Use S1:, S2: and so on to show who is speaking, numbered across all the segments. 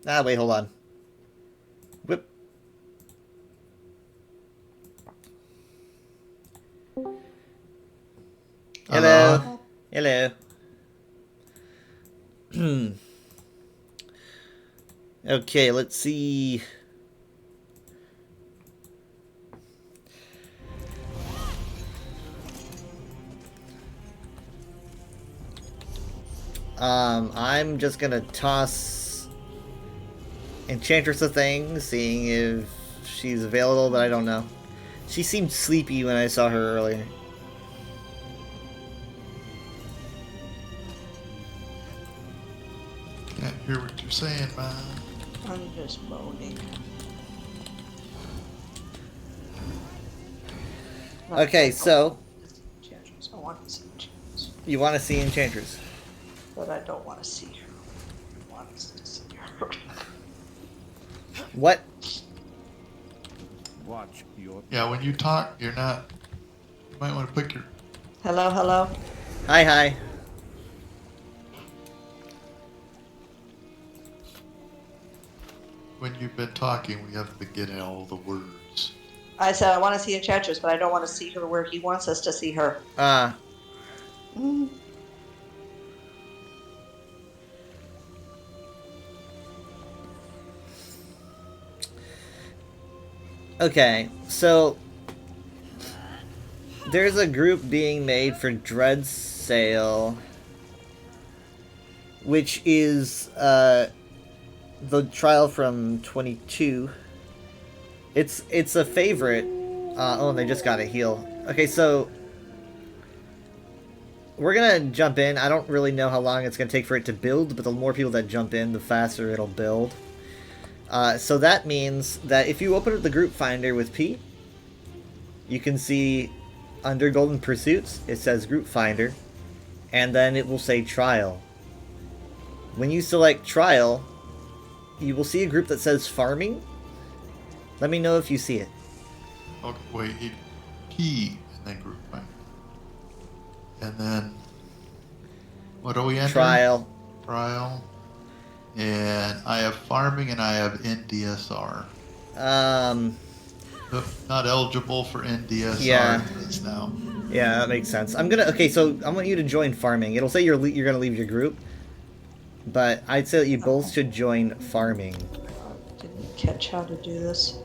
S1: Ah, wait, hold on. Whip. Hello.
S2: Hello.
S1: Hello. Okay, let's see. I'm just gonna toss Enchantress a thing, seeing if she's available, but I don't know. She seemed sleepy when I saw her earlier.
S2: Can't hear what you're saying, man.
S3: I'm just moaning.
S1: Okay, so
S3: Enchantress. I want to see Enchantress,
S1: you want to see Enchantress?
S3: but I don't want to see her. I want us to see her.
S1: What?
S4: Watch your.
S2: Yeah, when you talk, you're not. You might want to pick your.
S3: Hello, hello.
S1: Hi, hi.
S2: When you've been talking, we haven't been getting all the words.
S3: I said I want to see Enchantress, but I don't want to see her where he wants us to see her.
S1: Ah.
S3: Mm.
S1: Okay, so there's a group being made for Dread Sale, which is the trial from 22. It's a favorite. Oh, and they just got a heal. Okay, so we're gonna jump in. I don't really know how long it's gonna take for it to build, but the more people that jump in, the faster it'll build. So that means that if you open up the group finder with P, you can see under Golden Pursuits, it says Group Finder, and then it will say Trial. When you select Trial, you will see a group that says Farming. Let me know if you see it.
S2: Okay, wait. Key and then group finder. And then. What do we enter?
S1: Trial.
S2: Trial. And I have farming and I have NDSR. Not eligible for NDSR.
S1: Yeah.
S2: It is now.
S1: Yeah, that makes sense. Okay, so I want you to join Farming. It'll say you're gonna leave your group, but I'd say that you both should join Farming.
S3: Didn't catch how to do this.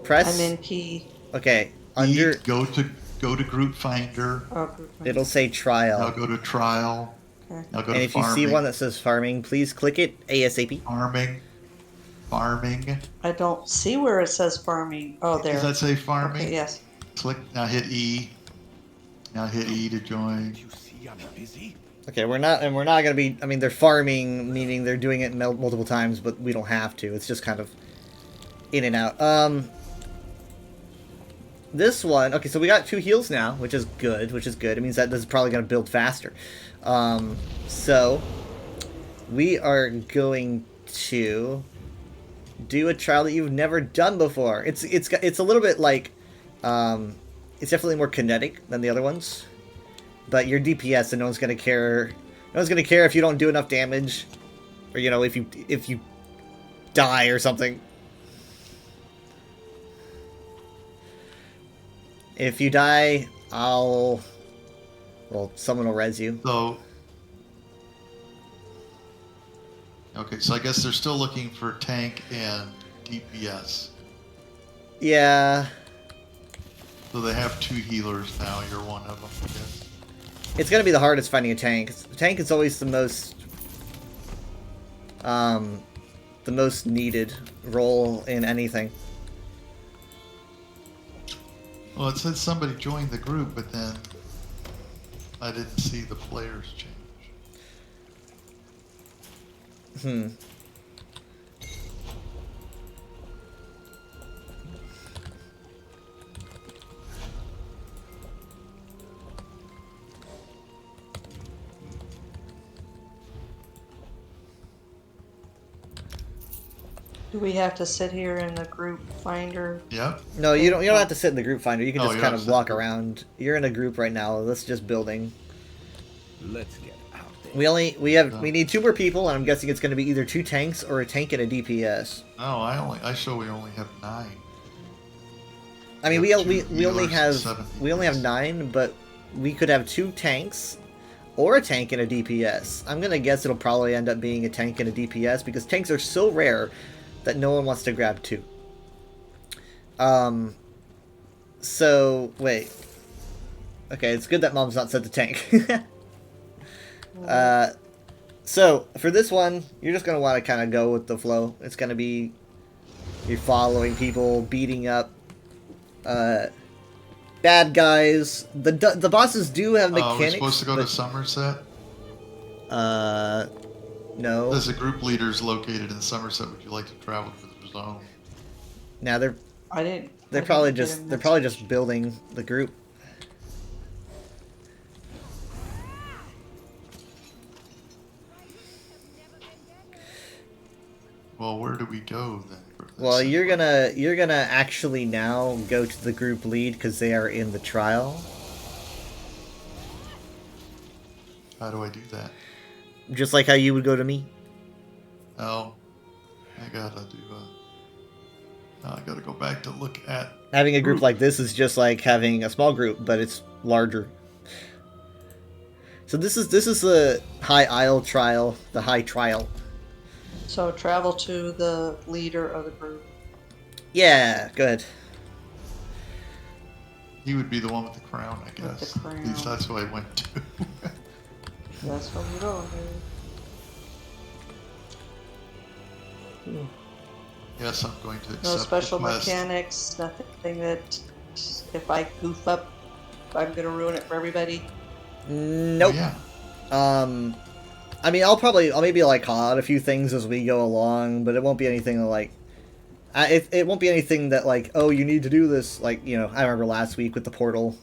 S1: Press.
S3: I'm in P.
S1: Okay, under.
S2: Go to group finder.
S3: Oh, group finder.
S1: It'll say Trial.
S2: Now go to trial.
S3: Okay.
S2: Now go
S1: And
S2: to
S1: if
S2: farming.
S1: you see one that says Farming, please click it ASAP.
S2: Farming.
S3: I don't see where it says farming. Oh, there.
S2: Does that say farming?
S3: Okay, yes.
S2: Click. Now hit E. Now hit E to join.
S4: You see, I'm busy.
S1: Okay, we're not gonna be. I mean, they're farming, meaning they're doing it multiple times, but we don't have to. It's just kind of in and out. This one. Okay, so we got 2 heals now, which is good. It means that this is probably gonna build faster. So we are going to do a trial that you've never done before. It's a little bit like, it's definitely more kinetic than the other ones, but you're DPS and no one's gonna care. No one's gonna care if you don't do enough damage, or if you die or something. If you die, someone will res you.
S2: So. Okay, so I guess they're still looking for tank and DPS.
S1: Yeah.
S2: So they have 2 healers now. You're one of them, I guess.
S1: It's gonna be the hardest finding a tank. The tank is always the most needed role in anything.
S2: Well, it said somebody joined the group, but then I didn't see the players change.
S3: Do we have to sit here in the group finder?
S2: Yep.
S1: No, you don't have to sit in the group finder. You can
S2: Oh,
S1: just
S2: you
S1: kind
S2: don't
S1: of
S2: sit
S1: walk
S2: in the-
S1: around. You're in a group right now. That's just building.
S4: Let's get out there.
S1: We need 2 more people, and I'm guessing it's going to be either 2 tanks or a tank and a DPS.
S2: No, I show we only have 9.
S1: I mean,
S2: We have
S1: we
S2: two
S1: only
S2: healers
S1: have
S2: and 7
S1: we only have
S2: DPS.
S1: 9, but we could have 2 tanks or a tank and a DPS. I'm gonna guess it'll probably end up being a tank and a DPS because tanks are so rare that no one wants to grab 2. So wait. Okay, it's good that Mom's not set the tank. So for this one, you're just gonna want to kind of go with the flow. It's gonna be you're following people, beating up bad guys. The bosses do have
S2: Are we
S1: mechanics.
S2: supposed to go to
S1: but,
S2: Somerset?
S1: no.
S2: There's a group leaders located in Somerset. Would you like to travel to the zone?
S1: Now they're
S3: I didn't.
S1: they're
S3: I
S1: probably
S3: didn't get
S1: just
S3: him
S1: they're
S3: this-
S1: probably just building the group.
S2: Well, where do we go then? For this?
S1: Well, you're gonna actually now go to the group lead because they are in the trial.
S2: How do I do that?
S1: Just like how you would go to me.
S2: Oh, I gotta do. I gotta go back to look at.
S1: Having a group like this is just like having a small group, but it's larger. So this is the High Isle trial, the High Trial.
S3: So travel to the leader of the group.
S1: Yeah, go ahead.
S2: He would be the one with the crown, I
S3: With
S2: guess.
S3: the crown.
S2: At least that's who I went to.
S3: That's where we go, dude.
S2: Yes, I'm going to accept
S3: No special
S2: the quest.
S3: mechanics, nothing that if I goof up, I'm gonna ruin it for everybody.
S1: Nope.
S2: Yeah.
S1: I mean, I'll maybe like call out a few things as we go along, but it won't be anything like, it won't be anything that like, oh, you need to do this. Like, you know, I remember last week with the portal.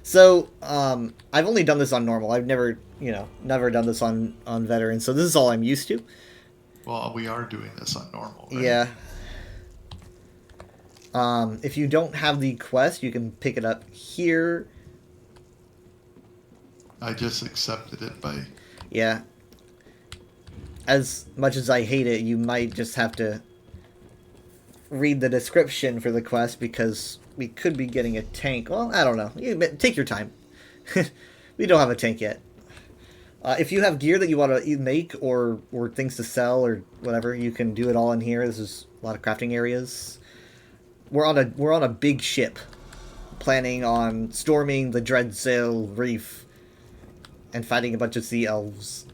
S1: So, I've only done this on normal. I've never done this on veteran. So this is all I'm used to.
S2: Well, we are doing this on normal. Right?
S1: Yeah. If you don't have the quest, you can pick it up here.
S2: I just accepted it by.
S1: Yeah. As much as I hate it, you might just have to read the description for the quest because we could be getting a tank. Well, I don't know. Take your time. We don't have a tank yet. If you have gear that you want to make or things to sell or whatever, you can do it all in here. This is a lot of crafting areas. We're on a big ship, planning on storming the Dreadsail Reef and fighting a bunch of sea elves.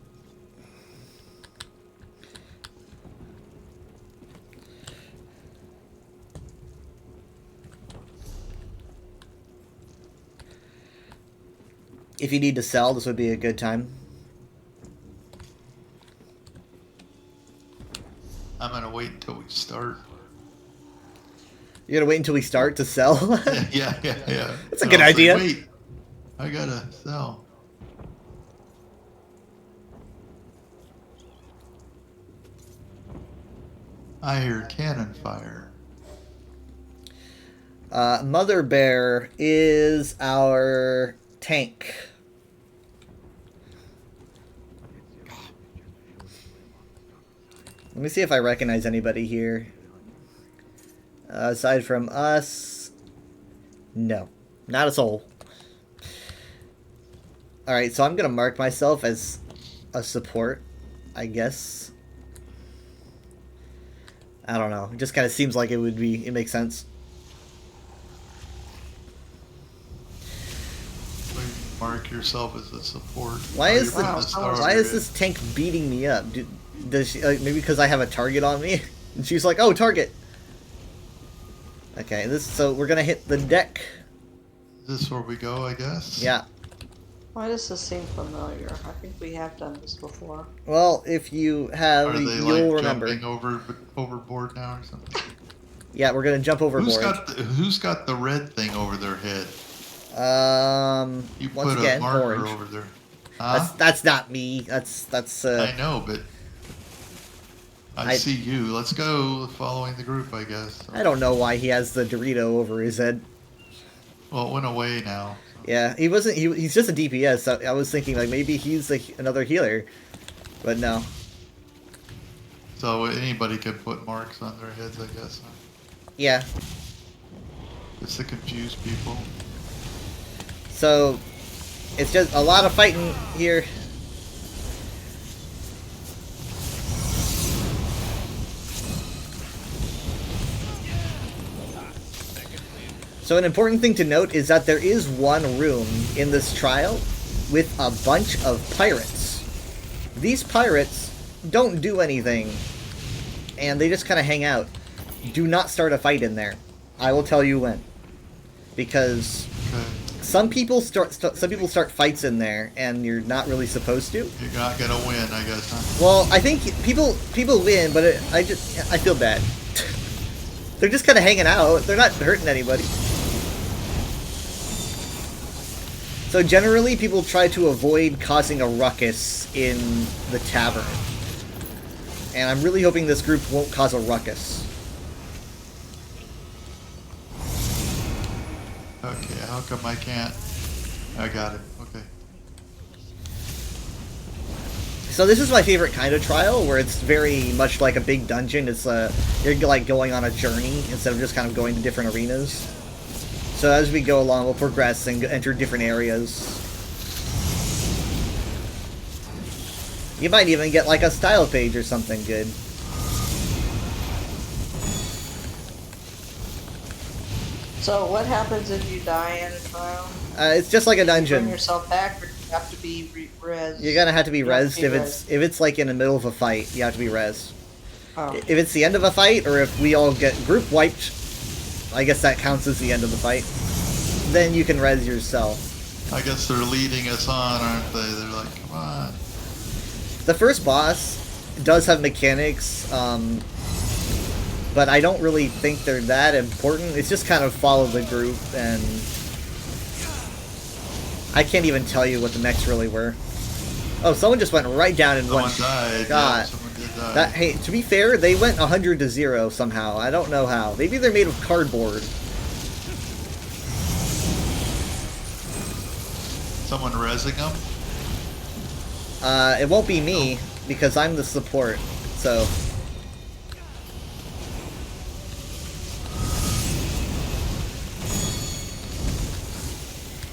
S1: If you need to sell, this would be a good time.
S2: I'm gonna wait until we start.
S1: You're gonna wait until we start to sell?
S2: yeah.
S1: That's a
S2: And
S1: good
S2: I'll say,
S1: idea.
S2: Wait, I gotta sell. I hear cannon fire.
S1: Mother Bear is our tank. Let me see if I recognize anybody here. Aside from us, no, not a soul. Alright, so I'm gonna mark myself as a support, I guess. I don't know. It just kind of seems like it makes sense.
S2: Mark yourself as a support.
S1: Why
S2: Oh,
S1: is
S2: you're
S1: the,
S2: putting star
S1: why
S2: under
S1: is
S2: it.
S1: this tank beating me up? Does she, maybe because I have a target on me? And she's like, "Oh, target." Okay, so we're gonna hit the deck.
S2: Is this where we go? I guess.
S1: Yeah.
S3: Why does this seem familiar? I think we have done this before.
S1: Well, if you have,
S2: Are they
S1: you'll
S2: like
S1: remember.
S2: jumping overboard now or something?
S1: Yeah, we're gonna jump overboard.
S2: Who's got the red thing over their head?
S1: Once
S2: You put
S1: again,
S2: a marker
S1: orange.
S2: over there. Huh?
S1: That's not me. That's
S2: I know, but I
S1: I-
S2: see you. Let's go following the group, I guess.
S1: I don't know why he has the Dorito over his head.
S2: Well, it went away now.
S1: Yeah, he wasn't. He's just a DPS. So I was thinking like maybe he's another healer, but no.
S2: So anybody could put marks on their heads, I guess. Huh?
S1: Yeah.
S2: Just to confuse people.
S1: So it's just a lot of fighting here. So an important thing to note is that there is one room in this trial with a bunch of pirates. These pirates don't do anything, and they just kind of hang out. Do not start a fight in there. I will tell you when. Because
S2: Okay.
S1: some people start fights in there, and you're not really supposed to.
S2: You're not gonna win, I guess, huh?
S1: Well, I think people win, but I feel bad. They're just kind of hanging out. They're not hurting anybody. So generally, people try to avoid causing a ruckus in the tavern. And I'm really hoping this group won't cause a ruckus.
S2: Okay, how come I can't? I got it. Okay.
S1: So this is my favorite kind of trial, where it's very much like a big dungeon. It's you're like going on a journey instead of just kind of going to different arenas. So as we go along, we'll progress and enter different areas. You might even get like a style page or something good.
S3: So what happens if you die in a trial?
S1: It's just like a
S3: Bring
S1: dungeon.
S3: yourself back, or do you have to be res?
S1: You're gonna have to be
S3: You have to
S1: rezzed
S3: be
S1: if it's like in the middle of a fight. You have to be rezzed.
S3: Oh.
S1: If it's the end of a fight, or if we all get group wiped, I guess that counts as the end of the fight. Then you can res yourself.
S2: I guess they're leading us on, aren't they? They're like, come on.
S1: The first boss does have mechanics, but I don't really think they're that important. It's just kind of follow the group, and I can't even tell you what the mechs really were. Oh, someone just went right down in one.
S2: Someone died.
S1: God.
S2: Yeah, someone did die.
S1: That, hey, to be fair, they went 100 to 0 somehow. I don't know how. Maybe they're made of cardboard.
S2: Someone rezzing them?
S1: It won't be me, because I'm the support, so...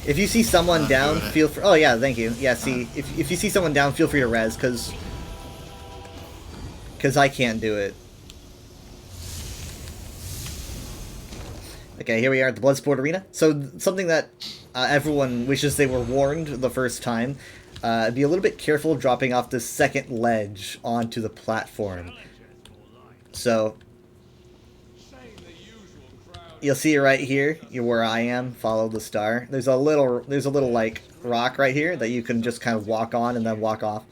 S1: If you see someone
S2: Not
S1: down,
S2: doing it.
S1: feel free... Oh, yeah, thank you. Yeah, see, if you see someone down, feel free to res, because I can't do it. Okay, here we are at the Bloodsport Arena. So, something that everyone wishes they were warned the first time, be a little bit careful dropping off the second ledge onto the platform. So, you'll see it right here. You're where I am. Follow the star. There's a little like rock right here that you can just kind of walk on and then walk off.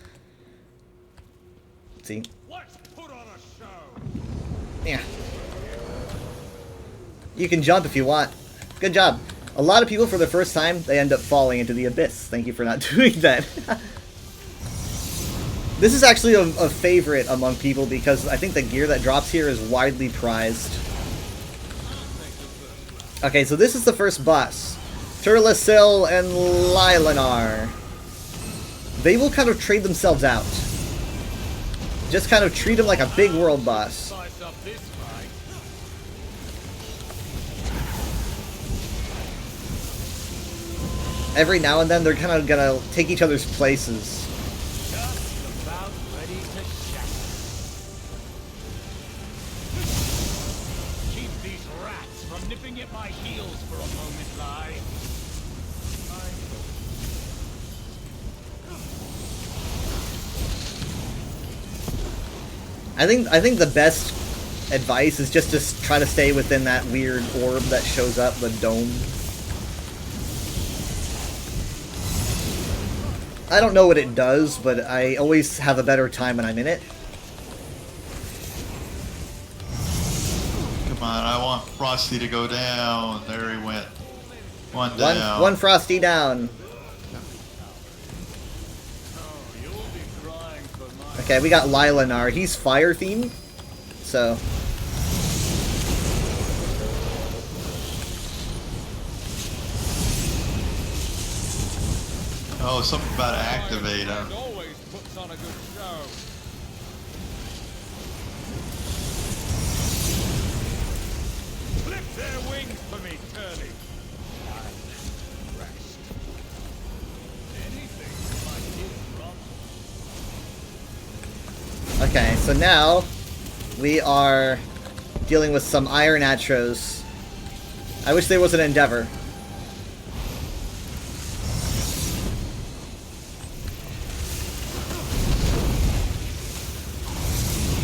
S1: See?
S4: Let's put on a show.
S1: Yeah. You can jump if you want. Good job. A lot of people, for the first time, they end up falling into the abyss. Thank you for not doing that. This is actually a favorite among people because I think the gear that drops here is widely prized. Okay, so this is the first boss. Turlesil and Lilanar. They will kind of trade themselves out. Just kind of treat them like a big world boss.
S4: Spice up this fight.
S1: Every now and then they're kind of gonna take each other's places.
S4: Just about ready to shatter. Keep these rats from nipping at my heels for a moment, Lai.
S1: I think the best advice is just to try to stay within that weird orb that shows up, the dome. I don't know what it does, but I always have a better time when I'm in it.
S2: Come on, I want Frosty to go down. There he went. One down.
S1: One Frosty down.
S4: You'll be crying for my
S1: Okay, we got Lilanar. He's fire themed, so
S2: Oh, something about activate.
S4: And always puts on a good show. Flip their wings for me, Curly. And rest. Anything for my kid, Rob.
S1: Okay, so now we are dealing with some Iron Atros. I wish there was an Endeavor.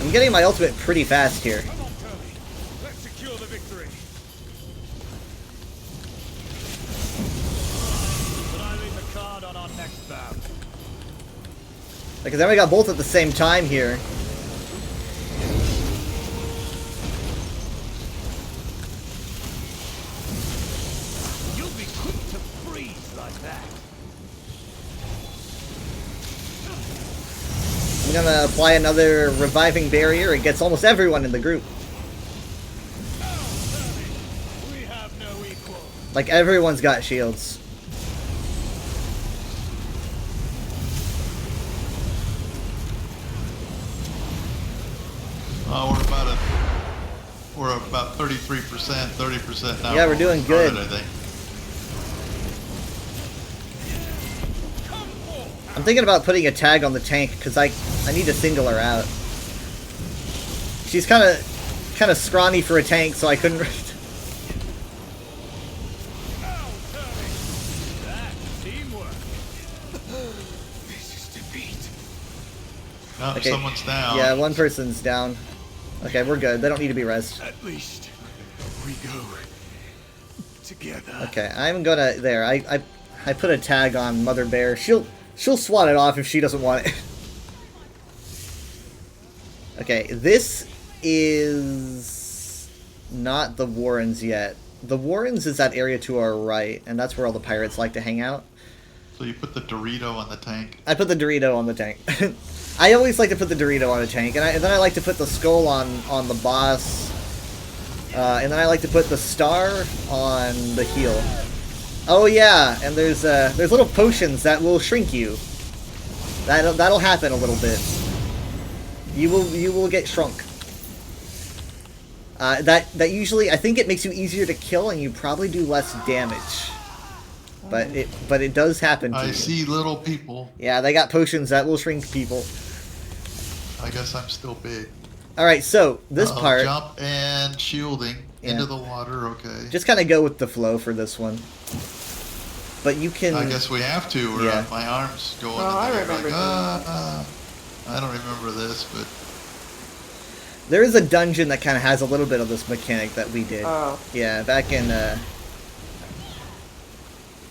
S1: I'm getting my ultimate pretty fast here.
S4: Come on, Curly. Let's secure the victory. But I leave the card on our next bout.
S1: Because then we got both at the same time here.
S4: You'll be quick to freeze like that.
S1: I'm gonna apply another reviving barrier. It gets almost everyone in the group.
S4: We have no equal.
S1: Like, everyone's got shields.
S2: We're about 33%, 30% now.
S1: Yeah, we're doing good.
S2: I think.
S1: I'm thinking about putting a tag on the tank because I need to single her out. She's kind of scrawny for a tank, so I couldn't.
S4: That's teamwork. This is defeat.
S2: No,
S1: Okay.
S2: someone's down.
S1: Yeah, one person's down. Okay, we're good. They don't need to be rezzed.
S4: At least we go together.
S1: Okay, I'm gonna there. I put a tag on Mother Bear. She'll swat it off if she doesn't want it. Okay, this is not the Warrens yet. The Warrens is that area to our right, and that's where all the pirates like to hang out.
S2: So you put the Dorito on the tank.
S1: I put the Dorito on the tank. I always like to put the Dorito on a tank, and then I like to put the skull on the boss, and then I like to put the star on the heel. Oh yeah, and there's little potions that will shrink you. That'll happen a little bit. You will get shrunk. That usually, I think it makes you easier to kill, and you probably do less damage. But it does happen to you.
S2: I see little people.
S1: Yeah, they got potions that will shrink people.
S2: I guess I'm still big.
S1: All right, so this
S2: Uh-oh,
S1: part,
S2: jump and shielding
S1: Yeah.
S2: into the water. Okay.
S1: just kind of go with the flow for this one. But you can.
S2: I guess we have to. Or
S1: Yeah.
S2: my arms going.
S3: Oh,
S2: in
S3: I
S2: there
S3: remember
S2: like, I don't remember this, but
S1: There is a dungeon that kind of has a little bit of this mechanic that we did.
S3: Oh.
S1: Yeah, back in.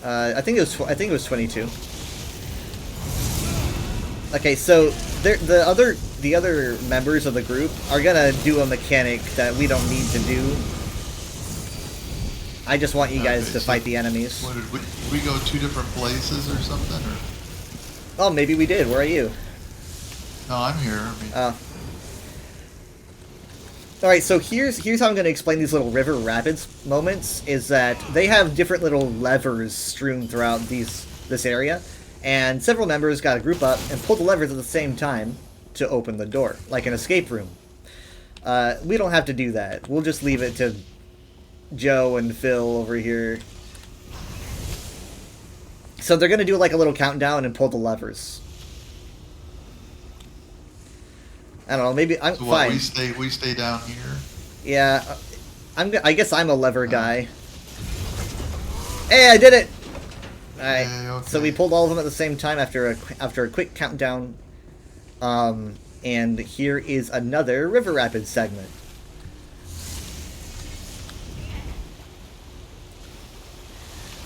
S1: I think it was 22. Okay, so the other members of the group are gonna do a mechanic that we don't need to do. I just want you guys
S2: Okay,
S1: to
S2: so
S1: fight the enemies.
S2: what did we go 2 different places or something? Or
S1: Oh, maybe we did. Where are you?
S2: no, I'm here. I mean,
S1: All right, so here's how I'm going to explain these little river rapids moments. Is that they have different little levers strewn throughout this area, and several members got to group up and pull the levers at the same time to open the door, like an escape room. We don't have to do that. We'll just leave it to Joe and Phil over here. So they're going to do like a little countdown and pull the levers. I don't know. Maybe I'm
S2: so what,
S1: fine.
S2: we stay down here.
S1: Yeah, I guess I'm a lever guy. Hey, I did it! Alright,
S2: Okay, okay.
S1: so we pulled all of them at the same time after a quick countdown. And here is another River Rapids segment.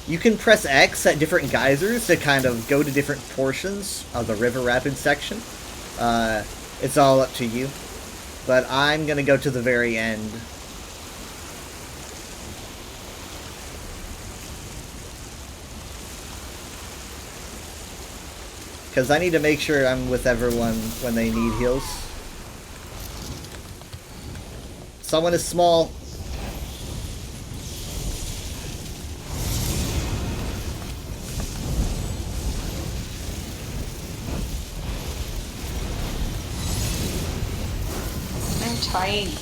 S1: You can press X at different geysers to kind of go to different portions of the River Rapids section. It's all up to you. But I'm going to go to the very end. Because I need to make sure I'm with everyone when they need heals. Someone is small.
S3: tiny.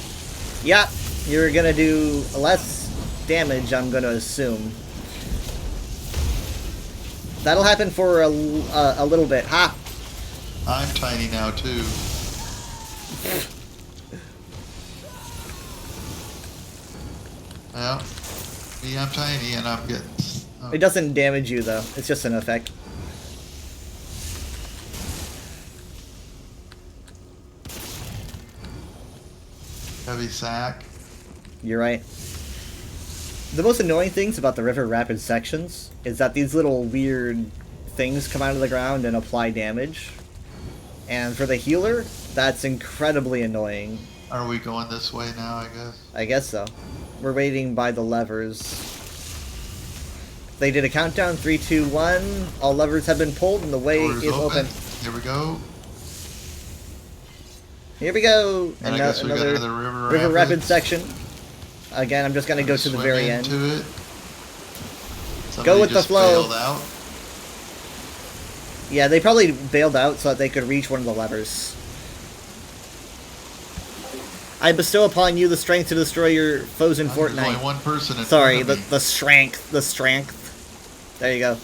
S1: Yeah, you're gonna do less damage, I'm gonna assume. That'll happen for a little bit. Ha!
S2: I'm tiny now too. Well, me, I'm tiny and I'm getting.
S1: It doesn't damage you though. It's just an effect.
S2: Heavy sack.
S1: You're right. The most annoying things about the river rapid sections is that these little weird things come out of the ground and apply damage. And for the healer, that's incredibly annoying.
S2: Are we going this way now? I guess.
S1: I guess so. We're waiting by the levers. They did a countdown, 3, 2, 1. All levers have been pulled and the way
S2: Doors
S1: is open.
S2: Here we go.
S1: Here we go!
S2: And I guess we got another
S1: river rapid section. Again, I'm just gonna go to the very end.
S2: Into it.
S1: Go with the
S2: just
S1: flow.
S2: bailed out.
S1: Yeah, they probably bailed out so that they could reach one of the levers. I bestow upon you the strength to destroy your foes in
S2: There's only
S1: Fortnite.
S2: one person in
S1: Sorry,
S2: front of me.
S1: the strength. The strength. There you go.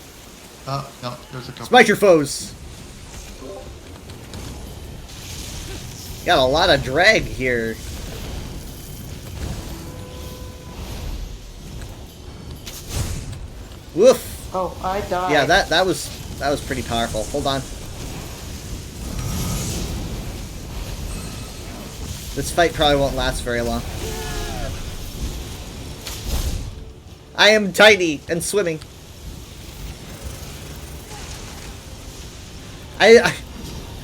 S2: Oh, no, there's a couple.
S1: Smite your foes! Got a lot of drag here. Woof!
S3: Oh, I died.
S1: Yeah, that was pretty powerful. Hold on. This fight probably won't last very long. I am tiny and swimming.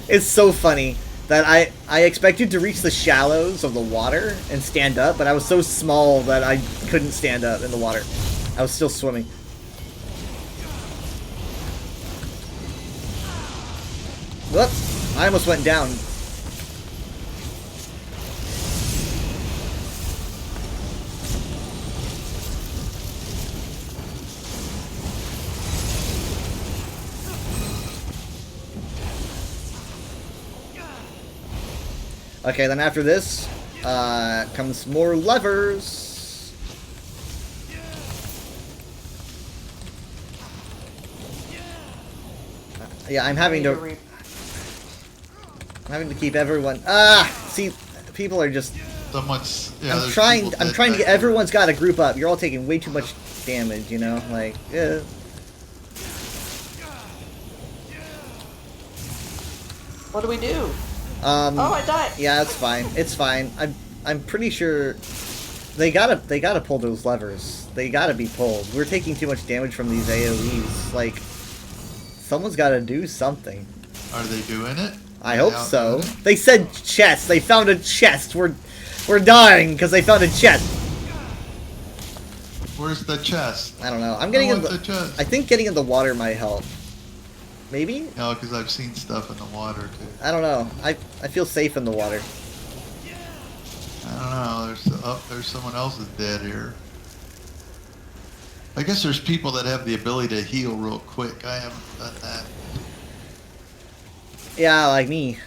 S1: It's so funny that I expected to reach the shallows of the water and stand up, but I was so small that I couldn't stand up in the water. I was still swimming. Whoops! I almost went down. Okay, then after this, comes more levers. Yeah, I'm having to keep everyone. See, people are just.
S2: Someone's. Yeah,
S1: I'm
S2: there's
S1: trying
S2: people dead
S1: to
S2: back
S1: get.
S2: there.
S1: Everyone's got to group up. You're all taking way too much damage. You know, like.
S3: What do we do?
S1: Oh,
S3: I died.
S1: Yeah, it's fine. It's fine. I'm pretty sure they gotta pull those levers. They gotta be pulled. We're taking too much damage from these AoEs. Like, someone's gotta do something.
S2: Are they doing it?
S1: I
S2: Are
S1: hope
S2: they out
S1: so.
S2: doing it?
S1: They said chest. They found a chest. We're dying because they found a chest.
S2: Where's the chest?
S1: I don't know. I'm getting
S2: I
S1: in
S2: want
S1: the.
S2: the chest.
S1: I think getting in the water might help. Maybe?
S2: No, because I've seen stuff in the water too.
S1: I don't know. I feel safe in the water.
S2: I don't know. There's someone else is dead here. I guess there's people that have the ability to heal real quick. I haven't done that.
S1: Yeah, like me.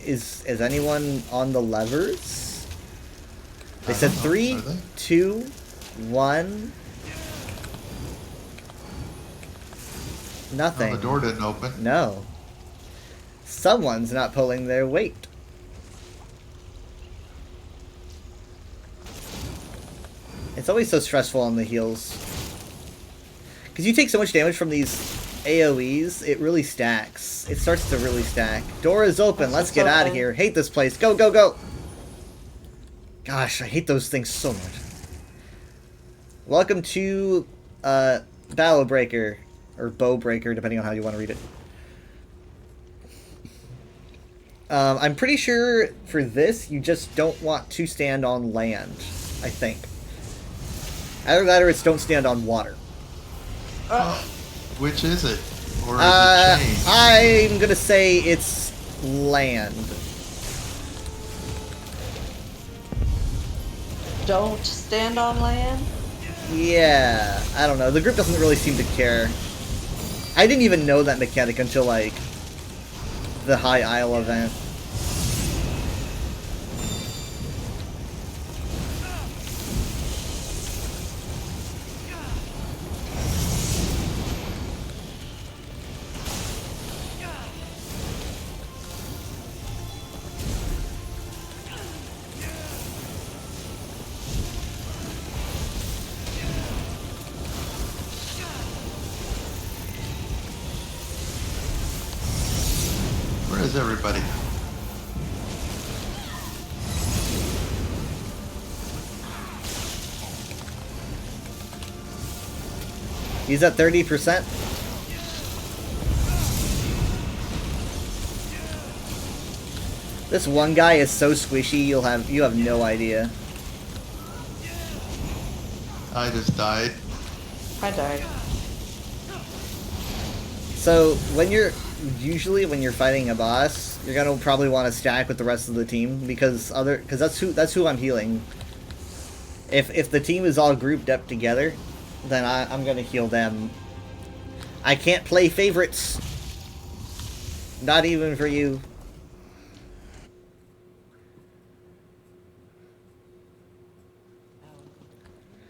S1: Is anyone on the levers? They
S2: I
S1: said
S2: don't know.
S1: 3,
S2: Are they?
S1: 2, 1. Nothing.
S2: No, the door didn't open.
S1: No. Someone's not pulling their weight. It's always so stressful on the heals. Because you take so much damage from these AoEs, it really stacks. It starts to really stack. Door is open. Let's get out of here. Hate this place. Go, go, go. Gosh, I hate those things so much. Welcome to Battle Breaker. Or Bow Breaker, depending on how you want to read it. I'm pretty sure for this, you just don't want to stand on land, I think. Either that or it's don't stand on water.
S2: Which is it? Or is it changed?
S1: I'm gonna say it's land.
S3: Don't stand on land?
S1: Yeah, I don't know. The group doesn't really seem to care. I didn't even know that mechanic until, like, the High Isle event.
S2: Where is everybody?
S1: He's at 30%. This one guy is so squishy, you have no idea.
S2: I just died.
S3: I died.
S1: So when you're fighting a boss, you're gonna probably want to stack with the rest of the team because that's who I'm healing. If the team is all grouped up together, then I'm gonna heal them. I can't play favorites. Not even for you.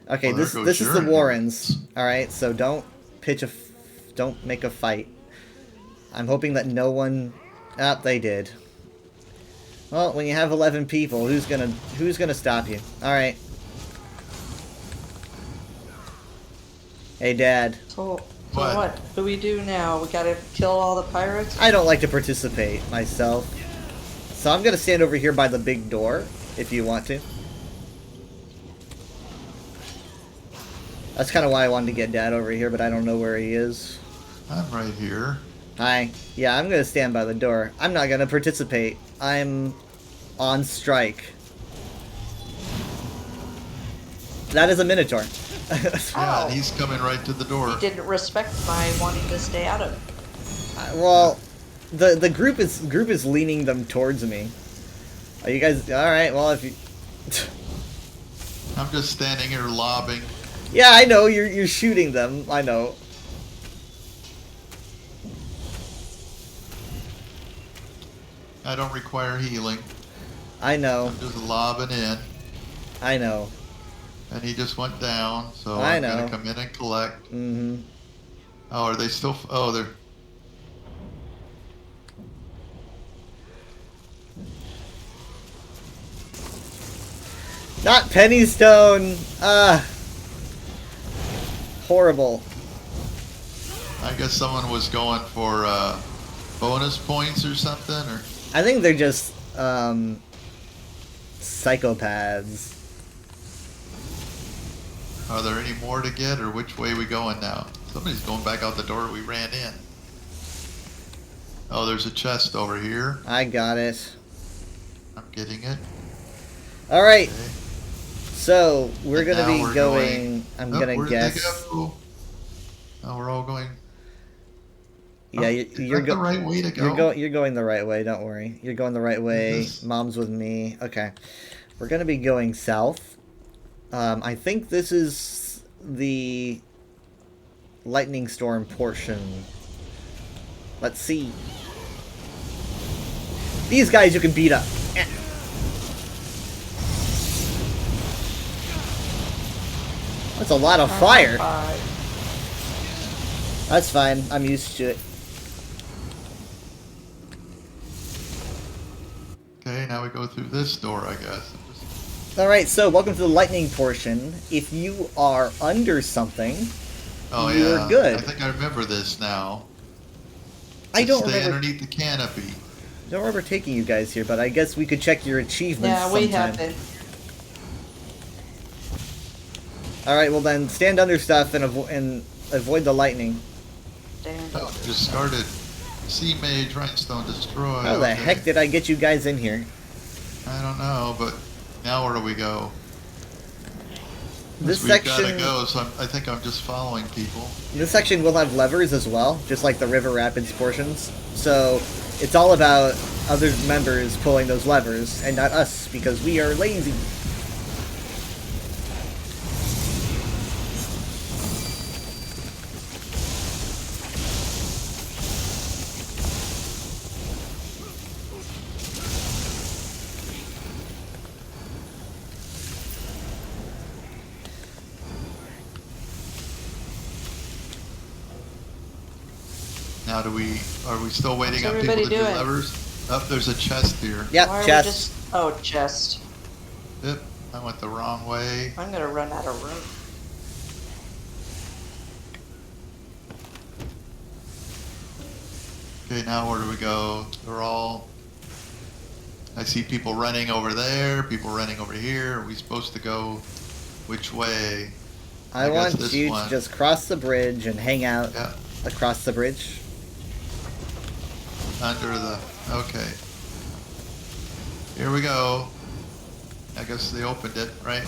S1: Okay,
S2: Well, there
S1: this
S2: goes
S1: is
S2: your
S1: the Warrens.
S2: endurance.
S1: All right, so don't make a fight. I'm hoping that no one. Ah, they did. Well, when you have 11 people, who's gonna stop you? All right. Hey, Dad.
S3: So
S2: What?
S3: what do we do now? We gotta kill all the pirates?
S1: I don't like to participate myself, so I'm gonna stand over here by the big door. If you want to. That's kind of why I wanted to get Dad over here, but I don't know where he is.
S2: I'm right here.
S1: Hi. Yeah, I'm gonna stand by the door. I'm not gonna participate. I'm on strike. That is a Minotaur.
S2: Yeah,
S3: Oh.
S2: and he's coming right to the door.
S3: He didn't respect my wanting to stay out of it.
S1: Well, the group is leaning them towards me. Are you guys all right? Well, if you.
S2: I'm just standing here lobbing.
S1: Yeah, I know you're shooting them. I know.
S2: I don't require healing.
S1: I know.
S2: I'm just lobbing in.
S1: I know.
S2: And he just went down, so
S1: I
S2: I'm
S1: know.
S2: gonna come in and collect.
S1: Mm-hmm.
S2: Oh, are they still? Oh, they're.
S1: Not Pennystone. Horrible.
S2: I guess someone was going for bonus points or something, or
S1: I think they're just psychopaths.
S2: are there any more to get, or which way are we going now? Somebody's going back out the door we ran in. Oh, there's a chest over here.
S1: I got it.
S2: I'm getting it.
S1: All right.
S2: Okay.
S1: So we're
S2: And
S1: gonna
S2: now
S1: be
S2: we're
S1: going. I'm
S2: Oh,
S1: gonna
S2: where did they
S1: guess.
S2: go? Oh, we're all going.
S1: Yeah,
S2: Oh,
S1: you're
S2: is that the right way to go?
S1: You're going the right way. Don't worry. You're going the right way.
S2: this-
S1: Mom's with me. Okay. We're gonna be going south. I think this is the lightning storm portion. Let's see. These guys you can beat up. Eh. That's a lot of fire. That's fine. I'm used to it.
S2: Okay, now we go through this door, I guess.
S1: Alright, so welcome to the lightning portion. If you are under something,
S2: Oh
S1: you're
S2: yeah,
S1: good.
S2: I think I remember this now.
S1: I don't
S2: Stay
S1: remember,
S2: underneath the canopy.
S1: don't remember taking you guys here, but I guess we could check your achievements
S3: Yeah, we have
S1: sometime.
S3: been.
S1: Alright, well then, stand under stuff and avoid the lightning.
S3: Damn.
S2: Oh, discarded. Sea Mage, Rhinestone, Destroy.
S1: How the
S2: okay.
S1: heck did I get you guys in here?
S2: I don't know, but now where do we go?
S1: This
S2: We've
S1: section,
S2: gotta go, so I think I'm just following people.
S1: this section will have levers as well, just like the River Rapids portions. So, it's all about other members pulling those levers, and not us, because we are lazy.
S2: Now are we still waiting
S3: What's
S2: on people to
S3: everybody
S2: do
S3: doing?
S2: levers? Oh, there's a chest here.
S1: Yep,
S3: Why are we
S1: chest.
S3: just... Oh, chest.
S2: Yep, I went the wrong way.
S3: I'm gonna run out of room.
S2: Okay, now where do we go? They're all... I see people running over there, people running over here. Are we supposed to go which way?
S1: I
S2: guess
S1: want
S2: this
S1: you
S2: one.
S1: to just cross the bridge and hang out
S2: Yeah,
S1: across the bridge.
S2: under the... Okay. Here we go. I guess they opened it, right?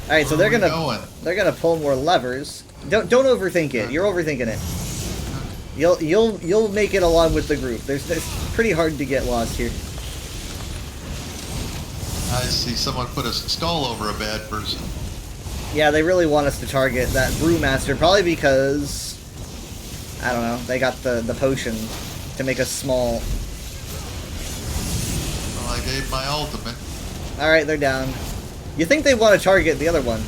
S1: All right, so
S2: Where
S1: they're
S2: are we
S1: gonna
S2: going?
S1: they're gonna pull more levers. Don't overthink it. You're overthinking it. You'll make it along with the group. There's pretty hard to get lost here.
S2: I see someone put a skull over a bad person.
S1: Yeah, they really want us to target that brewmaster, probably because I don't know. They got the potion to make us small.
S2: Well, I gave my ultimate.
S1: All right, they're down. You think they want to target the other one?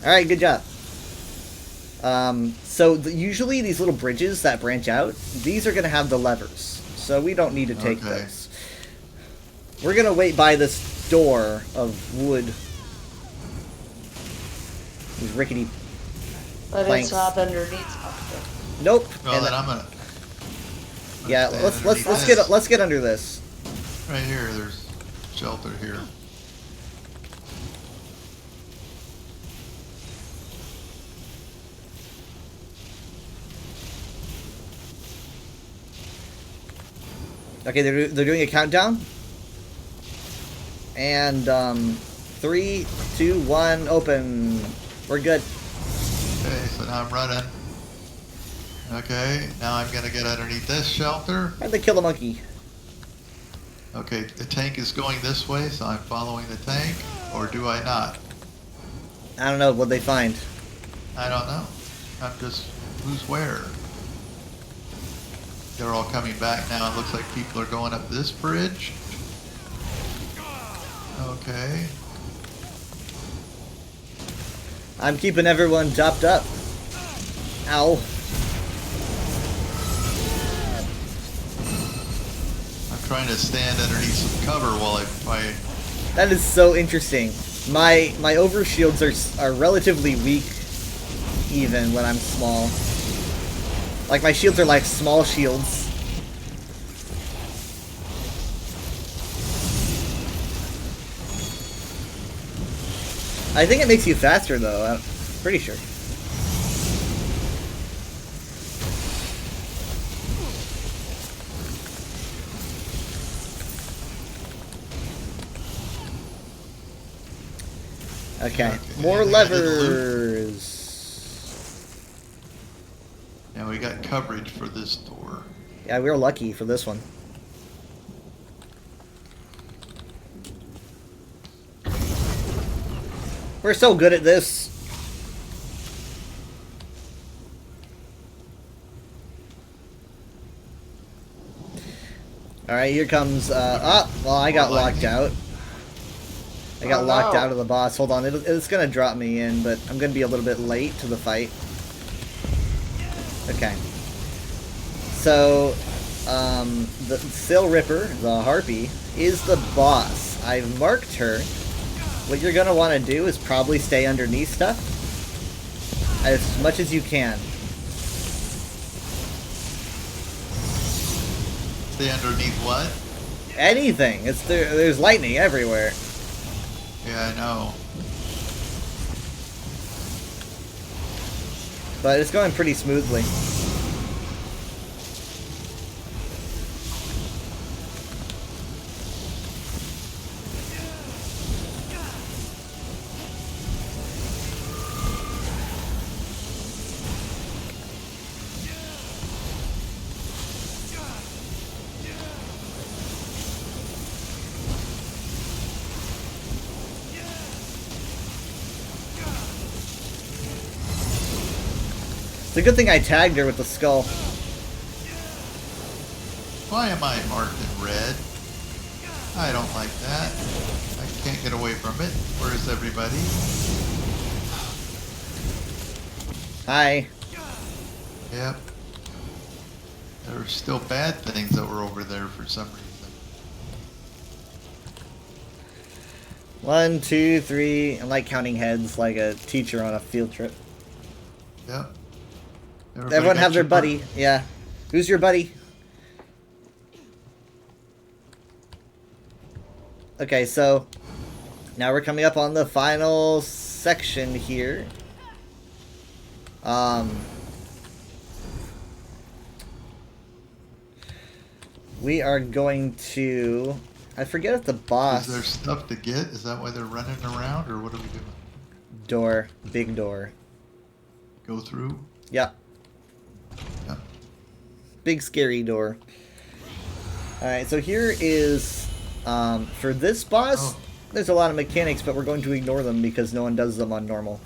S1: All right, good job. So usually these little bridges that branch out, these are going to have the levers, so we don't need to take
S2: Okay.
S1: those. We're going to wait by this door of wood. These rickety.
S3: But
S1: Planks.
S3: it's not underneath something.
S1: Nope.
S2: Well,
S1: And
S2: then
S1: th-
S2: I'm gonna
S1: yeah,
S2: stand
S1: let's
S2: underneath
S1: get
S2: this.
S1: let's get under this.
S2: Right here, there's shelter here.
S1: Okay, they're doing a countdown. And 3, 2, 1, open. We're good.
S2: Okay, so now I'm running. Okay, now I'm gonna get underneath this shelter.
S1: How'd they kill the monkey?
S2: Okay, the tank is going this way, so I'm following the tank, or do I not?
S1: I don't know. What'd they find?
S2: I don't know. I'm just, who's where? They're all coming back now. It looks like people are going up this bridge. Okay.
S1: I'm keeping everyone topped up. Ow.
S2: I'm trying to stand underneath some cover while I fight.
S1: That is so interesting. My overshields are relatively weak, even when I'm small. Like my shields are like small shields. I think it makes you faster though. I'm pretty sure. Okay,
S2: Okay,
S1: more
S2: anything I did to loot?
S1: levers.
S2: And we got coverage for this door.
S1: Yeah, we were lucky for this one. We're so good at this. Alright, here comes, well, I got locked out. I got
S3: Oh,
S1: locked
S3: no.
S1: out of the boss. Hold on, it's gonna drop me in, but I'm gonna be a little bit late to the fight. Okay. So, the Sail Ripper, the Harpy, is the boss. I've marked her. What you're gonna want to do is probably stay underneath stuff as much as you can.
S2: Stay underneath what?
S1: Anything. There's lightning everywhere.
S2: Yeah, I know.
S1: But it's going pretty smoothly. It's a good thing I tagged her with the skull.
S2: Why am I marked in red? I don't like that. I can't get away from it. Where is everybody?
S1: Hi.
S2: Yep. There were still bad things that were over there for some reason.
S1: 1, 2, 3. I'm like counting heads like a teacher on a field trip.
S2: Yep.
S1: Everyone have their buddy. Yeah. Who's your buddy? Okay, so now we're coming up on the final section here. We are going to... I forget if the boss...
S2: Is there stuff to get? Is that why they're running around, or what are we doing?
S1: Door. Big door.
S2: Go through?
S1: Yep.
S2: Yep.
S1: Big scary door. Alright, so here is... for this boss, there's a lot of mechanics, but we're going to ignore them because no one does them on normal.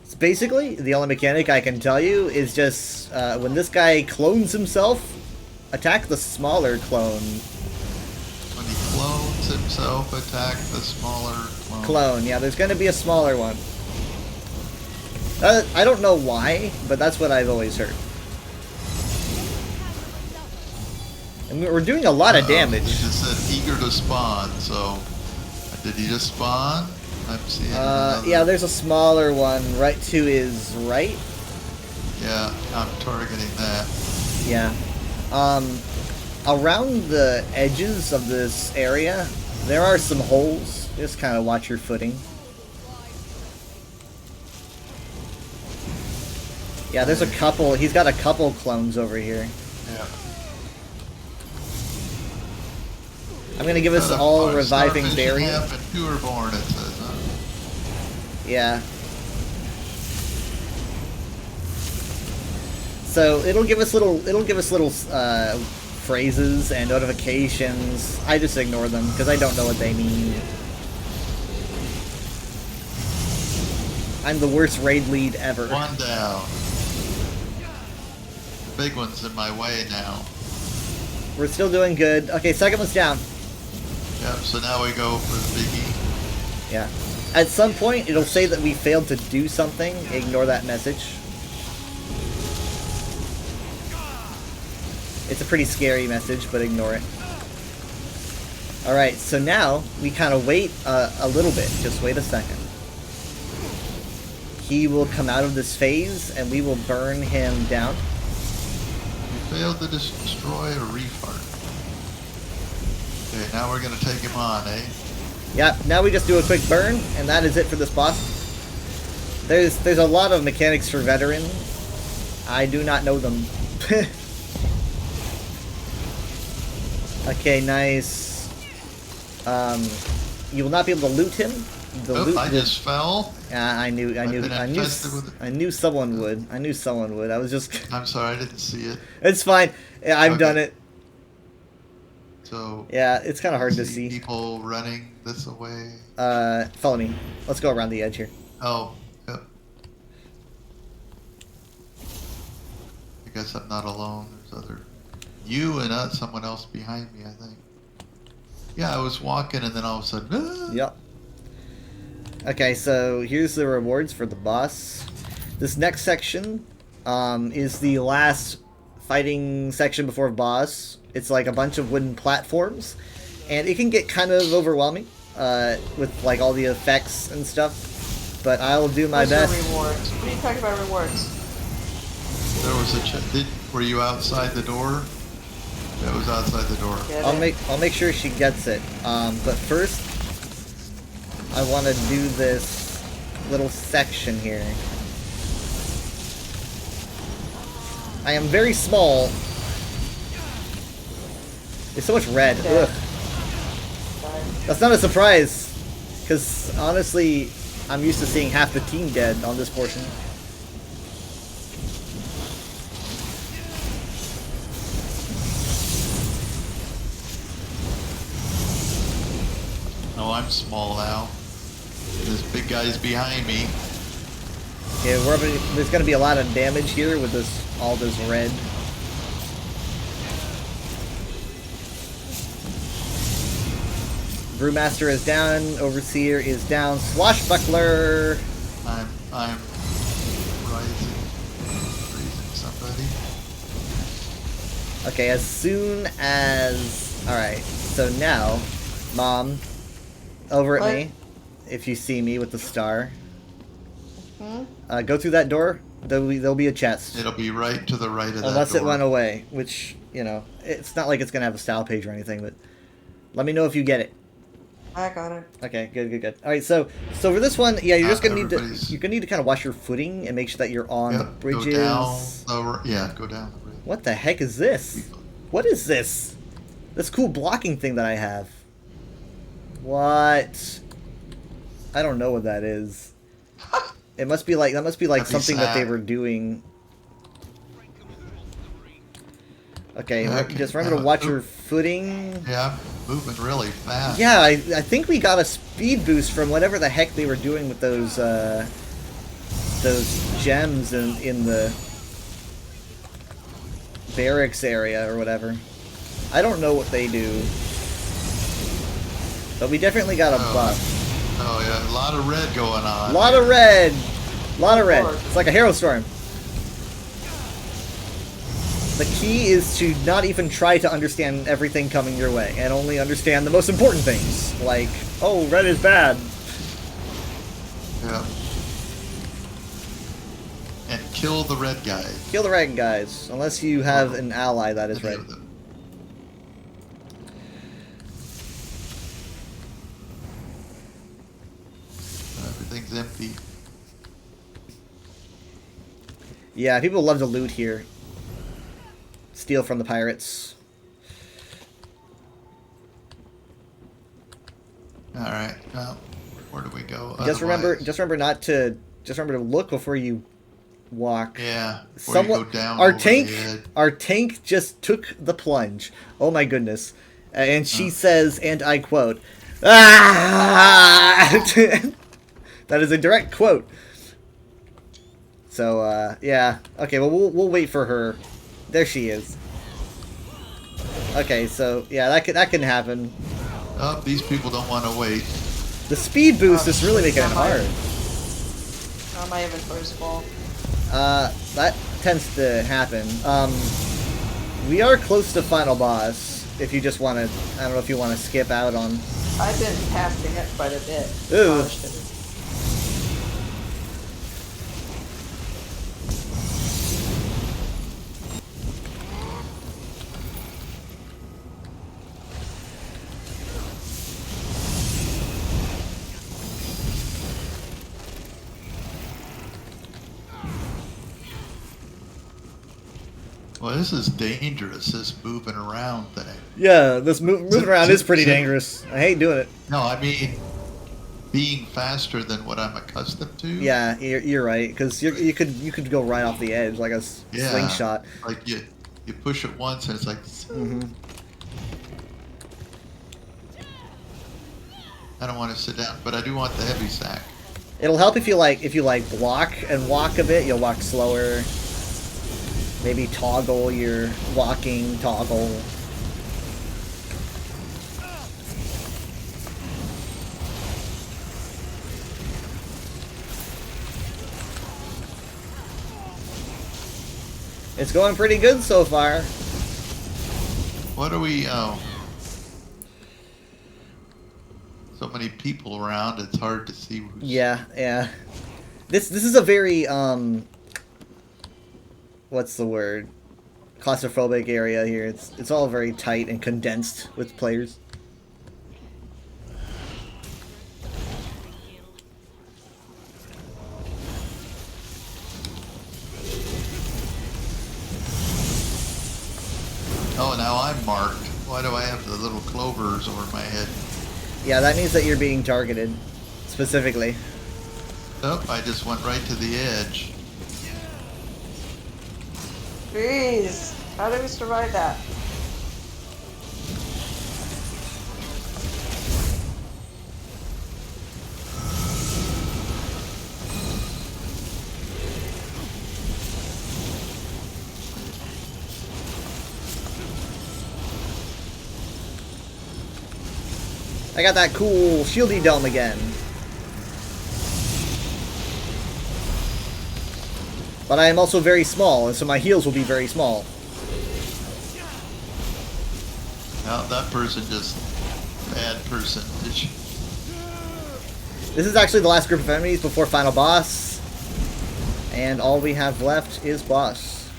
S1: So basically, the only mechanic I can tell you is just when this guy clones himself, attack the smaller clone.
S2: When he clones himself, attack the smaller clone.
S1: Clone, yeah, there's going to be a smaller one. I don't know why, but that's what I've always heard. And we're doing a lot of damage.
S2: It just said eager to spawn, so did he just spawn? I'm seeing
S1: yeah, there's a smaller one right to his right.
S2: Yeah, I'm targeting that.
S1: Yeah. Around the edges of this area, there are some holes. Just kind of watch your footing. Yeah, there's a couple. He's got a couple clones over here.
S2: Yeah.
S1: I'm gonna give us all reviving
S2: Starfish
S1: berry.
S2: and half and 2 are born, it says, huh?
S1: Yeah. So it'll give us little phrases and notifications. I just ignore them because I don't know what they mean. I'm the worst raid lead ever.
S2: One down. The big one's in my way now.
S1: We're still doing good. Okay, second one's down.
S2: Yep, so now we go for the biggie.
S1: Yeah. At some point, it'll say that we failed to do something. Ignore that message. It's a pretty scary message, but ignore it. Alright, so now we kind of wait a little bit. Just wait a second. He will come out of this phase, and we will burn him down.
S2: You failed to destroy a reef heart. Okay, now we're gonna take him on, eh?
S1: Yep, now we just do a quick burn, and that is it for this boss. There's a lot of mechanics for veteran. I do not know them. Okay, nice. You will not be able to loot him.
S2: I just fell.
S1: Yeah, I knew someone would. I knew someone would. I was just.
S2: I'm sorry, I didn't see it.
S1: It's fine. Yeah, I've done it.
S2: So.
S1: Yeah, it's kind of hard to see.
S2: People running this way.
S1: Follow me. Let's go around the edge here.
S2: Oh, yep. I guess I'm not alone. There's other. You and someone else behind me, I think. Yeah, I was walking and then all of a sudden. Ah!
S1: Yep. Okay, so here's the rewards for the boss. This next section is the last fighting section before boss. It's like a bunch of wooden platforms, and it can get kind of overwhelming with like all the effects and stuff. But I'll do my best.
S3: Rewards. What are you talking about rewards?
S2: There was a were you outside the door? That was outside the door.
S1: I'll make sure she gets it. But first, I want to do this little section here. I am very small. There's so much red.
S3: Okay.
S1: Ugh. That's not a surprise, because honestly, I'm used to seeing half the team dead on this portion.
S2: No, I'm small now. This big guy's behind me.
S1: Okay, there's going to be a lot of damage here with all this red. Brewmaster is down. Overseer is down. Swashbuckler.
S2: I'm raising somebody.
S1: Okay, as soon as... Alright, so now, Mom, over at
S3: What?
S1: me, if you see me with the star.
S3: Hmm?
S1: Go through that door. There'll be a chest.
S2: It'll be right to the right of that
S1: Unless
S2: door.
S1: it went away, which, you know, it's not like it's going to have a style page or anything, but let me know if you get it.
S3: I got it.
S1: Okay, good. Alright, so for this one, yeah, you're just going to need to...
S2: Everybody's-
S1: You're going to need to kind of watch your footing and make sure that you're on the
S2: Yep,
S1: bridges.
S2: Go down go down the bridge.
S1: What the heck is this? What is this? This cool blocking thing that I have. What? I don't know what that is. It must be like that must be like
S2: That'd be
S1: something that they
S2: sad.
S1: were doing. Okay,
S2: Okay,
S1: just remember to watch your footing.
S2: Yeah, I'm moving really fast.
S1: Yeah, I think we got a speed boost from whatever the heck they were doing with those gems in the barracks area or whatever. I don't know what they do, but we definitely got a
S2: Oh.
S1: buff.
S2: Oh yeah, a lot of red going on.
S1: Lot of red. Lot of red.
S3: Lord.
S1: It's like a hero storm. The key is to not even try to understand everything coming your way, and only understand the most important things. Like, oh, red is bad.
S2: Yeah. And kill the red guy.
S1: Kill the red guys, unless you have an ally that is red.
S2: Everything's empty.
S1: Yeah, people love to loot here. Steal from the pirates.
S2: Alright, well, where do we go?
S1: Just remember
S2: Otherwise-
S1: just remember to look before you walk.
S2: Yeah, before
S1: Someone,
S2: you go down
S1: our
S2: over
S1: tank,
S2: the edge.
S1: our tank just took the plunge. Oh my goodness! And she says, and I quote, "Ah!" That is a direct quote. So yeah, okay. Well, we'll wait for her. There she is. Okay, so yeah, that can happen.
S2: Oh, these people don't want to wait.
S1: The speed boost is really making it hard.
S3: Oh, my inventory's full.
S1: That tends to happen. We are close to final boss. If you just want to, I don't know if you want to skip out on.
S3: I've been passing it quite a bit.
S1: Ooh.
S3: Polished it.
S2: Well, this is dangerous, this moving around thing.
S1: Yeah, this moving around is pretty dangerous. I hate doing it.
S2: No, I mean, being faster than what I'm accustomed to.
S1: Yeah, you're right. Because you could go right off the edge like a
S2: Yeah.
S1: slingshot.
S2: Like you push it once and it's like.
S1: Hmm.
S2: I don't want to sit down, but I do want the heavy sack.
S1: It'll help if you block and walk a bit. You'll walk slower. Maybe toggle your walking toggle. It's going pretty good so far.
S2: What are we? Oh, so many people around. It's hard to see who's.
S1: Yeah. This is a very what's the word? Claustrophobic area here. It's all very tight and condensed with players.
S2: Oh, now I'm marked. Why do I have the little clovers over my head?
S1: Yeah, that means that you're being targeted specifically.
S2: Oh, I just went right to the edge.
S3: Jeez, how did we survive that?
S1: I got that cool shieldy dome again. But I am also very small, and so my heals will be very small.
S2: Now that person just bad person.
S1: This is actually the last group of enemies before final boss. And all we have left is boss.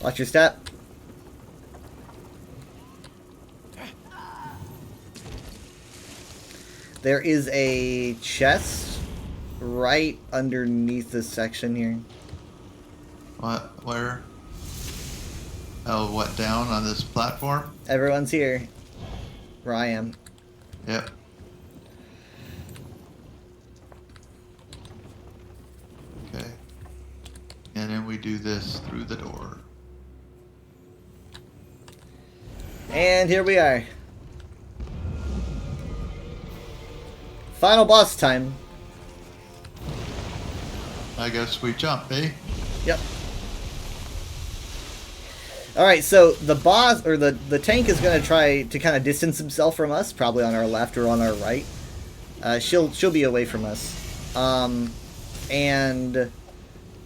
S1: Watch your step. There is a chest right underneath this section here.
S2: What? Where? Oh, what? Down on this platform?
S1: Everyone's here. Where I am.
S2: Yep. Okay. And then we do this through the door.
S1: And here we are. Final boss time.
S2: I guess we jump, eh?
S1: Yep. Alright, so the boss, or the tank is going to try to kind of distance himself from us, probably on our left or on our right. She'll be away from us. And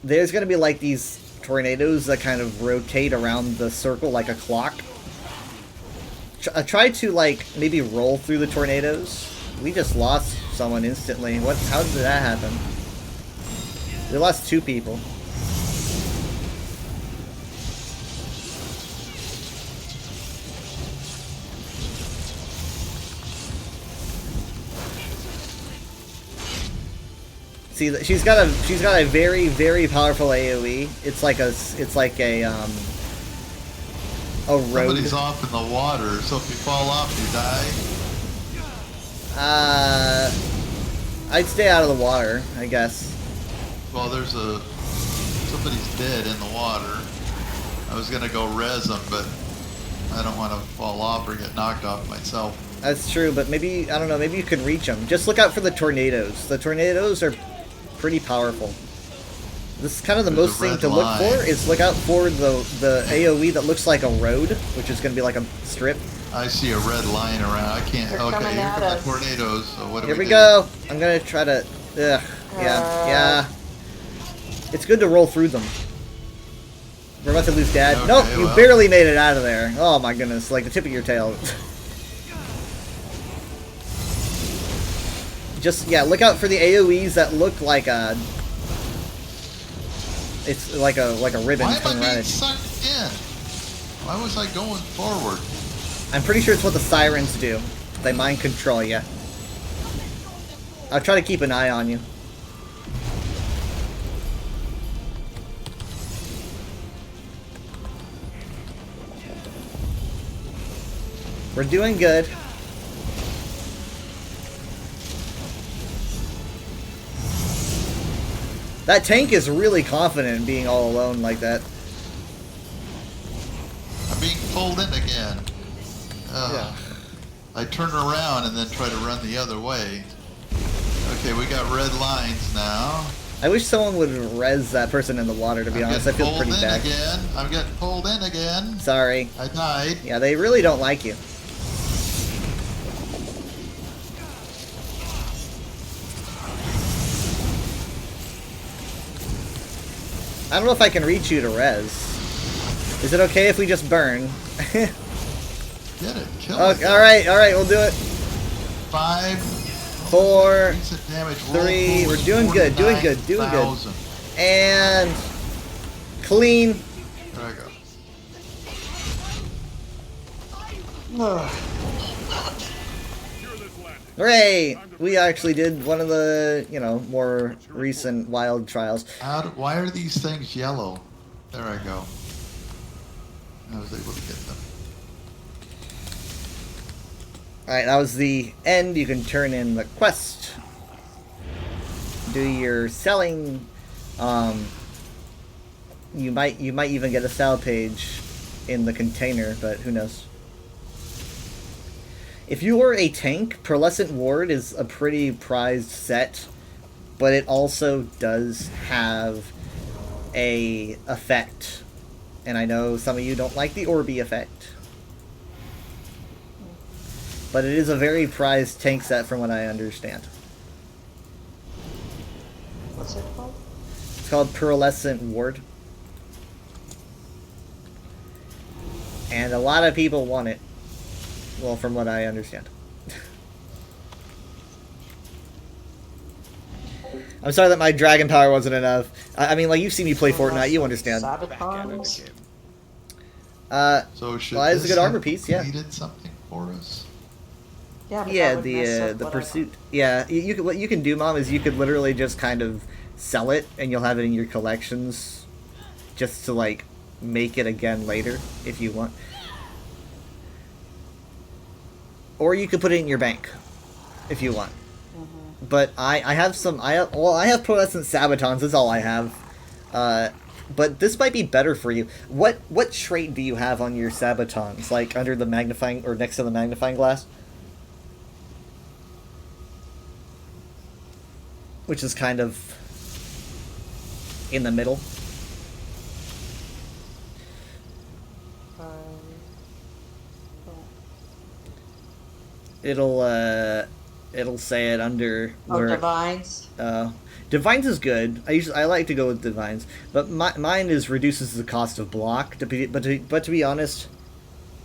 S1: there's going to be like these tornadoes that kind of rotate around the circle like a clock. Try to like maybe roll through the tornadoes. We just lost someone instantly. How did that happen? We lost 2 people. See, she's got a very, very powerful AOE. It's like a road.
S2: Somebody's off in the water, so if you fall off, you die.
S1: I'd stay out of the water, I guess.
S2: Well, somebody's dead in the water. I was gonna go res them, but I don't want to fall off or get knocked off myself.
S1: That's true, but maybe, I don't know, maybe you can reach them. Just look out for the tornadoes. The tornadoes are pretty powerful. This is kind of the
S2: There's
S1: most
S2: a
S1: thing
S2: red
S1: to look
S2: line.
S1: for, is look out for the AoE that looks like a road, which is going to be like a strip.
S2: I see a red line around. I can't.
S3: They're
S2: Okay,
S3: coming
S2: here
S3: at
S2: come the
S3: us.
S2: tornadoes. So what do
S1: Here
S2: we
S1: we
S2: do?
S1: go! I'm going to try to... Yeah. It's good to roll through them. We're about to lose Dad.
S2: Okay,
S1: Nope, you
S2: well.
S1: barely made it out of there. Oh my goodness, like the tip of your tail. Just, yeah, look out for the AoEs that look like a... It's like a ribbon
S2: Why am I
S1: coming
S2: being
S1: around it.
S2: sucked in? Why was I going forward?
S1: I'm pretty sure it's what the sirens do. They mind control you. I'll try to keep an eye on you. We're doing good. That tank is really confident in being all alone like that.
S2: I'm being pulled in again.
S1: Yeah.
S2: I turn around and then try to run the other way. Okay, we got red lines now.
S1: I wish someone would res that person in the water, to be honest. I
S2: getting
S1: feel pretty
S2: pulled in
S1: bad.
S2: again. I'm getting pulled in again.
S1: Sorry.
S2: I died.
S1: Yeah, they really don't like you. I don't know if I can reach you to res. Is it okay if we just burn?
S2: Get it. Kill
S1: Okay,
S2: it.
S1: alright, we'll do it.
S2: 5.
S1: 4,
S2: Decent damage. Roll
S1: 3,
S2: forward,
S1: we're doing good, doing good, doing good.
S2: 49,000.
S1: And clean.
S2: There I go.
S1: Hooray! We actually did one of the, more recent wild trials.
S2: Why are these things yellow? There I go. I was able to get them.
S1: Alright, that was the end. You can turn in the quest. Do your selling. You might even get a sell page in the container, but who knows. If you are a tank, Pearlescent Ward is a pretty prized set, but it also does have a effect. And I know some of you don't like the Orby effect. but it is a very prized tank set from what I understand.
S3: What's it called?
S1: It's called Pearlescent Ward. And a lot of people want it. Well, from what I understand. I'm sorry that my dragon power wasn't enough. I mean, like, you've seen me play Fortnite, you understand.
S3: Sabatons?
S2: So should
S1: Well, it's a
S2: this
S1: good armor
S2: have
S1: piece, yeah.
S2: needed something for us?
S3: Yeah, but
S1: Yeah,
S3: that would mess up
S1: the
S3: what I
S1: pursuit. Yeah, you could, what you can do, Mom, is you could literally just kind of sell it, and you'll have it in your collections, just to like make it again later if you want. Or you could put it in your bank if you want. But I have some I have Pearlescent Sabatons. That's all I have. But this might be better for you. What trait do you have on your Sabatons? Like under the magnifying or next to the magnifying glass? Which is kind of in the middle. It'll say it under
S3: Oh, Divines.
S1: Divines is good. I like to go with Divines, but mine is reduces the cost of block. But to be honest,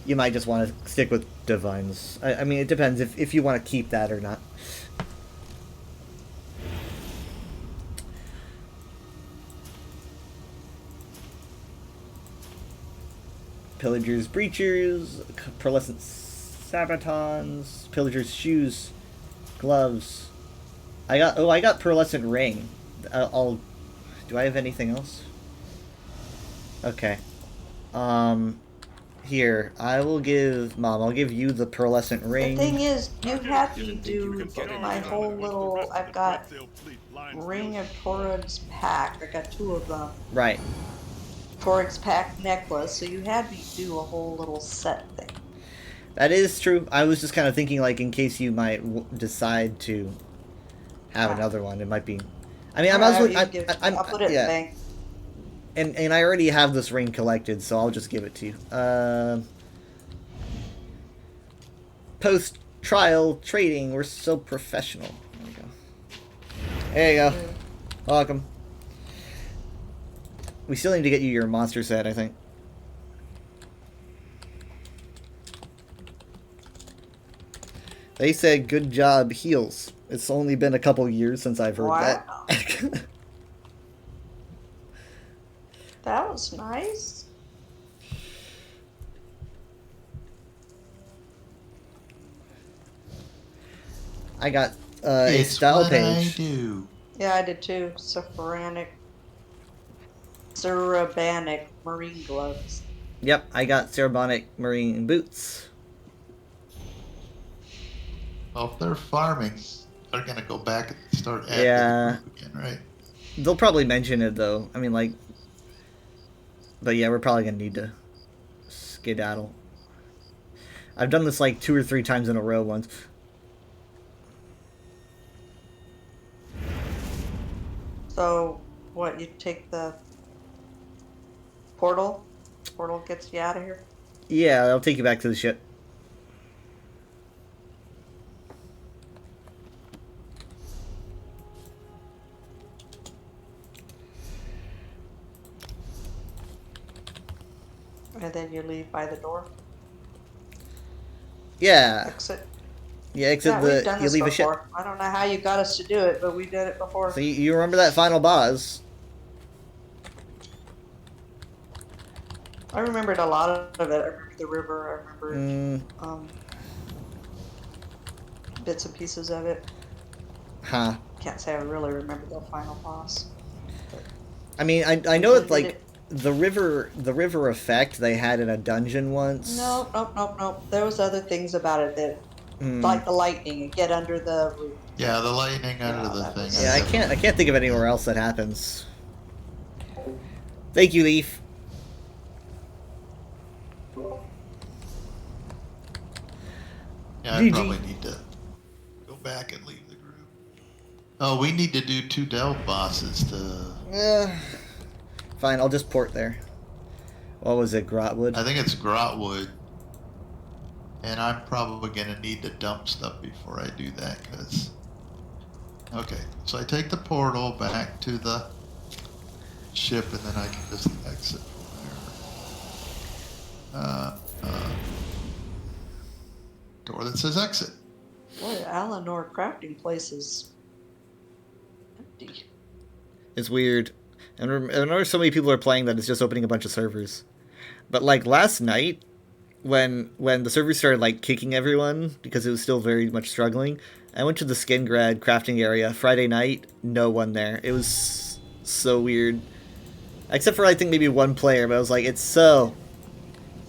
S1: you might just want to stick with Divines. I mean, it depends if you want to keep that or not. Pillagers, Breachers, Pearlescent Sabatons, Pillagers, Shoes, Gloves. I got Pearlescent Ring. Do I have anything else? Okay. Here, I will give Mom. I'll give you the Pearlescent Ring.
S3: The thing is, you have to do my whole little. I've got Ring of Torag's pack. I got 2 of them.
S1: Right.
S3: Torag's pack necklace. So you had me do a whole little set thing.
S1: That is true. I was just kind of thinking, like, in case you might decide to have another one, it might be. I mean, I might as well.
S3: I'll put it in the bank.
S1: And I already have this ring collected, so I'll just give it to you. Post-trial trading, we're so professional. There we go. There you go. Welcome. We still need to get you your monster set, I think. They said, good job, heals. It's only been a couple years since I've heard that.
S3: That was nice.
S1: I got a style
S2: what
S1: page.
S2: I do.
S3: Yeah, I did too. Cerabanic marine gloves.
S1: Yep, I got Cerabanic marine boots.
S2: Well, if they're farming, they're gonna go back and start adding
S1: Yeah.
S2: again, right?
S1: They'll probably mention it though. I mean, like, but yeah, we're probably gonna need to skedaddle. I've done this like 2 or 3 times in a row once.
S3: So, what, you take the portal? Portal gets you out of here?
S1: Yeah, I'll take you back to the ship.
S3: And then you leave by the door?
S1: Yeah.
S3: Exit?
S1: Yeah, except
S3: Yeah, we've done
S1: you
S3: this
S1: leave a ship.
S3: before. I don't know how you got us to do it, but we did it before.
S1: So you remember that final boss?
S3: I remembered a lot of it. I remember the river. I remember bits and pieces of it.
S1: Huh.
S3: Can't say I really remember the final boss.
S1: I mean, I know it's
S3: did
S1: like
S3: it.
S1: the river effect they had in a dungeon once.
S3: Nope. There was other things about it that, like the lightning, you get under the roof.
S2: Yeah, the lightning under the
S3: that
S2: thing.
S3: was-
S1: Yeah, I can't think of anywhere else that happens. Thank you, Leaf.
S2: Yeah, I
S1: GG.
S2: probably need to go back and leave the group. Oh, we need to do 2 delve bosses to...
S1: Fine, I'll just port there. What was it, Grotwood?
S2: I think it's Grotwood And I'm probably going to need to dump stuff before I do that, because... Okay, so I take the portal back to the ship, and then I can just exit from there. Door that says exit.
S3: Boy, Alanor crafting place is empty.
S1: It's weird. And I remember so many people are playing that it's just opening a bunch of servers. But like last night, when the servers started like kicking everyone because it was still very much struggling, I went to the Skingrad crafting area Friday night. No one there. It was so weird. Except for I think maybe one player, but I was like, it's so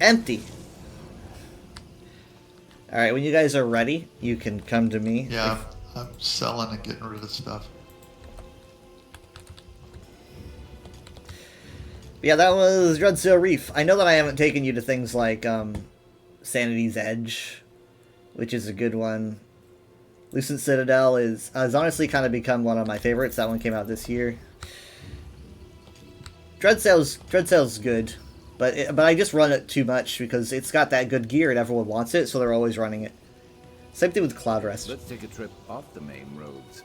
S1: empty. All right, when you guys are ready, you can come to me.
S2: Yeah, I'm selling and getting rid of stuff.
S1: Yeah, that was Dreadsail Reef. I know that I haven't taken you to things like Sanity's Edge, which is a good one. Lucent Citadel has honestly kind of become one of my favorites. That one came out this year. Dreadsail's good, but I just run it too much because it's got that good gear and everyone wants it, so they're always running it. Same thing with Cloud Rest.
S5: Let's take a trip off the main roads.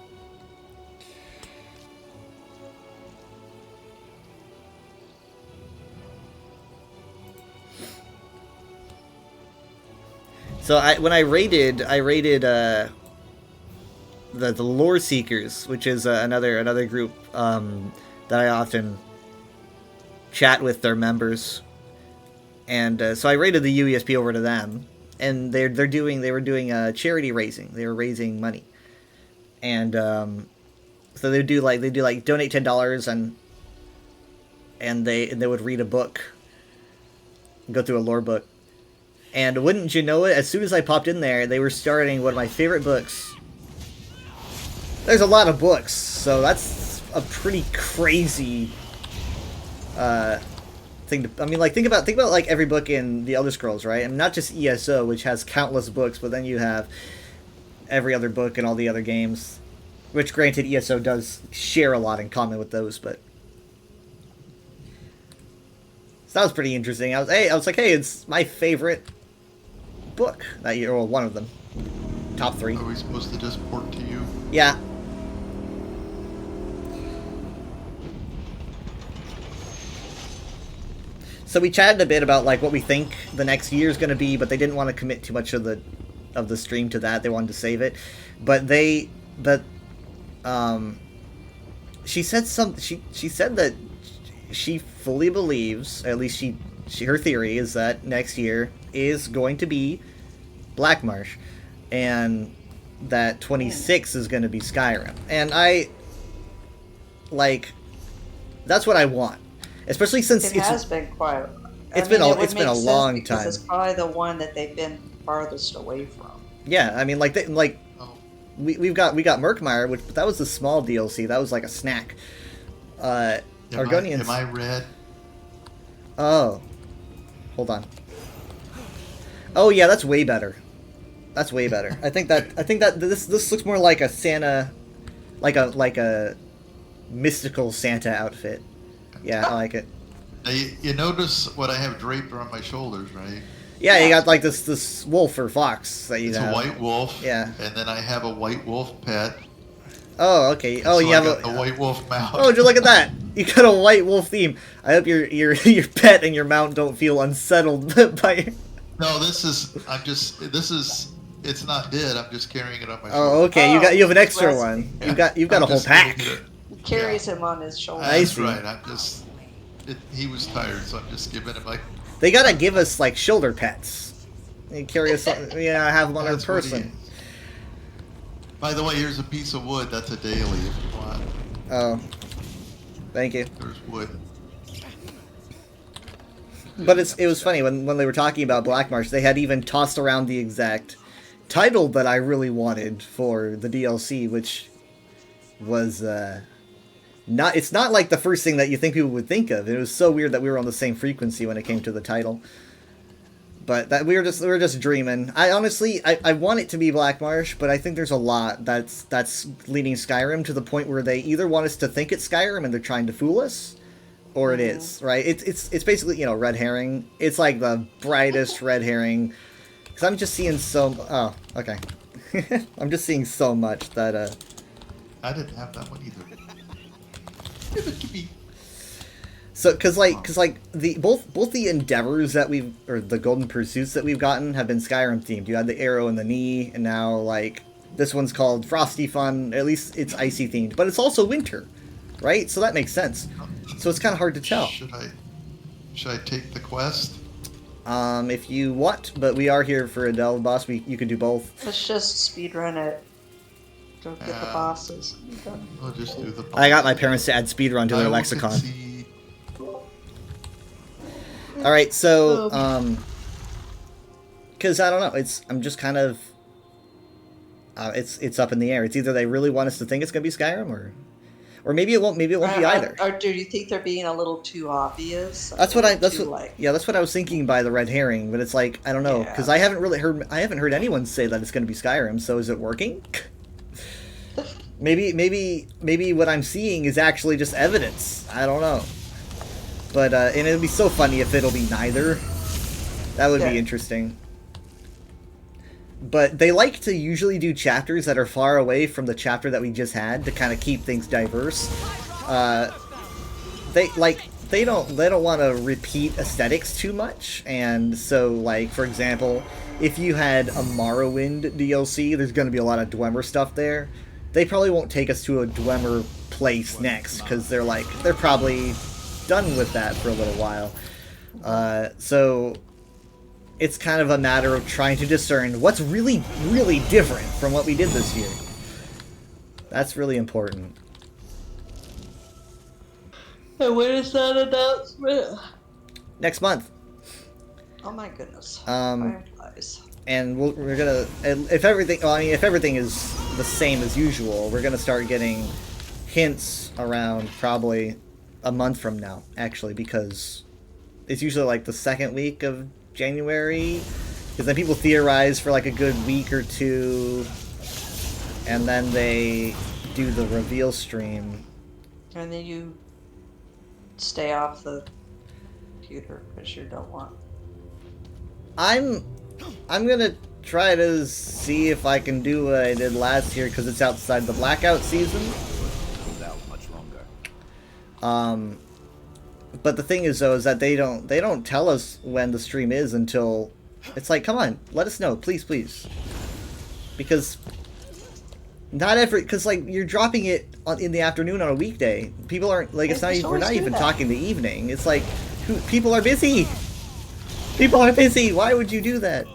S1: So when I raided the Lore Seekers, which is another group that I often chat with their members, and so I raided the UESP over to them, and they were doing charity raising. They were raising money, and so they do like donate $10 and they would read a book, go through a lore book. And wouldn't you know it, as soon as I popped in there, they were starting one of my favorite books. There's a lot of books, so that's a pretty crazy thing to... I mean, like, think about like every book in the Elder Scrolls, right? And not just ESO, which has countless books, but then you have every other book in all the other games. Which, granted, ESO does share a lot in common with those, but... So that was pretty interesting. I was like, hey, it's my favorite book that year, or one of them. Top 3.
S2: Are we supposed to just port to you?
S1: Yeah. So we chatted a bit about like what we think the next year is going to be, but they didn't want to commit too much of the stream to that. They wanted to save it, but she said she said that she fully believes, at least her theory is that next year is going to be Black Marsh, and that 26 is going to be Skyrim. And that's what I want, especially since
S3: it has been quite.
S1: It's been a long time.
S3: It's probably the one that they've been farthest away from.
S1: Yeah, I mean, we got Murkmire, which that was a small DLC. That was like a snack. Argonians.
S2: Am I red?
S1: Oh, hold on. Oh yeah, that's way better. That's way better. I think that this looks more like a Santa, like a mystical Santa outfit. Yeah, I like it.
S2: Now, you notice what I have draped around my shoulders, right?
S1: Yeah, you got like this wolf or fox that you have.
S2: It's a white wolf.
S1: Yeah.
S2: And then I have a white wolf pet.
S1: Oh, okay. Oh,
S2: so
S1: you
S2: I
S1: have
S2: got a white wolf mount.
S1: Oh, look at that! You got a white wolf theme. I hope your pet and your mount don't feel unsettled by.
S2: No, it's not dead. I'm just carrying it on my shoulder.
S1: Oh, okay. You have an extra one.
S2: Yeah.
S1: You've got a whole pack.
S3: He carries him on his shoulder.
S2: That's right. He was tired, so I'm just giving him
S1: They gotta give us like shoulder pets. They carry us. Have them on our person.
S2: By the way, here's a piece of wood. That's a daily if you want.
S1: Oh, thank you.
S2: There's wood.
S1: But it was funny when they were talking about Black Marsh, they had even tossed around the exact title that I really wanted for the DLC, which was not. It's not like the first thing that you think people would think of. It was so weird that we were on the same frequency when it came to the title. But that we were just dreaming. I honestly want it to be Black Marsh, but I think there's a lot that's leading Skyrim to the point where they either want us to think it's Skyrim and they're trying to fool us, or it is, right? It's basically, red herring. It's like the brightest red herring. Because I'm just seeing so... Oh, okay. I'm just seeing so much that,
S2: I didn't have that one either. Give it to me.
S1: So, cause like the both the endeavors that we've, or the golden pursuits that we've gotten have been Skyrim themed. You had the arrow and the knee, and now like this one's called Frosty Fun. At least it's icy themed, but it's also winter, right? So that makes sense. So it's kind of hard to tell.
S2: Should I take the quest?
S1: If you want, but we are here for a delve boss. You could do both.
S3: Let's just speedrun it. Don't get the bosses. I'm done.
S2: We'll just do the.
S1: I got my parents to add speedrun to their
S2: I will
S1: lexicon.
S2: concede.
S1: All right, so because I don't know, I'm just kind of it's up in the air. It's either they really want us to think it's gonna be Skyrim, or maybe it won't. Maybe it won't be either.
S3: Or do you think they're being a little too obvious?
S1: That's what I was thinking by the red herring. But it's like, I don't know, because I haven't heard anyone say that it's gonna be Skyrim. So is it working? maybe what I'm seeing is actually just evidence. I don't know. But, and it'd be so funny if it'll be neither. That would be interesting. But they like to usually do chapters that are far away from the chapter that we just had to kind of keep things diverse. They don't want to repeat aesthetics too much, and so, like, for example, if you had a Morrowind DLC, there's going to be a lot of Dwemer stuff there. They probably won't take us to a Dwemer place next, because they're probably done with that for a little while. So it's kind of a matter of trying to discern what's really, really different from what we did this year. That's really important.
S3: And when is that announcement?
S1: Next month.
S3: Oh my goodness. Fireflies.
S1: And we're gonna, if everything is the same as usual, we're gonna start getting hints around probably a month from now, actually, because it's usually like the second week of January, because then people theorize for like a good week or two, and then they do the reveal stream.
S3: And then you stay off the computer because you don't want.
S1: I'm gonna try to see if I can do what I did last year, because it's outside the blackout season. But the thing is, though, is that they don't tell us when the stream is until it's like, come on, let us know, please, because because like you're dropping it in the afternoon on a weekday. People aren't like, it's not even, we're not even talking the evening. It's like, people are busy. People are busy. Why would you do that?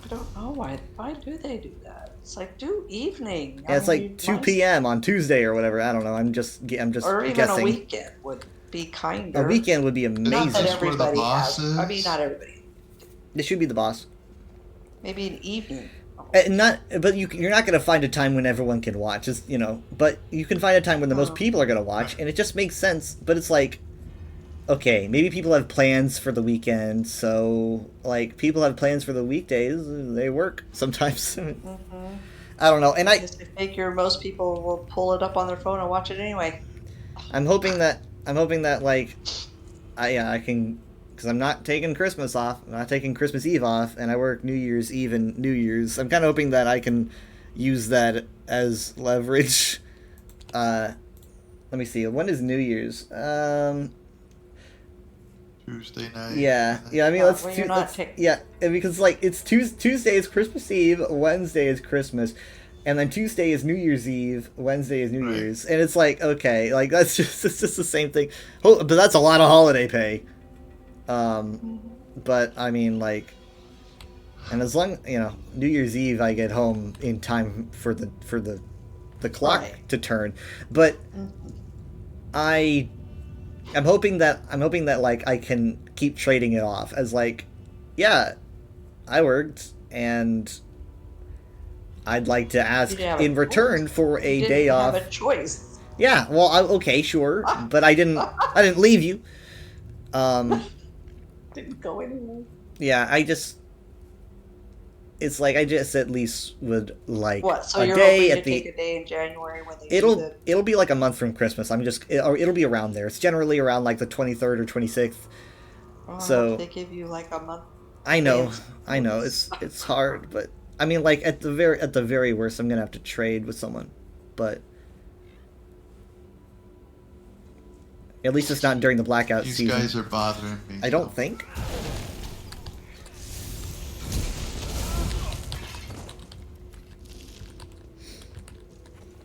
S3: I don't know why. Why do they do that? It's like, do evening.
S1: Yeah, it's like 2 p.m. on Tuesday or whatever. I don't know. I'm just
S3: or even
S1: guessing.
S3: A weekend would be kinder.
S1: A weekend would be amazing.
S3: Not that
S2: Is this where the
S3: everybody
S2: boss
S3: has.
S2: is?
S3: I mean, not everybody.
S1: It should be the boss.
S3: Maybe an evening.
S1: But you're not gonna find a time when everyone can watch. Just, but you can find a time when the most people are gonna watch, and it just makes sense. But it's like, okay, maybe people have plans for the weekend, so like people have plans for the weekdays. They work sometimes. I don't know, and I
S3: figure most people will pull it up on their phone and watch it anyway.
S1: I'm hoping that like I can, because I'm not taking Christmas off. I'm not taking Christmas Eve off, and I work New Year's Eve and New Year's. I'm kind of hoping that I can use that as leverage. Let me see. When is New Year's?
S2: Tuesday night.
S1: Yeah. I mean, because like it's Tuesday is Christmas Eve, Wednesday is Christmas, and then Tuesday is New Year's Eve, Wednesday is New Year's, and it's like, okay, like it's just the same thing. But that's a lot of holiday pay. But I mean, like, and as long New Year's Eve, I get home in time for the clock to turn, but I'm hoping that like I can keep trading it off as like, yeah, I worked and I'd like to ask in return for a day off.
S3: Have a choice.
S1: Yeah, well, okay, sure, but I didn't leave you.
S3: Didn't go anywhere.
S1: Yeah, it's like I just at least would like
S3: So
S1: a
S3: you're
S1: day
S3: hoping
S1: at
S3: to
S1: the.
S3: take a day in January when they
S1: It'll be like a month from Christmas. It'll be around there. It's generally around like the 23rd or 26th.
S3: Oh,
S1: so
S3: they give you like a month.
S1: I know,
S3: It's-
S1: I know. It's hard, but I mean, like at the very worst, I'm gonna have to trade with someone, but at least it's not during the blackout
S2: These
S1: season.
S2: guys are bothering me.
S1: I don't think.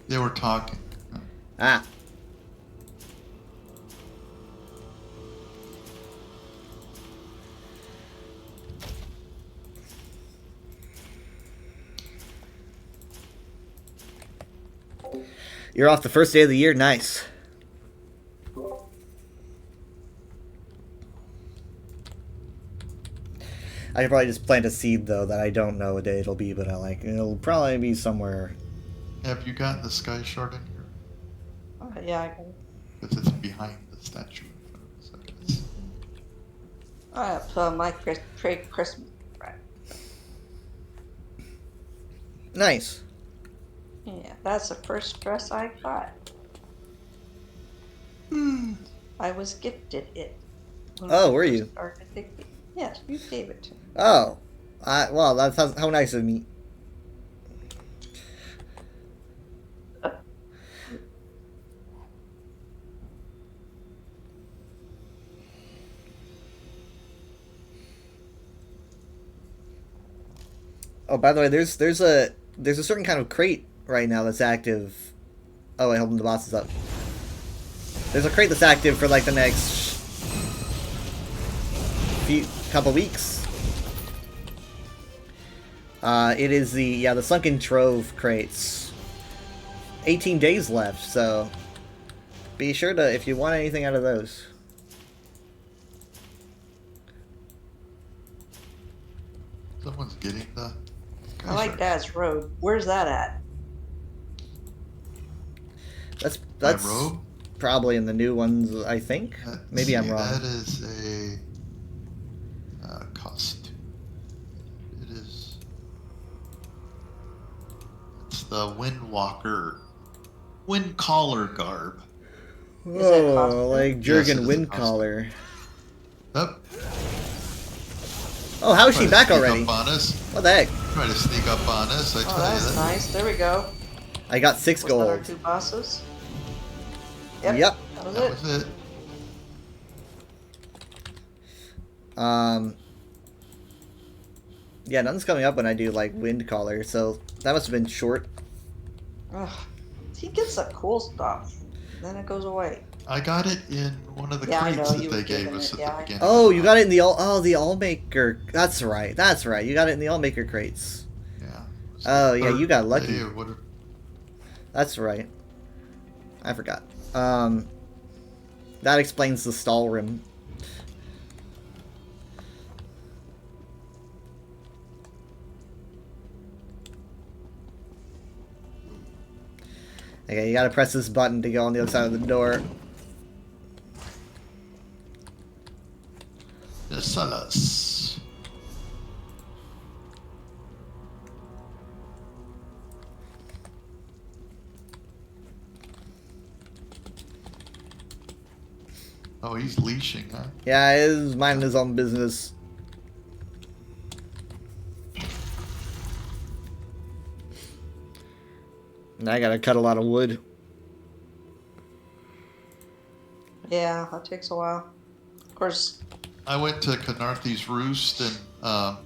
S2: They were talking.
S1: Ah. You're off the first day of the year. Nice. I could probably just plant a seed though that I don't know what day it'll be, but it'll probably be somewhere.
S2: Have you gotten the sky shard in here?
S3: Yeah, I can.
S2: Because it's behind the statue. So it's-
S3: Alright, so my Christmas. Right.
S1: Nice.
S3: Yeah, that's the first dress I got. I was gifted it. when
S1: Oh,
S3: I
S1: were
S3: first
S1: you?
S3: started thinking- Yes, you gave it to me.
S1: Oh, well, that's how nice of me. Oh, by the way, there's a certain kind of crate right now that's active. Oh, wait, hold on, the boss is up. There's a crate that's active for like the next couple weeks. It is the Sunken Trove crates. 18 days left, so be sure to, if you want anything out of those.
S2: Someone's getting the sky
S3: I like
S2: shard.
S3: Dad's robe. Where's that at?
S1: That's
S2: My robe?
S1: probably in the new ones, I think.
S2: Let's
S1: Maybe I'm
S2: see,
S1: wrong.
S2: That is a costume. It is. It's the Windwalker, Windcaller garb.
S3: Is that
S1: Oh,
S3: costume?
S1: like
S2: Yes,
S1: Jurgen
S2: it is a
S1: Windcaller.
S2: Oh,
S1: Oh, how is
S2: try
S1: she
S2: to
S1: back
S2: sneak
S1: already?
S2: Up on us.
S1: What the heck?
S2: Try to sneak up on us. I
S3: Oh,
S2: tell you
S3: that's
S2: that.
S3: nice. There we go.
S1: I got 6
S3: Was that our
S1: gold.
S3: 2 bosses?
S1: Yep.
S3: That was
S2: That
S3: it.
S2: was it.
S1: Yeah, nothing's coming up when I do like Windcaller, so that must have been short.
S3: Ugh. He gets the cool stuff. Then it goes away.
S2: I got it in one of the
S3: Yeah, I
S2: crates
S3: know,
S2: that
S3: you
S2: they
S3: were
S2: gave
S3: giving
S2: us
S3: it,
S2: at
S3: yeah.
S2: the beginning.
S1: Oh,
S2: of the
S1: you got
S2: month.
S1: it in the Allmaker. That's right. That's right. You got it in the Allmaker crates.
S2: Yeah. it was
S1: Oh,
S2: the
S1: yeah, you got
S2: third
S1: lucky.
S2: day or whatever.
S1: That's right. I forgot. That explains the stall rim. Okay, you gotta press this button to go on the other side of the door.
S2: The Salas. Oh, he's leashing, huh?
S1: Yeah, he's minding his own business. And I gotta cut a lot of wood.
S3: Yeah, that takes a while. Of course,
S2: I went to Canarthy's Roost and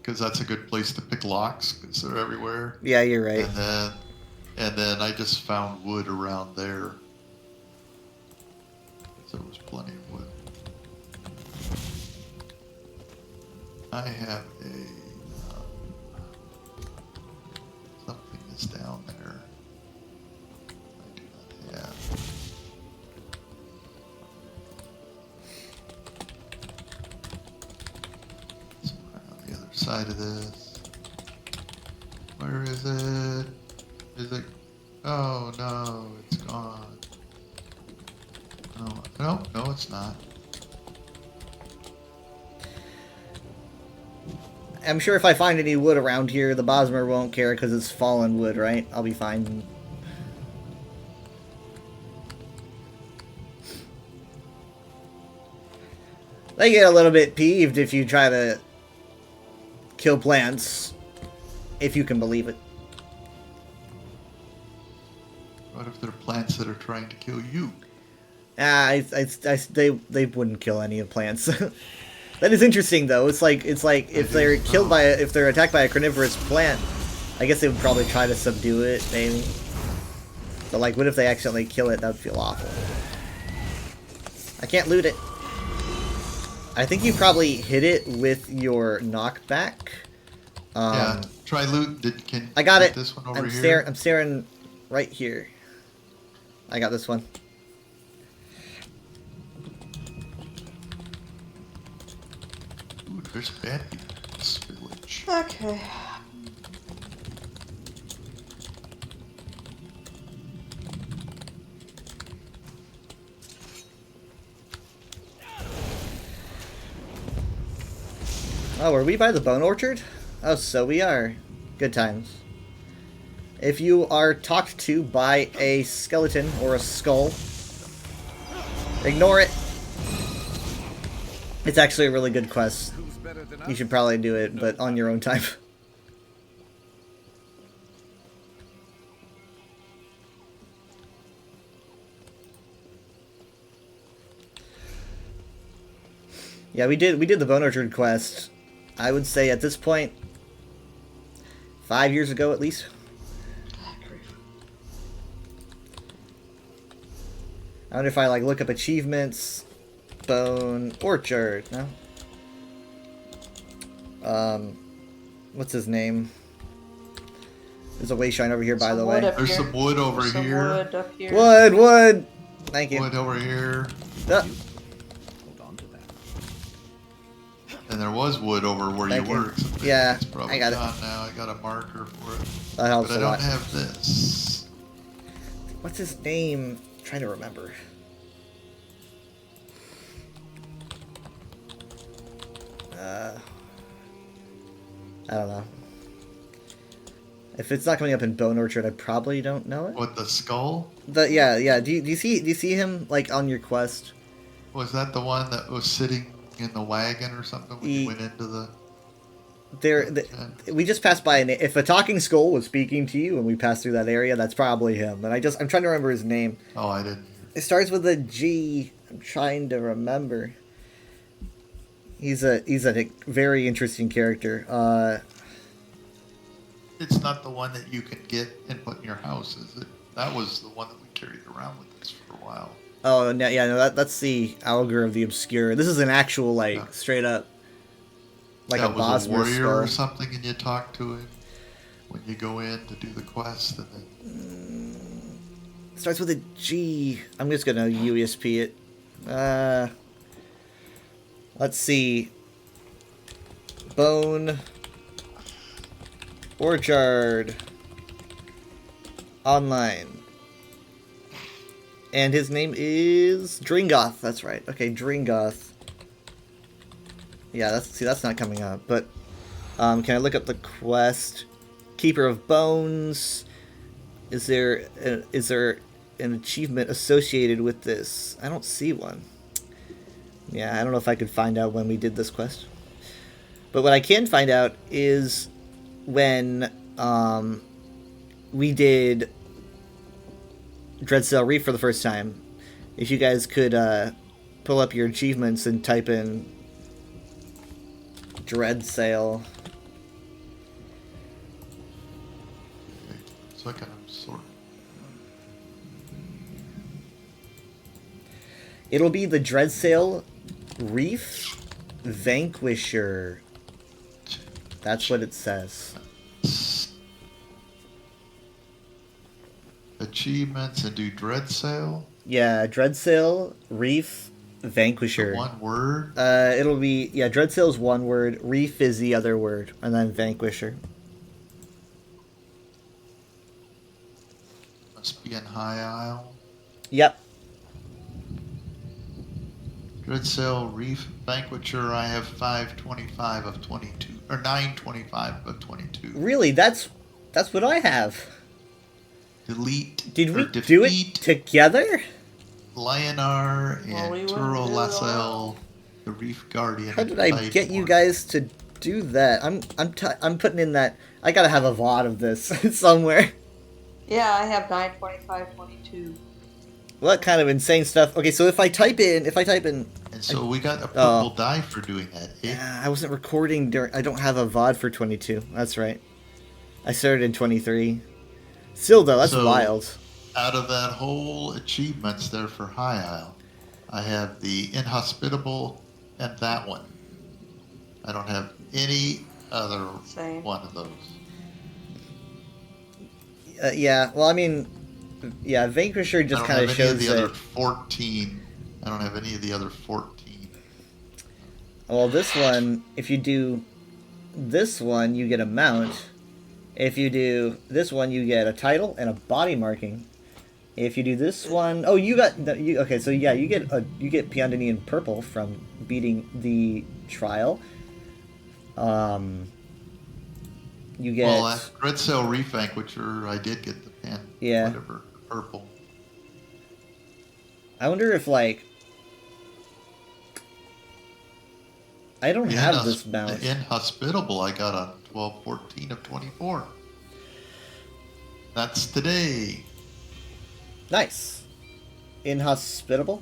S2: because that's a good place to pick locks because they're everywhere.
S1: Yeah, you're right.
S2: And then I just found wood around there. So there was plenty of wood. I have a something is down there. I do not have. Somewhere on the other side of this. Where is it? Is it? Oh no, it's gone. No, it's not.
S1: I'm sure if I find any wood around here, the Bosmer won't care because it's fallen wood, right? I'll be fine. They get a little bit peeved if you try to kill plants, if you can believe it.
S2: What if there are plants that are trying to kill you?
S1: They wouldn't kill any of plants. That is interesting though. It's like if they're killed by if they're attacked by a carnivorous plant, I guess they would probably try to subdue it, maybe. But like, what if they accidentally kill it? That would feel awful. I can't loot it. I think you probably hit it with your knockback.
S2: Yeah, try loot.
S1: I got it.
S2: This one over here.
S1: I'm staring right here. I got this one.
S2: Ooh, there's bad people in this village.
S3: Okay.
S1: Oh, are we by the Bone Orchard? Oh, so we are. Good times. If you are talked to by a skeleton or a skull, ignore it. It's actually a really good quest. You should probably do it, but on your own time. Yeah, we did the Bone Orchard quest. I would say at this point, 5 years ago at least. I wonder if I like look up achievements, Bone Orchard. No. What's his name? There's a waystone over here, by the way.
S2: There's some wood over here.
S3: Wood up here.
S1: Wood. Thank you.
S2: Wood over here.
S5: Hold on to that.
S2: And there was wood over where
S1: Thank
S2: you
S1: you.
S2: were. except
S1: Yeah,
S2: it's probably
S1: I got it.
S2: gone now. I got a marker for it.
S1: That helps
S2: But I
S1: a
S2: don't
S1: lot.
S2: have this.
S1: What's his name? I'm trying to remember. I don't know. If it's not coming up in Bone Orchard, I probably don't know it.
S2: What, the skull?
S1: Yeah. Do you see him like on your quest?
S2: Was that the one that was sitting in the wagon or something when you went into the...
S1: We just passed by. If a talking skull was speaking to you and we passed through that area, that's probably him. And I'm trying to remember his name.
S2: Oh, I didn't.
S1: It starts with a G. I'm trying to remember. He's a very interesting character.
S2: It's not the one that you can get and put in your house, is it? That was the one that we carried around with us for a while.
S1: Oh, no, yeah, no, that's the Augur of the Obscure. This is an actual, like, straight up, like
S2: that
S1: a
S2: was a
S1: Bosmer
S2: warrior
S1: skull.
S2: or something, and you talk to him when you go in to do the quest, and then...
S1: Starts with a G. I'm just gonna USP it. Let's see. Bone Orchard Online. And his name is Dringoth. That's right. Okay, Dringoth. Yeah, that's not coming up. But can I look up the quest? Keeper of Bones. Is there an achievement associated with this? I don't see one. Yeah, I don't know if I could find out when we did this quest. But what I can find out is when we did Dreadsail Reef for the first time. If you guys could pull up your achievements and type in Dreadsail.
S2: Okay, so I kind of sort of...
S1: It'll be the Dreadsail Reef Vanquisher. That's what it says.
S2: Achievements and do Dreadsail?
S1: Yeah, Dreadsail Reef Vanquisher.
S2: One word?
S1: It'll be, yeah, Dreadsail is one word, Reef is the other word, and then Vanquisher.
S2: Must be in High Isle.
S1: Yep.
S2: Dreadsail Reef Vanquisher, I have 525 of 22, or 925 of 22.
S1: Really, that's what I have.
S2: Delete.
S1: Did we
S2: or
S1: do it
S2: defeat
S1: together?
S2: Lionar
S3: Well,
S2: and
S3: we wouldn't
S2: Turo
S3: do it
S2: Lassel, the Reef Guardian.
S1: How did I get you guys to do that. I'm putting in that. I gotta have a VOD of this somewhere.
S3: Yeah, I have 92522.
S1: What kind of insane stuff? Okay, so if I type in,
S2: And so we got a purple die for doing that.
S1: yeah, I wasn't recording during. I don't have a VOD for 22. That's right. I started in 23. Still though, that's
S2: So-
S1: wild.
S2: Out of that whole achievements there for High Isle, I have the Inhospitable and that one. I don't have any other
S3: Same.
S2: one of those.
S1: Yeah. Well, I mean, yeah, Vanquisher just
S2: I
S1: kind
S2: don't
S1: of
S2: have any of
S1: shows
S2: the other
S1: that.
S2: 14. I don't have any of the other 14.
S1: Well, this one, if you do this one, you get a mount. If you do this one, you get a title and a body marking. If you do this one, oh, you got okay. So yeah, you get Pyondanian purple from beating the trial. You get
S2: Well, that's Red Cell Refank, which I did get the pen.
S1: Yeah.
S2: Whatever, purple.
S1: I wonder if like I don't have this mount.
S2: The Inhospitable, I got on 12/14 of 24. That's today.
S1: Nice. Inhospitable.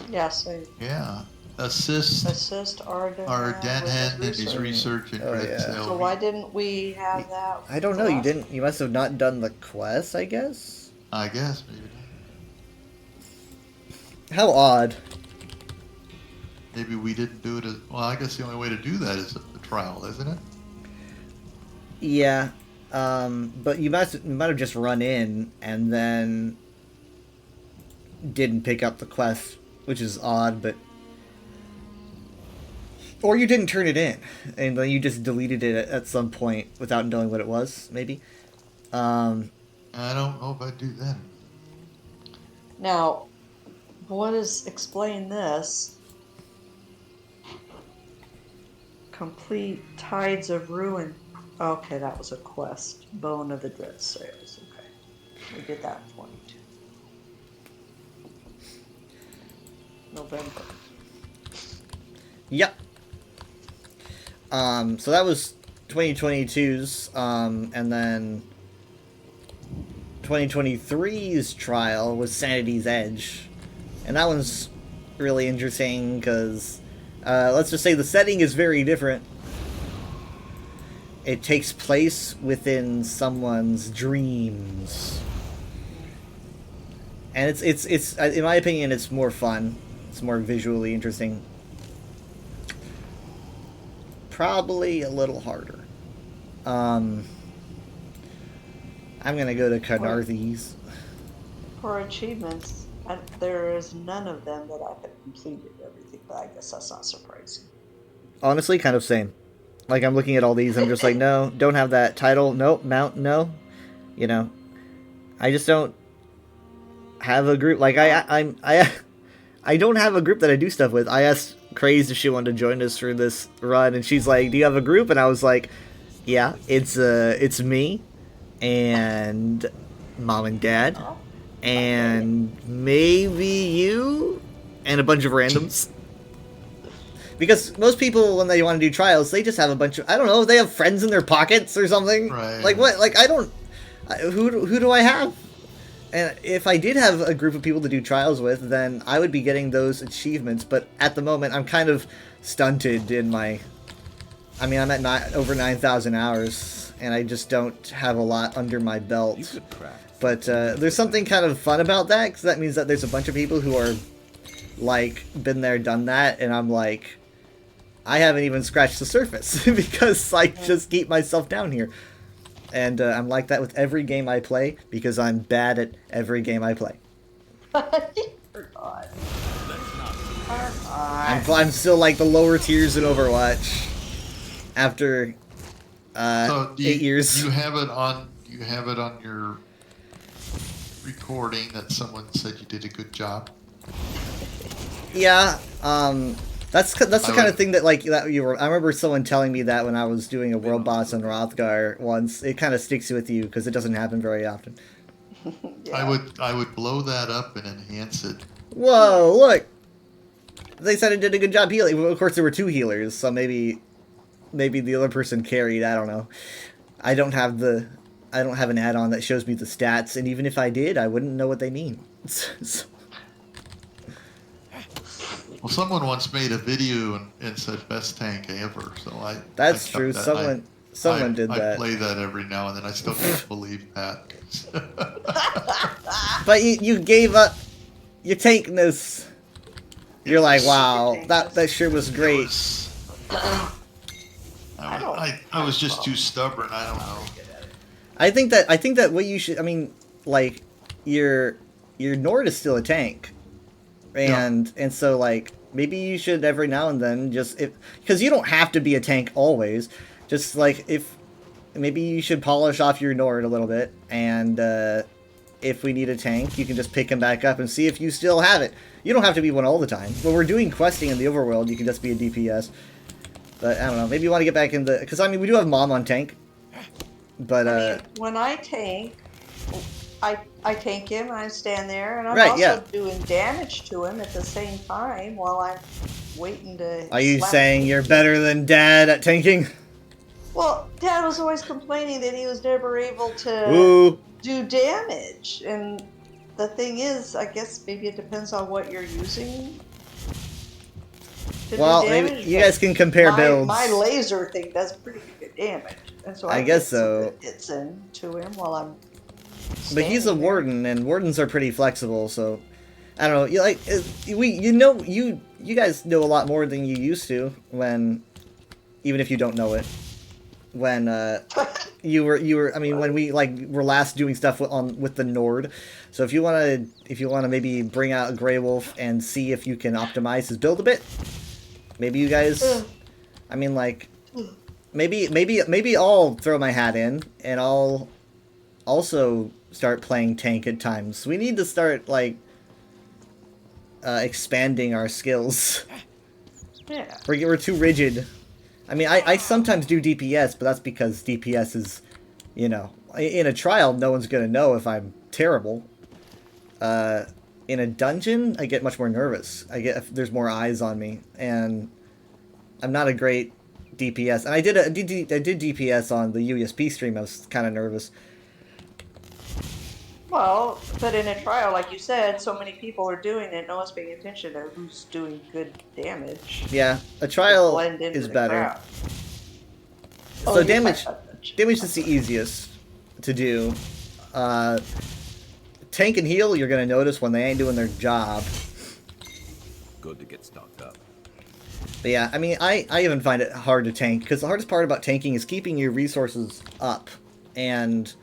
S3: Yeah, so
S2: Yeah. Assist
S3: assist Arden.
S2: Ardenhan in his research in
S1: Oh,
S2: Red
S1: yeah.
S2: Cell.
S3: So why didn't we have that?
S1: I don't know. You
S3: last-
S1: didn't. You must have not done the quest, I guess.
S2: I guess, maybe.
S1: How odd.
S2: Maybe we didn't do it as well. I guess the only way to do that is a trial, isn't it?
S1: Yeah. But you might have just run in and then didn't pick up the quest, which is odd, but or you didn't turn it in and then you just deleted it at some point without knowing what it was, maybe.
S2: I don't know if I'd do that.
S3: Now, what is explain this? Complete Tides of Ruin. Okay, that was a quest. Bone of the Dread Sails. Okay, we did that in 22. November.
S1: Yep. So that was 2022's, and then 2023's trial was Sanity's Edge, and that one's really interesting because, let's just say the setting is very different. It takes place within someone's dreams, and it's in my opinion, it's more fun. It's more visually interesting. Probably a little harder. I'm gonna go to Carnarthes.
S3: For achievements, there is none of them that I have completed everything, but I guess that's not surprising.
S1: Honestly, kind of same. Like, I'm looking at all these, I'm just like, no, don't have that title, nope, mount, no. You know, I just don't have a group. Like, I don't have a group that I do stuff with. I asked Craze if she wanted to join us for this run, and she's like, do you have a group? And I was like, yeah, it's me, and Mom and Dad, and maybe you, and a bunch of randoms. Because most people, when they want to do trials, they just have a bunch of, I don't know, they have friends in their pockets or something.
S2: Right.
S1: Like, what? Like, I don't, who do I have? And if I did have a group of people to do trials with, then I would be getting those achievements. But at the moment, I'm kind of stunted in my, I mean, I'm at over 9,000 hours, and I just don't have a lot under my
S5: You
S1: belt.
S5: could craft.
S1: But there's something kind of fun about that, because that means that there's a bunch of people who are, like, been there, done that, and I'm like, I haven't even scratched the surface, because I just keep myself down here. And I'm like that with every game I play, because I'm bad at every game I play.
S3: Forgot.
S1: I'm still like the lower tiers in Overwatch. After
S2: So do you,
S1: 8 years.
S2: You have it on your recording that someone said you did a good job.
S1: Yeah, that's the
S2: I
S1: kind of
S2: would-
S1: thing that like that you were. I remember someone telling me that when I was doing a world boss on Rothgar once. It kind of sticks with you because it doesn't happen very often.
S3: Yeah.
S2: I would blow that up and enhance it.
S1: Whoa! Look, they said I did a good job healing. Well, of course, there were two healers, so maybe maybe the other person carried. I don't know. I don't have the. I don't have an add-on that shows me the stats, and even if I did, I wouldn't know what they mean. So,
S2: Well, someone once made a video and said best tank ever, so
S1: that's
S2: I kept
S1: true.
S2: that.
S1: Someone did
S2: I
S1: that.
S2: play that every now and then. I still can't believe that.
S1: But you gave up your tankness. You're like, wow, that sure was great.
S2: I was just too stubborn. I don't know.
S1: I think that what you should. I mean, like, your Nord is still a tank, and so like maybe you should every now and then because you don't have to be a tank always. Just like if maybe you should polish off your Nord a little bit, and if we need a tank, you can just pick him back up and see if you still have it. You don't have to be one all the time. When we're doing questing in the overworld, you can just be a DPS. But I don't know. Maybe you want to get back in the because I mean we do have Mom on tank. But
S3: I mean, when I tank, I tank him and I stand there and I'm
S1: right,
S3: also
S1: yeah.
S3: doing damage to him at the same time while I'm waiting to.
S1: Are you
S3: slap
S1: saying
S3: him.
S1: you're better than Dad at tanking?
S3: Well, Dad was always complaining that he was never able to
S1: Ooh.
S3: do damage, and the thing is, I guess maybe it depends on what you're using. To
S1: Well,
S3: do
S1: maybe
S3: damage,
S1: you
S3: but
S1: guys can compare builds.
S3: My laser thing does pretty good damage, and so
S1: I guess
S3: get some
S1: so.
S3: good hits into him while I'm.
S1: But he's a
S3: standing there.
S1: warden, and wardens are pretty flexible. So I don't know. You like you guys know a lot more than you used to when, even if you don't know it, when you were. I mean, when we were last doing stuff with the Nord. So if you wanna maybe bring out a Grey Wolf and see if you can optimize his build a bit, maybe you guys. I mean, like maybe I'll throw my hat in and I'll also start playing tank at times. We need to start expanding our skills.
S3: Yeah.
S1: We're too rigid. I mean, I sometimes do DPS, but that's because DPS is, in a trial, no one's gonna know if I'm terrible. In a dungeon, I get much more nervous. If there's more eyes on me, and I'm not a great DPS. And I did DPS on the USP stream. I was kind of nervous.
S3: Well, but in a trial, like you said, so many people are doing it. No one's paying attention to who's doing good damage.
S1: Yeah, a trial
S3: Blend into
S1: is
S3: the
S1: better.
S3: crowd.
S1: So
S3: you're
S1: damage
S3: talking about
S1: is the easiest to do. Tank and heal, you're gonna notice when they ain't doing their job.
S5: Good to get stocked up.
S1: But yeah, I mean, I even find it hard to tank, because the hardest part about tanking is keeping your resources up and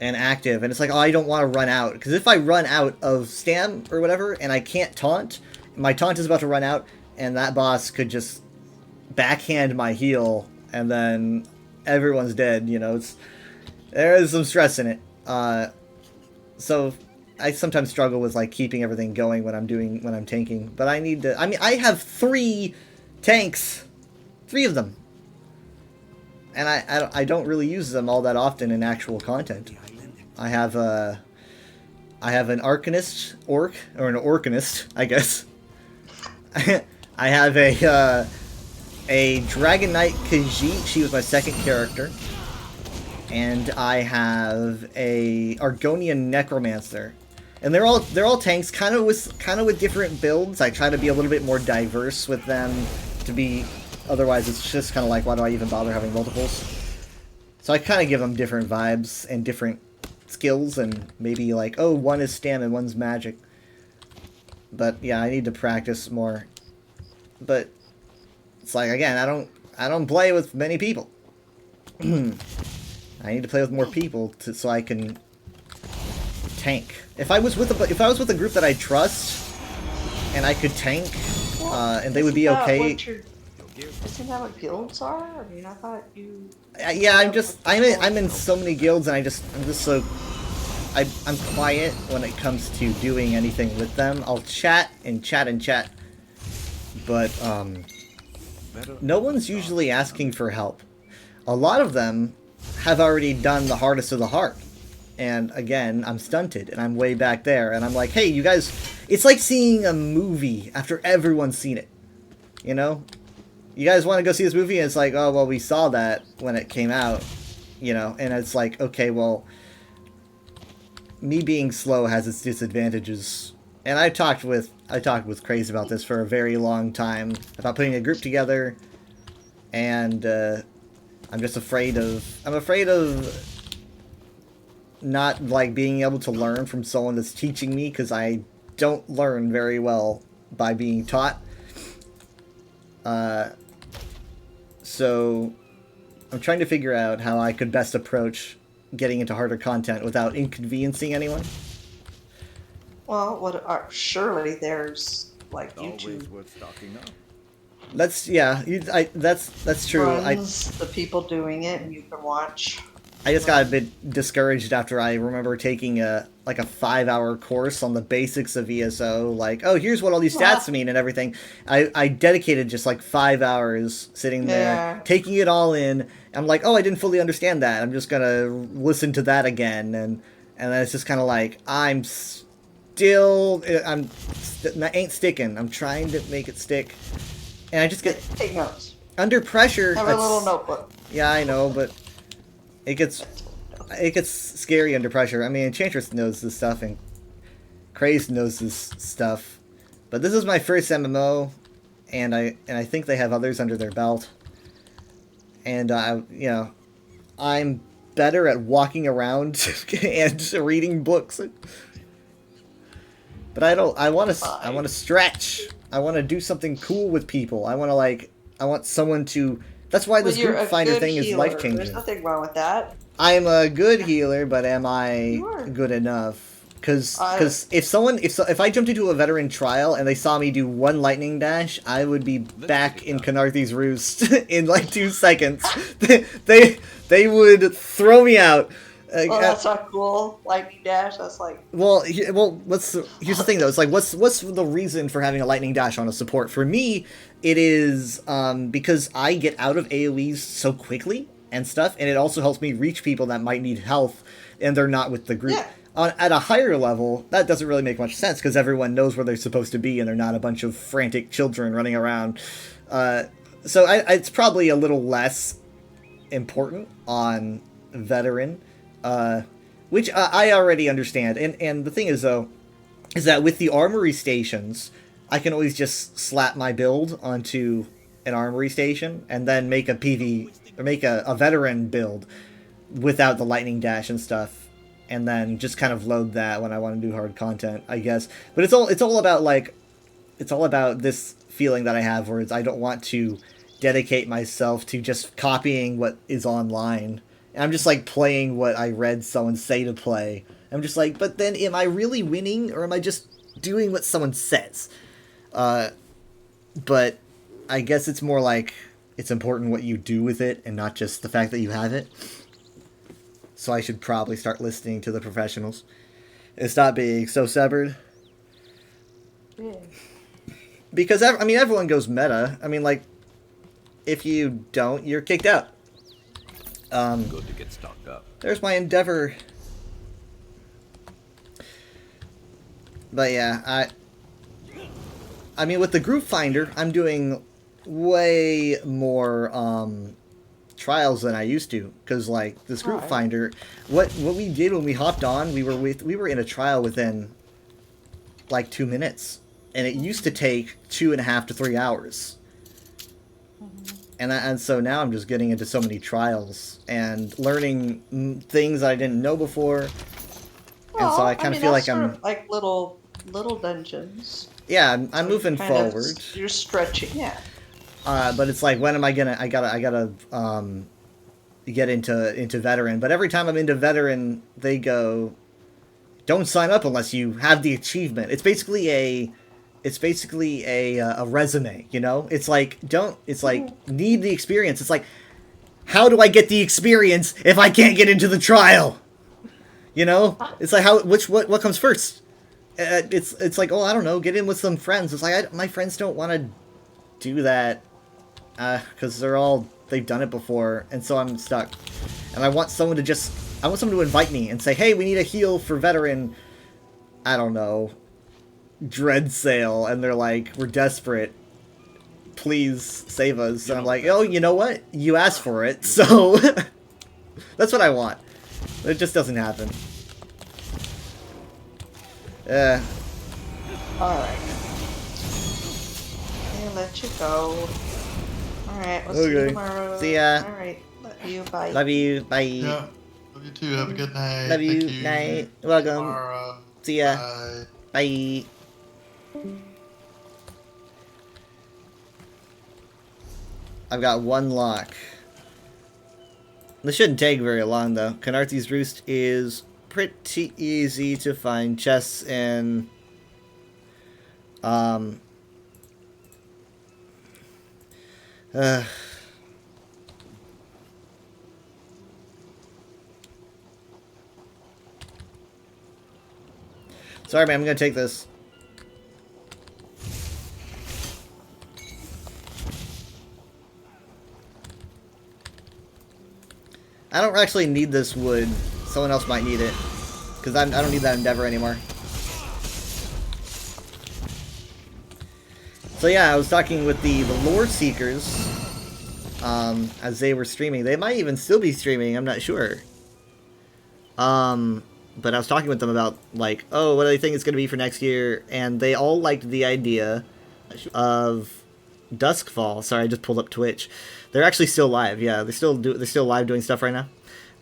S1: active. And it's like, oh, I don't want to run out, because if I run out of stam or whatever, and I can't taunt, my taunt is about to run out, and that boss could just backhand my heal, and then everyone's dead. There is some stress in it. So I sometimes struggle with keeping everything going when I'm tanking. But I need to. I mean, I have 3 tanks, 3 of them, and I don't really use them all that often in actual content. I have an Arcanist orc, or an Orcanist, I guess. I have a Dragon Knight Khajiit. She was my second character. And I have a Argonian Necromancer, and they're all tanks, kind of with different builds. I try to be a little bit more diverse with them, otherwise it's just kind of like, why do I even bother having multiples? So I kind of give them different vibes and different skills, and maybe one is stam and one's magic. But yeah, I need to practice more. But it's again, I don't play with many people. I need to play with more people so I can tank. If I was with a group that I trust and I could tank, and they would be okay.
S3: Isn't that what guilds are? I mean, I thought you.
S1: Yeah, I'm in so many guilds, and I'm just so I'm quiet when it comes to doing anything with them. I'll chat and chat and chat, but no one's usually asking for help. A lot of them have already done the hardest of the hard. And again, I'm stunted, and I'm way back there, and I'm like, hey, you guys, it's like seeing a movie after everyone's seen it. you guys want to go see this movie? And it's like, oh, well, we saw that when it came out, you know, and it's like, okay, well, me being slow has its disadvantages. And I talked with Craze about this for a very long time, about putting a group together, and I'm just afraid of not, like, being able to learn from someone that's teaching me, because I don't learn very well by being taught. So I'm trying to figure out how I could best approach getting into harder content without inconveniencing anyone.
S3: Well, surely there's like
S5: Always
S3: YouTube
S5: worth stocking up.
S1: That's that's true.
S3: runs, the people doing it, and you can watch.
S1: I just got a bit discouraged after I remember taking a 5-hour course on the basics of ESO. Like, oh, here's what all these stats mean and everything. I dedicated just like 5 hours sitting there,
S3: Yeah.
S1: taking it all in. I'm like, oh, I didn't fully understand that. I'm just gonna listen to that again, and then it's just kind of like I ain't sticking. I'm trying to make it stick, and I just get
S3: Take notes.
S1: under pressure.
S3: Have a little notebook.
S1: Yeah, I know, but it gets scary under pressure. I mean, Enchantress knows this stuff, and Craze knows this stuff. But this is my first MMO, and I think they have others under their belt. And you know, I'm better at walking around and reading books. But I want to stretch. I want to do something cool with people. I want someone to. That's why this
S3: Well, you're
S1: group
S3: a
S1: finder
S3: good
S1: thing is
S3: healer.
S1: life changing.
S3: There's nothing wrong with that.
S1: I'm a good healer, but am I
S3: You are.
S1: good enough? Because if I jumped into a veteran trial and they saw me do one lightning dash, I would be back in Canarthy's Roost in like 2 seconds. they would throw me out.
S3: Well, that's not cool. Lightning dash. That's like.
S1: Here's the thing though. It's like what's the reason for having a lightning dash on a support? For me, it is because I get out of AoEs so quickly and stuff, and it also helps me reach people that might need health and they're not with the group.
S3: Yeah.
S1: At a higher level, that doesn't really make much sense because everyone knows where they're supposed to be and they're not a bunch of frantic children running around. So it's probably a little less important on veteran. Which I already understand. And the thing is, though, is that with the armory stations, I can always just slap my build onto an armory station and then make a veteran build without the lightning dash and stuff, and then just kind of load that when I want to do hard content, I guess. But it's all about this feeling that I have where I don't want to dedicate myself to just copying what is online. I'm just like playing what I read someone say to play. I'm just like, but then am I really winning or am I just doing what someone says? But I guess it's more like it's important what you do with it and not just the fact that you have it. So I should probably start listening to the professionals and stop being so severed.
S3: Yeah.
S1: Because, everyone goes meta. I mean, like, if you don't, you're kicked out.
S5: Good to get stocked up.
S1: There's my Endeavor. But yeah, I mean, with the group finder, I'm doing way more trials than I used to. Because, like, this group finder, what we did when we hopped on, we were in a trial within like 2 minutes, and it used to take 2.5 to 3 hours. And so now I'm just getting into so many trials and learning things I didn't know before.
S3: Well,
S1: and so I kind of feel like
S3: sort
S1: I'm
S3: of like little dungeons.
S1: yeah, I'm
S3: So
S1: moving
S3: kind of-
S1: forward.
S3: You're stretching, yeah.
S1: But it's like, when am I gonna? I gotta get into veteran. But every time I'm into veteran, they go, don't sign up unless you have the achievement. It's basically a resume, you know? It's like, need the experience. It's like, how do I get the experience if I can't get into the trial? You know? It's like, what comes first? It's like, oh, I don't know, get in with some friends. It's like, my friends don't want to do that, because they've done it before, and so I'm stuck. And I want someone to invite me and say, hey, we need a heal for veteran, I don't know, Dread Sale, and they're like, we're desperate. please save us. And I'm like, oh, you know what? You asked for it, so that's what I want. It just doesn't happen.
S3: Alright. Okay, let you go. Alright, we'll see you
S1: Okay.
S3: tomorrow.
S1: See ya.
S3: Alright, love you, bye.
S1: Love you. Bye.
S2: Yeah. Love you too. Have a good night.
S1: Love you.
S2: Thank you.
S1: Night. Welcome.
S2: Tomorrow.
S1: See ya.
S2: Bye.
S1: Bye. I've got one lock. This shouldn't take very long, though. Canarthi's Roost is pretty easy to find. Chests in... Sorry, man. I'm gonna take this. I don't actually need this wood. Someone else might need it. Because I don't need that endeavor anymore. So yeah, I was talking with the lore seekers as they were streaming. They might even still be streaming, I'm not sure. But I was talking with them about, like, oh, what do they think it's going to be for next year? And they all liked the idea of Duskfall. Sorry, I just pulled up Twitch. They're actually still live. Yeah, they're still live doing stuff right now.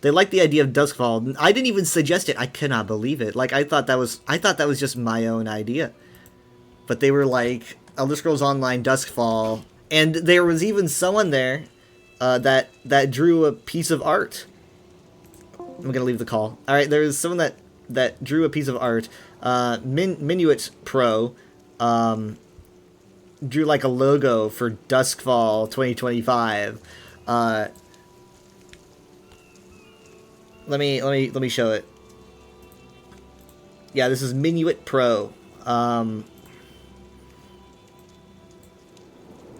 S1: They like the idea of Duskfall. I didn't even suggest it. I cannot believe it. Like, I thought that was just my own idea. But they were like, Elder Scrolls Online Duskfall, and there was even someone there that drew a piece of art. I'm gonna leave the call. All right, there's someone that drew a piece of art. Minuet Pro drew like a logo for Duskfall 2025. Let me show it. Yeah, this is Minuet Pro.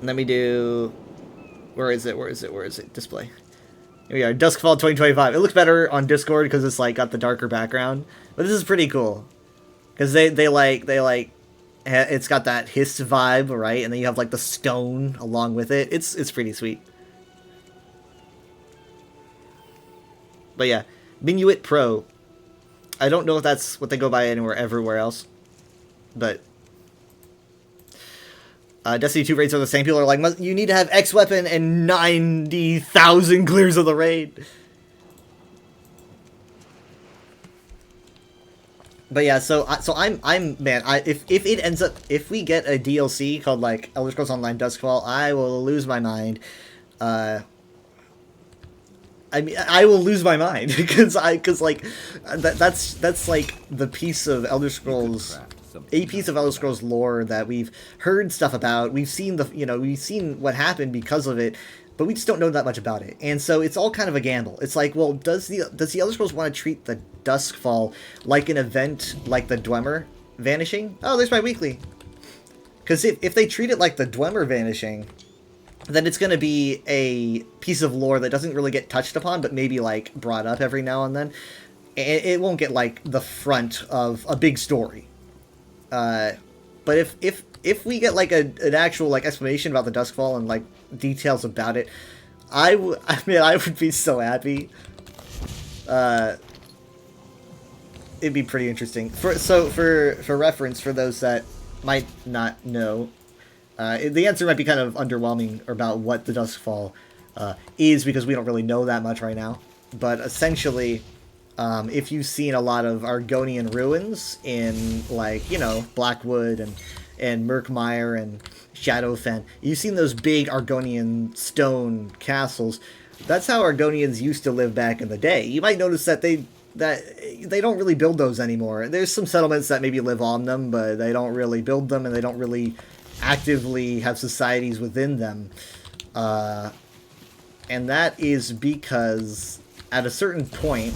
S1: Let me do... Where is it? Display. Here we are, Duskfall 2025. It looks better on Discord because it's like got the darker background. But this is pretty cool. Because they like it's got that hiss vibe, right? And then you have like the stone along with it. It's pretty sweet. But yeah, Minuet Pro. I don't know if that's what they go by everywhere else. But Destiny 2 raids are the same. People are like, you need to have X weapon and 90,000 clears of the raid. But yeah, so I'm man. If it ends up, if we get a DLC called like Elder Scrolls Online Duskfall, I will lose my mind. I mean, I will lose my mind because like that's like the piece of Elder Scrolls. A piece of Elder Scrolls lore that we've heard stuff about. We've seen we've seen what happened because of it, but we just don't know that much about it. And so it's all kind of a gamble. It's like, well, does the Elder Scrolls want to treat the Duskfall like an event like the Dwemer vanishing? Oh, there's my weekly. Because if they treat it like the Dwemer vanishing, then it's going to be a piece of lore that doesn't really get touched upon, but maybe like brought up every now and then. It won't get like the front of a big story. But if we get like an actual like explanation about the Duskfall and like details about it, I would be so happy. It'd be pretty interesting. For reference, for those that might not know, the answer might be kind of underwhelming about what the Duskfall is, because we don't really know that much right now. But essentially, if you've seen a lot of Argonian ruins in, like, you know, Blackwood and Murkmire and Shadowfen, you've seen those big Argonian stone castles. That's how Argonians used to live back in the day. You might notice that they don't really build those anymore. There's some settlements that maybe live on them, but they don't really build them, and they don't really actively have societies within them. And that is because at a certain point,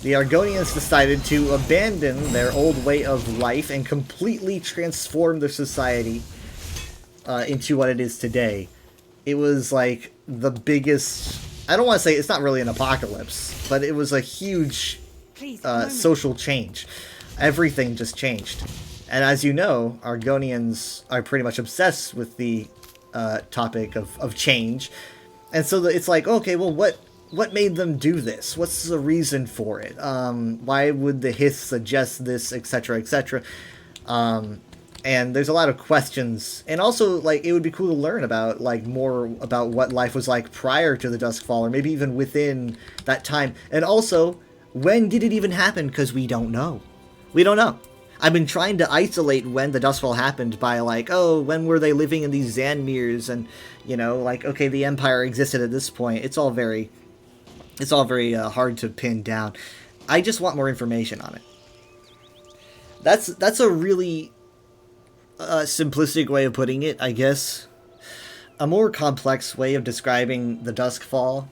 S1: the Argonians decided to abandon their old way of life and completely transform their society into what it is today. It was like the biggest... I don't want to say it's not really an apocalypse, but it was a huge social change. Everything just changed. And as you know, Argonians are pretty much obsessed with the topic of change. And so it's like, okay, well, what made them do this? What's the reason for it? Why would the Hith suggest this, etc., etc.? And there's a lot of questions, and also like it would be cool to learn about like more about what life was like prior to the Duskfall, or maybe even within that time. And also, when did it even happen? Because we don't know. We don't know. I've been trying to isolate when the Duskfall happened by like, oh, when were they living in these Zanmirs, and you know, like, okay, the Empire existed at this point. It's all very hard to pin down. I just want more information on it. That's a really simplistic way of putting it, I guess. A more complex way of describing the Duskfall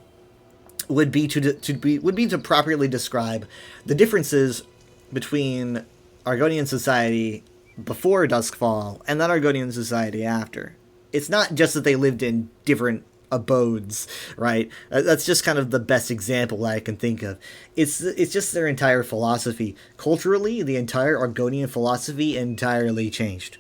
S1: would be to properly describe the differences between Argonian society before Duskfall and then Argonian society after. It's not just that they lived in different abodes, right? That's just kind of the best example that I can think of. It's just their entire philosophy. Culturally, the entire Argonian philosophy entirely changed.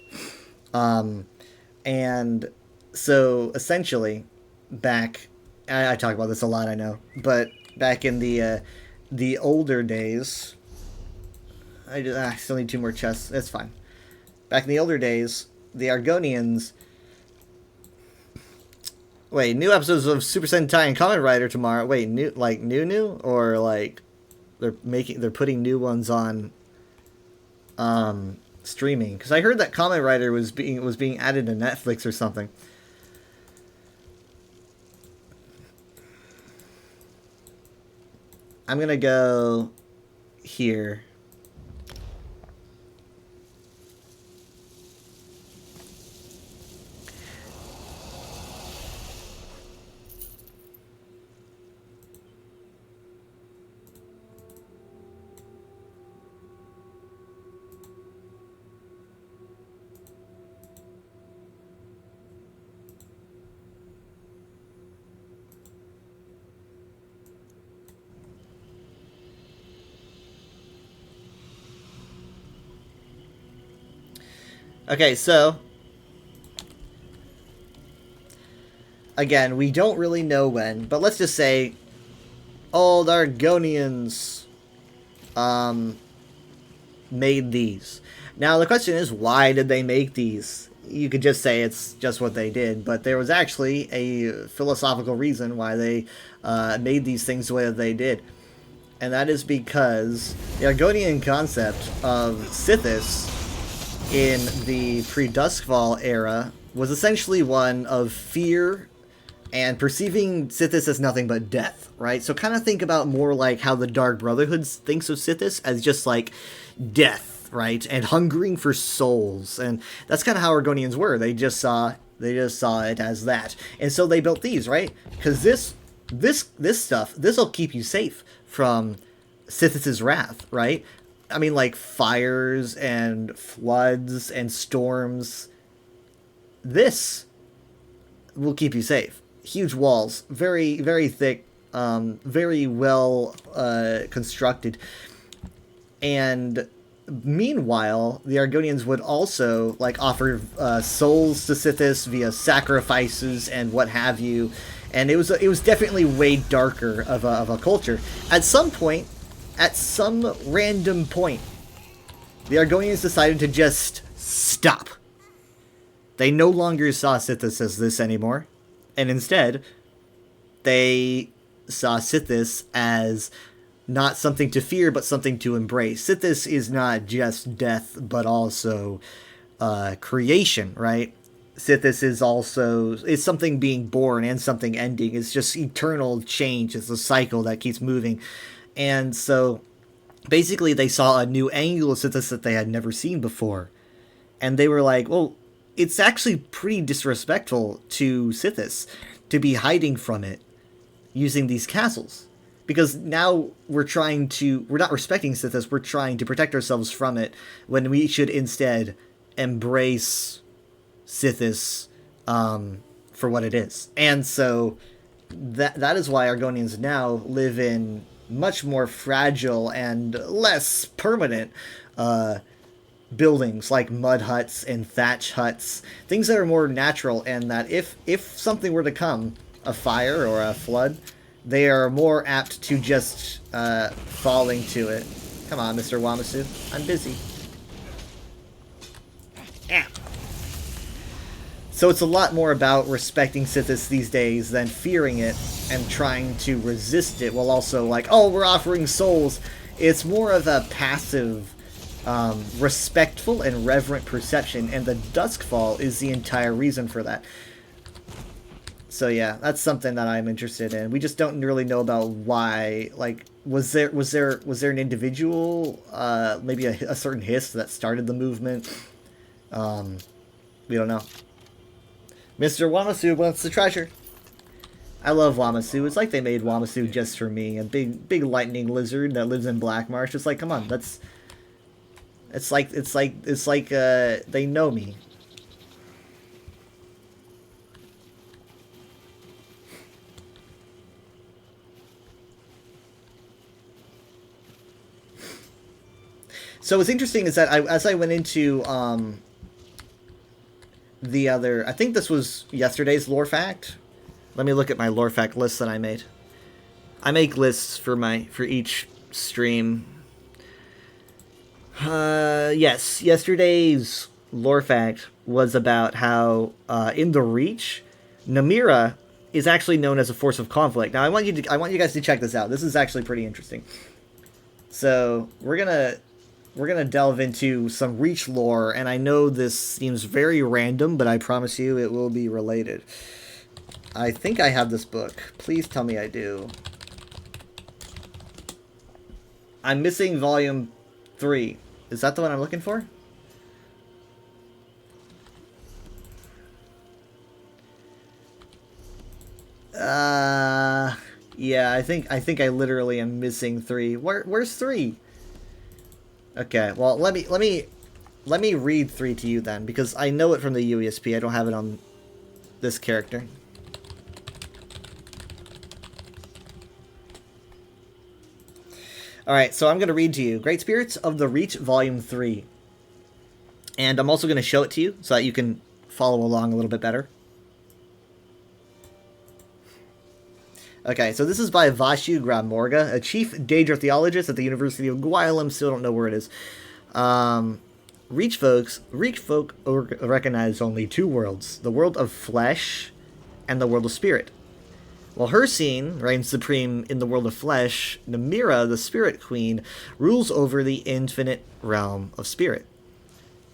S1: And so essentially, back, I talk about this a lot, I know, but back in the older days, I still need 2 more chests. That's fine. Back in the older days, the Argonians. Wait, new episodes of Super Sentai and Kamen Rider tomorrow. Wait, new or like they're putting new ones on streaming, because I heard that Kamen Rider was being added to Netflix or something. I'm gonna go here. Okay, so again, we don't really know when, but let's just say all the Argonians made these. Now the question is, why did they make these? You could just say it's just what they did, but there was actually a philosophical reason why they made these things the way that they did. And that is because the Argonian concept of Sithis in the pre-Duskfall era was essentially one of fear and perceiving Sithis as nothing but death, right? So kind of think about more like how the Dark Brotherhood thinks of Sithis as just like death, right? And hungering for souls. And that's kind of how Argonians were. They just saw it as that. And so they built these, right? Because this stuff, this will keep you safe from Sithis' wrath, right? I mean, like fires and floods and storms. This will keep you safe. Huge walls, very, very thick, very well constructed. And meanwhile, the Argonians would also like offer souls to Sithis via sacrifices and what have you. And it was definitely way darker of a culture. At some point, at some random point, the Argonians decided to just stop. They no longer saw Sithis as this anymore, and instead, they saw Sithis as not something to fear, but something to embrace. Sithis is not just death, but also creation, right? Sithis is something being born and something ending. It's just eternal change. It's a cycle that keeps moving. And so, basically, they saw a new angle of Sithis that they had never seen before. And they were like, well, it's actually pretty disrespectful to Sithis to be hiding from it using these castles. Because now we're not respecting Sithis, we're trying to protect ourselves from it, when we should instead embrace Sithis for what it is. And so, that is why Argonians now live in much more fragile and less permanent buildings like mud huts and thatch huts, things that are more natural, and that if something were to come, a fire or a flood, they are more apt to just falling to it. Come on, Mr. Wamasu, I'm busy. Ah. So it's a lot more about respecting Sithis these days than fearing it and trying to resist it while also like, oh, we're offering souls. It's more of a passive, respectful and reverent perception, and the Duskfall is the entire reason for that. So yeah, that's something that I'm interested in. We just don't really know about why. Like, was there an individual, maybe a certain hiss that started the movement? We don't know. Mr. Wamasu wants the treasure. I love Wamasu. It's like they made Wamasu just for me. A big lightning lizard that lives in Black Marsh. It's like, come on, that's. It's like they know me. So what's interesting is that as I went into the other, I think this was yesterday's lore fact. Let me look at my lore fact list that I made. I make lists for each stream. Yes, yesterday's lore fact was about how in the Reach, Namira is actually known as a force of conflict. Now I want you guys to check this out. This is actually pretty interesting. So we're gonna delve into some Reach lore, and I know this seems very random, but I promise you it will be related. I think I have this book. Please tell me I do. I'm missing volume 3. Is that the one I'm looking for? Yeah, I think I literally am missing 3. Where's 3? Okay, well, let me read 3 to you then, because I know it from the UESP. I don't have it on this character. Alright, so I'm going to read to you Great Spirits of the Reach Volume 3. And I'm also going to show it to you so that you can follow along a little bit better. Okay, so this is by Vashu Gramorga, a chief Daedra theologist at the University of Gwylem. Still don't know where it is. Reach folk recognize only 2 worlds, the world of flesh and the world of spirit. While Hircine reigns supreme in the world of flesh, Namira, the Spirit Queen, rules over the infinite realm of spirit.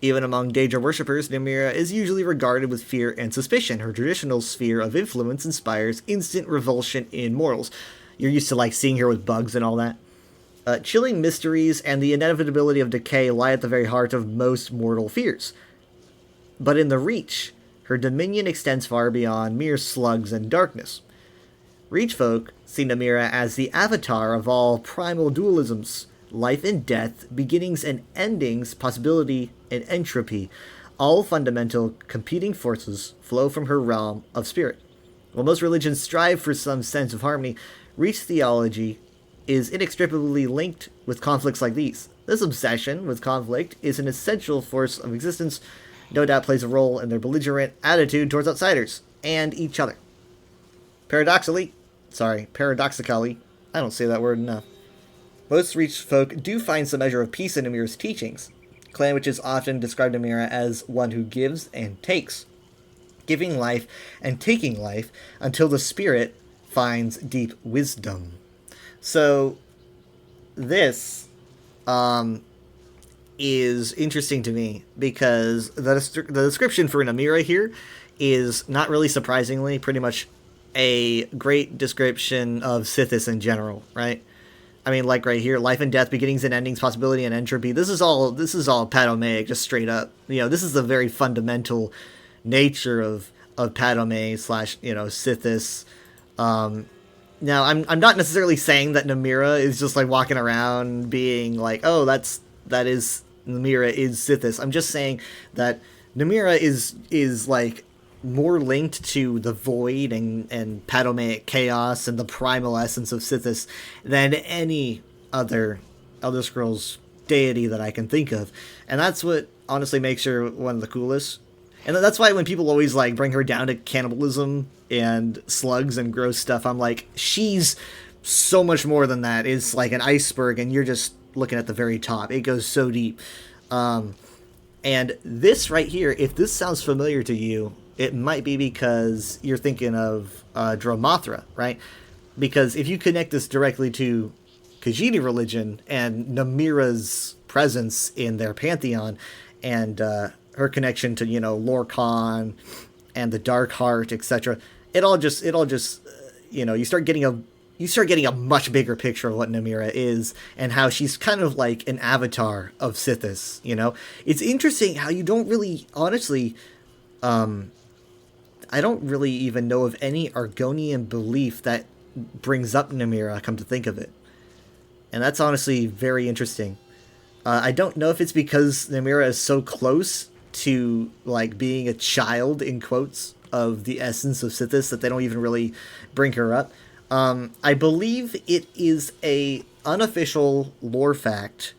S1: Even among Daedra worshippers, Namira is usually regarded with fear and suspicion. Her traditional sphere of influence inspires instant revulsion in mortals. You're used to like seeing her with bugs and all that. Chilling mysteries and the inevitability of decay lie at the very heart of most mortal fears. But in the Reach, her dominion extends far beyond mere slugs and darkness. Reach folk see Namira as the avatar of all primal dualisms, life and death, beginnings and endings, possibility and entropy. All fundamental competing forces flow from her realm of spirit. While most religions strive for some sense of harmony, Reach theology is inextricably linked with conflicts like these. This obsession with conflict is an essential force of existence, no doubt plays a role in their belligerent attitude towards outsiders and each other. Paradoxically, I don't say that word enough. Most Reach folk do find some measure of peace in Namira's teachings. Clan witches often describe Namira as one who gives and takes, giving life and taking life until the spirit finds deep wisdom. So, this is interesting to me because the description for Namira here is not really surprisingly pretty much a great description of Sithis in general, right? I mean, like right here, life and death, beginnings and endings, possibility and entropy. This is all Padomaic, just straight up. You know, this is the very fundamental nature of Padome / Sithis. Now, I'm not necessarily saying that Namira is just like walking around being like, oh, that is Namira is Sithis. I'm just saying that Namira is like more linked to the void and Padomaic chaos and the primal essence of Sithis than any other Elder Scrolls deity that I can think of, and that's what honestly makes her one of the coolest. And that's why when people always like bring her down to cannibalism and slugs and gross stuff, I'm like, she's so much more than that. It's like an iceberg, and you're just looking at the very top. It goes so deep. And this right here, if this sounds familiar to you, it might be because you're thinking of Dromothra, right? Because if you connect this directly to Khajiit religion and Namira's presence in their pantheon, and her connection to, you know, Lorcan and the Dark Heart, etc., it all just you know, you start getting a much bigger picture of what Namira is and how she's kind of like an avatar of Sithis, you know? It's interesting how you don't really, honestly, I don't really even know of any Argonian belief that brings up Namira, come to think of it. And that's honestly very interesting. I don't know if it's because Namira is so close to, like, being a child, in quotes, of the essence of Sithis that they don't even really bring her up. I believe it is a unofficial lore fact.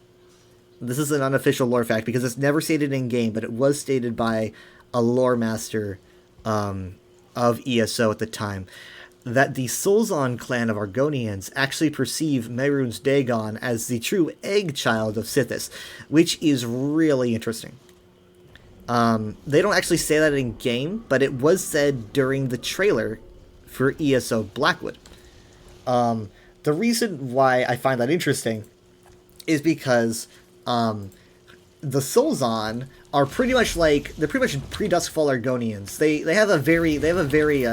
S1: This is an unofficial lore fact because it's never stated in game, but it was stated by a lore master of ESO at the time, that the Solzon clan of Argonians actually perceive Mehrunes Dagon as the true egg child of Sithis, which is really interesting. They don't actually say that in game, but it was said during the trailer for ESO Blackwood. The reason why I find that interesting is because the Solzon are pretty much like, they're pretty much pre-Duskfall Argonians. They have a very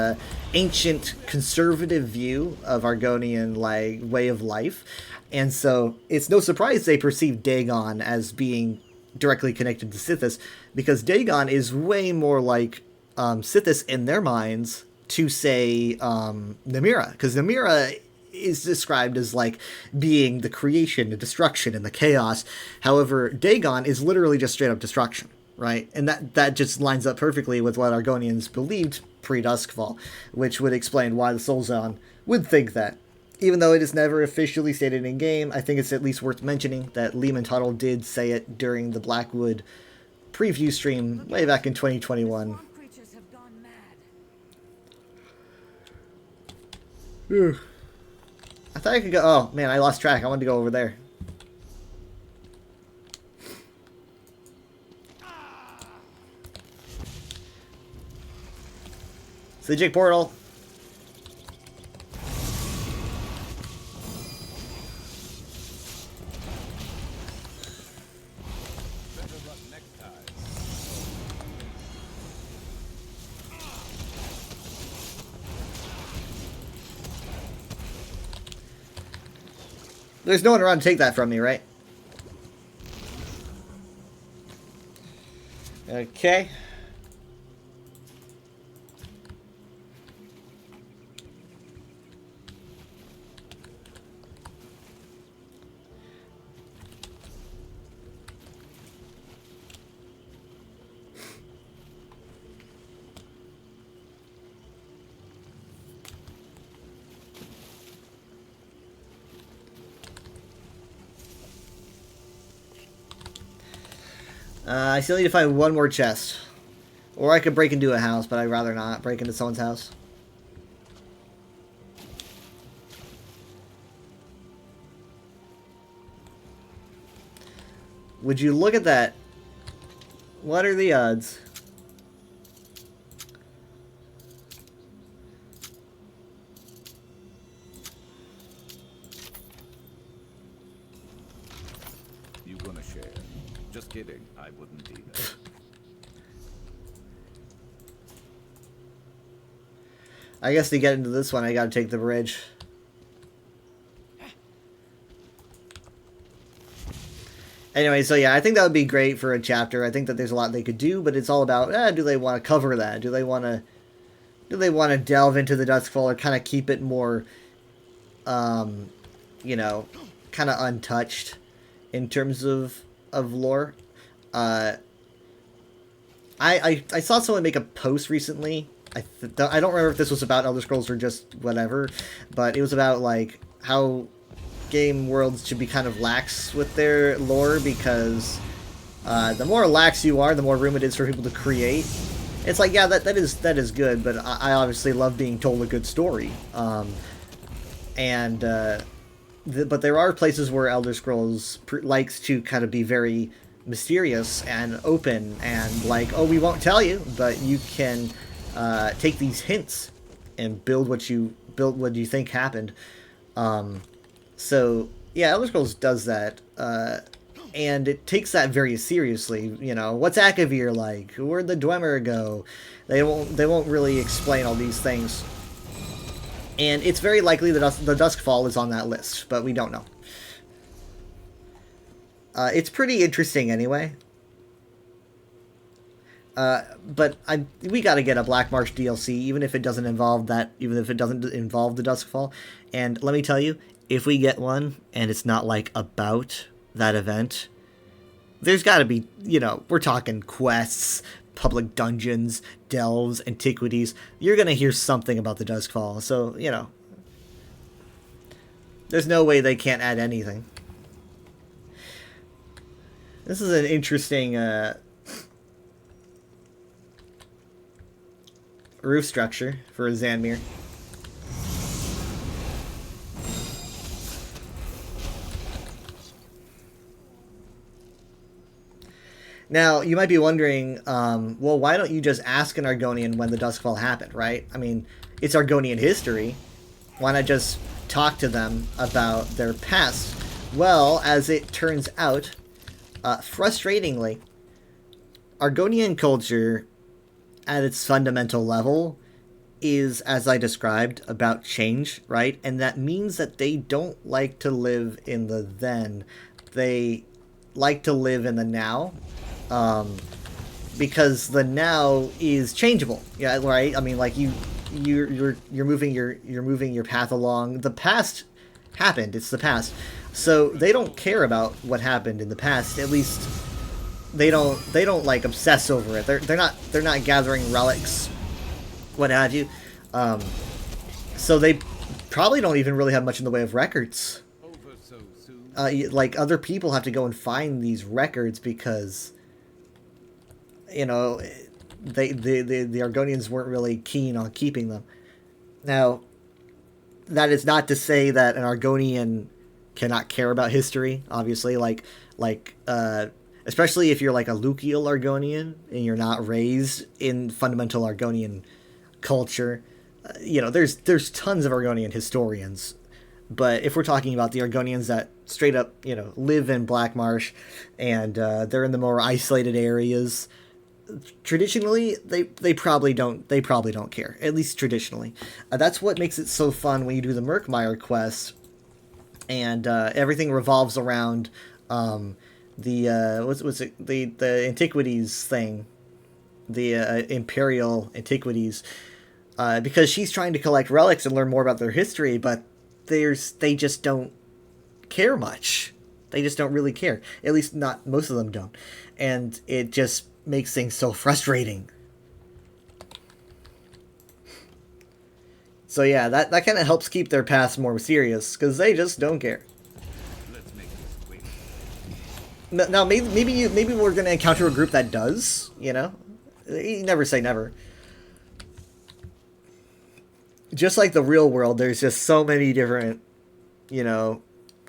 S1: ancient conservative view of Argonian like way of life, and so it's no surprise they perceive Dagon as being directly connected to Sithis, because Dagon is way more like Sithis in their minds to say Namira, because Namira is described as like being the creation, the destruction, and the chaos. However, Dagon is literally just straight up destruction, right? And that just lines up perfectly with what Argonians believed pre-Duskfall, which would explain why the Solzon would think that. Even though it is never officially stated in game, I think it's at least worth mentioning that Lehman Tuttle did say it during the Blackwood preview stream way back in 2021. Whew. I thought I could go... Oh, man, I lost track. I wanted to go over there. Psijic portal. There's no one around to take that from me, right? Okay. I still need to find one more chest. Or I could break into a house, but I'd rather not break into someone's house. Would you look at that? What are the odds?
S5: You gonna share? Just kidding. I wouldn't either.
S1: I guess to get into this one, I gotta take the bridge. Anyway, so yeah, I think that would be great for a chapter. I think that there's a lot they could do, but it's all about, do they want to cover that? Do they want to delve into the Duskfall or kind of keep it more, you know, kind of untouched in terms of lore? I saw someone make a post recently. I don't remember if this was about Elder Scrolls or just whatever, but it was about like how game worlds should be kind of lax with their lore, because the more lax you are, the more room it is for people to create. It's like, yeah, that is good, but I obviously love being told a good story. But there are places where Elder Scrolls likes to kind of be very mysterious and open, and like, oh, we won't tell you, but you can take these hints and build what you think happened. So yeah, Elder Scrolls does that, and it takes that very seriously. You know, what's Akavir like? Where'd the Dwemer go? They won't really explain all these things. And it's very likely that the Duskfall is on that list, but we don't know. It's pretty interesting anyway. But we got to get a Black Marsh DLC, even if it doesn't involve that, even if it doesn't involve the Duskfall. And let me tell you, if we get one and it's not like about that event, there's got to be, you know, we're talking quests, public dungeons, delves, antiquities. You're gonna hear something about the Duskfall, so you know, there's no way they can't add anything. This is an interesting roof structure for Zanmir. Now, you might be wondering, well, why don't you just ask an Argonian when the Duskfall happened, right? I mean, it's Argonian history. Why not just talk to them about their past? Well, as it turns out, frustratingly, Argonian culture, at its fundamental level, is, as I described, about change, right? And that means that they don't like to live in the then. They like to live in the now. Because the now is changeable, yeah, right? I mean, like you're moving your path along. The past happened; it's the past, so they don't care about what happened in the past. At least they don't like obsess over it. They're not gathering relics, what have you. So they probably don't even really have much in the way of records.
S5: Over so soon.
S1: Like other people have to go and find these records because, you know, the Argonians weren't really keen on keeping them. Now, that is not to say that an Argonian cannot care about history. Obviously, especially if you're like a Lucial Argonian and you're not raised in fundamental Argonian culture. You know, there's tons of Argonian historians. But if we're talking about the Argonians that straight up, you know, live in Black Marsh and they're in the more isolated areas, traditionally they probably don't care, at least traditionally. That's what makes it so fun when you do the Murkmire quest, and everything revolves around the antiquities thing, the imperial antiquities, because she's trying to collect relics and learn more about their history, but they just don't care much. They just don't really care, at least not most of them don't, and it just makes things so frustrating. So yeah, that kind of helps keep their past more mysterious, because they just don't care.
S5: Let's make this quick.
S1: Now maybe we're gonna encounter a group that does, you know? You never say never. Just like the real world, there's just so many different, you know,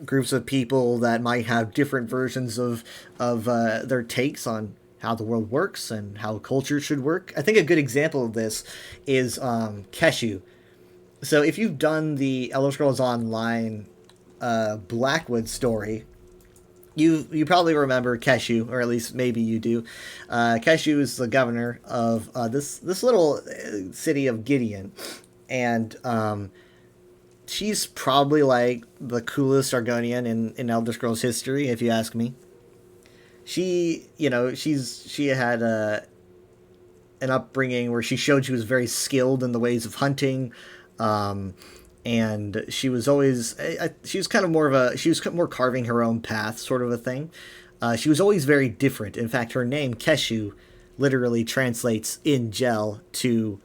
S1: groups of people that might have different versions of their takes on how the world works and how culture should work. I think a good example of this is Keshu. So if you've done the Elder Scrolls Online Blackwood story, you probably remember Keshu, or at least maybe you do. Keshu is the governor of this little city of Gideon, and she's probably like the coolest Argonian in Elder Scrolls history, if you ask me. She, you know, she had an upbringing where she showed she was very skilled in the ways of hunting, and she was always she was more carving her own path, sort of a thing. She was always very different. In fact, her name Keshu literally translates in Gel to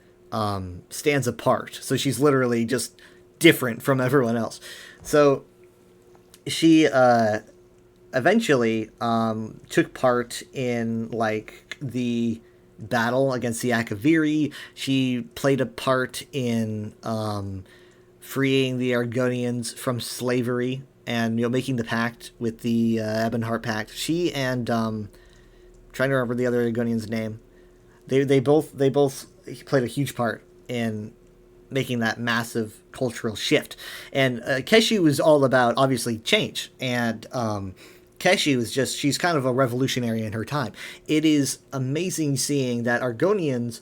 S1: stands apart. So she's literally just different from everyone else. So she eventually took part in like the battle against the Akaviri. She played a part in freeing the Argonians from slavery and making the pact with the Ebonheart Pact. She and trying to remember the other Argonian's name. They both played a huge part in making that massive cultural shift. And Keshi was all about obviously change, and Keshi was just, she's kind of a revolutionary in her time. It is amazing seeing that Argonians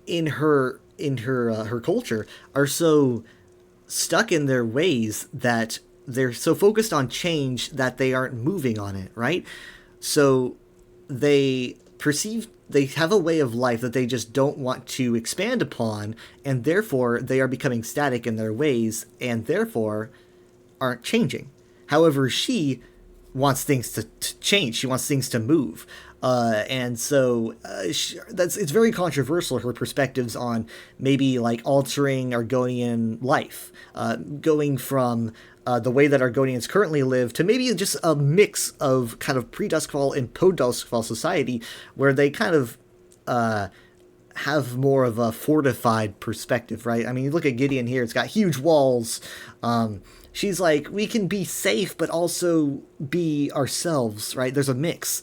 S1: in her culture are so stuck in their ways that they're so focused on change that they aren't moving on it, right? So they have a way of life that they just don't want to expand upon, and therefore they are becoming static in their ways and therefore aren't changing. However, she wants things to change. She wants things to move. And so it's very controversial, her perspectives on maybe like altering Argonian life, going from the way that Argonians currently live to maybe just a mix of kind of pre-Duskfall and post-Duskfall society where they kind of have more of a fortified perspective, right? I mean, you look at Gideon here, it's got huge walls. She's like, we can be safe, but also be ourselves, right? There's a mix.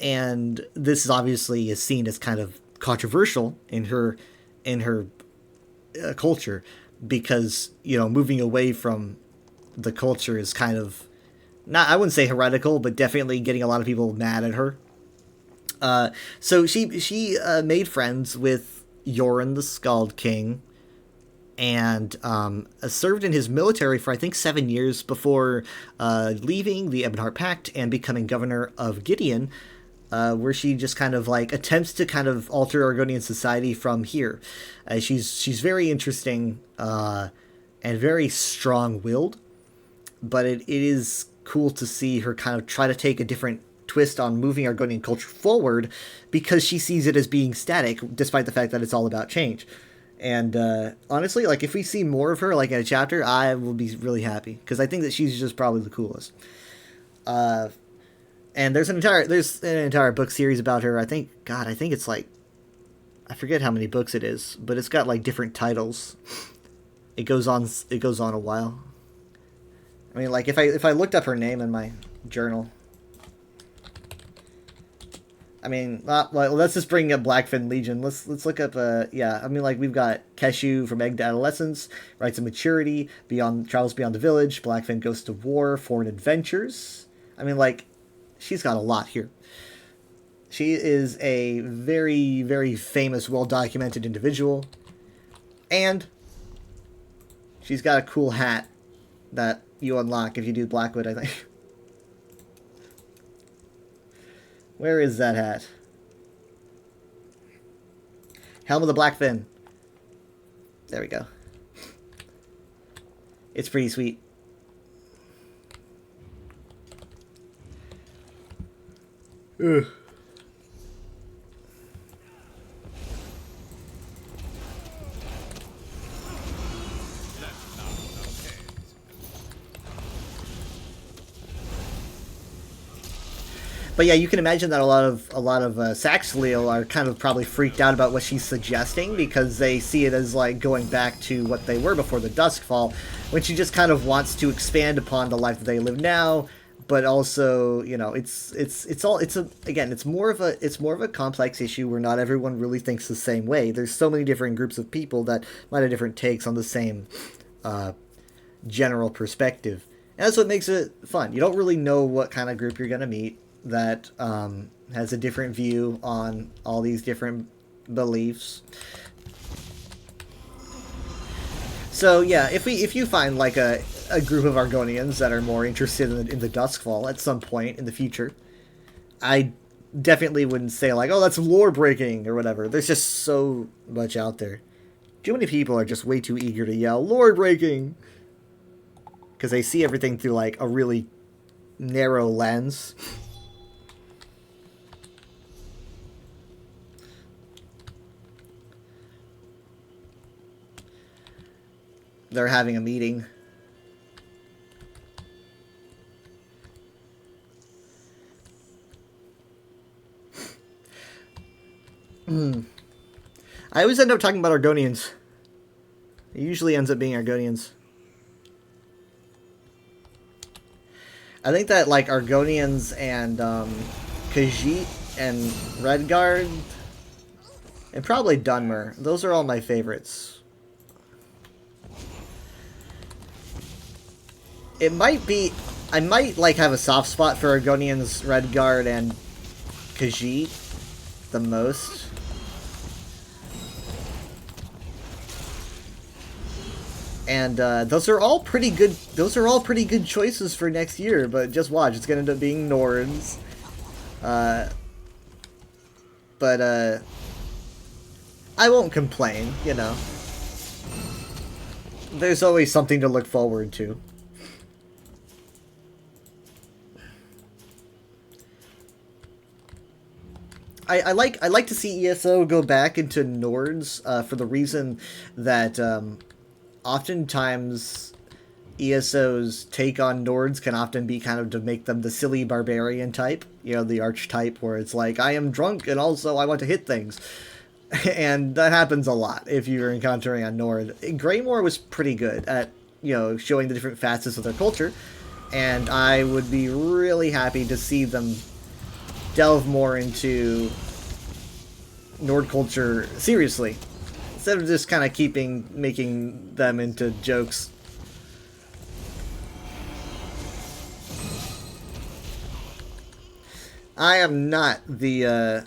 S1: And this is obviously seen as kind of controversial in her culture because, moving away from the culture is kind of, not, I wouldn't say heretical, but definitely getting a lot of people mad at her. So she made friends with Yoren the Skald King, and served in his military for I think 7 years before leaving the Ebonheart Pact and becoming governor of Gideon, where she just kind of like attempts to kind of alter Argonian society from here. She's very interesting and very strong-willed, but it is cool to see her kind of try to take a different twist on moving Argonian culture forward because she sees it as being static, despite the fact that it's all about change. And honestly, like if we see more of her, like in a chapter, I will be really happy because I think that she's just probably the coolest. And there's an entire book series about her. I think it's like, I forget how many books it is, but it's got like different titles. It goes on a while. I mean, like if I looked up her name in my journal. I mean, let's just bring up Blackfin Legion. Let's look up. I mean, like we've got Keshu from Egg to Adolescence, Rites of Maturity, Travels Beyond the Village, Blackfin Goes to War, Foreign Adventures. I mean, like, she's got a lot here. She is a very, very famous, well-documented individual, and she's got a cool hat that you unlock if you do Blackwood, I think. Where is that hat? Helm of the Blackfin. There we go. It's pretty sweet. Ugh. But yeah, you can imagine that a lot of Saxhleel are kind of probably freaked out about what she's suggesting because they see it as like going back to what they were before the Duskfall, when she just kind of wants to expand upon the life that they live now, but also, it's more of a complex issue where not everyone really thinks the same way. There's so many different groups of people that might have different takes on the same general perspective. And that's what makes it fun. You don't really know what kind of group you're going to meet that has a different view on all these different beliefs. So yeah, if you find like a group of Argonians that are more interested in the Duskfall at some point in the future, I definitely wouldn't say like, oh, that's lore breaking or whatever. There's just so much out there. Too many people are just way too eager to yell lore breaking because they see everything through like a really narrow lens. They're having a meeting. I always end up talking about Argonians. It usually ends up being Argonians. I think that, like, Argonians and, Khajiit and Redguard, and probably Dunmer, those are all my favorites. It might be... I might, like, have a soft spot for Argonians, Redguard, and Khajiit the most. And those are all pretty good. Those are all pretty good choices for next year. But just watch, it's gonna end up being Nords. But I won't complain. You know, there's always something to look forward to. I like to see ESO go back into Nords for the reason that oftentimes ESO's take on Nords can often be kind of to make them the silly barbarian type, you know, the archetype where it's like, I am drunk and also I want to hit things. And that happens a lot if you're encountering a Nord. Greymoor was pretty good at, you know, showing the different facets of their culture, and I would be really happy to see them delve more into Nord culture seriously, instead of just kind of making them into jokes. I am not the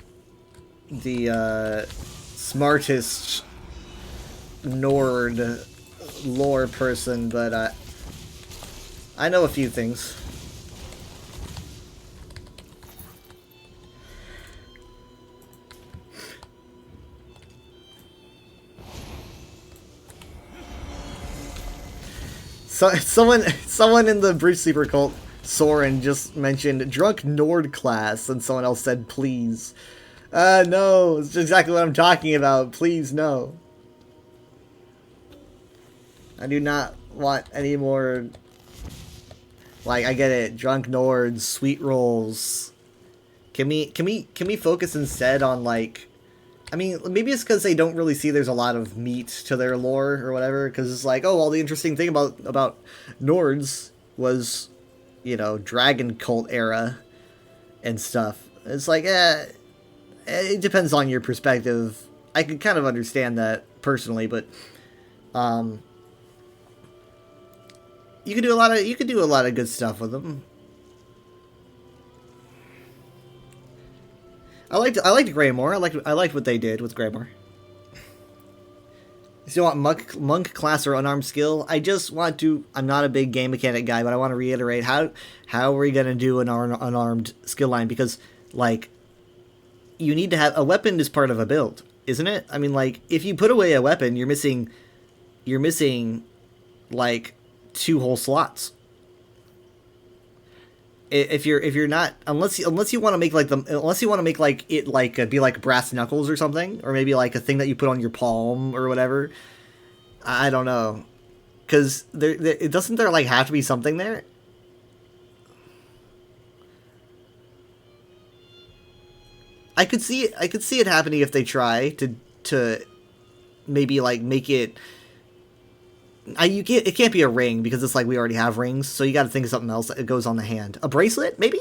S1: smartest Nord lore person, but I know a few things. So, someone in the Breach Sleeper cult, Soren, just mentioned drunk Nord class, and someone else said, please. No, it's exactly what I'm talking about. Please, no. I do not want any more, like, I get it, drunk Nords, sweet rolls. Can we focus instead on, like, I mean, maybe it's because they don't really see there's a lot of meat to their lore or whatever, because it's like, oh, well, the interesting thing about Nords was, you know, Dragon Cult era and stuff. It's like, it depends on your perspective. I can kind of understand that personally, but you could do a lot of good stuff with them. I liked Greymoor. I liked what they did with Greymoor. So you want monk class or unarmed skill? I just want to. I'm not a big game mechanic guy, but I want to reiterate how are we gonna do an unarmed skill line? Because, like, you need to have a weapon is part of a build, isn't it? I mean, like, if you put away a weapon, you're missing like 2 whole slots. If you're not, unless you want to make like it like be like brass knuckles or something, or maybe like a thing that you put on your palm or whatever. I don't know, because it doesn't there like have to be something there. I could see it happening if they try to maybe like make it. It can't be a ring because it's like we already have rings, so you got to think of something else that goes on the hand. A bracelet, maybe?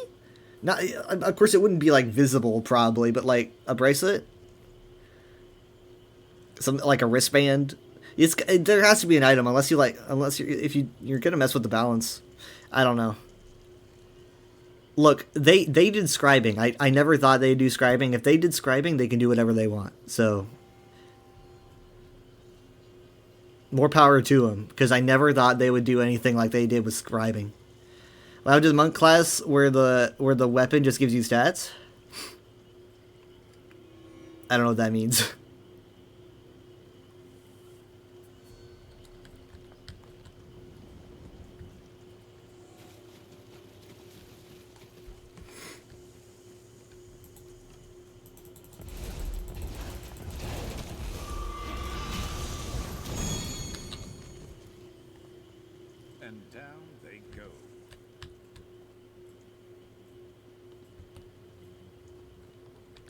S1: Not, of course, it wouldn't be like visible, probably, but like a bracelet, something like a wristband. There has to be an item, unless you're gonna mess with the balance. I don't know. Look, they did scribing. I never thought they'd do scribing. If they did scribing, they can do whatever they want. So. More power to them, because I never thought they would do anything like they did with scribing. Well, does monk class where the weapon just gives you stats? I don't know what that means.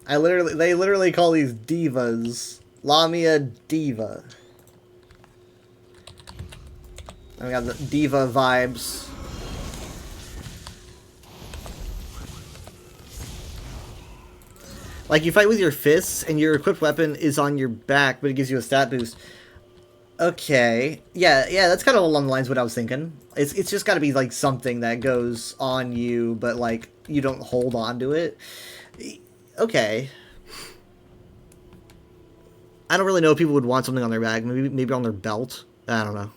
S1: They literally call these divas. Lamia Diva. I got the diva vibes. Like, you fight with your fists, and your equipped weapon is on your back, but it gives you a stat boost. Okay. Yeah, that's kind of along the lines of what I was thinking. It's just got to be, like, something that goes on you, but, like, you don't hold on to it. Okay. I don't really know if people would want something on their back. Maybe on their belt. I don't know.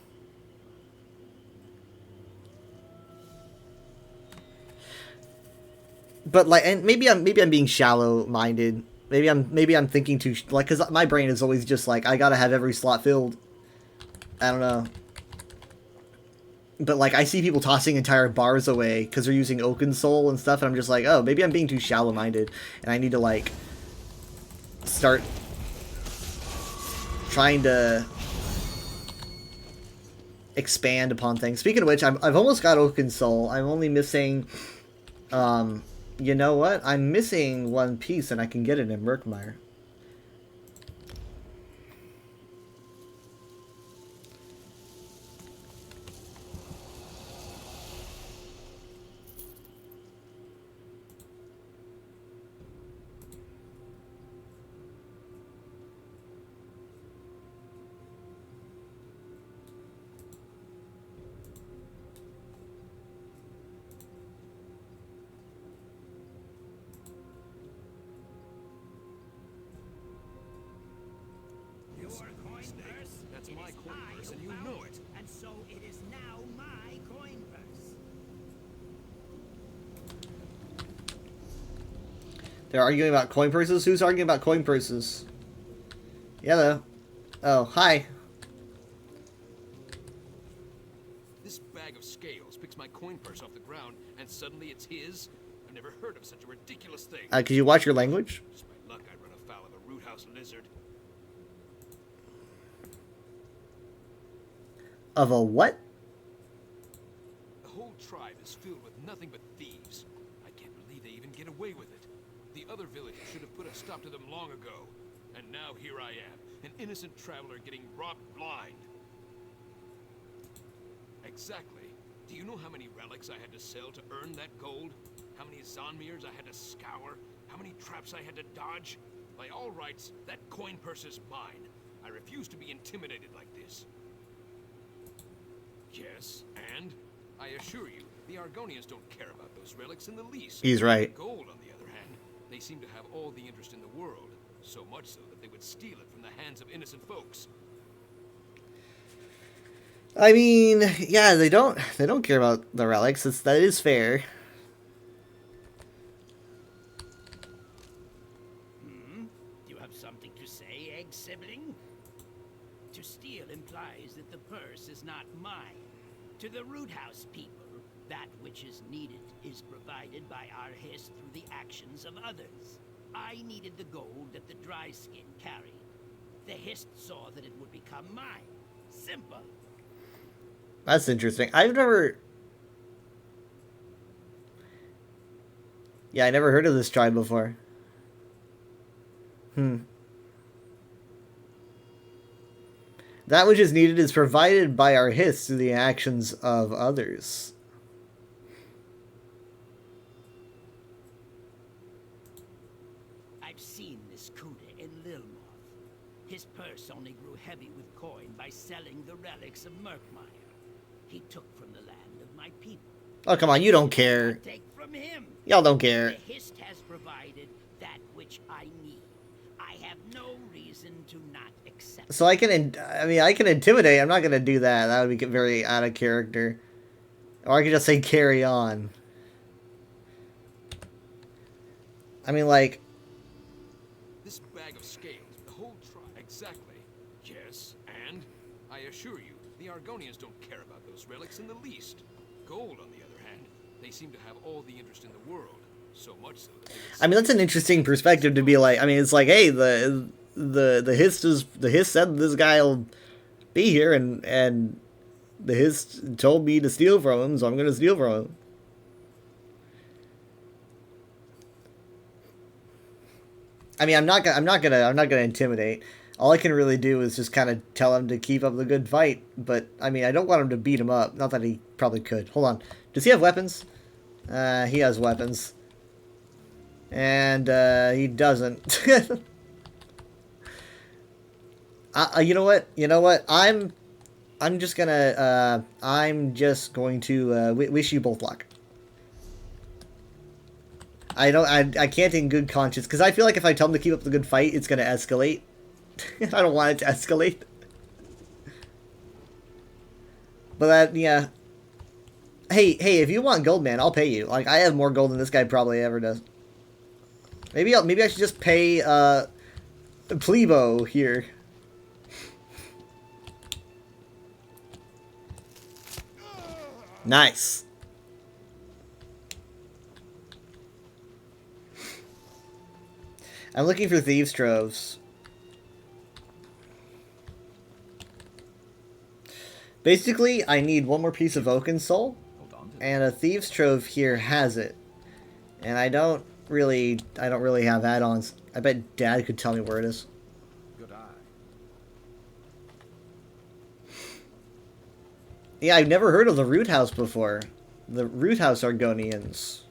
S1: But like, and maybe I'm being shallow-minded. Maybe I'm thinking too like, because my brain is always just like, I gotta have every slot filled. I don't know. But like, I see people tossing entire bars away because they're using Oaken Soul and stuff, and I'm just like, oh, maybe I'm being too shallow-minded, and I need to like start trying to expand upon things. Speaking of which, I've almost got Oaken Soul. I'm only missing, you know what? I'm missing one piece, and I can get it in Murkmire.
S6: That's my coin purse, and you know it.
S7: And so it is now my coin purse.
S1: They're arguing about coin purses? Who's arguing about coin purses? Yeah, though. Oh, hi.
S6: This bag of scales picks my coin purse off the ground, and suddenly it's his? I've never heard of such a ridiculous thing.
S1: Could you watch your language?
S6: Just my luck, I run afoul of a root house lizard.
S1: Of a what?
S6: The whole tribe is filled with nothing but thieves. I can't believe they even get away with it. The other villagers should have put a stop to them long ago. And now here I am, an innocent traveler getting robbed blind. Exactly. Do you know how many relics I had to sell to earn that gold? How many Zonmirs I had to scour? How many traps I had to dodge? By all rights, that coin purse is mine. I refuse to be intimidated like this. Yes, and? I assure you, the Argonians don't care about those relics in the least.
S1: He's right.
S6: Gold, on the other hand, they seem to have all the interest in the world, so much so that they would steal it from the hands of innocent folks.
S1: I mean, yeah, they don't care about the relics. That is fair.
S7: You have something to say, egg sibling? To steal implies that the purse is not mine. To the root house people, that which is needed is provided by our Hist through the actions of others. I needed the gold that the dry skin carried. The Hist saw that it would become mine. Simple.
S1: That's interesting. I've never... Yeah, I never heard of this tribe before. That which is needed is provided by our Hist through the actions of others.
S7: I've seen this Kuda in Lilmoth. His purse only grew heavy with coin by selling the relics of Murkmire. He took from the land of my people.
S1: Oh, come on, you don't care.
S7: Take from him.
S1: Y'all don't care.
S7: The Hist has provided that which I need. I have no reason to not accept.
S1: So I can intimidate. I'm not going to do that. That would be very out of character. Or I could just say carry on. I mean, like...
S6: This bag of scales, the whole tribe... Exactly. Yes, and? I assure you, the Argonians don't care about those relics in the least. Gold, on the other hand, they seem to have all the interest in the world. So much so that they would...
S1: I mean, that's an interesting perspective to be like... I mean, it's like, hey, the Hist said this guy'll be here, and the Hist told me to steal from him, so I'm going to steal from him. I mean, I'm not gonna intimidate. All I can really do is just kind of tell him to keep up the good fight. But I mean, I don't want him to beat him up. Not that he probably could. Hold on. Does he have weapons? He has weapons. And he doesn't. You know what? You know what? I'm just gonna wish you both luck. I can't in good conscience, because I feel like if I tell him to keep up the good fight, it's gonna escalate. I don't want it to escalate. But yeah. Hey, if you want gold, man, I'll pay you. Like, I have more gold than this guy probably ever does. Maybe I should just pay Plebo here. Nice. I'm looking for thieves' troves. Basically, I need one more piece of Oaken Soul, and a thieves' trove here has it. And I don't really have add-ons. I bet Dad could tell me where it is.
S5: Good eye.
S1: Yeah, I've never heard of the Root House before. The Root House Argonians.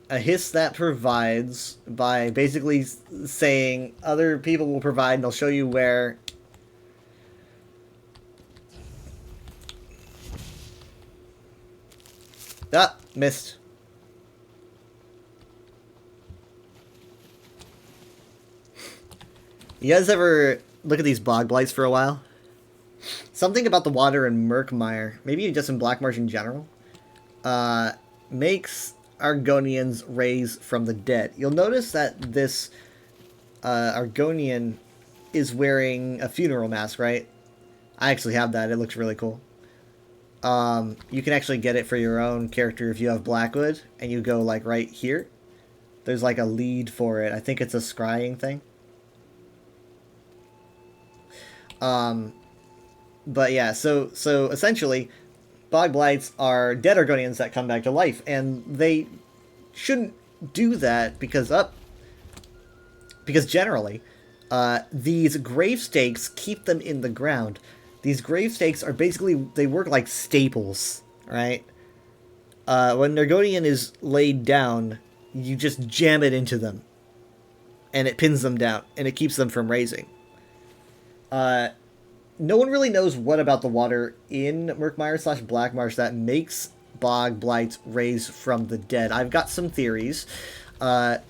S1: A hiss that provides by basically saying other people will provide and they'll show you where. Ah, missed. You guys ever look at these bog blights for a while? Something about the water in Murkmire, maybe just in Blackmarsh in general, makes Argonians raise from the dead. You'll notice that this Argonian is wearing a funeral mask, right? I actually have that. It looks really cool. You can actually get it for your own character if you have Blackwood, and you go like right here. There's like a lead for it. I think it's a scrying thing. But yeah, so essentially, bog blights are dead Argonians that come back to life, and they shouldn't do that because generally, these grave stakes keep them in the ground. These grave stakes are basically, they work like staples, right? When an Argonian is laid down, you just jam it into them, and it pins them down, and it keeps them from raising. No one really knows what about the water in Murkmire / Blackmarsh that makes bog blights raise from the dead. I've got some theories, but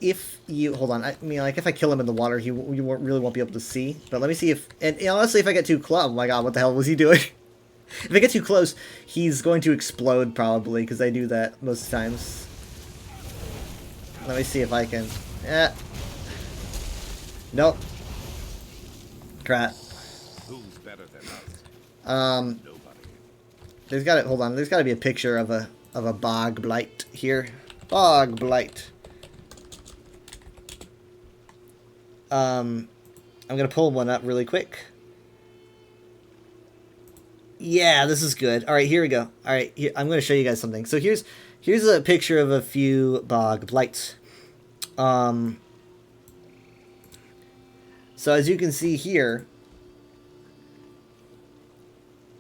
S1: if you hold on, I mean, like if I kill him in the water, you really won't be able to see. But let me see if, and honestly, if I get too close, oh my god, what the hell was he doing? If I get too close, he's going to explode probably, because I do that most times. Let me see if I can. Nope. Crap.
S5: Who's better than us? Nobody.
S1: There's got to hold on. There's got to be a picture of a bog blight here. Bog blight. I'm gonna pull one up really quick. Yeah, this is good. All right, here we go. All right, here, I'm gonna show you guys something. So here's a picture of a few bog blights. So as you can see here,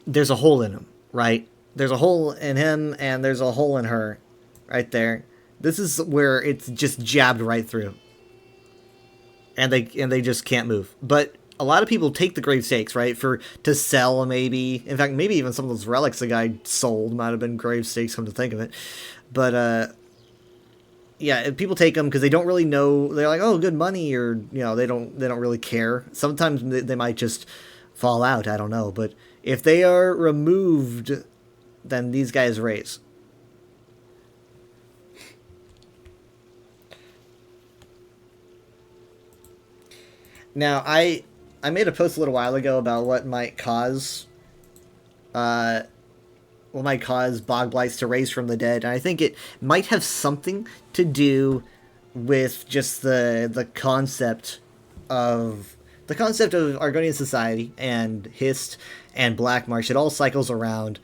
S1: there's a hole in him, right? There's a hole in him, and there's a hole in her, right there. This is where it's just jabbed right through, and they just can't move. But a lot of people take the grave stakes, right, to sell maybe. In fact, maybe even some of those relics the guy sold might have been grave stakes, come to think of it. But yeah, people take them because they don't really know. They're like, oh, good money, or they don't really care. Sometimes they might just fall out. I don't know, but if they are removed, then these guys raise. Now, I made a post a little while ago about what might cause bog blights to raise from the dead, and I think it might have something to do with just the concept of Argonian society and Hist and Blackmarsh. It all cycles around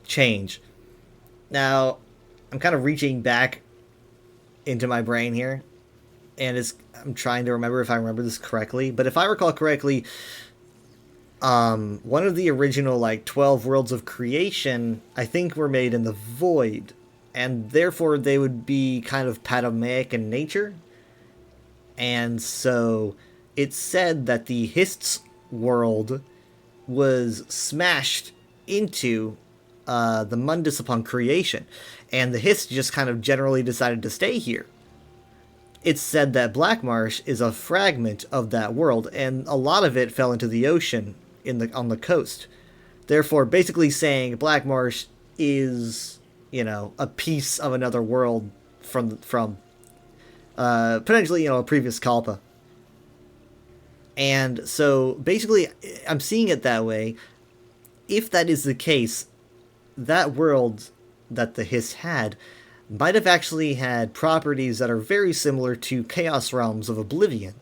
S1: change. Now, I'm kind of reaching back into my brain here, and I'm trying to remember if I remember this correctly. But if I recall correctly, one of the original like 12 worlds of creation, I think, were made in the void, and therefore they would be kind of padomaic in nature. And so it's said that the Hist's world was smashed into the Mundus upon creation, and the Hist just kind of generally decided to stay here. It's said that Blackmarsh is a fragment of that world, and a lot of it fell into the ocean on the coast. Therefore, basically saying Blackmarsh is, you know, a piece of another world from potentially, you know, a previous Kalpa. And so basically, I'm seeing it that way. If that is the case, that world that the Hist had might have actually had properties that are very similar to Chaos Realms of Oblivion,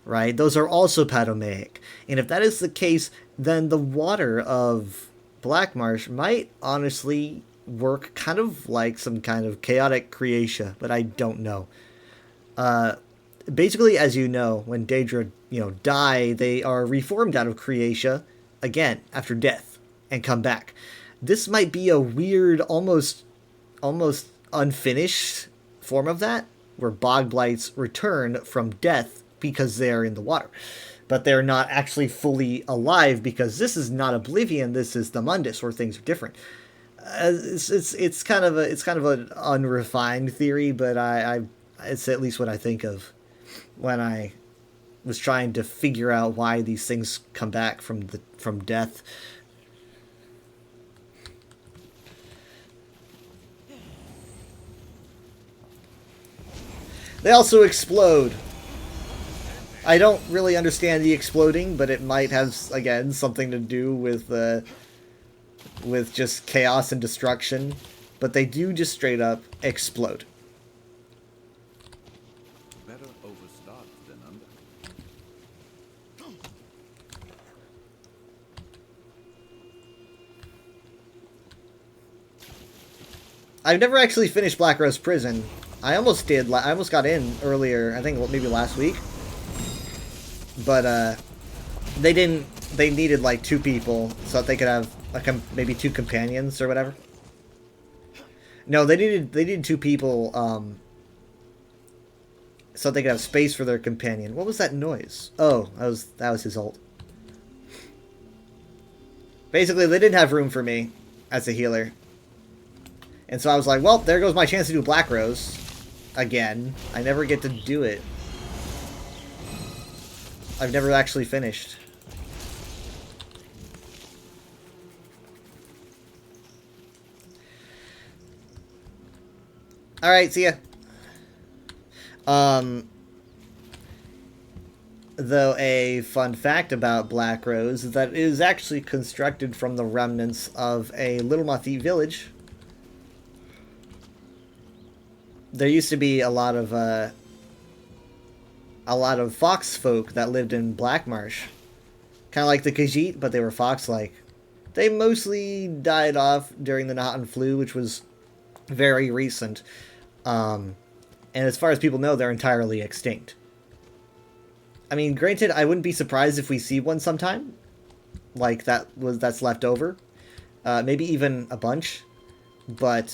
S1: right? Those are also padomaic. And if that is the case, then the water of Blackmarsh might honestly work kind of like some kind of chaotic creation, but I don't know. Basically, as you know, when Daedra, you know, die, they are reformed out of Creatia again after death and come back. This might be a weird, almost unfinished form of that, where Bogblights return from death because they are in the water, but they're not actually fully alive, because this is not Oblivion. This is the Mundus, where things are different. It's kind of an unrefined theory, but it's at least what I think of when I was trying to figure out why these things come back from death. They also explode. I don't really understand the exploding, but it might have, again, something to do with just chaos and destruction. But they do just straight up explode.
S5: Better overstocked than under.
S1: I've never actually finished Black Rose Prison. I almost did. I almost got in earlier. I think maybe last week. But they didn't. They needed like 2 people so that they could have like maybe 2 companions or whatever. No, they needed 2 people so they could have space for their companion. What was that noise? Oh, that was his ult. Basically, they didn't have room for me as a healer. And so I was like, well, there goes my chance to do Black Rose again. I never get to do it. I've never actually finished. Alright, see ya. Though a fun fact about Black Rose is that it is actually constructed from the remnants of a Little Mothite village. There used to be a lot of fox folk that lived in Blackmarsh. Kind of like the Khajiit, but they were fox-like. They mostly died off during the Nahatan Flu, which was very recent. And as far as people know, they're entirely extinct. I mean, granted, I wouldn't be surprised if we see one sometime. Like, that's left over. Maybe even a bunch. But,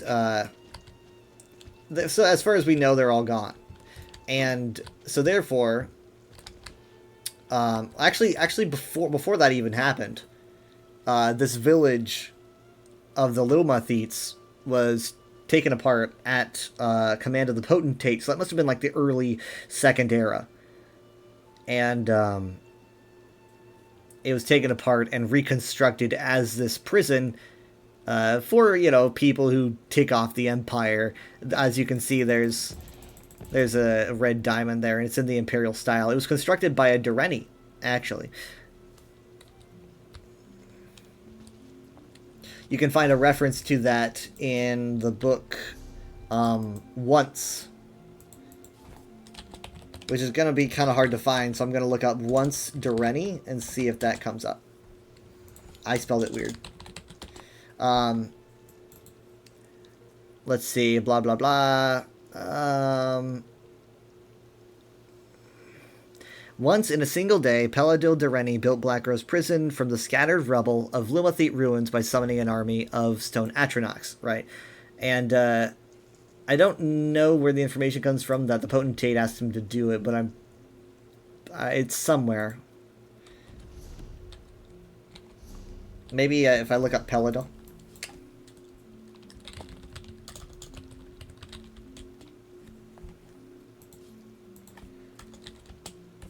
S1: so as far as we know, they're all gone. And so therefore, actually before that even happened, this village of the Little Mothites was taken apart at command of the Potentate. So that must have been like the early Second Era. And it was taken apart and reconstructed as this prison for, you know, people who tick off the Empire. As you can see, there's a red diamond there, and it's in the Imperial style. It was constructed by a Dureni, actually. You can find a reference to that in the book Once, which is going to be kind of hard to find, so I'm going to look up Once Dureni and see if that comes up. I spelled it weird. Let's see, blah, blah, blah. Once in a single day, Peladil Direni built Blackrose Prison from the scattered rubble of Limothete ruins by summoning an army of stone Atronachs, right? And I don't know where the information comes from that the Potentate asked him to do it, but it's somewhere. Maybe if I look up Peladil.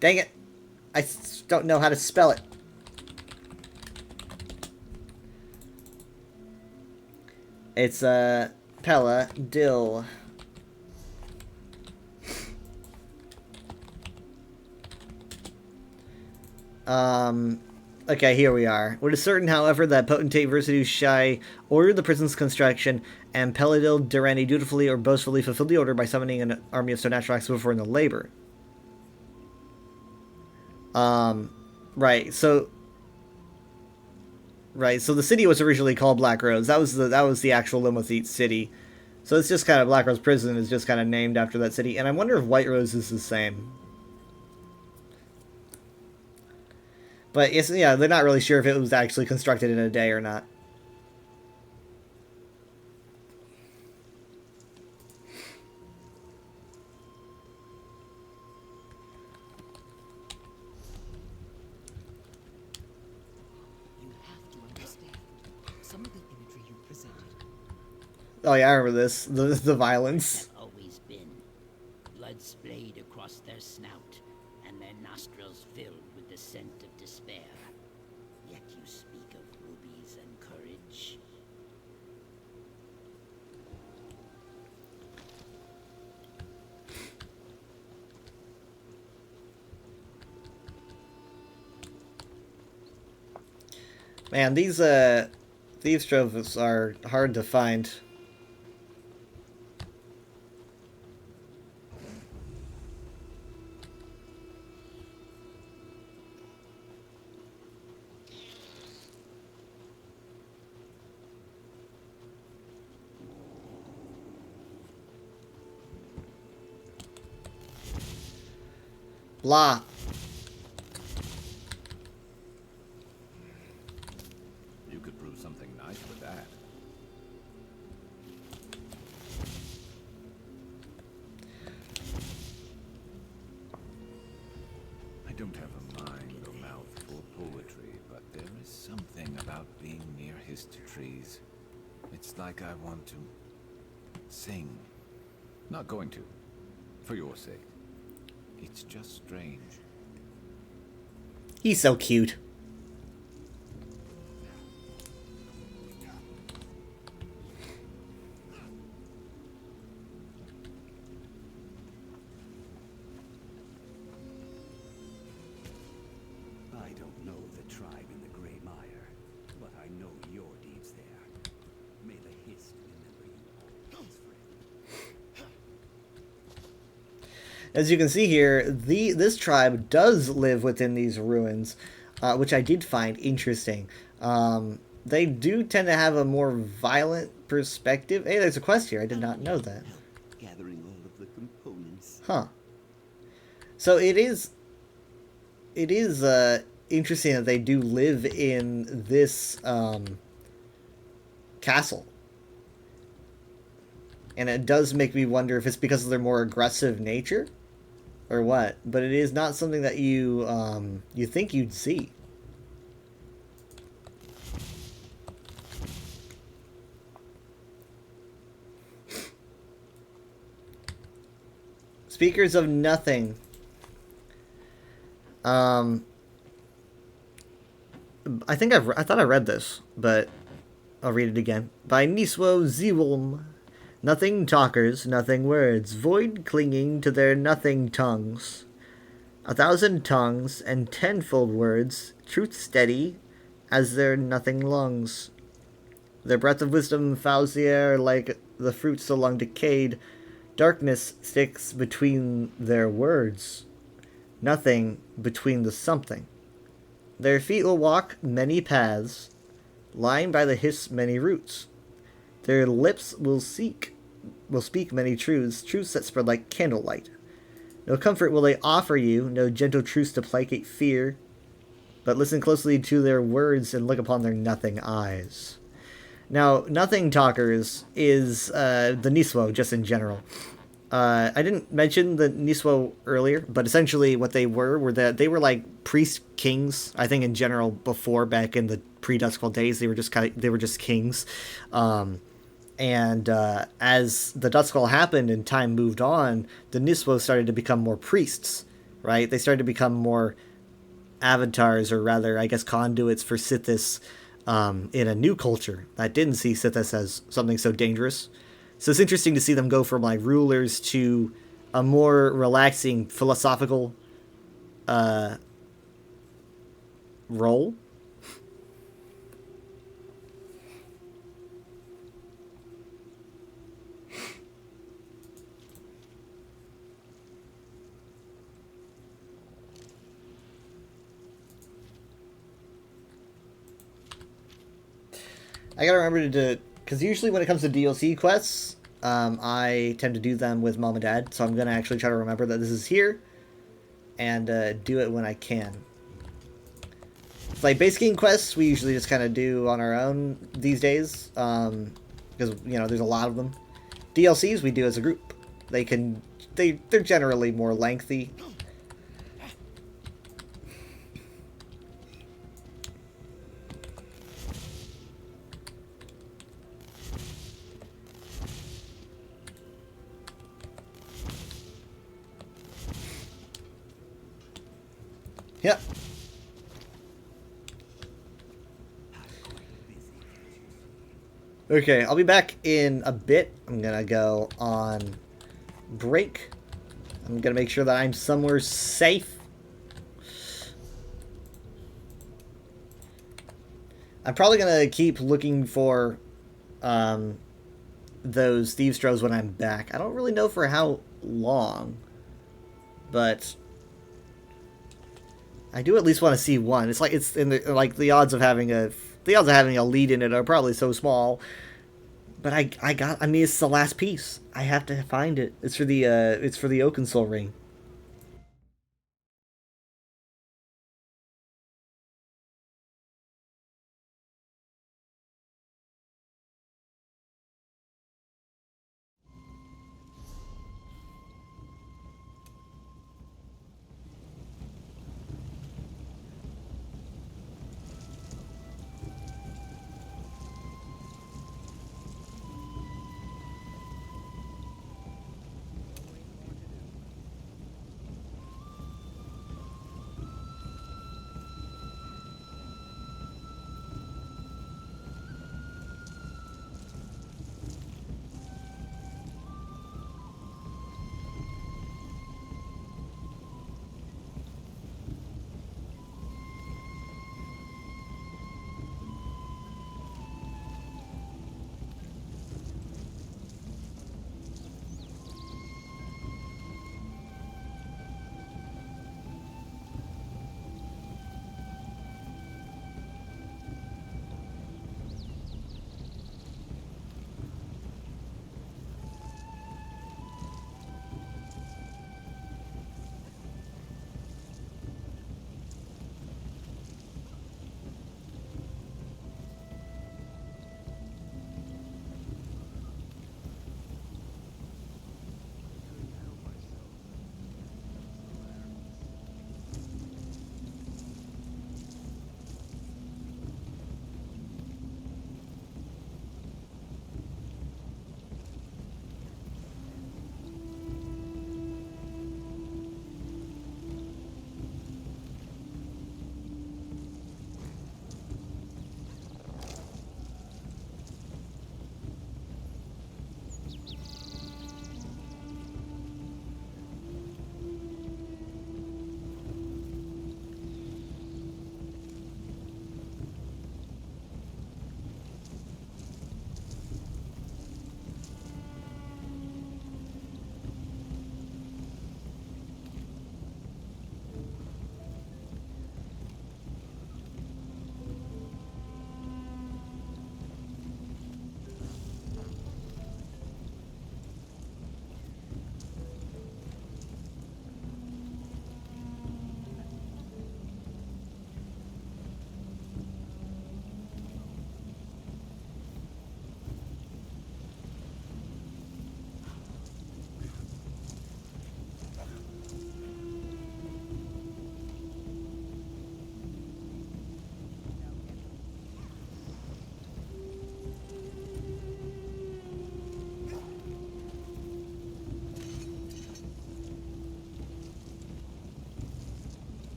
S1: Dang it. I don't know how to spell it. It's, Pella Dill. Okay, here we are. It is certain, however, that Potentate Versidus Shai ordered the prison's construction, and Peladil Direni dutifully or boastfully fulfilled the order by summoning an army of stone Atronachs to perform the labor. Right, so the city was originally called Blackrose. That was the actual Limothete city. So it's just kind of Blackrose Prison is just kind of named after that city. And I wonder if White Rose is the same. But it's, yeah, they're not really sure if it was actually constructed in a day or not. Oh yeah, I remember this. The violence.
S7: Have always been. Blood splayed across their snout, and their nostrils filled with the scent of despair. Yet you speak of rubies and courage.
S1: Man, these trophies are hard to find. Blah.
S5: You could brew something nice with that. I don't have a mind or mouth for poetry, but there is something about being near trees. It's like I want to sing. Not going to, for your sake. It's just strange.
S1: He's so cute.
S8: I don't know the tribe in the Grey Mire, but I know your deeds there. May the Hist remember you always, friend.
S1: As you can see here, this tribe does live within these ruins, which I did find interesting. They do tend to have a more violent perspective. Hey, there's a quest here. I did not know that.
S8: Gathering all of the components.
S1: Huh. So it is interesting that they do live in this castle. And it does make me wonder if it's because of their more aggressive nature or what. But it is not something that you think you'd see. Speakers of Nothing. I thought I read this, but I'll read it again. By Niswo Ziwulm. Nothing talkers, nothing words, void clinging to their nothing tongues. 1,000 tongues and tenfold words, truth steady as their nothing lungs. Their breath of wisdom fouls the air like the fruit so long decayed. Darkness sticks between their words. Nothing between the something. Their feet will walk many paths, lying by the hiss many roots. Their lips will seek will speak many truths, truths that spread like candlelight. No comfort will they offer you, no gentle truths to placate fear, but listen closely to their words and look upon their nothing eyes. Now, nothing talkers is the Niswo, just in general. I didn't mention the Niswo earlier, but essentially what they were that they were like priest kings. I think in general before, back in the pre-Duskwall days, they were just kings. And as the Duskwall happened and time moved on, the Niswo started to become more priests, right? They started to become more avatars, or rather, I guess, conduits for Sithis in a new culture that didn't see Sithis as something so dangerous. So it's interesting to see them go from like rulers to a more relaxing philosophical role. I gotta remember to, because usually when it comes to DLC quests, I tend to do them with Mom and Dad, so I'm gonna actually try to remember that this is here, and do it when I can. It's like base game quests, we usually just kind of do on our own these days, because, you know, there's a lot of them. DLCs we do as a group. They're generally more lengthy. Yep. Okay, I'll be back in a bit. I'm gonna go on break. I'm gonna make sure that I'm somewhere safe. I'm probably gonna keep looking for those Thieves' Troves when I'm back. I don't really know for how long, but I do at least want to see one. It's like it's in the like the odds of having a lead in it are probably so small. But I mean it's the last piece. I have to find it. It's for the Oakensoul ring.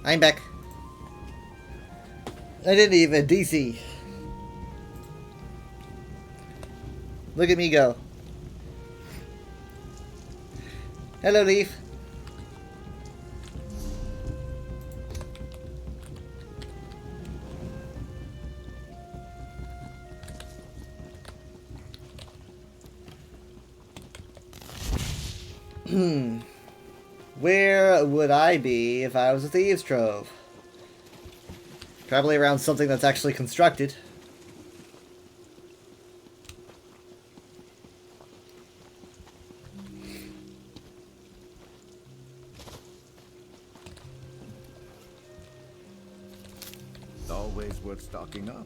S1: I'm back. I didn't even DC. Look at me go. Hello, Leaf. Where would I be if I was a thieves' trove? Probably around something that's actually constructed.
S5: Always worth stocking up.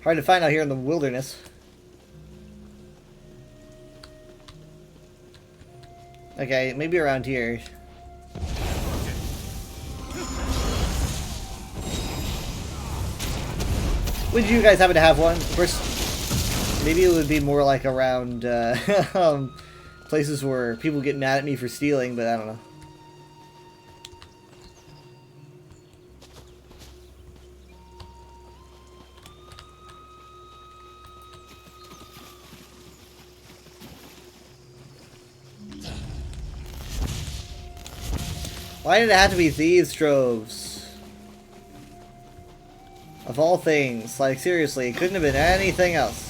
S1: Hard to find out here in the wilderness. Okay, maybe around here. Would you guys happen to have one? Of course, maybe it would be more like around places where people get mad at me for stealing, but I don't know. Why did it have to be thieves' troves? Of all things, like seriously, it couldn't have been anything else.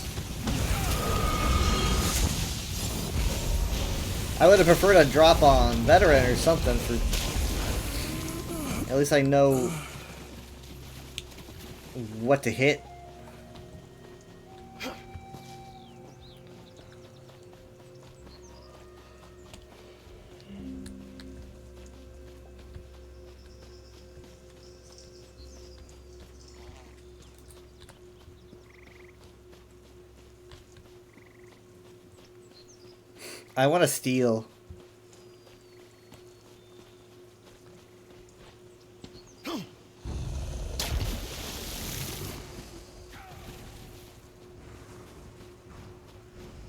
S1: I would have preferred a drop on veteran or something for... At least I know what to hit. I want to steal. I'm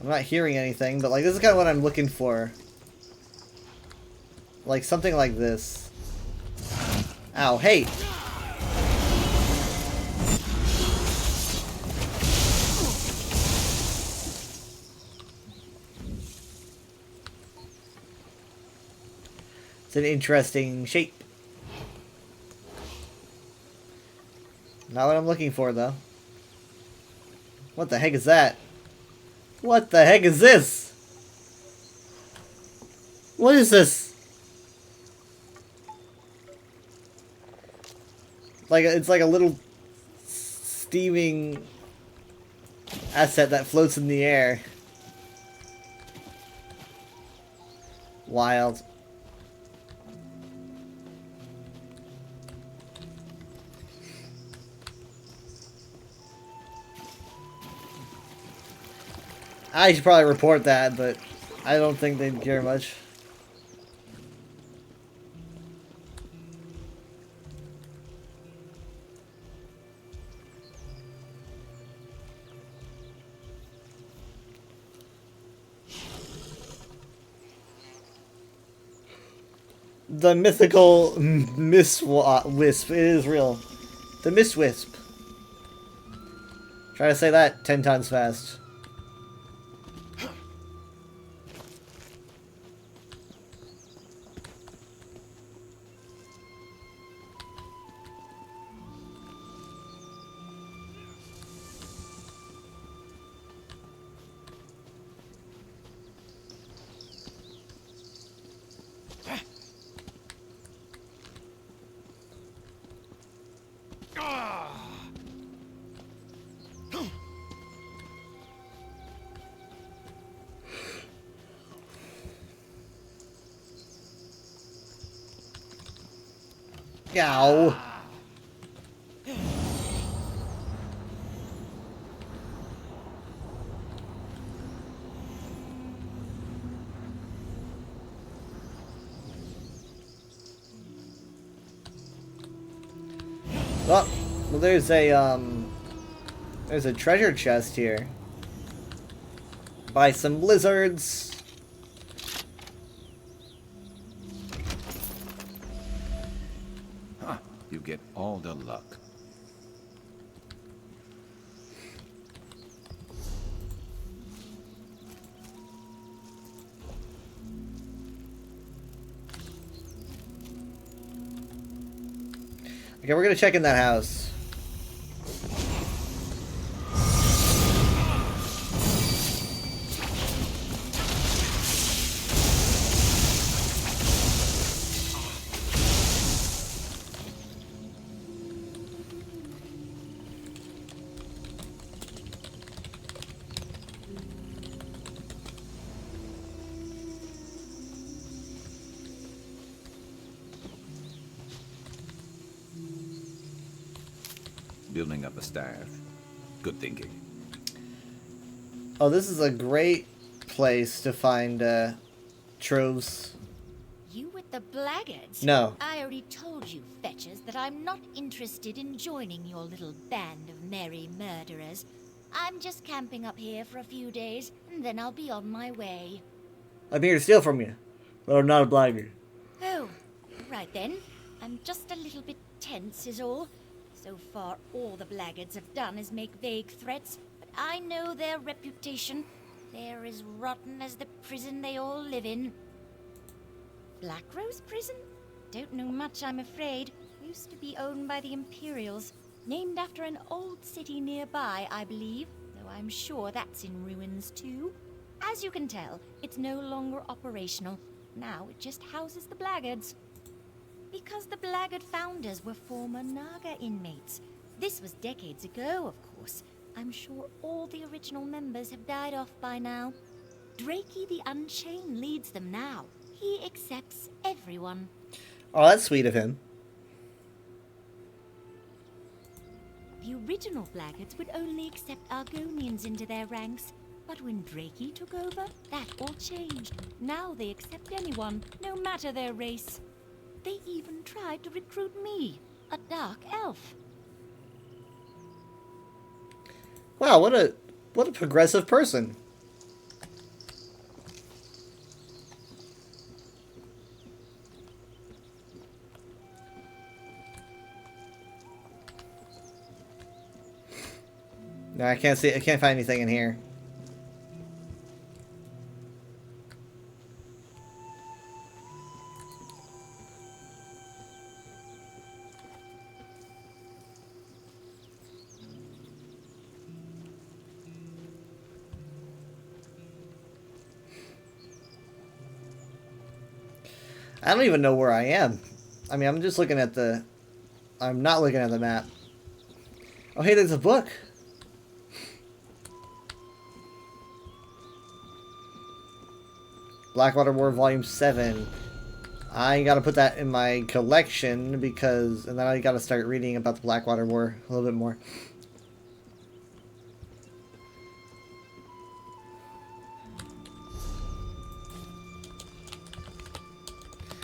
S1: not hearing anything, but like this is kind of what I'm looking for. Like something like this. Ow, hey! It's an interesting shape. Not what I'm looking for, though. What the heck is that? What the heck is this? What is this? Like, it's like a little steaming asset that floats in the air. Wild. I should probably report that, but I don't think they'd care much. The mythical Mistwisp. It is real. The Mistwisp. Try to say that 10 times fast. Ow. Well, Well, there's a treasure chest here. Buy some lizards.
S5: Huh. You get all the luck.
S1: Okay, we're gonna check in that house.
S5: Building up a stash. Good thinking.
S1: Oh, this is a great place to find troves.
S9: You with the blackguards?
S1: No.
S9: I already told you, fetchers, that I'm not interested in joining your little band of merry murderers. I'm just camping up here for a few days, and then I'll be on my way.
S1: I'm here to steal from you, but I'm not a blackguard.
S9: Oh, right then. I'm just a little bit tense is all. So far, all the blackguards have done is make vague threats, but I know their reputation. They're as rotten as the prison they all live in. Blackrose Prison? Don't know much, I'm afraid. Used to be owned by the Imperials. Named after an old city nearby, I believe, though I'm sure that's in ruins too. As you can tell, it's no longer operational. Now it just houses the blackguards. Because the blackguard founders were former Naga inmates. This was decades ago, of course. I'm sure all the original members have died off by now. Drakey the Unchained leads them now. He accepts everyone.
S1: Oh, that's sweet of him.
S9: The original blackguards would only accept Argonians into their ranks. But when Drakey took over, that all changed. Now they accept anyone, no matter their race. They even tried to recruit me, a dark elf.
S1: Wow, what a progressive person. No, I can't find anything in here. I don't even know where I am. I mean, I'm just looking at the... I'm not looking at the map. Oh, hey, there's a book. Blackwater War Volume 7. I gotta put that in my collection because... And then I gotta start reading about the Blackwater War a little bit more.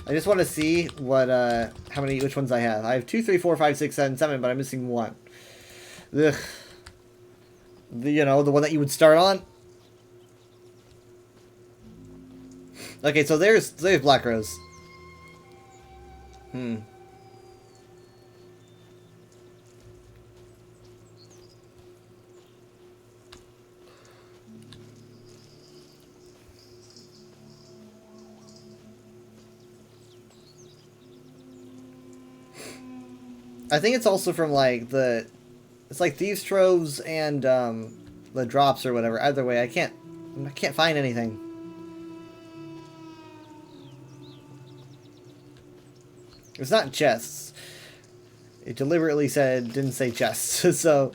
S1: I just want to see what, which ones I have. I have 2, 3, 4, 5, 6, 7, 7, but I'm missing one. Ugh. The one that you would start on. Okay, so there's Blackrose. I think it's also from like it's like Thieves' Troves and the drops or whatever. Either way, I can't find anything. It's not chests. It deliberately didn't say chests, so.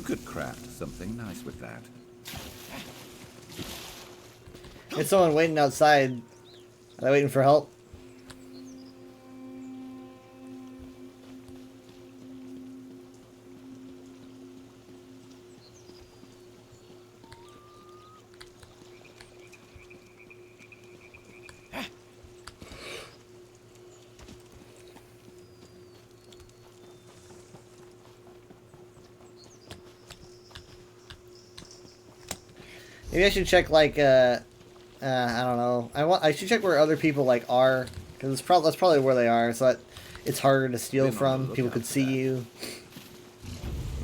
S5: You could craft something nice with that.
S1: There's someone waiting outside. Are they waiting for help? Maybe I should check like I don't know. I should check where other people like are, because that's probably where they are, so that it's harder to steal
S5: Been on
S1: from.
S5: the
S1: People
S5: lookout
S1: could
S5: for
S1: see
S5: that.
S1: you.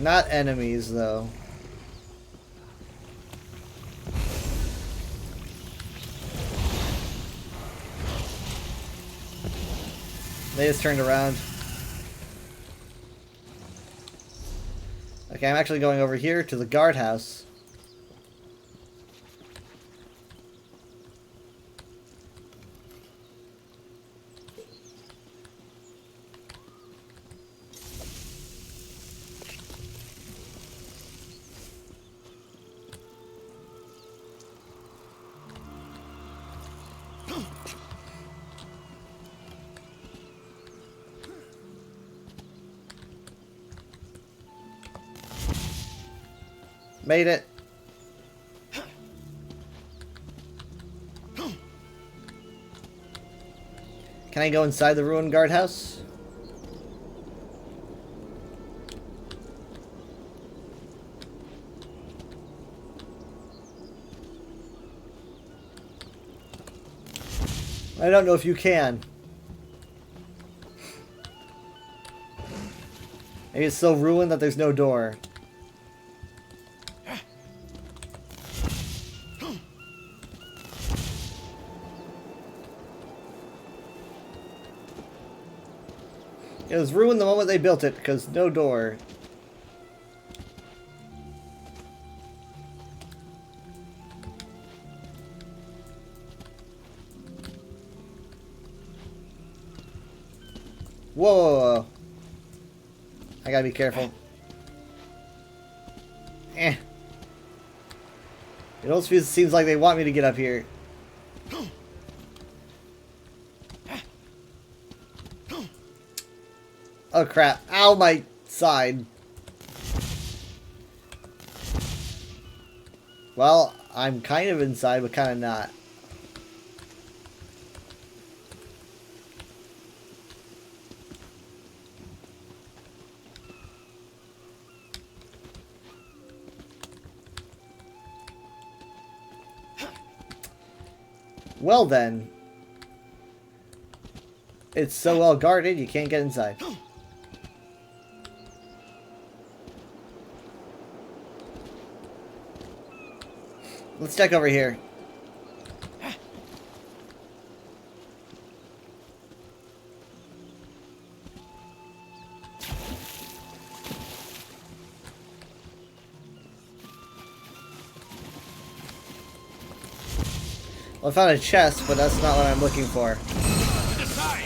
S1: Not enemies though. They just turned around. Okay, I'm actually going over here to the guardhouse. Made it. Can I go inside the ruined guardhouse? I don't know if you can. Maybe it's so ruined that there's no door. It was ruined the moment they built it, because no door. Whoa, whoa, whoa. I gotta be careful. It almost seems like they want me to get up here. Oh crap. Ow, my side. Well, I'm kind of inside, but kind of not. Well then. It's so well guarded, you can't get inside. Let's check over here. Well, I found a chest, but that's not what I'm looking for.
S4: To the side!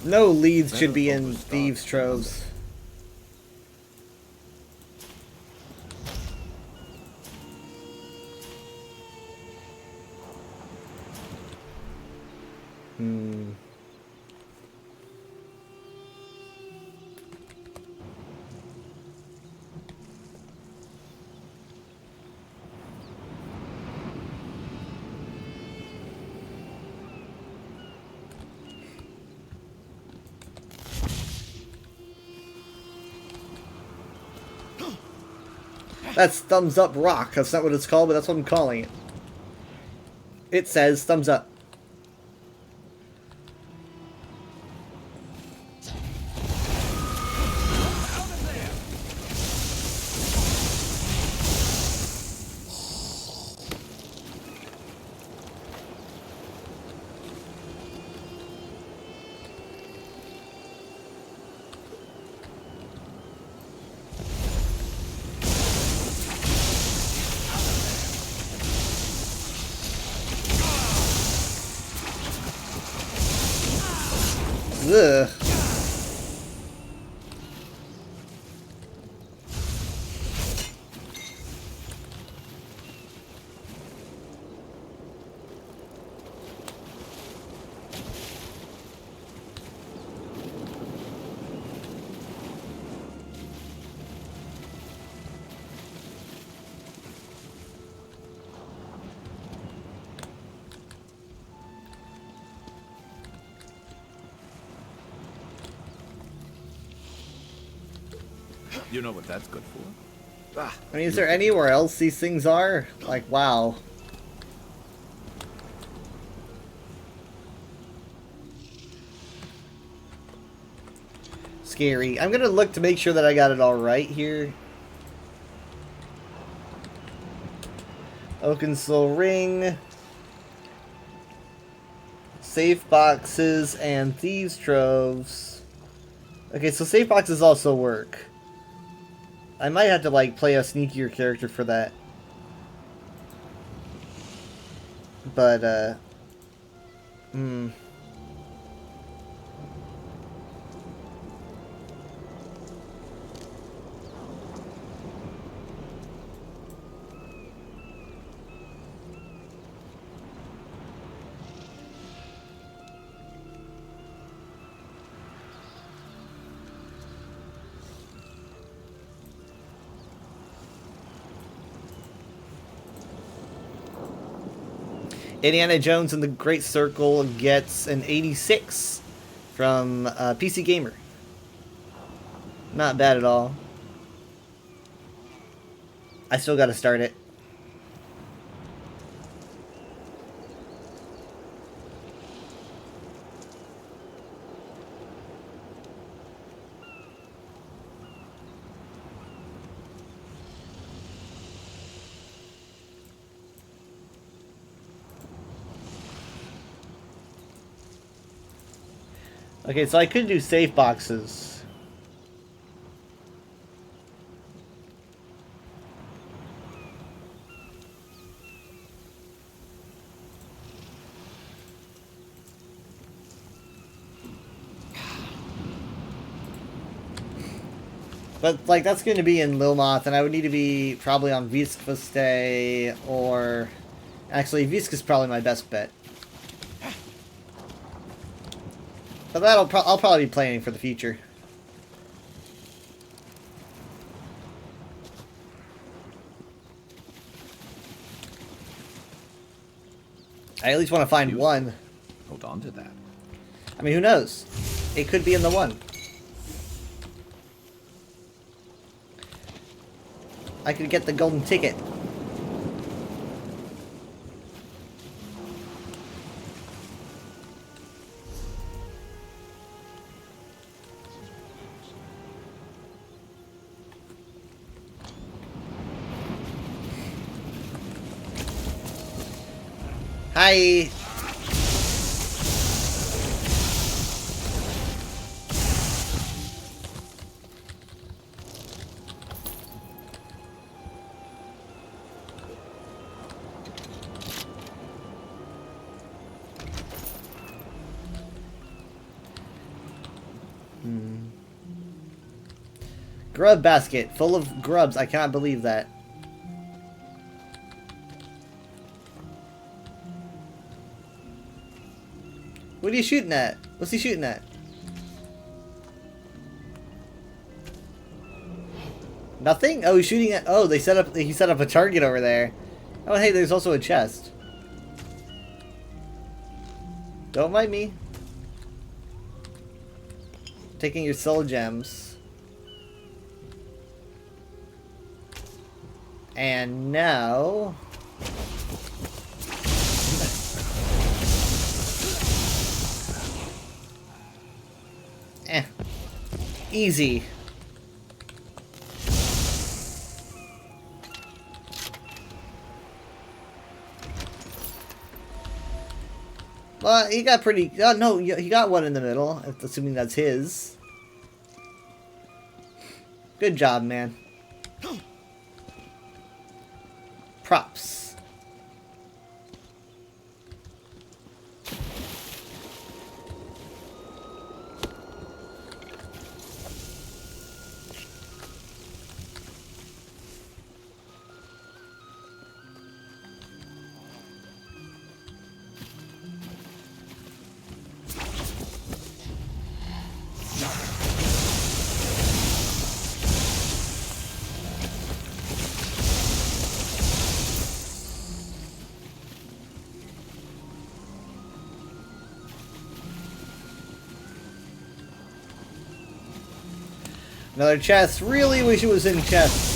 S1: No leads should be in thieves' troves. That's thumbs up rock. That's not what it's called, but that's what I'm calling it. It says thumbs up. Ugh.
S5: You know what that's good for? Ah,
S1: I mean, is there anywhere else these things are? Like, wow. Scary. I'm gonna look to make sure that I got it all right here. Oakensoul Ring. Safe boxes and thieves' troves. Okay, so safe boxes also work. I might have to, like, play a sneakier character for that. But, Indiana Jones and the Great Circle gets an 86 from PC Gamer. Not bad at all. I still gotta start it. Okay, so I could do safe boxes. But, like, that's going to be in Lilmoth, and I would need to be probably on Viscvaste, or... Actually, Visca's probably my best bet. But I'll probably be planning for the future. I at least want to find one.
S5: Hold on to that.
S1: I mean, who knows? It could be in the one. I could get the golden ticket. Hi. Grub basket full of grubs. I cannot believe that. What are you shooting at? What's he shooting at? Nothing? Oh, he's shooting at... Oh, he set up a target over there. Oh, hey, there's also a chest. Don't mind me. Taking your soul gems. And now... Easy. Well, he got pretty... Oh, no, he got one in the middle, assuming that's his. Good job, man. Props. Another chest. Really wish it was in chest.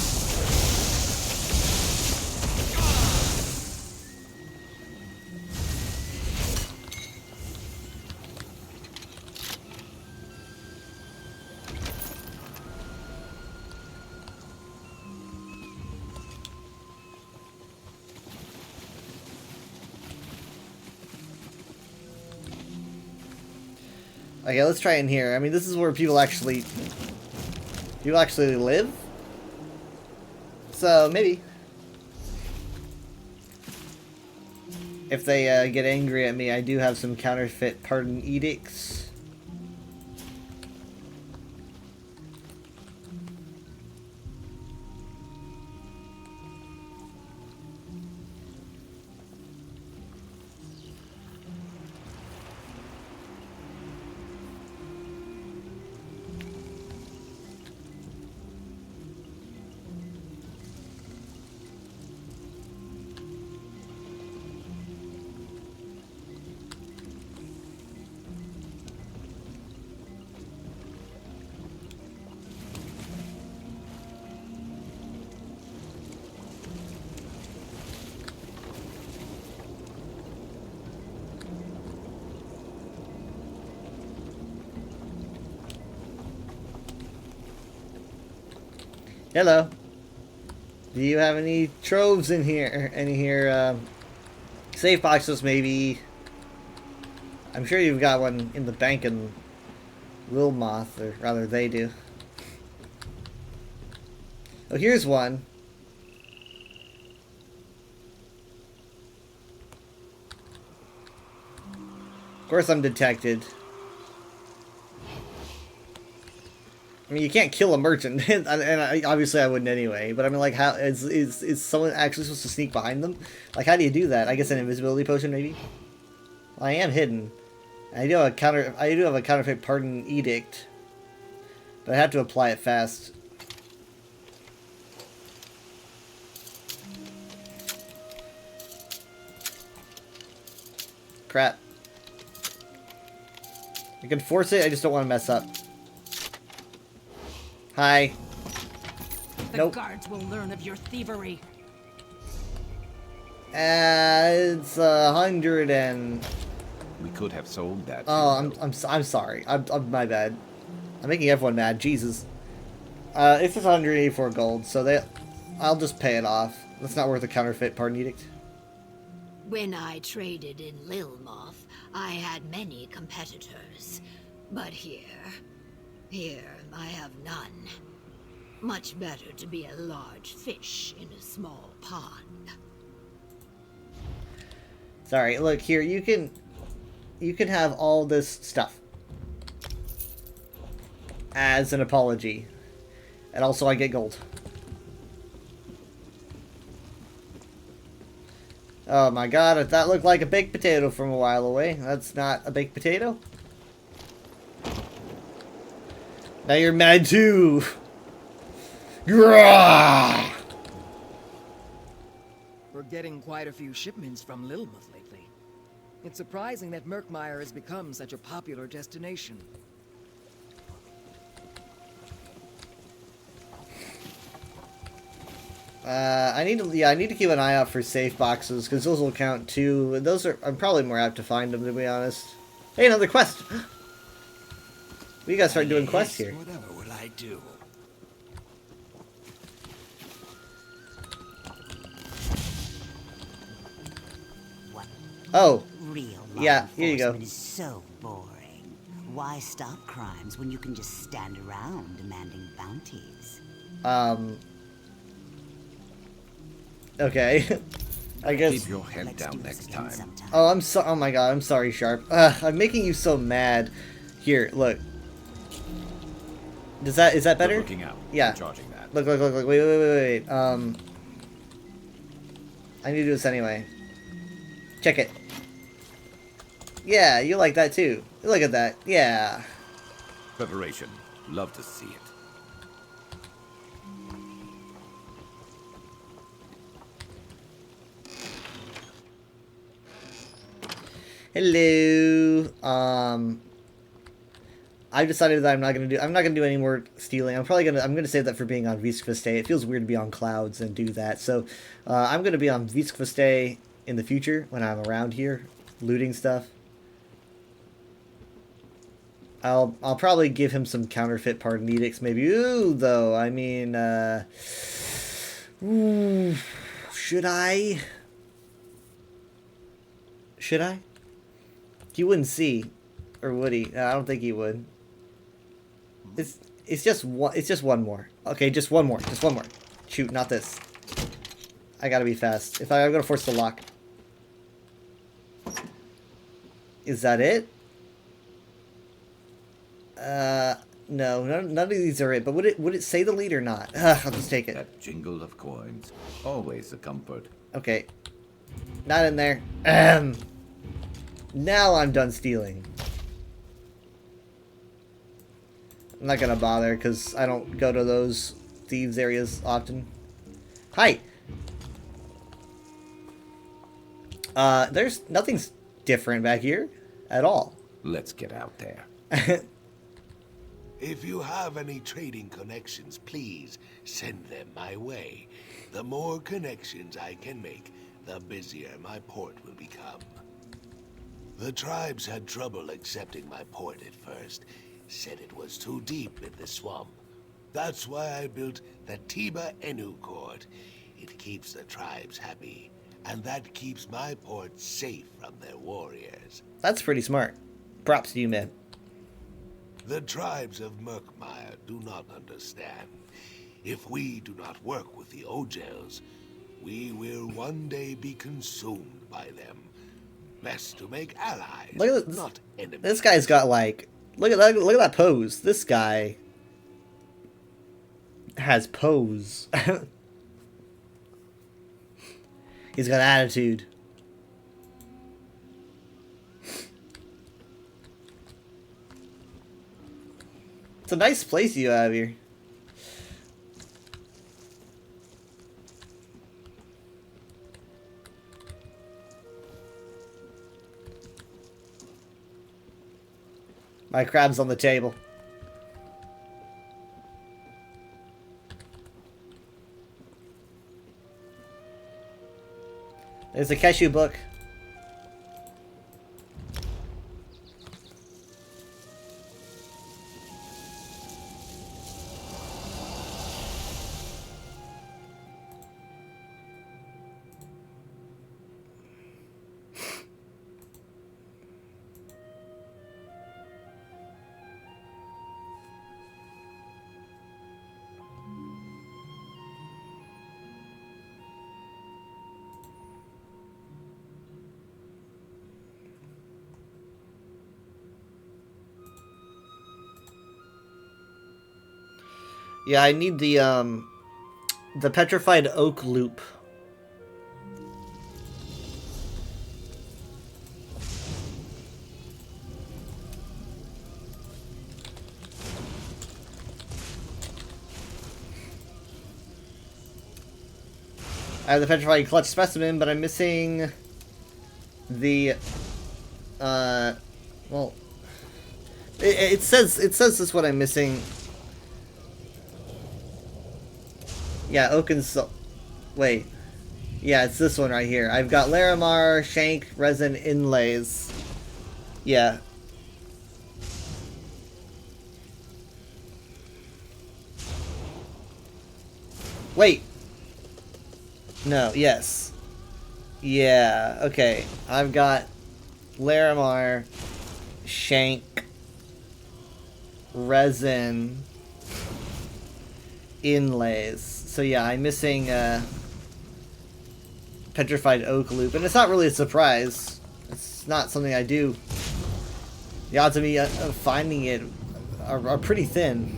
S1: Okay, let's try in here. I mean, this is where people actually live. So maybe if they get angry at me, I do have some counterfeit pardon edicts. Hello. Do you have any troves in here? Any here, safe boxes maybe? I'm sure you've got one in the bank in Lilmoth, or rather they do. Oh, here's one. Of course I'm detected. I mean, you can't kill a merchant, and obviously I wouldn't anyway. But I mean, like, how is someone actually supposed to sneak behind them? Like, how do you do that? I guess an invisibility potion, maybe. Well, I am hidden. I do have a counterfeit pardon edict, but I have to apply it fast. Crap. I can force it. I just don't want to mess up. Hi.
S10: The
S1: Nope.
S10: guards will learn of your thievery.
S1: It's 100 and...
S5: We could have sold that.
S1: Oh, I'm sorry. I'm my bad. I'm making everyone mad. Jesus. It's just 184 gold, so I'll just pay it off. That's not worth a counterfeit pardon edict.
S11: When I traded in Lilmoth, I had many competitors. But here I have none. Much better to be a large fish in a small pond.
S1: Sorry, look here, you can have all this stuff as an apology. And also I get gold. Oh my god, that looked like a baked potato from a while away. That's not a baked potato. Now you're mad too. Grah!
S12: We're getting quite a few shipments from Lilmoth lately. It's surprising that Murkmire has become such a popular destination.
S1: I need to keep an eye out for safe boxes, because those will count too. I'm probably more apt to find them, to be honest. Hey, another quest! We gotta start doing quests here.
S8: Whatever will I do?
S1: Oh.
S13: Real law
S1: Yeah, here you go.
S13: enforcement is so boring. Why stop crimes when you can just stand around demanding bounties?
S1: Okay. I guess.
S5: Keep your head down next time.
S1: Oh, oh my god, I'm sorry, Sharp. I'm making you so mad. Here, look. Is that better?
S5: Looking out.
S1: Yeah.
S5: Charging that.
S1: Look. Wait. I need to do this anyway. Check it. Yeah, you like that too. Look at that. Yeah.
S5: Preparation. Love to see it.
S1: Hello. I've decided that I'm not gonna do any more stealing. I'm gonna save that for being on Visquiste. It feels weird to be on clouds and do that. So I'm gonna be on Visquiste in the future when I'm around here, looting stuff. I'll probably give him some counterfeit pardon edicts, maybe. Ooh, though, I mean, ooh, should I? Should I? He wouldn't see, or would he? I don't think he would. It's just one more. Okay, just one more. Just one more. Shoot, not this. I gotta be fast. I'm gonna force the lock. Is that it? No, none of these are it. But would it say the lead or not? I'll just take it.
S5: That jingle of coins, always a comfort.
S1: Okay, not in there. Now I'm done stealing. I'm not gonna bother because I don't go to those thieves areas often. Hi. There's nothing's different back here at all.
S5: Let's get out there.
S14: If you have any trading connections, please send them my way. The more connections I can make, the busier my port will become. The tribes had trouble accepting my port at first. Said it was too deep in the swamp. That's why I built the Tiba Enu Court. It keeps the tribes happy, and that keeps my port safe from their warriors.
S1: That's pretty smart. Props to you, man.
S14: The tribes of Murkmire do not understand. If we do not work with the Ojels, we will one day be consumed by them. Best to make allies,
S1: Look at this.
S14: not enemies.
S1: This guy's got like, look at that pose. This guy has pose. He's got attitude. It's a nice place you have here. My crab's on the table. There's a cashew book. Yeah, I need the petrified oak loop. I have the petrified clutch specimen, but I'm missing the well, it says this is what I'm missing. Yeah, oak and wait. Yeah, it's this one right here. I've got Larimar, Shank, Resin, Inlays. Yeah. Wait. No, yes. Yeah, okay. I've got Larimar, Shank, Resin, Inlays. So yeah, I'm missing petrified oak loop, and it's not really a surprise. It's not something I do. The odds of me finding it are pretty thin.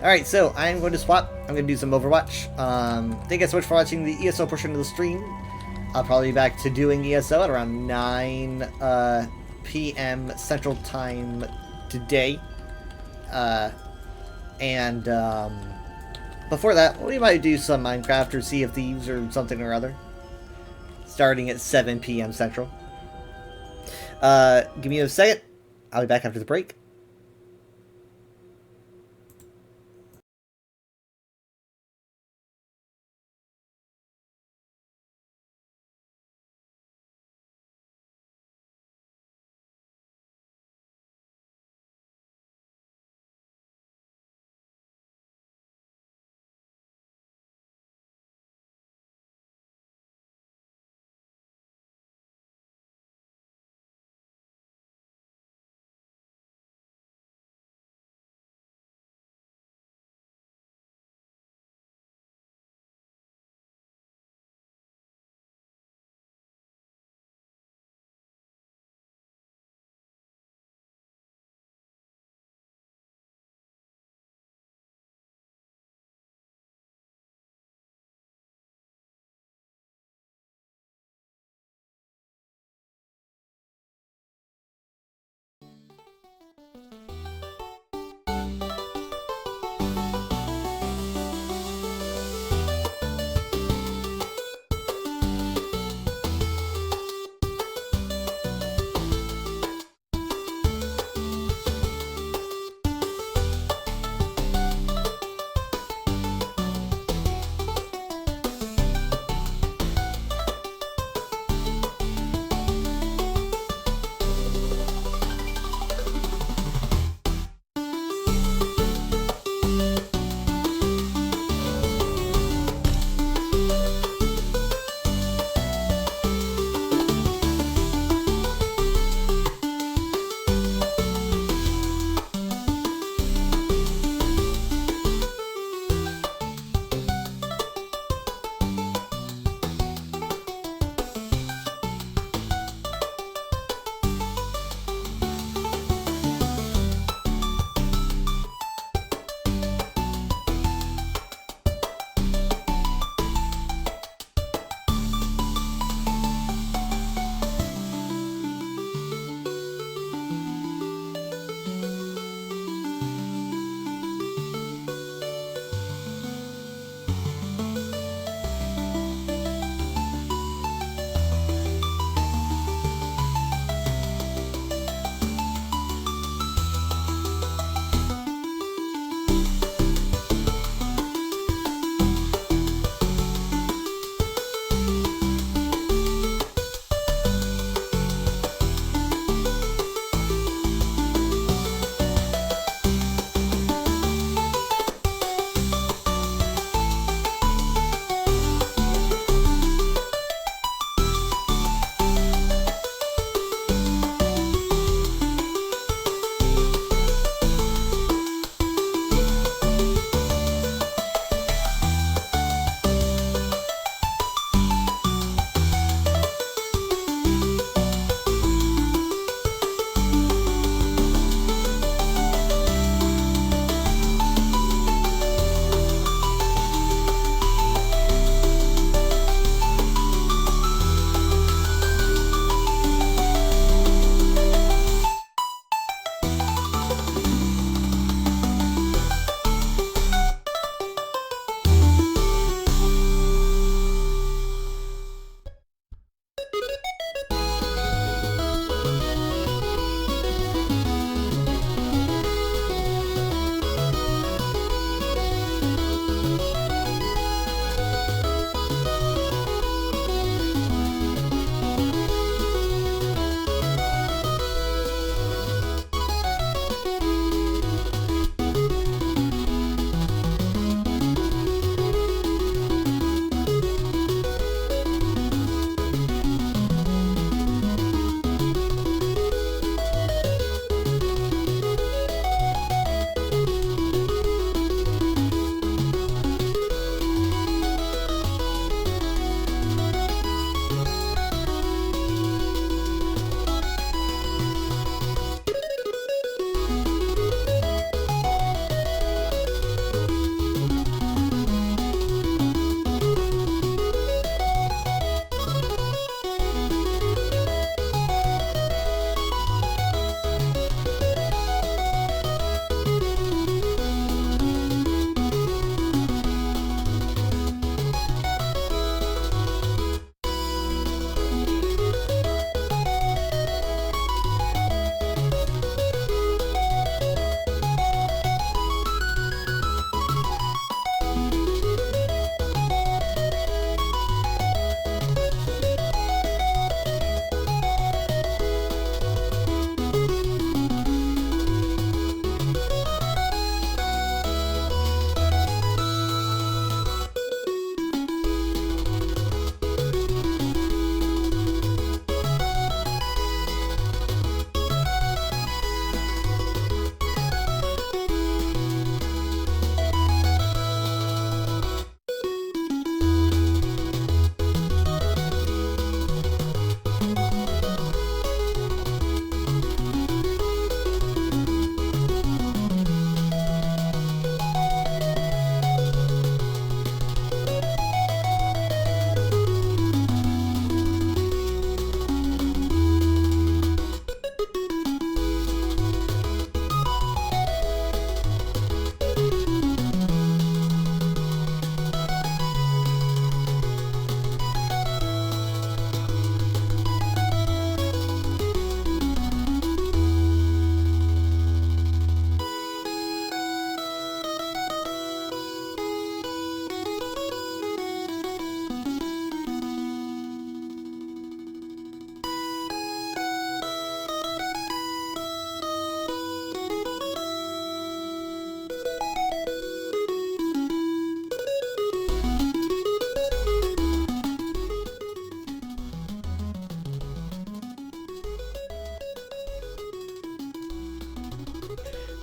S1: Alright, so I'm going to swap. I'm going to do some Overwatch. Thank you guys so much for watching the ESO portion of the stream. I'll probably be back to doing ESO at around 9 p.m. Central Time today. And before that, we might do some Minecraft or Sea of Thieves or something or other. starting at 7 p.m. Central. Give me a second. I'll be back after the break.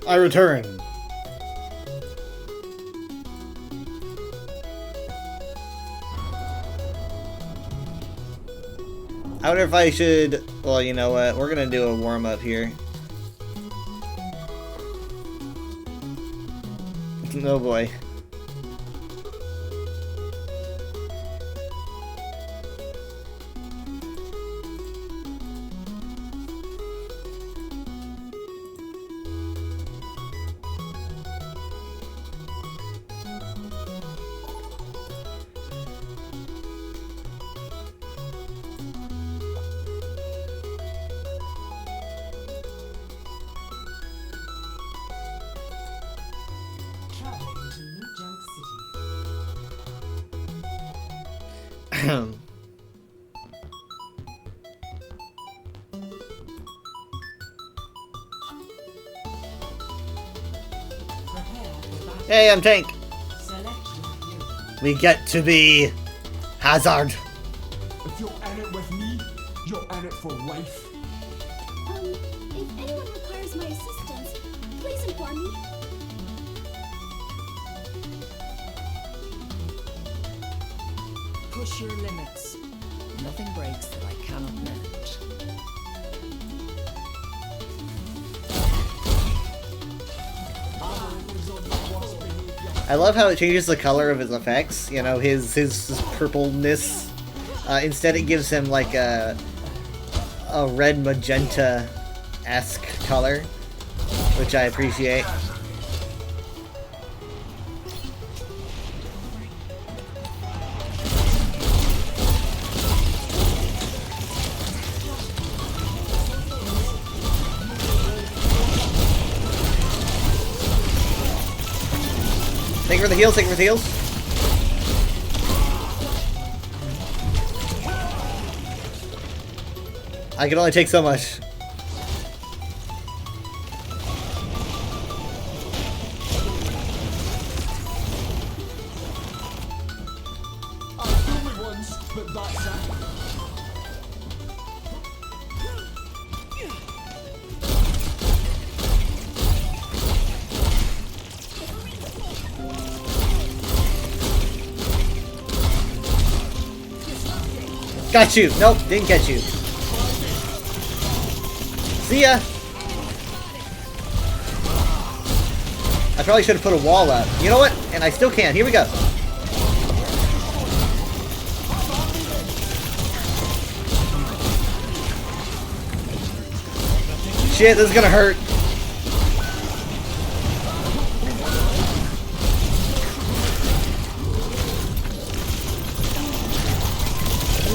S1: I return. I wonder if I should... Well, you know what? We're gonna do a warm-up here. Oh boy. Hey, I'm Tank. We get to be Hazard.
S15: If you're in it with me, you're in it for life.
S16: If anyone requires my assistance, please inform me.
S10: Push your limits. Nothing breaks that I cannot mend.
S1: I love how it changes the color of his effects. You know, his purpleness. Instead, it gives him like a red magenta-esque color, which I appreciate. Take her for the heals, take her for the heals. I can only take so much. Got you! Nope, didn't get you. See ya! I probably should have put a wall up. You know what? And I still can. Here we go. Shit, this is gonna hurt.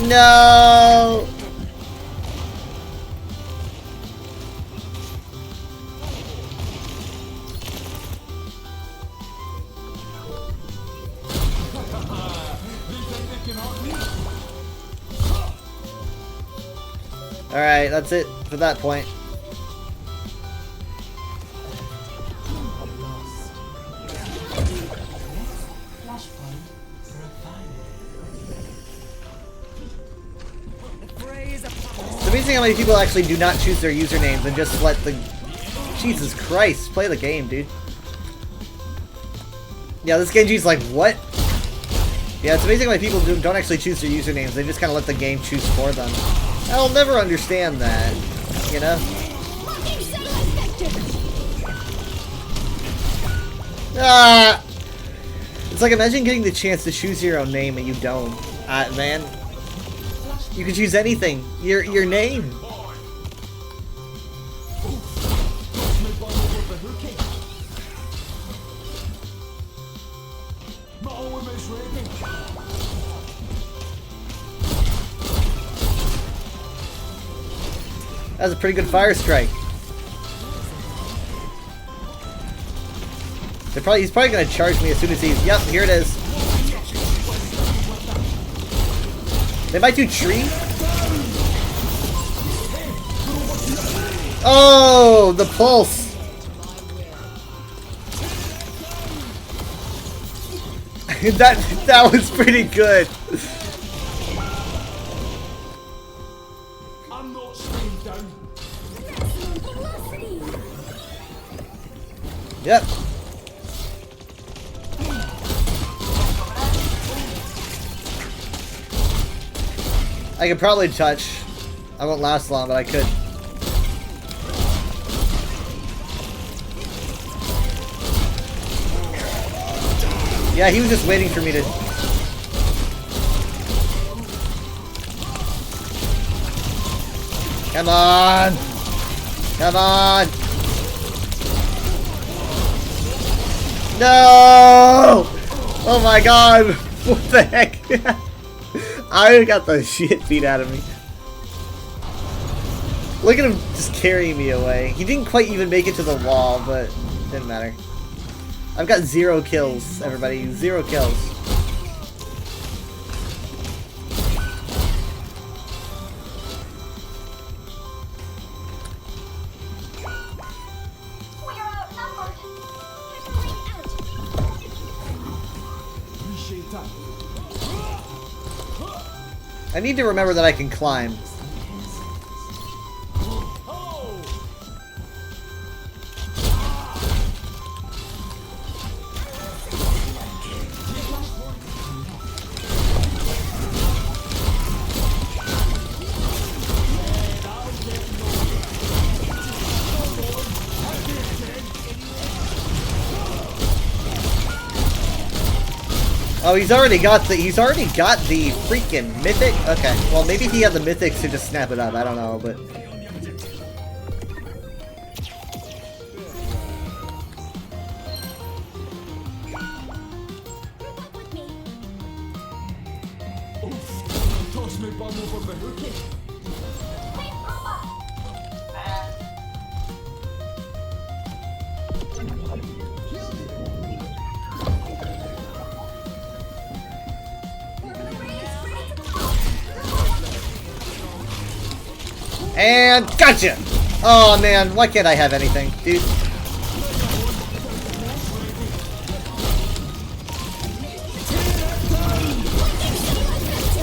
S1: No! Alright, that's it for that point. It's amazing how many people actually do not choose their usernames and just let the... Jesus Christ, play the game, dude. Yeah, this Genji's like, what? Yeah, it's amazing how many people don't actually choose their usernames. They just kind of let the game choose for them. I'll never understand that, you know? Ah! It's like, imagine getting the chance to choose your own name and you don't. Man. You can choose anything. Your name. That was a pretty good fire strike. He's probably gonna charge me as soon as he's... Yep, here it is. They might do tree. Oh, the pulse. that was pretty good.
S15: I'm not staying down.
S1: Yep. I could probably touch. I won't last long, but I could. Yeah, he was just waiting for me to... Come on! Come on! No! Oh my god! What the heck? I got the shit beat out of me. Look at him just carrying me away. He didn't quite even make it to the wall, but didn't matter. I've got 0 kills, everybody. 0 kills. I need to remember that I can climb. Oh, he's already got the freaking mythic. Okay, well maybe he had the mythics to just snap it up. I don't know, but
S15: Toss me bum over my hook.
S1: and gotcha. Oh man, why can't I have anything, dude?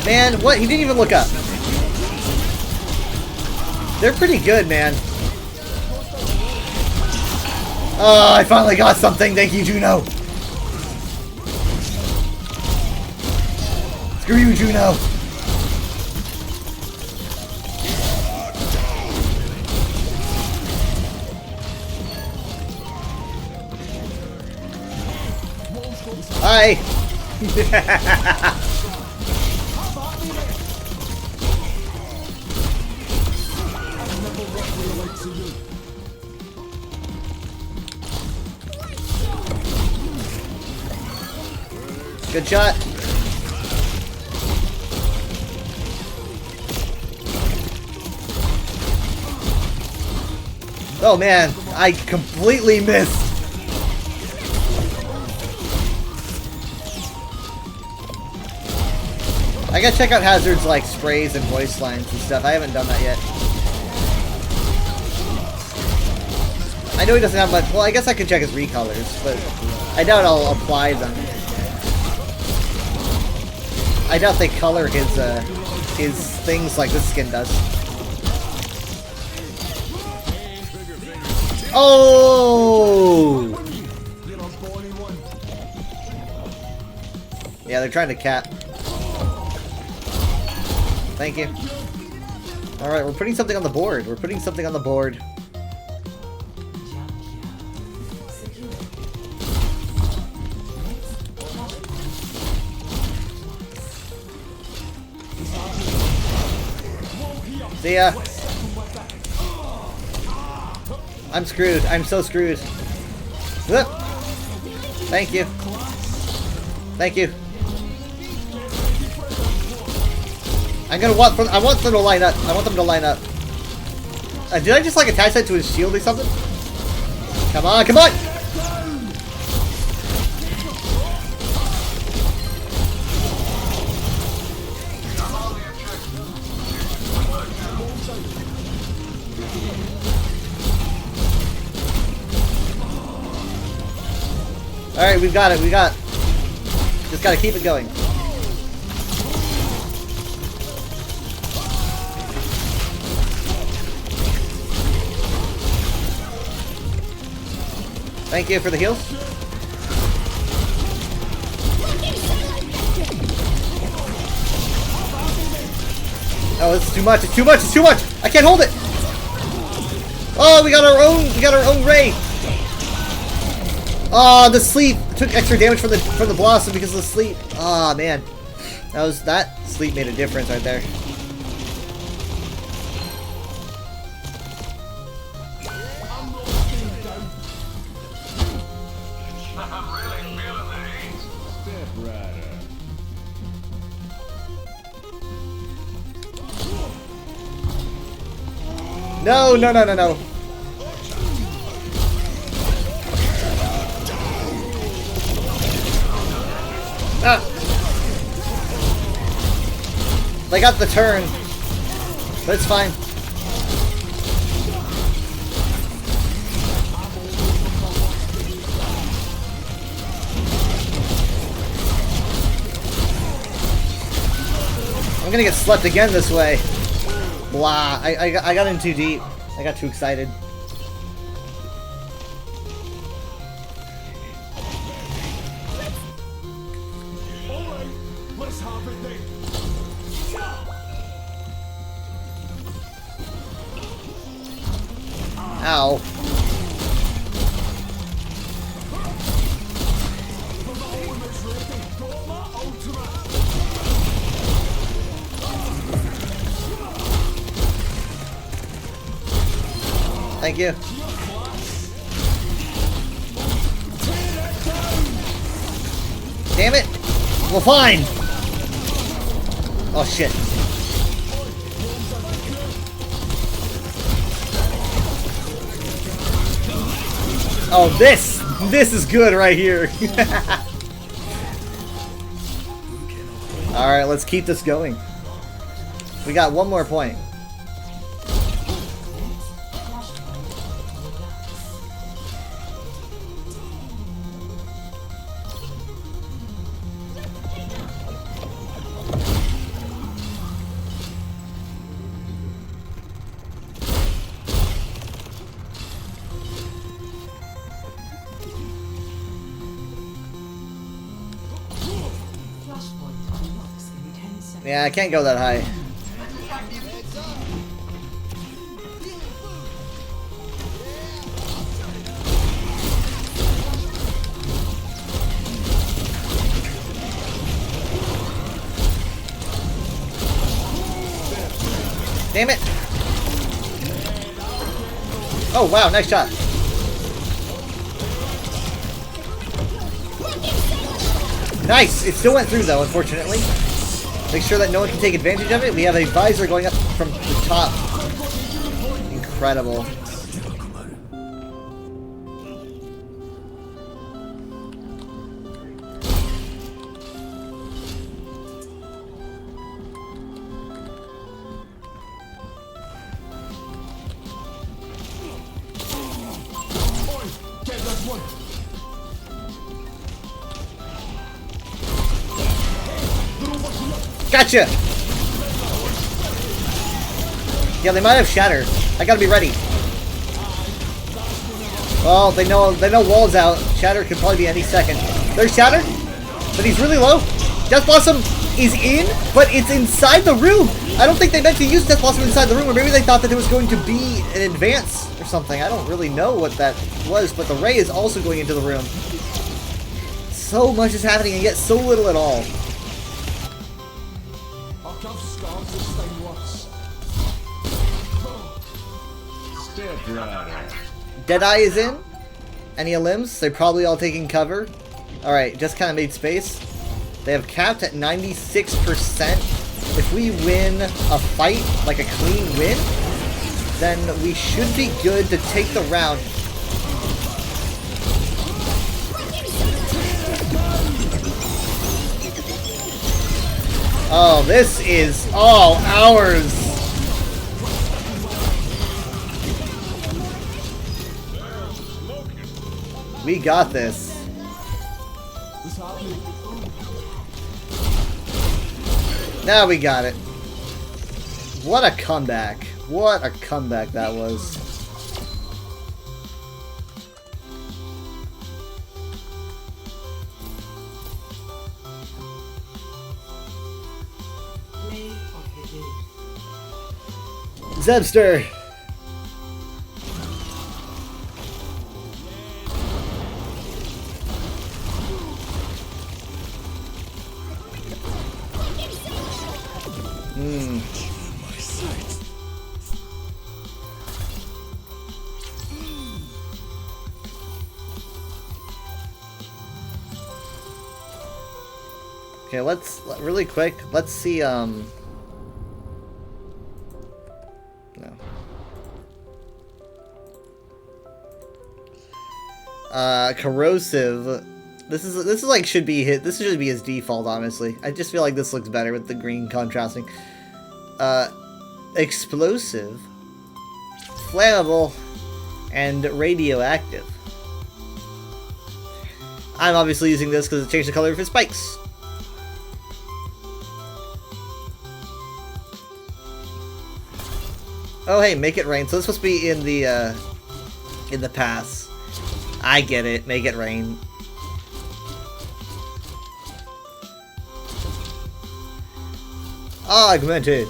S1: Man, what? He didn't even look up. They're pretty good, man. Oh, I finally got something. Thank you, Juno. Screw you, Juno. Hi. Good shot. Oh man, I completely missed. I gotta check out Hazard's like sprays and voice lines and stuff. I haven't done that yet. I know he doesn't have much. Well, I guess I could check his recolors, but I doubt I'll apply them. I doubt they color his things like this skin does. Oh! Yeah, they're trying to cap. Thank you. Alright, we're putting something on the board. We're putting something on the board. See ya. I'm screwed. I'm so screwed. Whoop. Thank you. Thank you. I want them to line up. I want them to line up. Did I just like attach that to his shield or something? Come on, come on! Alright, we've got it, we got it. Just gotta keep it going. Thank you for the heals. Oh, it's too much. It's too much. It's too much. I can't hold it. Oh, we got our own ray. Oh, the sleep took extra damage from the blossom because of the sleep. Oh man, that sleep made a difference right there. No, no, no, no, no. Ah. They got the turn, but it's fine. I'm gonna get slept again this way. Blah. I got in too deep. I got too excited.
S15: Let's have it then.
S1: Ow. Thank you. Damn it! Well, fine! Oh, shit. Oh, this is good right here. Alright, let's keep this going. We got one more point. Yeah, I can't go that high. Damn it! Oh wow, nice shot. Nice! It still went through though, unfortunately. Make sure that no one can take advantage of it. We have a visor going up from the top. Incredible.
S15: Get that one.
S1: Gotcha! Yeah, they might have Shatter. I gotta be ready. Well, they know Wall's out. Shatter could probably be any second. There's Shatter, but he's really low. Death Blossom is in, but it's inside the room. I don't think they meant to use Death Blossom inside the room, or maybe they thought that it was going to be an advance or something. I don't really know what that was, but the Ray is also going into the room. So much is happening, and yet so little at all. Deadeye is in. Any limbs? They're probably all taking cover. Alright, just kind of made space. They have capped at 96%. If we win a fight, like a clean win, then we should be good to take the round. Oh, this is all ours. We got this. Now we got it. What a comeback. What a comeback that was. Zebster! Hmm. Okay, really quick, let's see, no. Corrosive. This is like should be his default, honestly. I just feel like this looks better with the green contrasting. Explosive, flammable, and radioactive. I'm obviously using this because it changed the color of his spikes. Oh hey, make it rain. So this must be in the pass. I get it. Make it rain. Augmented.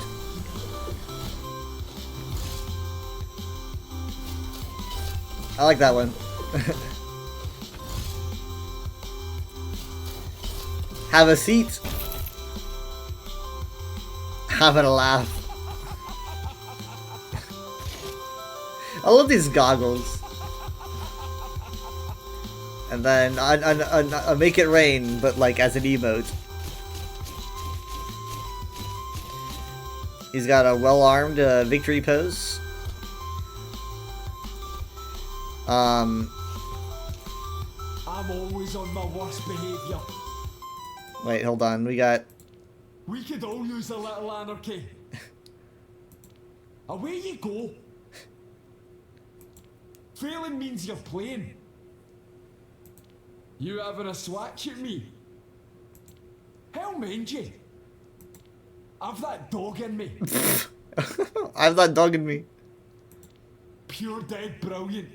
S1: I like that one. Have a seat. Having a laugh. I love these goggles. And then I make it rain, but like as an emote. He's got a well-armed victory pose.
S15: I'm always on my worst behaviour.
S1: Wait, hold on. We
S15: could all use a little anarchy. Away you go. Failing means you're playing. You having a swatch at me? Hell, mangy. I've that dog in me.
S1: I've that dog in me.
S15: Pure dead brilliant.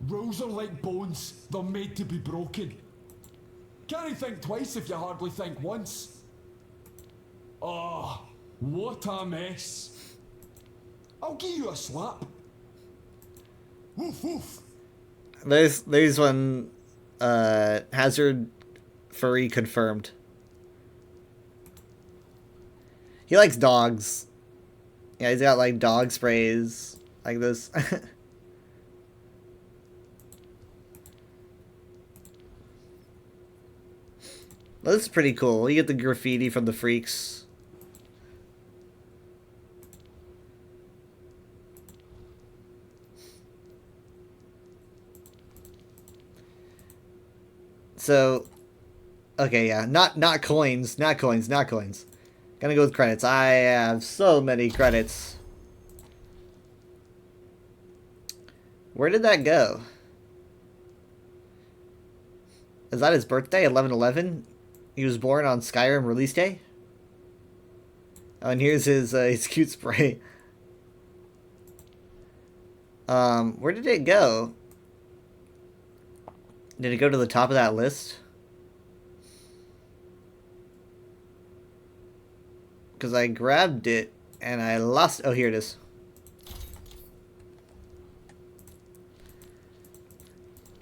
S15: Rules are like bones. They're made to be broken. Can't think twice if you hardly think once. Oh, what a mess. I'll give you a slap. Woof woof.
S1: There's one Hazard furry confirmed. He likes dogs. Yeah, he's got like dog sprays like this. This is pretty cool. You get the graffiti from the freaks. So, okay, yeah, not coins, not coins. Gonna go with credits. I have so many credits. Where did that go? Is that his birthday? 11/11? He was born on Skyrim release day? Oh, and here's his cute spray. Where did it go? Did it go to the top of that list? Because I grabbed it and I lost... Oh, here it is.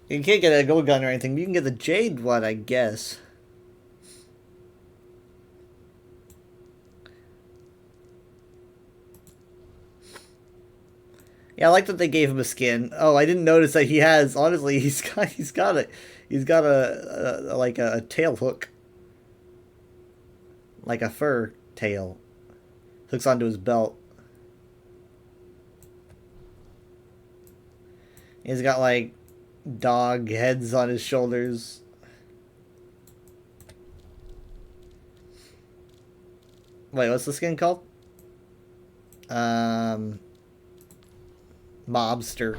S1: You can't get a gold gun or anything, but you can get the jade one, I guess. Yeah, I like that they gave him a skin. Oh, I didn't notice that he has. Honestly, he's got a like a tail hook, like a fur tail, hooks onto his belt. He's got like dog heads on his shoulders. Wait, what's the skin called? Mobster.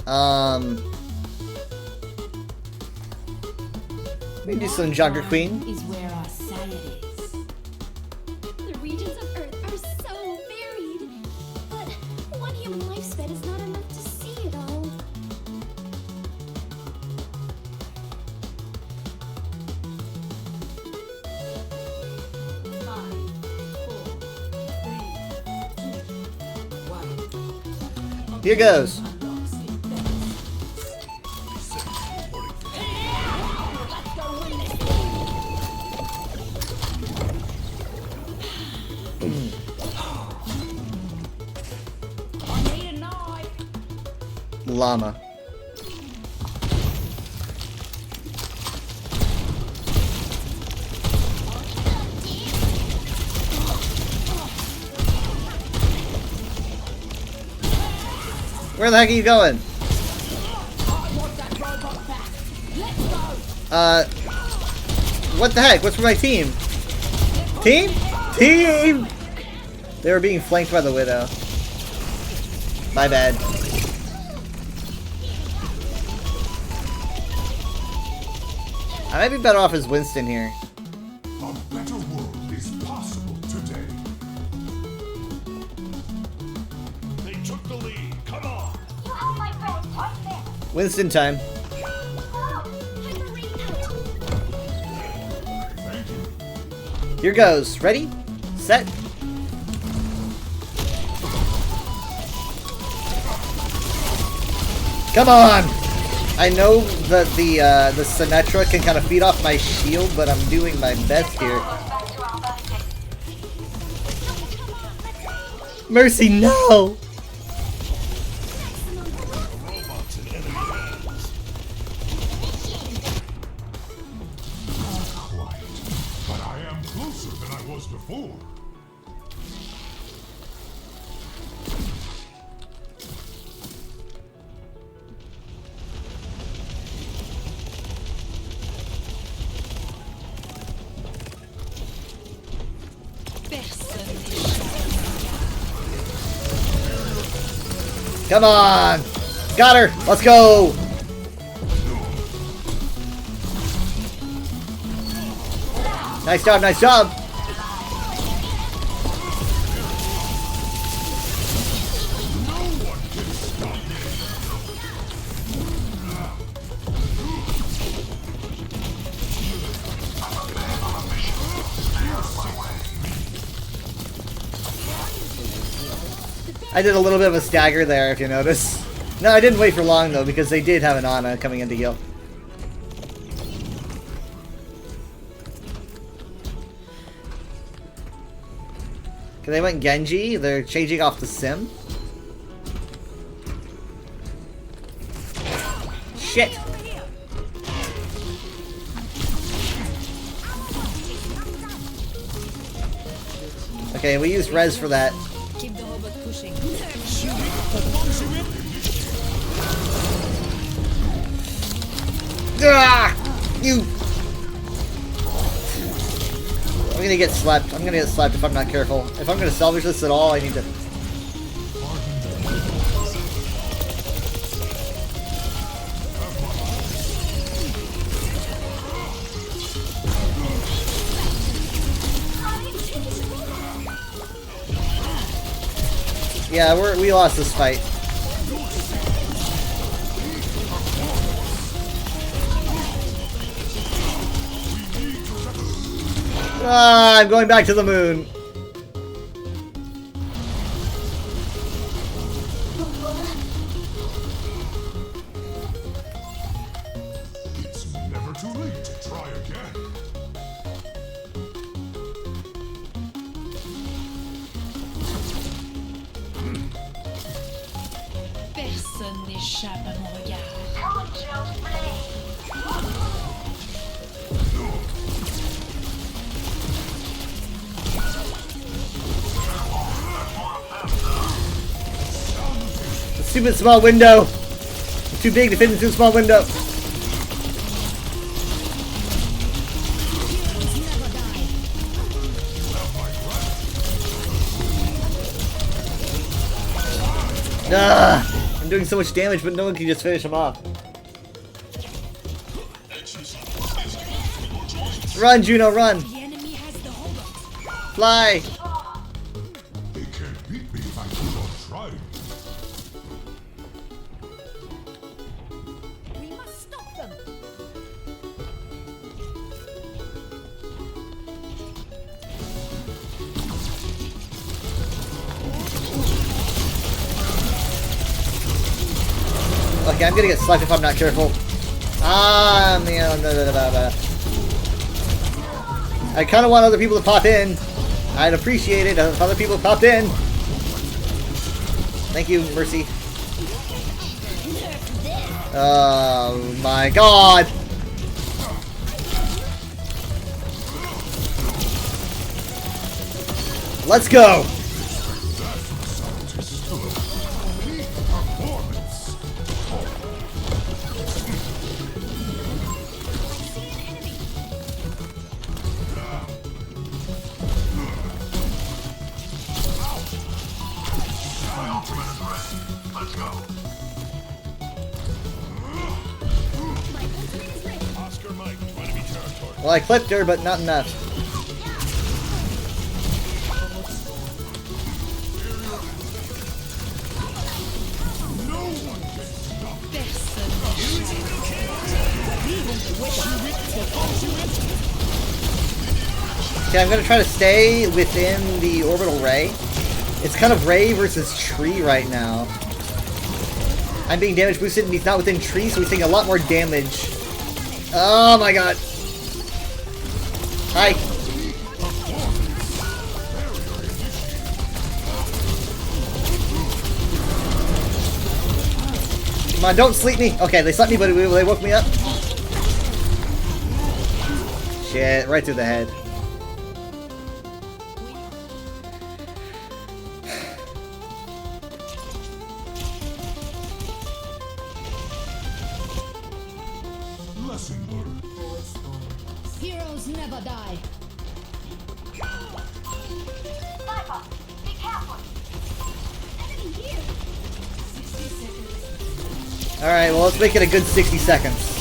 S1: We can do some Junker Queen.
S16: Is where our science is. The regions of Earth are so varied, but one human lifespan is not enough to see it all.
S1: Here goes. Llama. Where the heck are you going? What the heck? What's with my team? Team? Team! They were being flanked by the Widow. My bad. I might be better off as Winston here.
S15: A better world is possible today. They took the lead. Come on.
S16: You have my friend right there.
S1: Winston time. Here goes. Ready? Set. Come on! I know that the Sinatra can kind of feed off my shield, but I'm doing my best here. Mercy, no!
S15: Quiet, but I am closer than I was before.
S1: Come on! Got her! Let's go! Nice job, nice job! I did a little bit of a stagger there, if you notice. No, I didn't wait for long, though, because they did have an Ana coming in to heal. Okay, they went Genji. They're changing off the Sim. Shit! Okay, we used Res for that.
S10: Keep the robot pushing.
S1: Ah! You! I'm gonna get slapped. I'm gonna get slapped if I'm not careful. If I'm gonna salvage this at all, I need to... Yeah, we lost this fight. Ah, I'm going back to the moon.
S15: It's never too late to try again.
S16: Personne n'échappe à mon regard.
S1: The stupid small window. It's too big to fit into a small window. Ah, I'm doing so much damage, but no one can just finish him off. Run, Juno, run! Fly!
S15: They can't beat me if I do not try.
S9: We must stop them.
S1: Okay, I'm gonna get slugged if I'm not careful. Ah, man, no. I kind of want other people to pop in. I'd appreciate it if other people popped in. Thank you, Mercy. Oh my god! Let's go! Well, I clipped her, but not enough. Okay, I'm gonna try to stay within the orbital ray. It's kind of ray versus tree right now. I'm being damage boosted and he's not within tree, so he's taking a lot more damage. Oh my god. Hi. Come on, don't sleep me. Okay, they slept me, but they woke me up. Shit, right through the head.
S16: Heroes never die.
S9: Viper, be careful. Enemy here. 60 seconds.
S1: Alright, well, let's make it a good 60 seconds.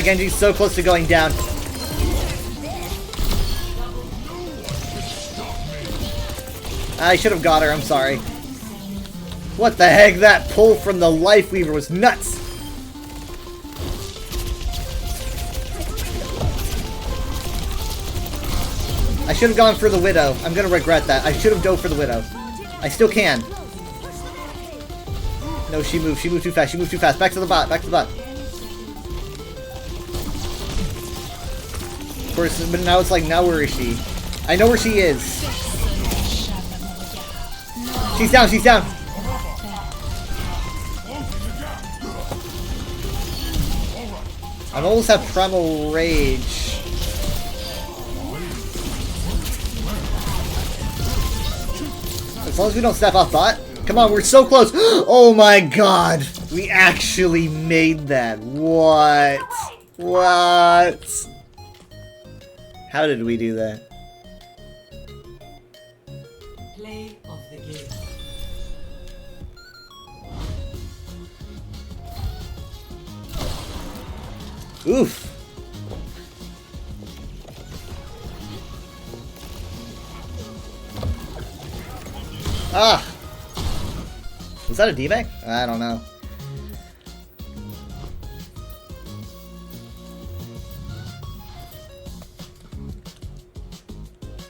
S1: Genji's so close to going down. I should have got her, I'm sorry. What the heck? That pull from the Life Weaver was nuts! I should have gone for the Widow. I'm gonna regret that. I should have dove for the Widow. I still can. No, she moved. She moved too fast. She moved too fast. Back to the bot. Back to the bot. Of course, but now it's like, now where is she? I know where she is. She's down, she's down. I almost have Primal Rage. As long as we don't step off bot. Come on, we're so close. Oh my god. We actually made that. What? What? How did we do that?
S17: Play of the game.
S1: Oof. Ah. Was that a D-bag? I don't know.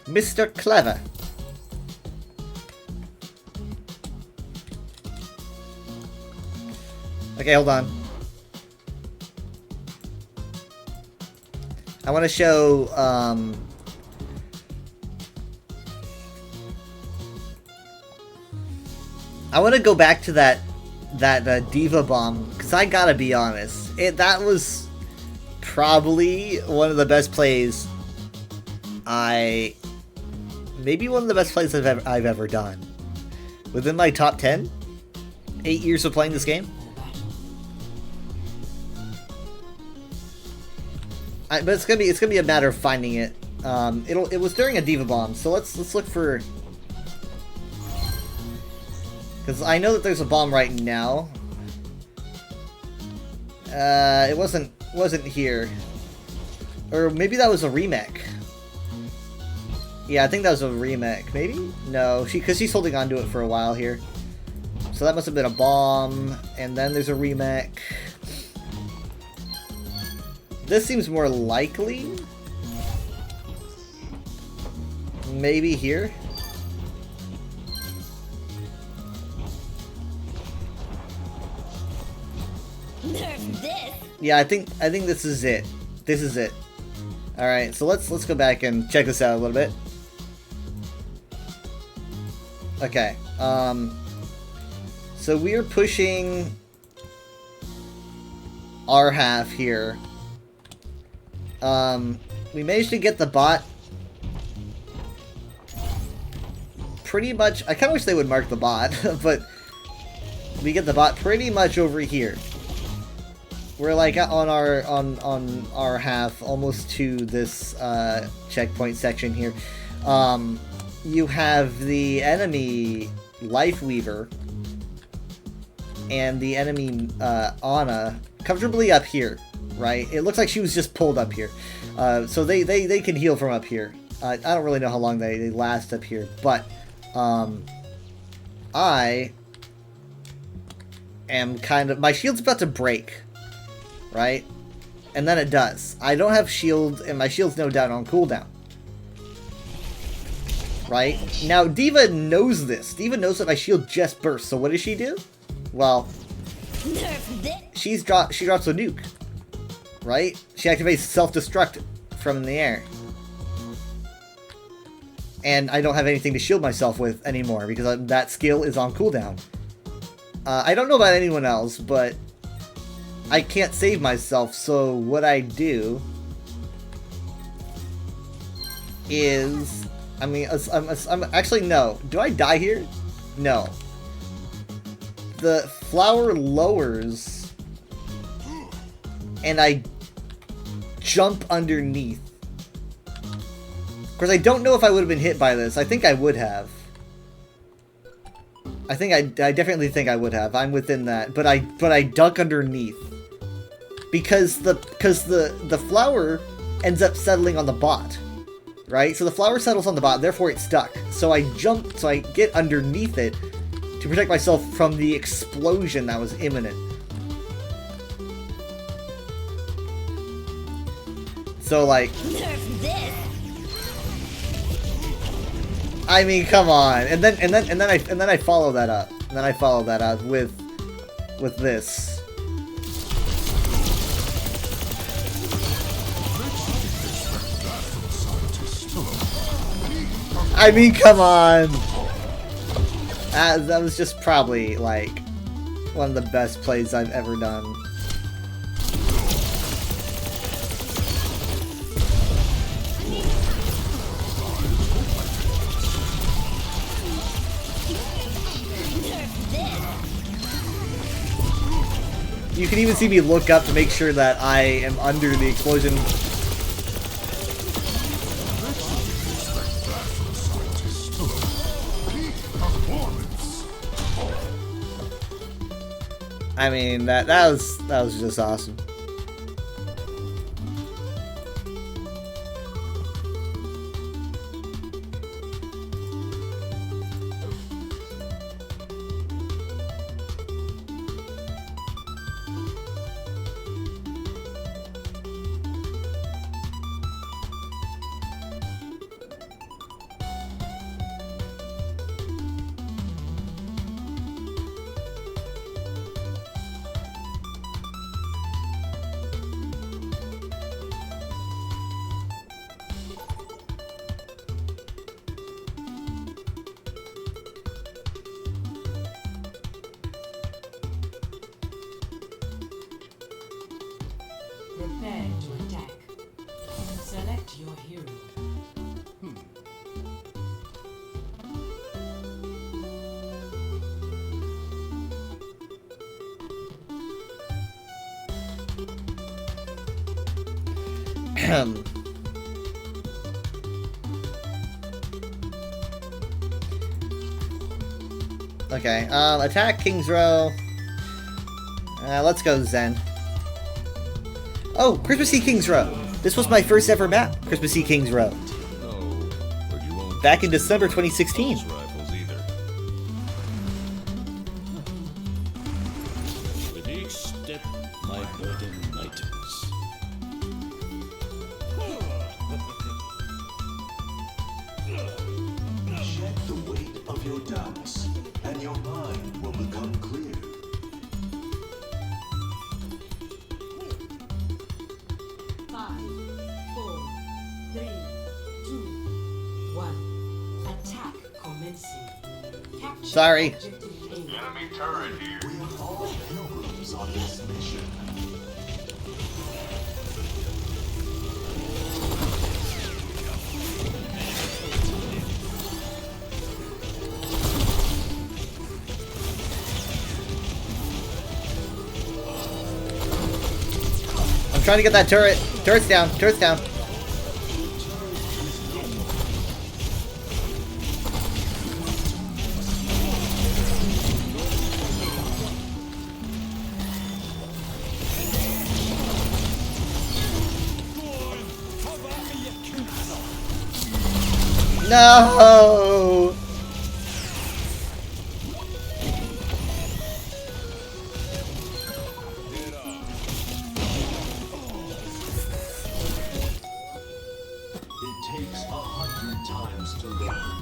S1: Mr. Clever. Okay, hold on. I want to show, I want to go back to that Diva Bomb, because I gotta be honest, that was probably one of the best plays maybe one of the best plays I've ever done. within my top 10. 8 years of playing this game. But it's gonna be a matter of finding it. It was during a Diva Bomb, so let's look for, because I know that there's a bomb right now. It wasn't here, or maybe that was a remake. Yeah, I think that was a remake. Maybe? No, because she's holding on to it for a while here. So that must have been a bomb, and then there's a remake. This seems more likely. Maybe here.
S16: Nerf this.
S1: Yeah, I think this is it. This is it. All right, so let's go back and check this out a little bit. Okay. So we're pushing our half here. We managed to get the bot pretty much. I kind of wish they would mark the bot, but we get the bot pretty much over here. We're like on our half, almost to this checkpoint section here. You have the enemy Lifeweaver and the enemy Ana comfortably up here, right? It looks like she was just pulled up here. So they can heal from up here. I don't really know how long they last up here, but I am kind of... My shield's about to break, right? And then it does. I don't have shield, and my shield's no doubt on cooldown. Right? Now, Diva knows this. Diva knows that my shield just burst, so what does she do? Well, she drops a nuke. Right? She activates self-destruct from in the air. And I don't have anything to shield myself with anymore, because that skill is on cooldown. I don't know about anyone else, but I can't save myself, so what I do is... I mean, I'm actually, no. Do I die here? No. The flower lowers, and I jump underneath. Of course, I don't know if I would have been hit by this. I think I would have. I definitely think I would have. I'm within that, but I duck underneath because the flower ends up settling on the bot. Right? So the flower settles on the bot, therefore it's stuck. So I jump, so I get underneath it to protect myself from the explosion that was imminent. So like... I mean, come on. And then I follow that up. And then I follow that up with this. I mean, come on! That was just probably, like, one of the best plays I've ever done. You can even see me look up to make sure that I am under the explosion. I mean, that was just awesome. Okay, attack King's Row. Let's go Zen. Oh, Christmas Eve King's Row. This was my first ever map, Christmas Eve King's Row. Back in December 2016.
S4: With each step, my burden lightens.
S14: Shed the weight of your doubts, and your mind will become clear.
S17: Five, 4, 3, 2, 1. Attack commencing. Capture
S1: Sorry.
S17: objective A.
S14: Enemy turret here. We are all pilgrims on this mission.
S1: I'm trying to get that turret. Turret's down. Turret's down. No!
S14: It takes 100 times to learn,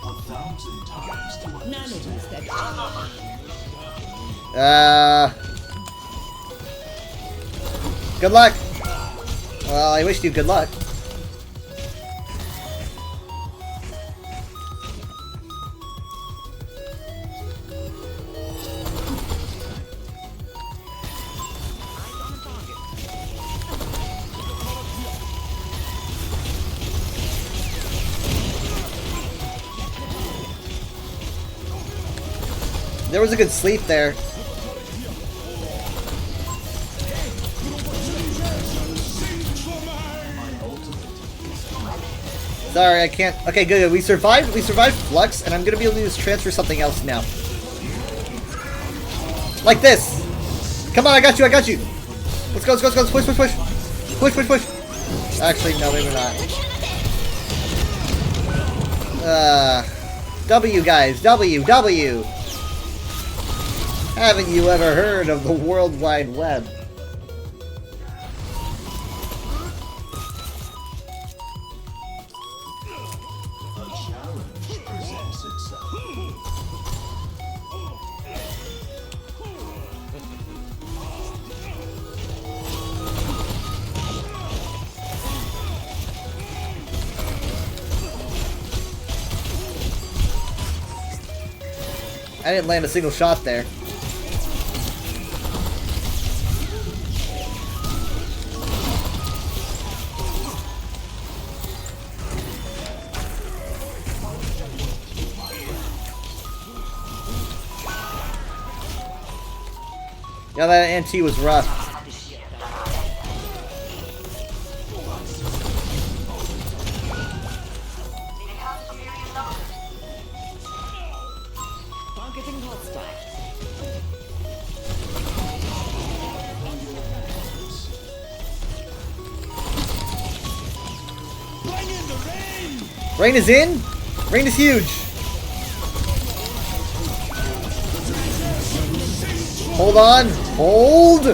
S14: 1,000 times to understand.
S1: Good luck. Well, I wish you good luck. There was a good sleep there. Sorry, I can't. Okay, good. We survived. We survived Flux, and I'm gonna be able to just transfer something else now. Like this. Come on, I got you. I got you. Let's go. Let's go. Let's go. Push. Push. Push. Push. Push. Push. Actually, no, maybe not. W guys. W. Haven't you ever heard of the World Wide Web?
S14: A challenge presents itself.
S1: I didn't land a single shot there. Yeah, that NT was rough.
S10: Targeting hostile.
S1: Rain is in? Rain is huge. Hold on. Hold.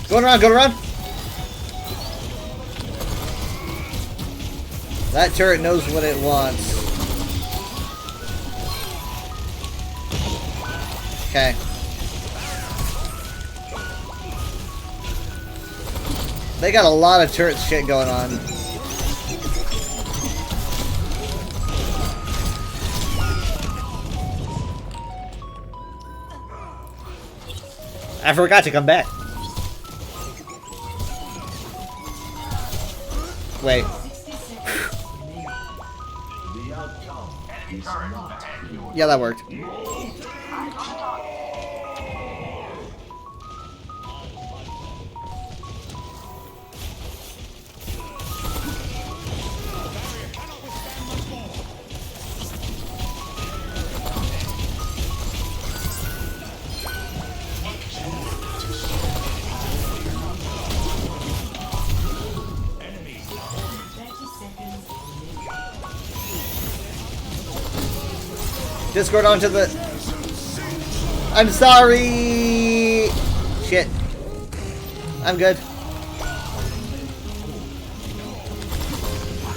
S1: Going around, going around. That turret knows what it wants. Okay. They got a lot of turret shit going on. I forgot to come back. Wait. Yeah, that worked. Discord onto the... I'm sorry! Shit. I'm good.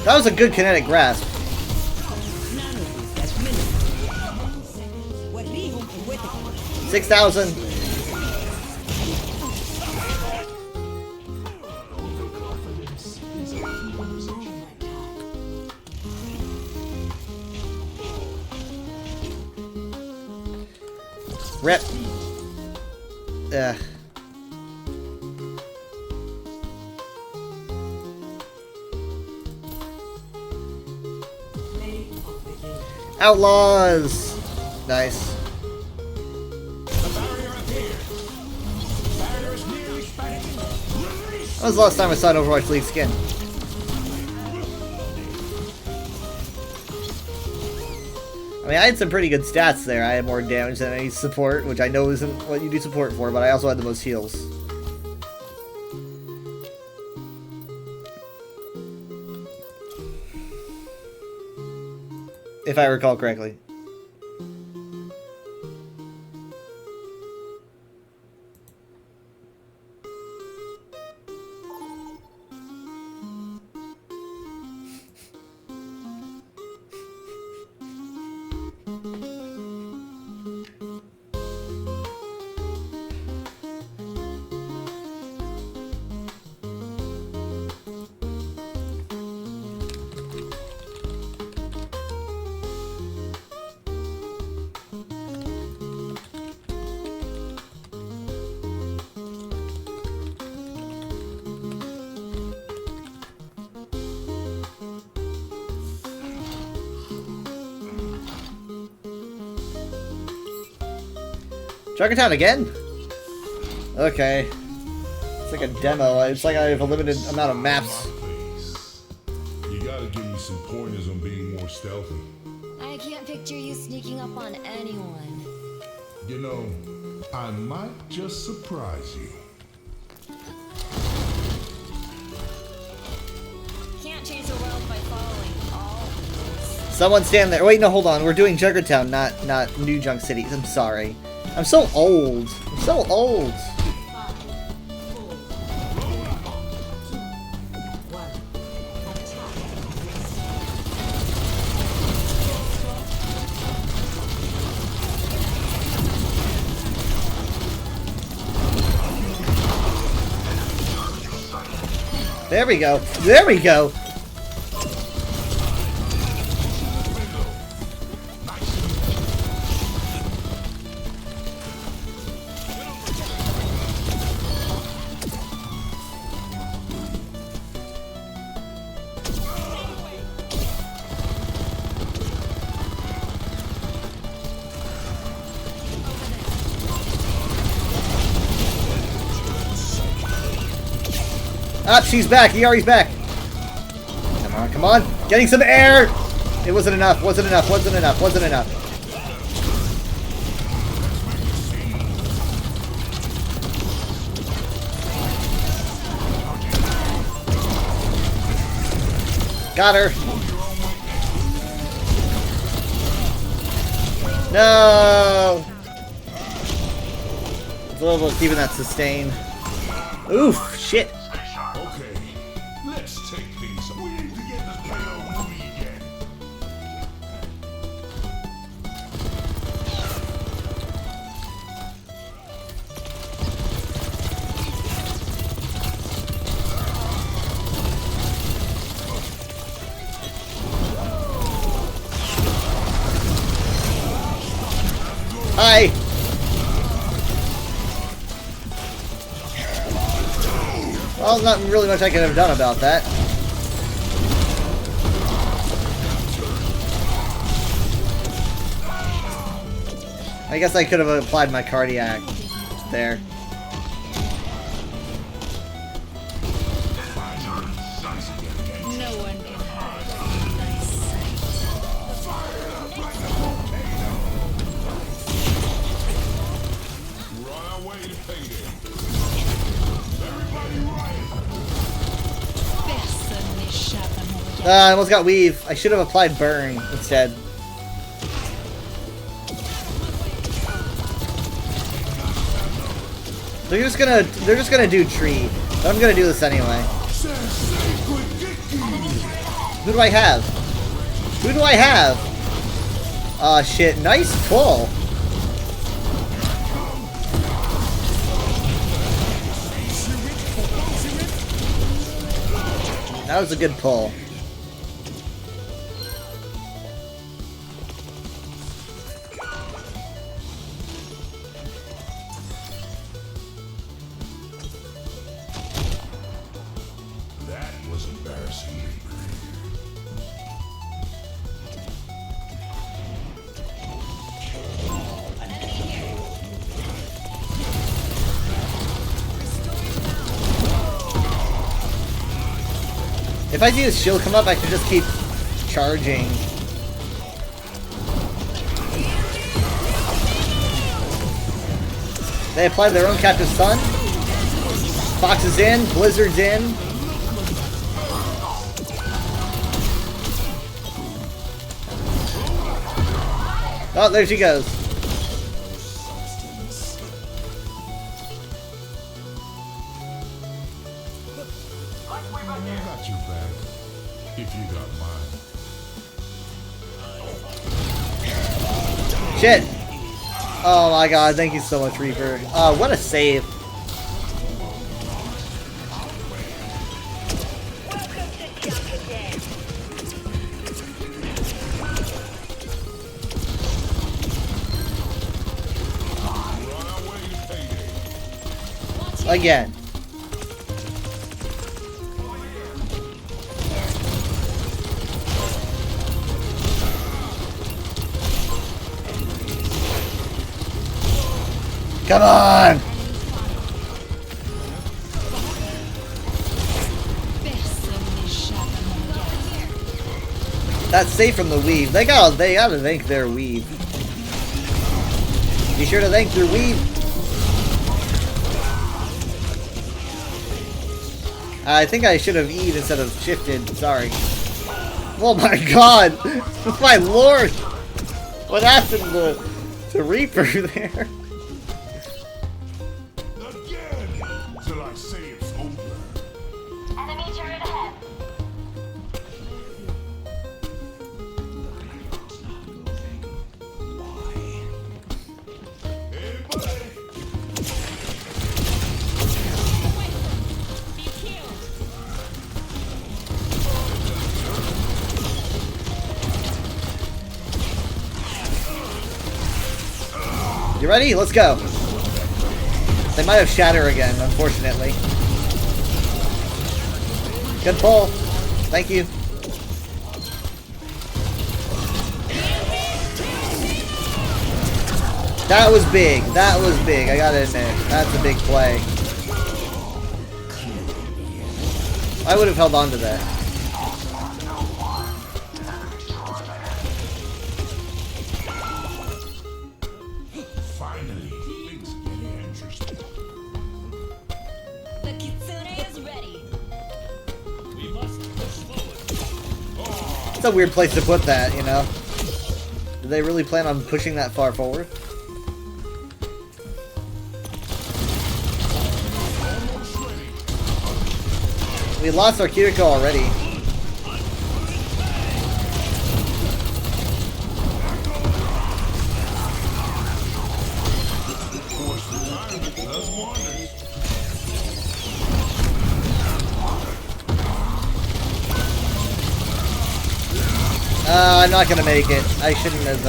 S1: That was a good kinetic grasp. 6,000. Rip. Ugh. Outlaws! Nice. When was the last time I saw an Overwatch League skin? I mean, I had some pretty good stats there. I had more damage than any support, which I know isn't what you do support for, but I also had the most heals. If I recall correctly. Junkertown again? Okay. It's like a demo. It's like I have a limited amount of maps.
S18: You gotta give me some pointers on being more stealthy.
S19: I can't picture you sneaking up on anyone.
S18: You know, I might just surprise you.
S19: Can't change the world by following all rules.
S1: Someone stand there. Wait, no, hold on. We're doing Junkertown, not New Junk Cities. I'm sorry. I'm so old. I'm so old. There we go. There we go. Ah, she's back. Yari's back. Come on, come on. Getting some air. It wasn't enough. Wasn't enough. Wasn't enough. Wasn't enough. Got her. No. It's a little bit keeping that sustain. Oof. Shit.
S18: Okay, let's take things. We need to get this payload moving again.
S1: Hi. Well, not really much I could have done about that. I guess I could have applied my cardiac there.
S19: No one can hide my sight.
S18: We're on our way to payday. Everybody riot!
S1: I almost got weave. I should have applied burn instead. They're just gonna do tree. But I'm gonna do this anyway. Who do I have? Who do I have? Aw, shit. Nice pull. That was a good pull.
S18: That was embarrassing.
S1: If I see his shield come up, I can just keep charging. They apply their own captive stun. Fox is in, Blizzard's in. Oh, there she goes.
S18: I got your back, if you got mine.
S1: Shit. Oh my god, thank you so much, Reaper. What a save. Again. Come on! That's safe from the weave. They gotta thank their weave. Be sure to thank your weave. I think I should have E'd instead of shifted. Sorry. Oh my god! My lord! What happened to Reaper there?
S18: Till I say it's over.
S16: Enemy turret ahead.
S1: You ready? Let's go. They might have Shatter again, unfortunately. Good pull. Thank you. That was big. That was big. I gotta admit. That's a big play. I would have held on to that.
S18: Finally, things get interesting.
S19: The Kitsune is ready.
S4: We must push forward.
S1: It's a weird place to put that, you know? Did they really plan on pushing that far forward? We lost our Kiriko already. I'm not gonna make it. I shouldn't have,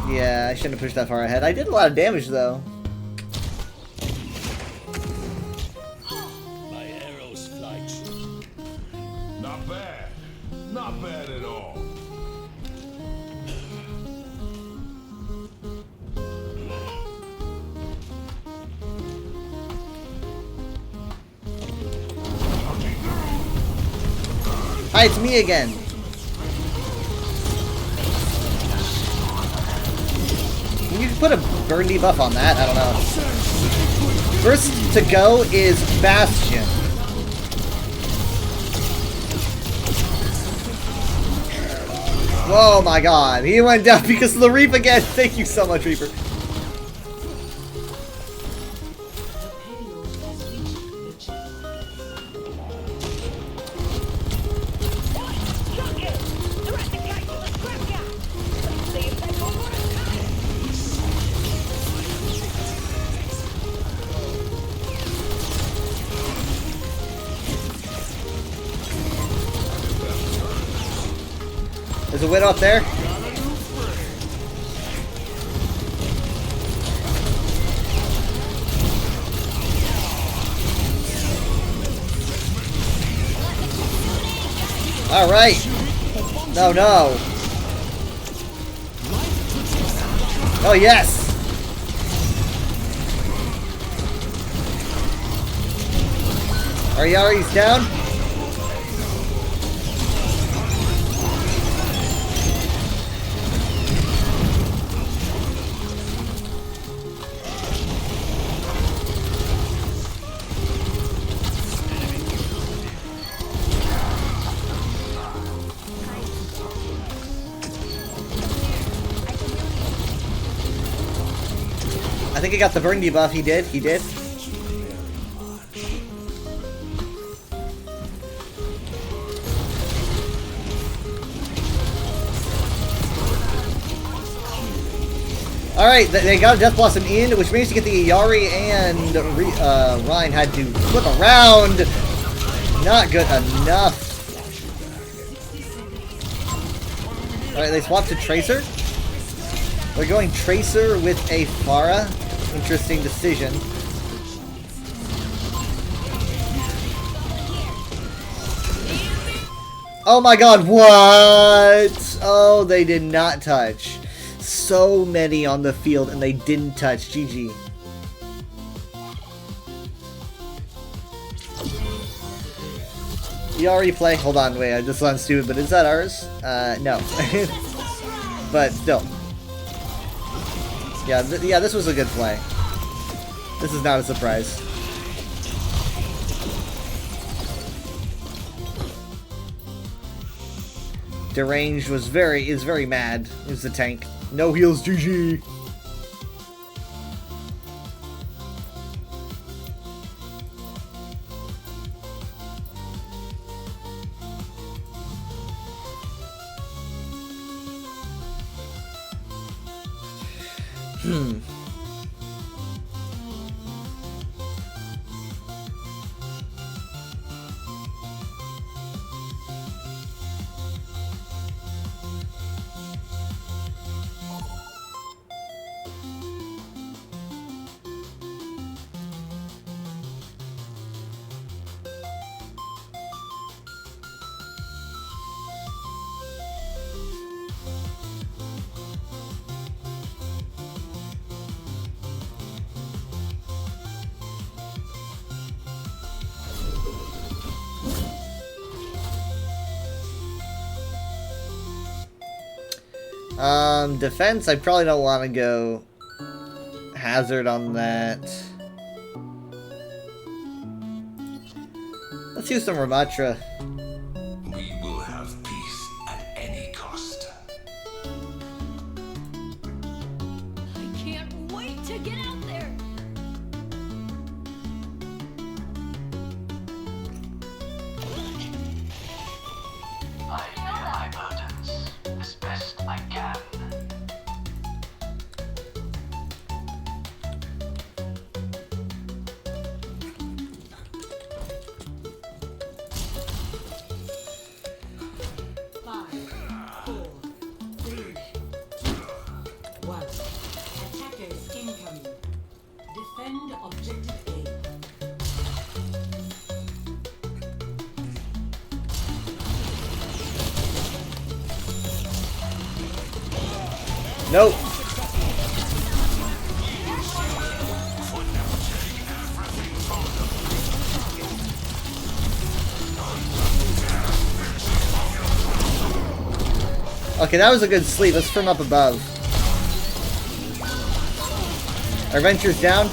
S1: yeah, I shouldn't have pushed that far ahead. I did a lot of damage, though.
S4: My arrows flight.
S18: Not bad. Not bad at all.
S1: Hi, it's me again. Can you put a burn debuff on that? I don't know. First to go is Bastion. Oh my god, he went down because of the Reap again. Thank you so much, Reaper. There's a widow up there. All right. No, no. Oh, yes. Ariari's down. I think he got the burn debuff. He did. He did. Alright, they got a Death Blossom in, which means to get the Yari and Rein had to flip around. Not good enough. Alright, they swapped to Tracer. They're going Tracer with a Pharah. Interesting decision. Oh my god, what? Oh, they did not touch. So many on the field and they didn't touch. GG. You already play? Hold on, wait, I just sound stupid, but is that ours? No. But still. Yeah, yeah, this was a good play. This is not a surprise. Deranged is very mad. Is the tank. No heals, GG. Defense, I probably don't want to go hazard on that. Let's use some Ramatra.
S18: We will have peace at any cost.
S16: I can't wait to get out there.
S20: I bear my burdens as best I can.
S1: Nope. Okay, that was a good sleep. Let's from up above. Our venture's down.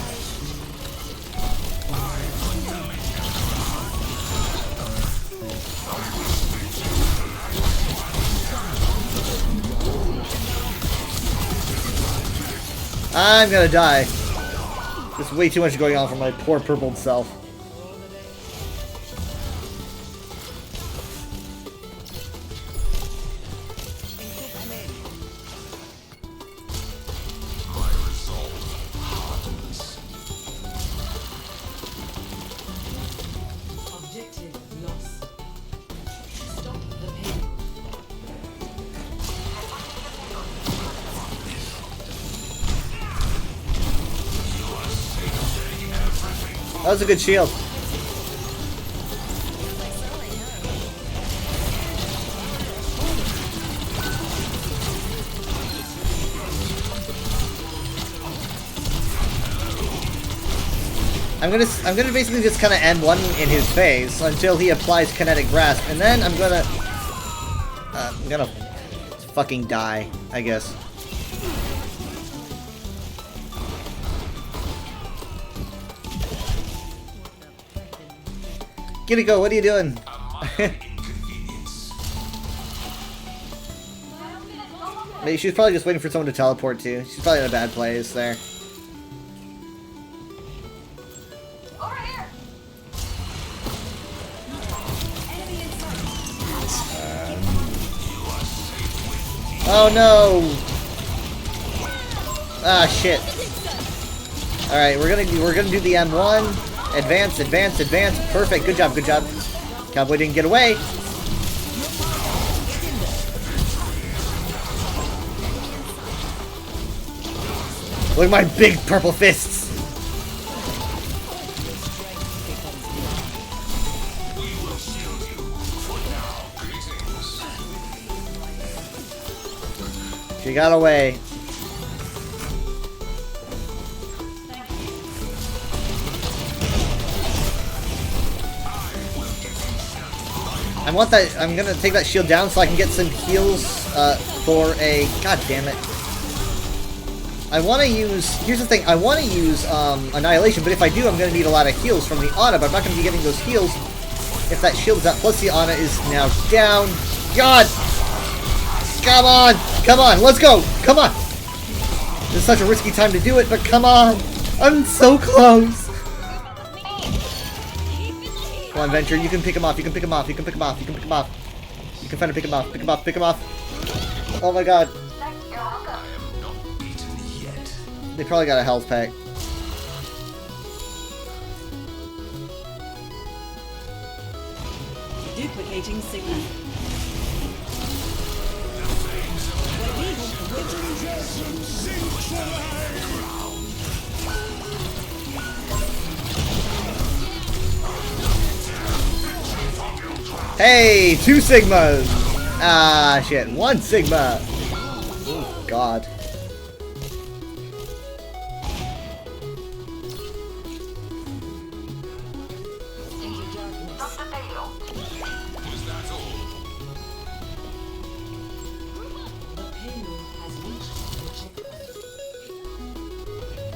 S1: I'm gonna die. There's way too much going on for my poor purpled self. That was a good shield. I'm gonna basically just kind of end one in his face until he applies kinetic grasp, and then I'm gonna fucking die, I guess. Kiriko, what are you doing? Maybe she's probably just waiting for someone to teleport to. She's probably in a bad place there. Oh no! Ah shit. Alright, we're gonna do the M1. Advance, advance, advance. Perfect. Good job, good job. Cowboy didn't get away. Look at my big purple fists. She got away. I want that. I'm gonna take that shield down so I can get some heals for a. God damn it. I want to use. Here's the thing. I want to use Annihilation, but if I do, I'm gonna need a lot of heals from the Ana. But I'm not gonna be getting those heals if that shield is out. Plus, the Ana is now down. God. Come on! Come on! Let's go! Come on! This is such a risky time to do it, but come on! I'm so close! Come on, Venture, you can pick him off, you can pick him off, you can pick him off, you can pick him off. You can finally pick him off, pick him off, pick him off. Oh my god. They probably got a health pack.
S10: Duplicating signal.
S1: Hey, 2 Sigmas! Ah, shit, 1 Sigma! Oh, God.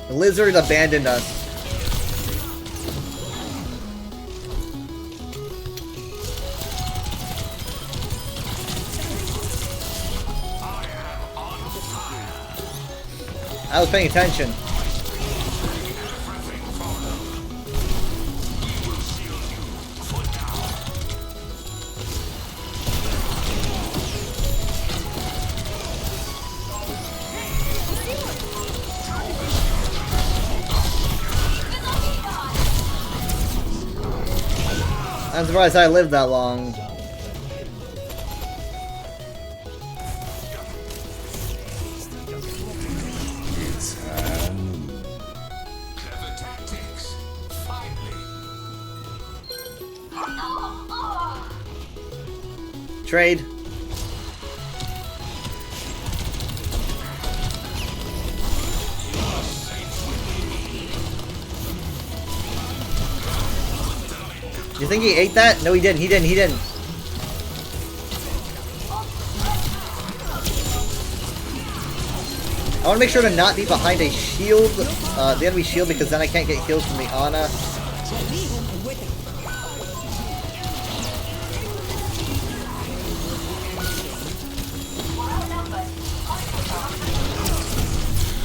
S1: The lizard abandoned us. I was paying attention. I'm surprised I lived that long.
S18: Clever tactics. Finally.
S1: Trade. You think he ate that? No, he didn't. He didn't. He didn't. I want to make sure to not be behind a shield, the enemy shield, because then I can't get heals from the Ana.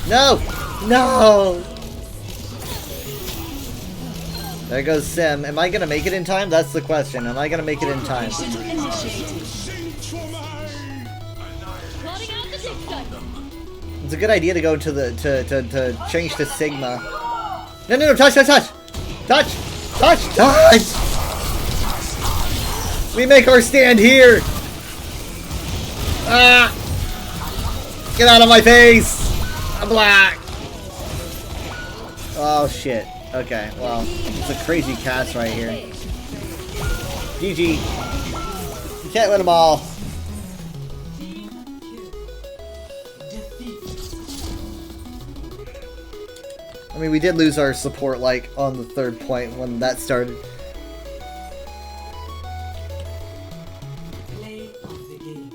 S1: No! No! There goes Sim. Am I gonna make it in time? That's the question. Am I gonna make it in time? It's a good idea to go to the to change to Sigma. No, no, no! Touch, touch, touch, touch, touch, touch! We make our stand here. Ah! Get out of my face! I'm black. Oh shit. Okay, well, it's a crazy cast right here. GG. You can't win them all. I mean, we did lose our support, like, on the 3rd point when that started.
S17: Play of the game.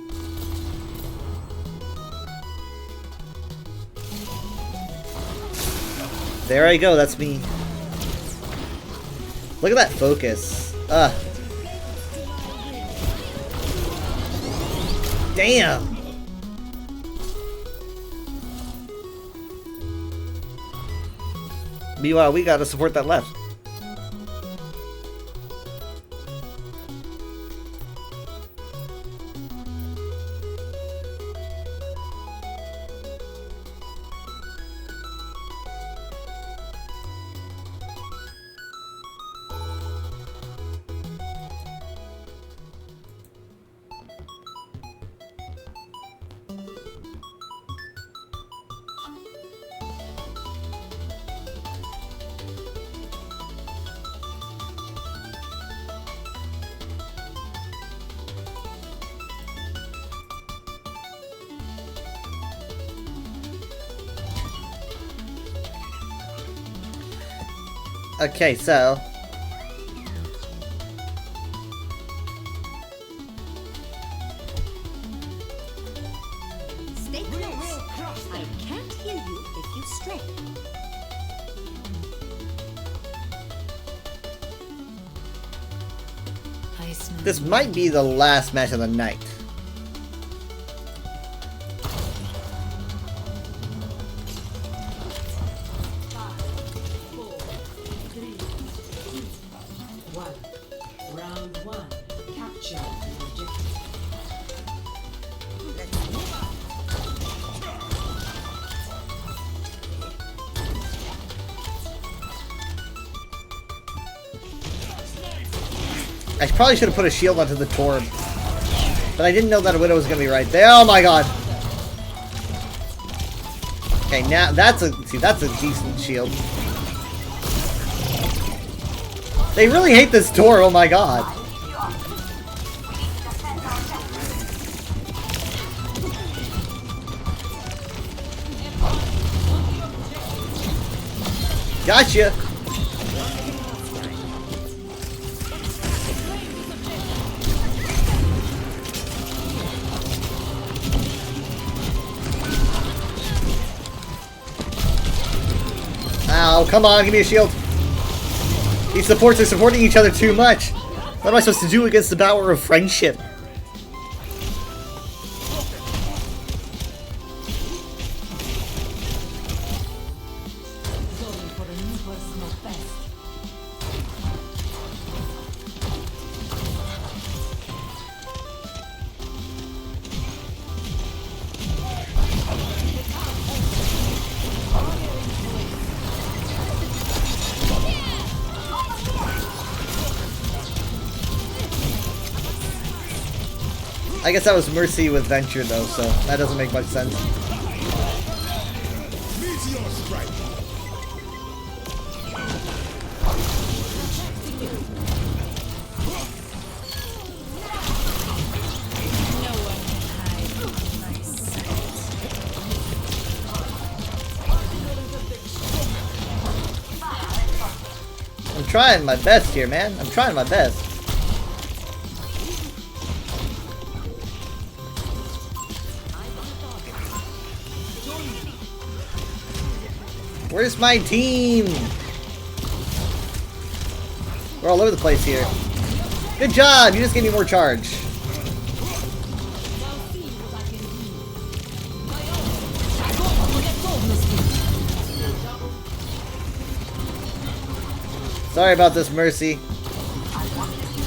S1: There I go, that's me. Look at that focus. Damn! Meanwhile, we gotta support that left. Okay, so
S9: Stay close. I can't hear you if you stray.
S1: this might be the last match of the night.
S17: Round 1. Capture the objective.
S1: I probably should have put a shield onto the Torb, but I didn't know that a Widow was going to be right there. Oh my god! Okay, now that's a decent shield. They really hate this door. Oh my god! Gotcha. Ow, come on, give me a shield. These supports are supporting each other too much. What am I supposed to do against the power of friendship?
S17: Going for a new personal best.
S1: I guess that was Mercy with Venture though, so that doesn't make much sense.
S18: Meteor strike.
S1: I'm trying my best here, man. I'm trying my best. Where's my team? We're all over the place here. Good job! You just gave me more charge. Sorry about this, Mercy.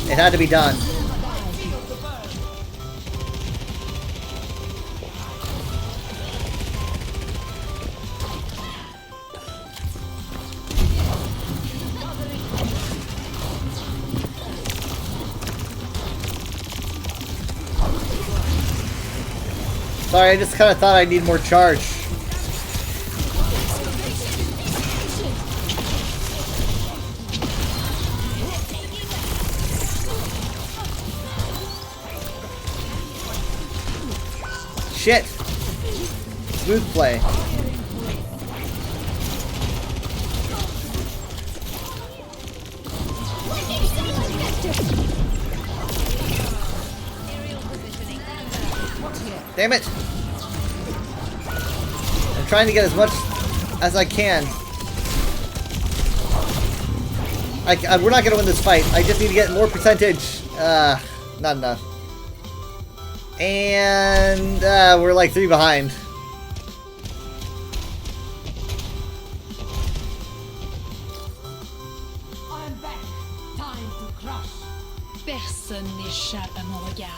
S1: It had to be done. Sorry, I just kind of thought I need more charge. shit! Smooth play. Damn it! I'm trying to get as much as I can. We're not gonna win this fight. I just need to get more percentage. Not enough. And we're like 3 behind.
S17: I'm back. Time to crush.
S16: Personne n'échappe à mon regard.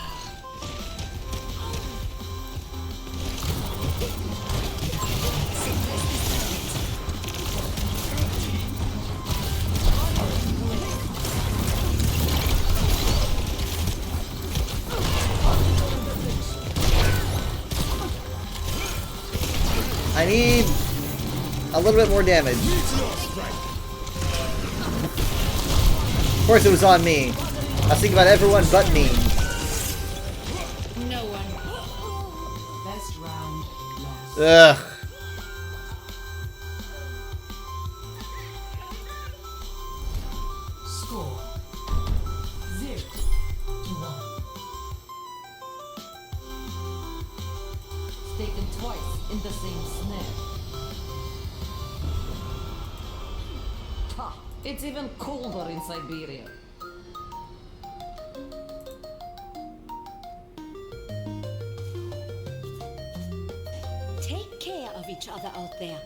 S1: I need a little bit more damage. Of course it was on me. I was thinking about everyone but me.
S17: No one. Best round lost.
S1: Ugh.
S17: Score 0-1. Taken twice in the same snare. Ha! It's even colder in Siberia.
S9: Take care of each other out there.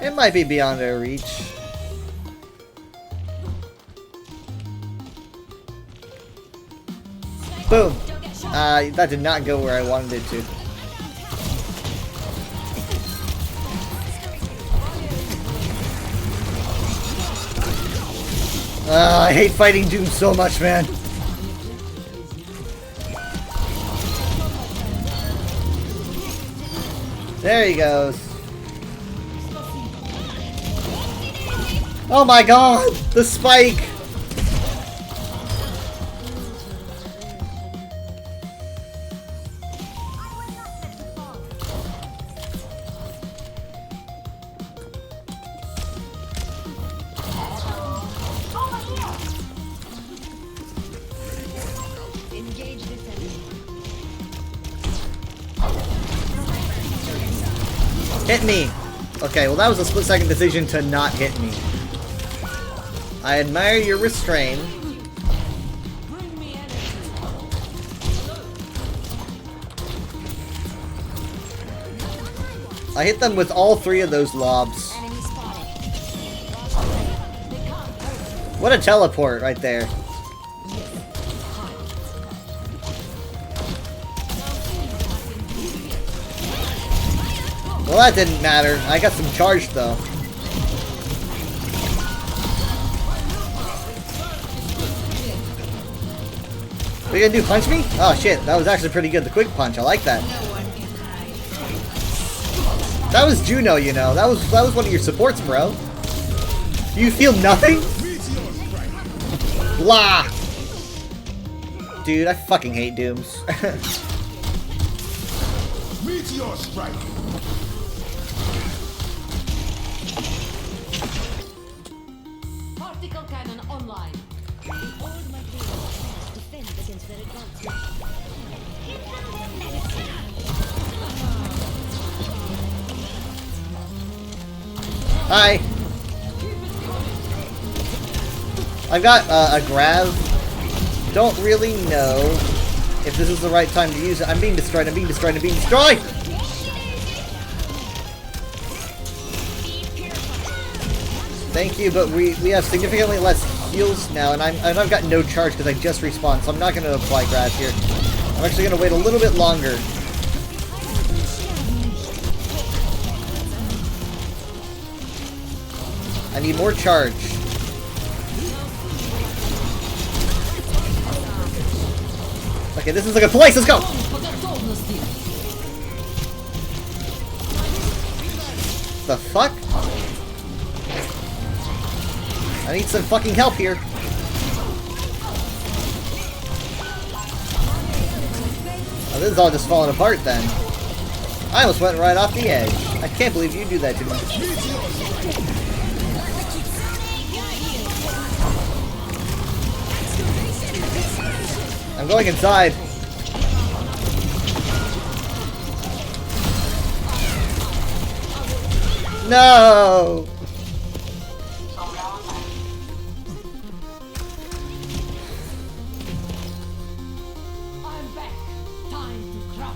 S1: It might be beyond our reach. Boom! That did not go where I wanted it to. I hate fighting Doom so much, man. There he goes. Oh my god! The spike! Hit me! Okay, well that was a split-second decision to not hit me. I admire your restraint. I hit them with all 3 of those lobs. What a teleport right there. Well, that didn't matter. I got some charge though. What are you gonna do, punch me? Oh shit, that was actually pretty good, the quick punch, I like that. That was Juno, you know, that was one of your supports, bro. You feel nothing? Blah! Dude, I fucking hate Dooms.
S18: Meteor strike!
S17: Particle cannon online.
S1: Hi. I've got a grab. Don't really know if this is the right time to use it. I'm being destroyed, I'm being destroyed, I'm being destroyed! Thank you, but we have significantly less heals now, and I've got no charge because I just respawned, so I'm not going to apply grab here. I'm actually going to wait a little bit longer. I need more charge. Okay, this is a good place. Let's go. The fuck? I need some fucking help here. Oh, this is all just falling apart then. I almost went right off the edge. I can't believe you do that to me. I'm going inside. No!
S17: I'm back. Time to crush.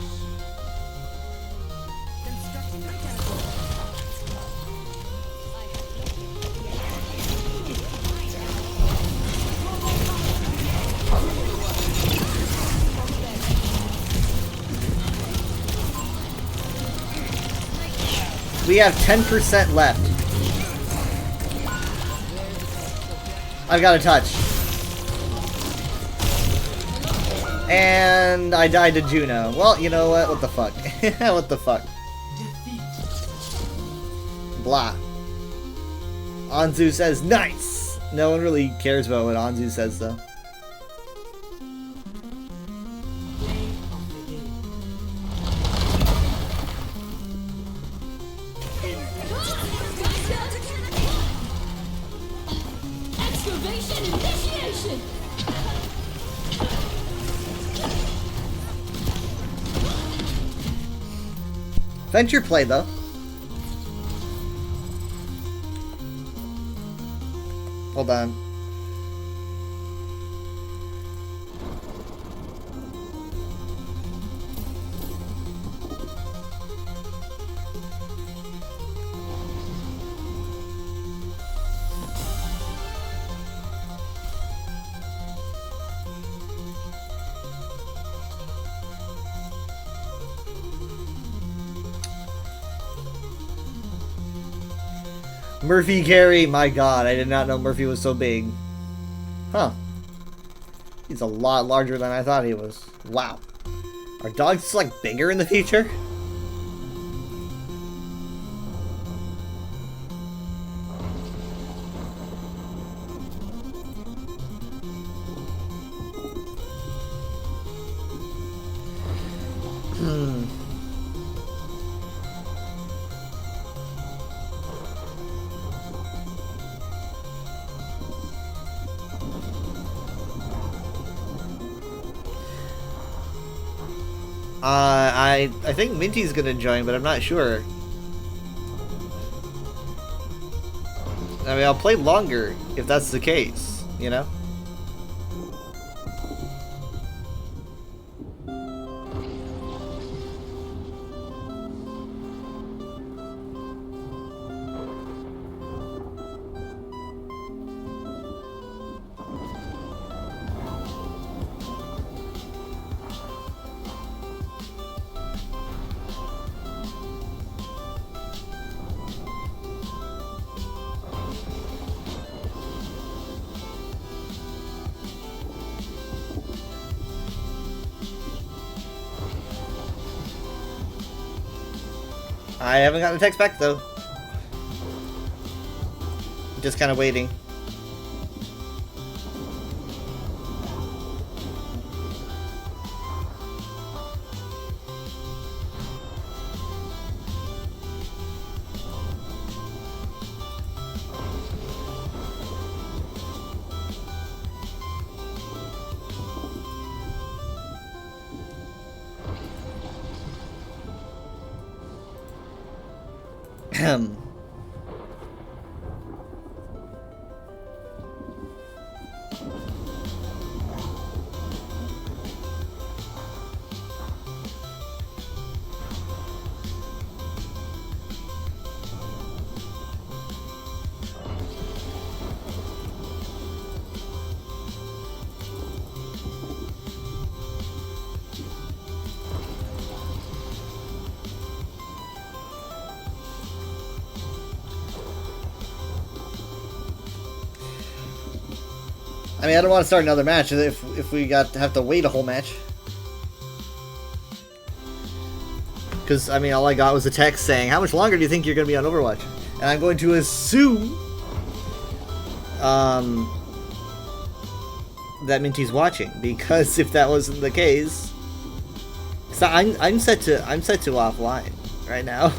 S1: We have 10% left. I've got a touch. And I died to Juno. Well, you know what? What the fuck? What the fuck? Blah. Anzu says, nice! No one really cares about what Anzu says, though.
S16: Excavation initiation!
S1: Venture play, though. Hold on. Murphy Carey, my god, I did not know Murphy was so big. Huh. He's a lot larger than I thought he was. Wow. Are dogs, like, bigger in the future? I think Minty's gonna join, but I'm not sure. I mean, I'll play longer if that's the case, you know? I haven't gotten a text back, though. Just kind of waiting. I mean, I don't want to start another match if we have to wait a whole match. Because, I mean, all I got was a text saying, how much longer do you think you're going to be on Overwatch? And I'm going to assume that Minty's watching, because if that wasn't the case, so I'm set to offline right now.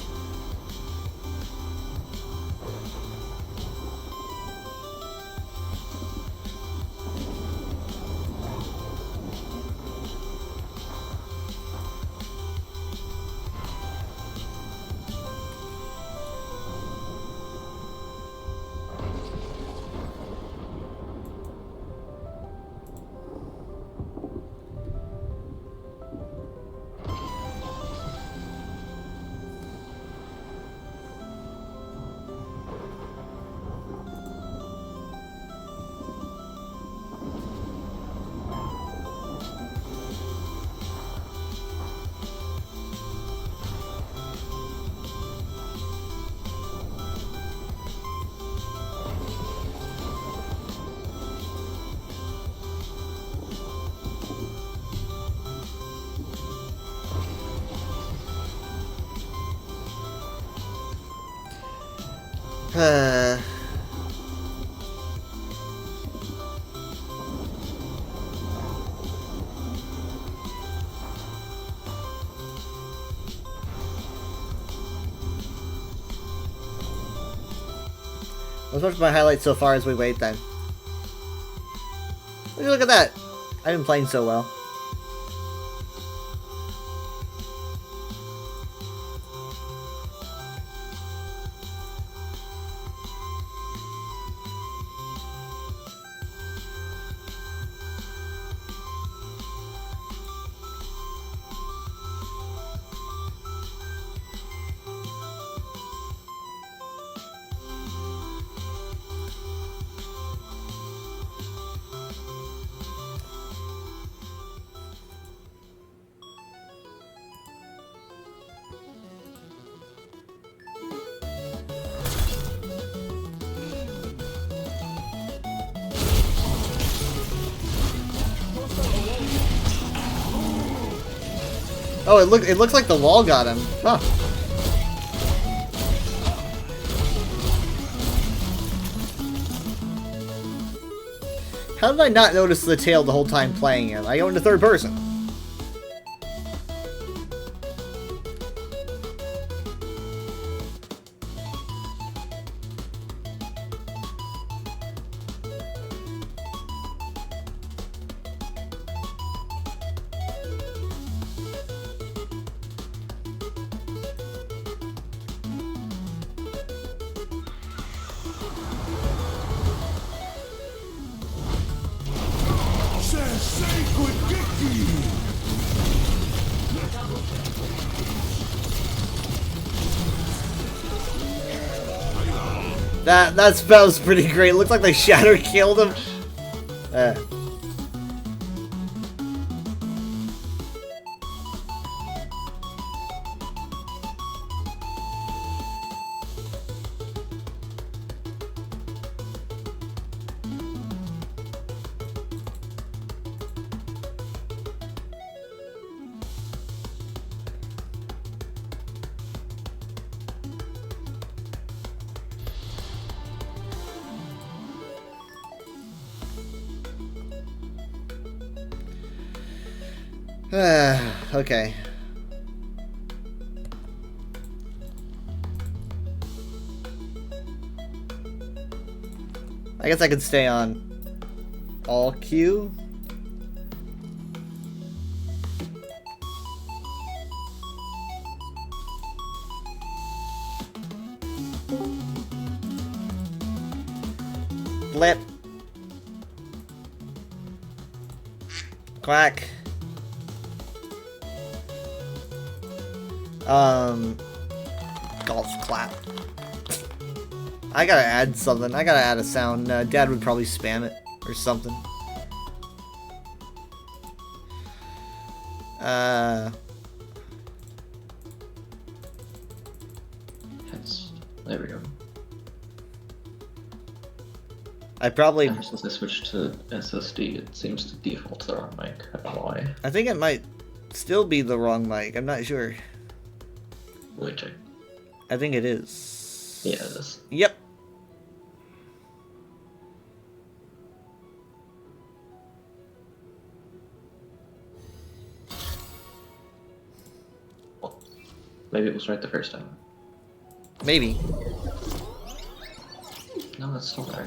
S1: Let's watch my highlights so far as we wait then. Look at that! I've been playing so well. Oh, it looks like the wall got him. Huh. How did I not notice the tail the whole time playing him? I go into third person. That spell's pretty great. It looks like the shatter killed him. Okay. I guess I could stay on all Q. Blip. Quack. Golf clap. I gotta add something. I gotta add a sound. Dad would probably spam it or something.
S21: There we go.
S1: I probably.
S21: Ever since I switched to SSD, it seems to default to the wrong mic. I don't know why.
S1: I think it might still be the wrong mic. I'm not sure.
S21: Let me check.
S1: I think it is.
S21: Yeah, it is.
S1: Yep.
S21: Well, maybe it was right the first time.
S1: Maybe.
S21: No, that's still there.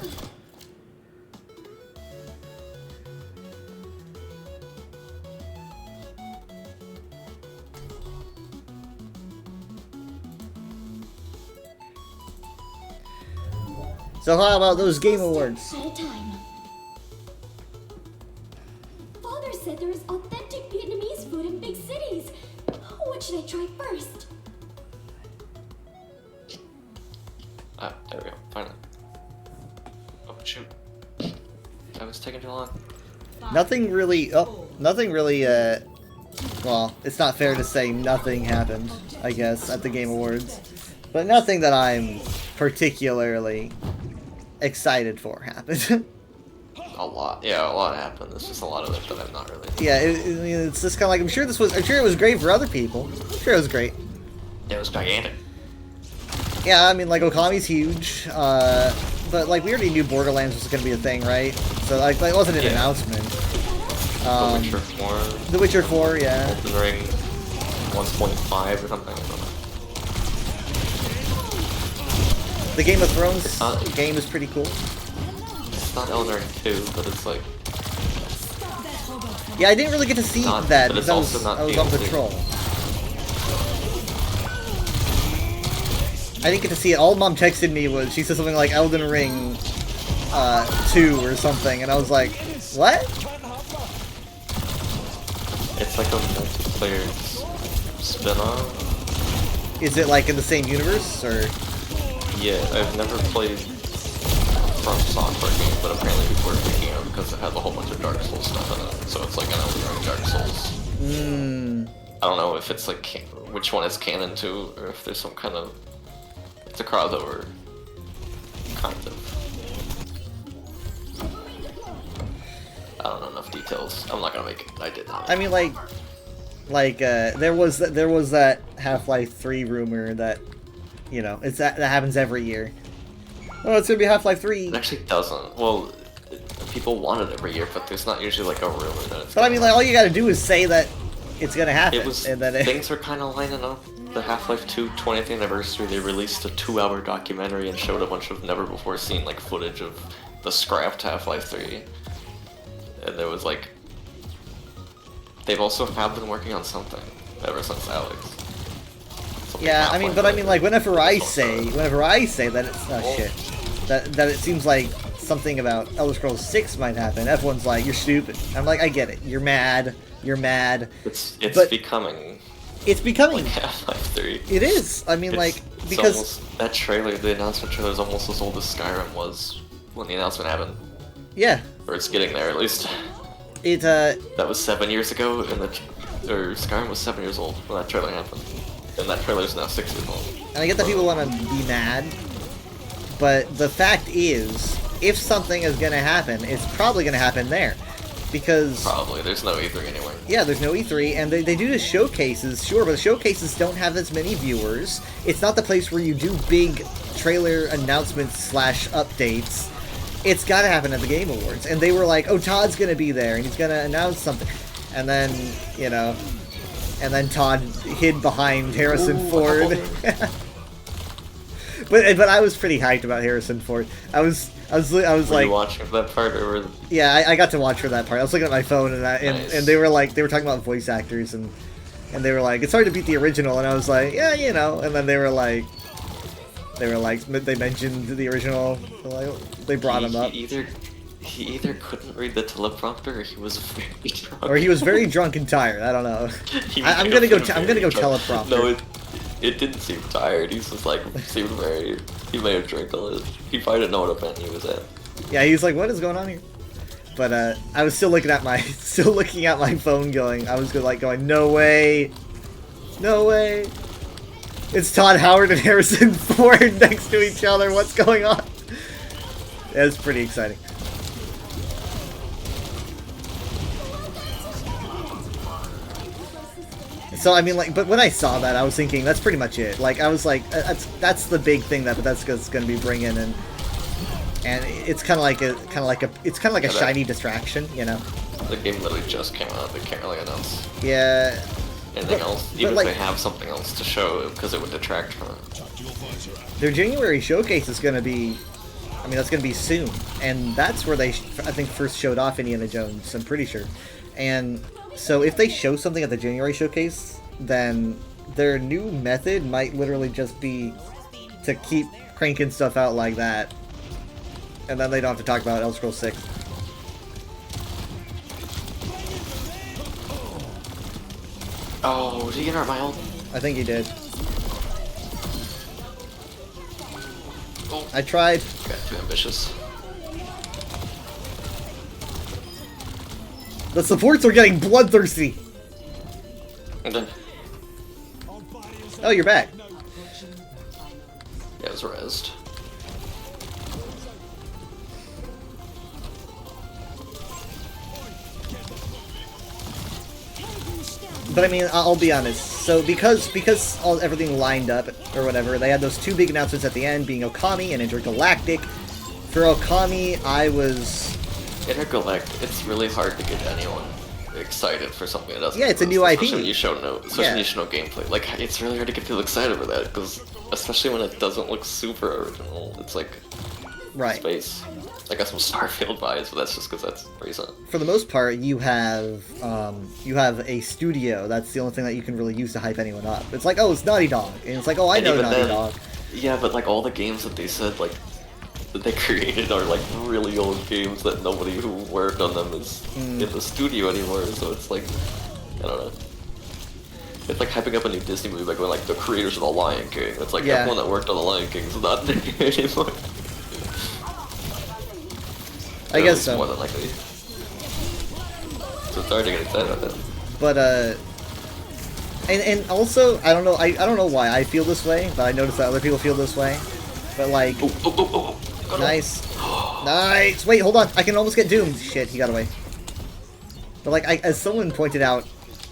S1: So how about those Game Awards?
S16: At a time. Father said there is authentic Vietnamese food in big cities. What should I try first?
S3: Ah, there we go. Finally. Oh, shoot. That was taking too long.
S1: Nothing really, well, it's not fair to say nothing happened, I guess, at the Game Awards. But nothing that I'm particularly excited for happened.
S3: A lot. Yeah, a lot happened. It's just a lot of it that I'm not really...
S1: Yeah, it's just kind of like, I'm sure it was great for other people. I'm sure it was great.
S3: It was gigantic.
S1: Yeah, I mean, like, Okami's huge, but, like, we already knew Borderlands was going to be a thing, right? So, like, it wasn't an announcement.
S3: The Witcher 4.
S1: The Witcher 4, yeah.
S3: Elden Ring 1.5 or something. I don't know.
S1: The Game of Thrones game is pretty cool.
S3: It's not Elden Ring 2, but it's like...
S1: Yeah, I didn't really get to see that because I was on patrol. I didn't get to see it. All Mom texted me was, she said something like Elden Ring 2 or something, and I was like, what?
S3: It's like a multiplayer spin-off.
S1: Is it like in the same universe, or?
S3: Yeah, I've never played From Software game, but apparently people are picking it because it has a whole bunch of Dark Souls stuff in it, so it's like an Elden Ring Dark Souls. I don't know if it's like, which one is canon to, or if there's some kind of... It's a crossover. Kind of. I don't know enough details. I'm not gonna make it. I did not.
S1: I mean, there was that Half-Life 3 rumor that, you know, that happens every year. Oh, it's gonna be Half-Life 3.
S3: It actually doesn't. Well, people want it every year, but there's not usually like a rumor that it's.
S1: But I mean, like, all you gotta do is say that it's gonna happen.
S3: It was,
S1: and then
S3: things are kind of lining up. The Half-Life 2 20th anniversary, they released a 2-hour documentary and showed a bunch of never-before-seen like footage of the scrapped Half-Life 3. And there was like, they've also been working on something ever since Alex.
S1: Yeah, I mean, but I mean, like, whenever I say that it's not shit, that it seems like something about Elder Scrolls 6 might happen, everyone's like, you're stupid. I'm like, I get it. You're mad.
S3: It's
S1: but
S3: becoming.
S1: It's becoming.
S3: Like Half-Life 3.
S1: It is. I mean, like, because
S3: almost, that trailer, the announcement trailer, is almost as old as Skyrim was when the announcement happened.
S1: Yeah.
S3: Or it's getting there, at least.
S1: That
S3: was 7 years ago, and or Skyrim was 7 years old when that trailer happened. And that trailer is now 6 years old.
S1: And I get that people want to be mad, but the fact is, if something is going to happen, it's probably going to happen there. Because...
S3: Probably. There's no E3 anyway.
S1: Yeah, there's no E3, and they do the showcases, sure, but the showcases don't have as many viewers. It's not the place where you do big trailer announcements / updates. It's got to happen at the Game Awards. And they were like, oh, Todd's going to be there, and he's going to announce something. And then, you know... And then Todd hid behind Harrison Ford. but I was pretty hyped about Harrison Ford. I was
S3: Were
S1: like,
S3: you watching that part, or?
S1: Yeah, I got to watch for that part. I was looking at my phone, and and they were talking about voice actors, and they were like, it's hard to beat the original, and I was like, yeah, you know. And then they mentioned the original, so like, they brought him up.
S3: He either couldn't read the teleprompter, or he was very drunk.
S1: Or he was very drunk and tired. I don't know. I'm gonna go teleprompter.
S3: No, it didn't seem tired. He's just like seemed very. He may have drank a little. He probably didn't know what event he was at.
S1: Yeah, he was like, "What is going on here?" But I was still looking at my phone, going. I was going, "No way, no way." It's Todd Howard and Harrison Ford next to each other. What's going on? It's pretty exciting. So I mean, like, but when I saw that, I was thinking that's pretty much it. Like, I was like, that's the big thing that Bethesda's going to be bringing, and it's kind of like a shiny distraction, you know.
S3: The game literally just came out. They can't really announce
S1: Yeah.
S3: anything else, even if they have something else to show, because it would detract from it.
S1: Their January showcase is going to be, I mean, that's going to be soon, and that's where they, I think, first showed off Indiana Jones. I'm pretty sure, and so if they show something at the January showcase, then their new method might literally just be to keep cranking stuff out like that, and then they don't have to talk about Elder Scrolls 6.
S3: Oh, did he get my ult?
S1: I think he did.
S3: Oh.
S1: I tried.
S3: Got too ambitious.
S1: The supports are getting bloodthirsty.
S3: And then,
S1: oh, you're back.
S3: yeah, it was rezzed.
S1: But I mean, I'll be honest. So because everything lined up or whatever, they had those two big announcements at the end, being Okami and Intergalactic. For Okami, I was.
S3: Intergalactic. It's really hard to get anyone excited for something that doesn't.
S1: Yeah, it's a
S3: exist,
S1: new IP.
S3: Especially when you show when you show no gameplay. Like, it's really hard to get people excited for that, because especially when it doesn't look super original. It's like space. I guess some Starfield vibes, but that's just because that's recent.
S1: For the most part, you have a studio. That's the only thing that you can really use to hype anyone up. It's like, oh, it's Naughty Dog, and it's like, oh, I know Naughty Dog.
S3: Yeah, but like all the games that they said like that they created are like really old games that nobody who worked on them is in the studio anymore. So it's like, I don't know. It's like hyping up a new Disney movie by going like the creators of The Lion King. It's like everyone that worked on The Lion King is not there anymore.
S1: I guess so.
S3: More than likely. So it's hard to get excited about that.
S1: But and also I don't know why I feel this way, but I notice that other people feel this way. But like, nice, nice. Wait, hold on. I can almost get doomed. Shit, he got away. But like, as someone pointed out,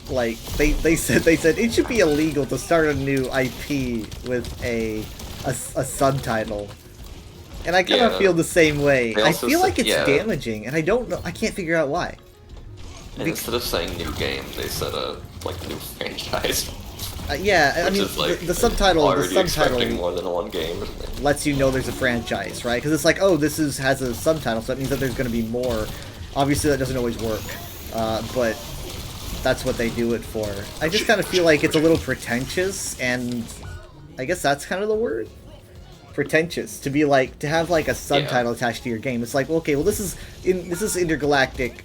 S1: like they said it should be illegal to start a new IP with a subtitle. And I kind of feel the same way. I feel like it's damaging, and I don't know. I can't figure out why.
S3: And instead of saying new game, they said like new franchise.
S1: Yeah, I mean,
S3: like
S1: the subtitle
S3: expecting more than one game or something.
S1: Lets you know there's a franchise, right? Because it's like, oh, this has a subtitle, so that means that there's going to be more. Obviously, that doesn't always work, but that's what they do it for. I just kind of feel like it's a little pretentious, and I guess that's kind of the word. Pretentious to be like to have like a subtitle attached to your game. It's like, okay, well this is Intergalactic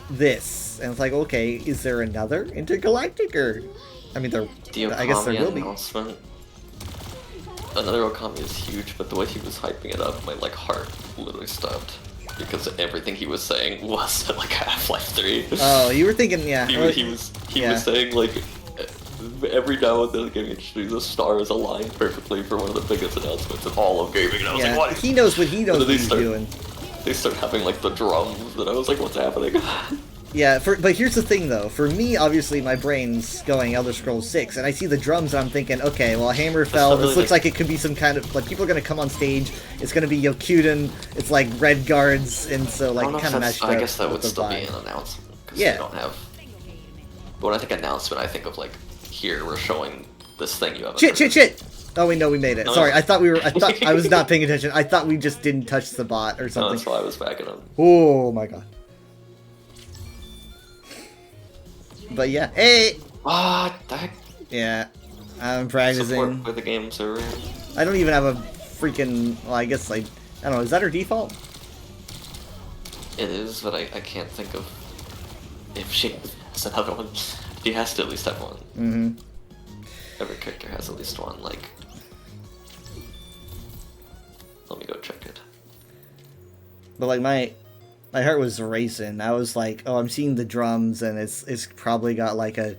S1: this, and it's like, okay, is there another Intergalactic, or I mean I guess there will be.
S3: Another Okami is huge, but the way he was hyping it up, my like heart literally stopped because everything he was saying was like Half-Life 3.
S1: Oh, you were thinking, yeah.
S3: He was saying like every now and then Gaming Industry, the stars align perfectly for one of the biggest announcements in all of gaming. And I was like, what?
S1: He knows what he knows what he's doing.
S3: They start having like the drums, and I was like, what's happening?
S1: Yeah, but here's the thing though. For me, obviously, my brain's going Elder Scrolls 6, and I see the drums, and I'm thinking, okay, well, Hammerfell. This looks like it could be some kind of like people are gonna come on stage. It's gonna be Yokuden. It's like red guards, and so like kind of matched up.
S3: I guess that would still be an announcement because they don't have. But when I think announcement, I think of like, here we're showing this thing you haven't.
S1: Shit! Oh, we know we made it. No, sorry, I thought I was not paying attention. I thought we just didn't touch the bot or something.
S3: No, that's why I was backing up.
S1: Oh my god. But yeah, hey!
S3: What the heck?
S1: Yeah, I'm practicing.
S3: Support for the game server.
S1: I don't even have a freaking. Well, I guess I don't know. Is that her default?
S3: It is, but I can't think of if she has another one. She has to at least have one.
S1: Mm-hmm.
S3: Every character has at least one. Like, let me go check it.
S1: But like my heart was racing. I was like, oh, I'm seeing the drums, and it's probably got like a,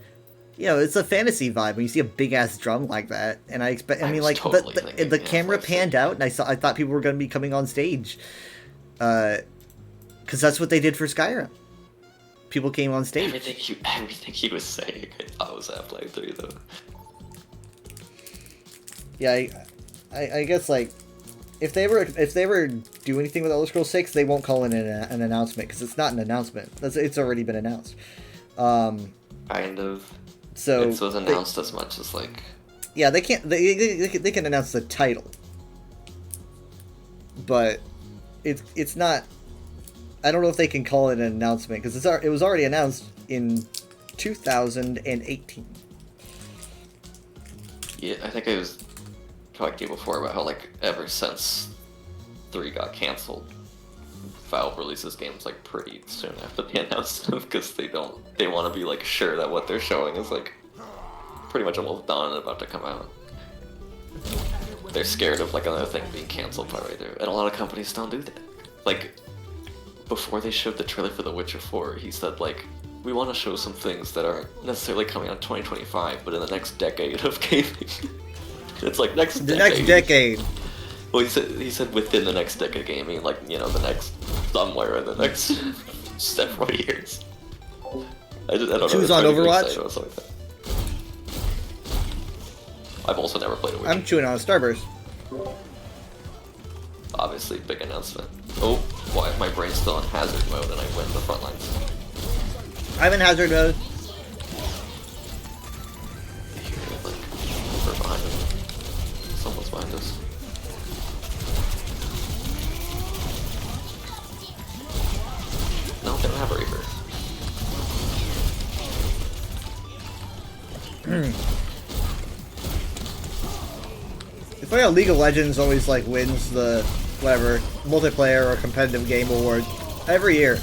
S1: you know, it's a fantasy vibe when you see a big ass drum like that. And I mean, like totally the camera panned out, and I thought people were gonna be coming on stage, because that's what they did for Skyrim. people came on stage.
S3: Everything he was saying, I thought was Half-Life 3 though.
S1: Yeah, I guess like if they ever do anything with Elder Scrolls 6, they won't call it an announcement because it's not an announcement. It's already been announced.
S3: Kind of.
S1: So
S3: it was announced as much as like.
S1: Yeah, they can't. They can announce the title, but it's not. I don't know if they can call it an announcement because it was already announced in 2018.
S3: Yeah, I think I was talking to you before about how like ever since 3 got canceled, Valve releases games like pretty soon after they announce them because they want to be like sure that what they're showing is like pretty much almost done and about to come out. They're scared of like another thing being canceled by right there, and a lot of companies don't do that. Like before they showed the trailer for The Witcher 4, he said like, we want to show some things that aren't necessarily coming out in 2025, but in the next decade of gaming. It's like next
S1: decade.
S3: Well, he said within the next decade of gaming, like, you know, the next somewhere in the next several years. I don't know.
S1: Choose on Overwatch?
S3: Or something like that. I've also never played a Witcher.
S1: I'm chewing on a Starburst.
S3: Obviously, big announcement. Oh, why my brain's still in hazard mode and I win the front lines.
S1: I'm in hazard mode.
S3: We're behind us. Someone's behind us. No, they don't have a Reaper.
S1: It's funny how League of Legends always like wins the whatever multiplayer or competitive game award every year.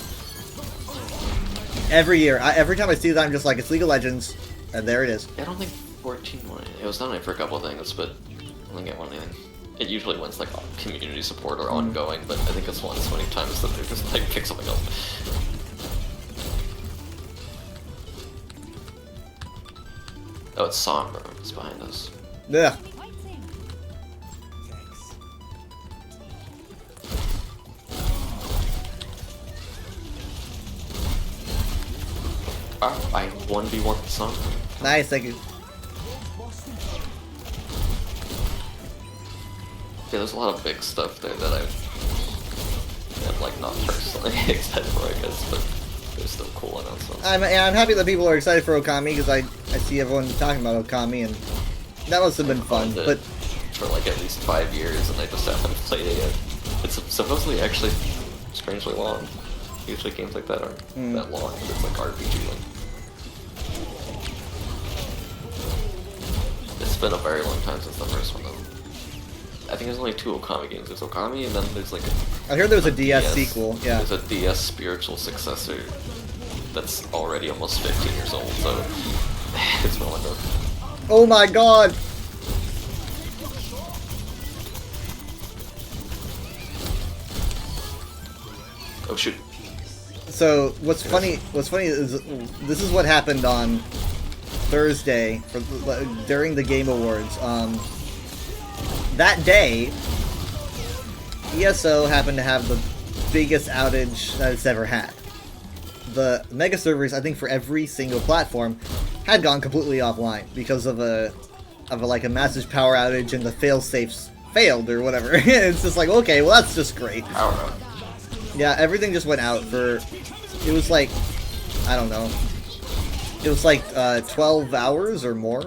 S1: Every time I see that, I'm just like, it's League of Legends, and there it is.
S3: I don't think 14 won. It was nominated for a couple of things, but I don't think it won anything. It usually wins like community support or ongoing, but I think it's won so many times that they just like pick something up. Oh, it's Sombra. It's behind us.
S1: Yeah.
S3: Oh, I 1v1 Sombra.
S1: Nice, thank you.
S3: Yeah, there's a lot of big stuff there that I'm like not personally excited for, I guess, but they're still cool announcements.
S1: I'm happy that people are excited for Okami because I see everyone talking about Okami and that must have been fun. But
S3: for like at least 5 years and I just haven't played it yet. It's supposedly actually strangely long. Usually games like that aren't that long, but it's like RPG like. It's been a very long time since the first one though. I think there's only 2 Okami games. There's Okami and then there's like
S1: I heard there was a DS sequel, yeah.
S3: There's a DS spiritual successor that's already almost 15 years old, so it's well enough.
S1: Oh my god!
S3: Oh shoot.
S1: So what's funny is this is what happened on Thursday during the Game Awards. That day, ESO happened to have the biggest outage that it's ever had. The mega servers, I think for every single platform, had gone completely offline because of a massive power outage and the fail-safes failed or whatever. It's just like, okay, well that's just great. Yeah, everything just went out for, it was like, I don't know, it was like 12 hours or more.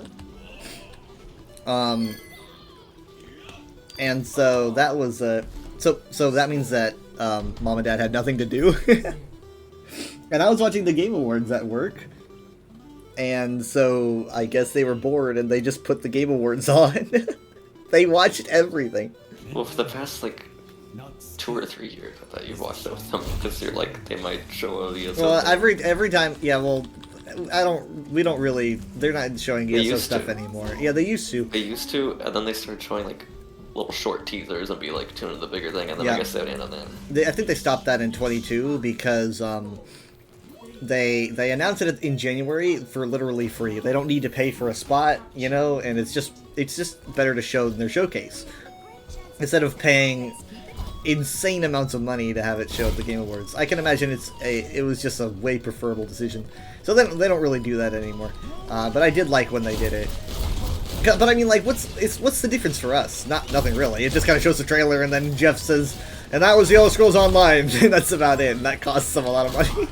S1: And so that was so that means that Mom and Dad had nothing to do. And I was watching the Game Awards at work. And so I guess they were bored and they just put the Game Awards on. They watched everything.
S3: Well, for the past like 2 or 3 years, I thought you watched it with them because you're like they might show ESO.
S1: Well, every time, yeah. Well, we don't really. They're not showing ESO stuff anymore. Yeah, they used to.
S3: They used to, and then they started showing like little short teasers and be like tune into the bigger thing, and then I guess they would end on that.
S1: I think they stopped that in 22 because they announced it in January for literally free. They don't need to pay for a spot, you know, and it's just better to show than their showcase instead of paying insane amounts of money to have it show at the Game Awards. I can imagine it was just a way preferable decision. So they don't really do that anymore. But I did like when they did it. But I mean, like, what's the difference for us? Nothing really. It just kind of shows the trailer, and then Jeff says, "And that was the Elder Scrolls Online," and that's about it. And that costs them a lot of money.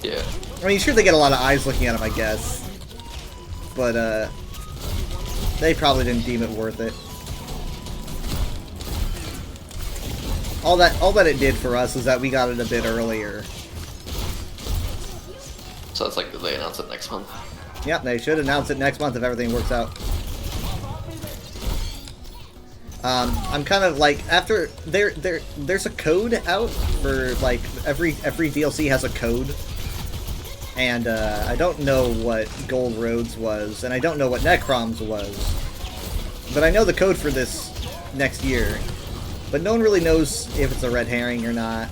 S3: Yeah.
S1: I mean, sure, they get a lot of eyes looking at them, I guess. But they probably didn't deem it worth it. All that it did for us was that we got it a bit earlier.
S3: So it's like they announce it next month.
S1: Yep, they should announce it next month if everything works out. I'm kind of like, after there's a code out for, like, every DLC has a code, and I don't know what Gold Roads was, and I don't know what Necroms was, but I know the code for this next year, but no one really knows if it's a red herring or not,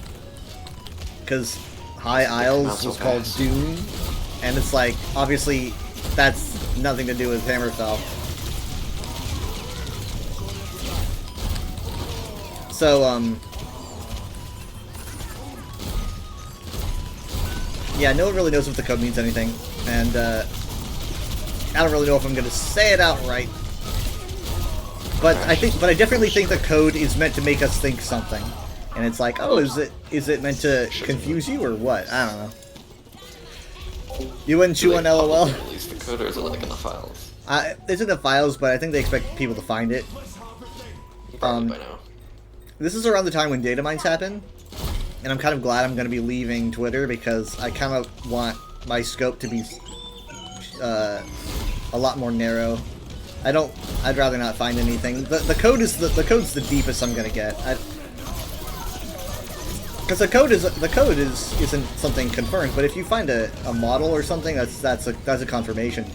S1: because High Isles was called Doom, and it's like, obviously, that's nothing to do with Hammerfell. So, yeah, no one really knows if the code means anything, and, I don't really know if I'm gonna say it outright. But I definitely think the code is meant to make us think something. And it's like, oh, is it meant to confuse you or what? I don't know. You wouldn't chew on LOL?
S3: Release the code, or is it like in the files?
S1: It's in the files, but I think they expect people to find it.
S3: Probably by now.
S1: This is around the time when data mines happen, and I'm kind of glad I'm going to be leaving Twitter because I kind of want my scope to be a lot more narrow. I'd rather not find anything. The code's the deepest I'm going to get. Because the code isn't something confirmed, but if you find a model or something, that's a confirmation.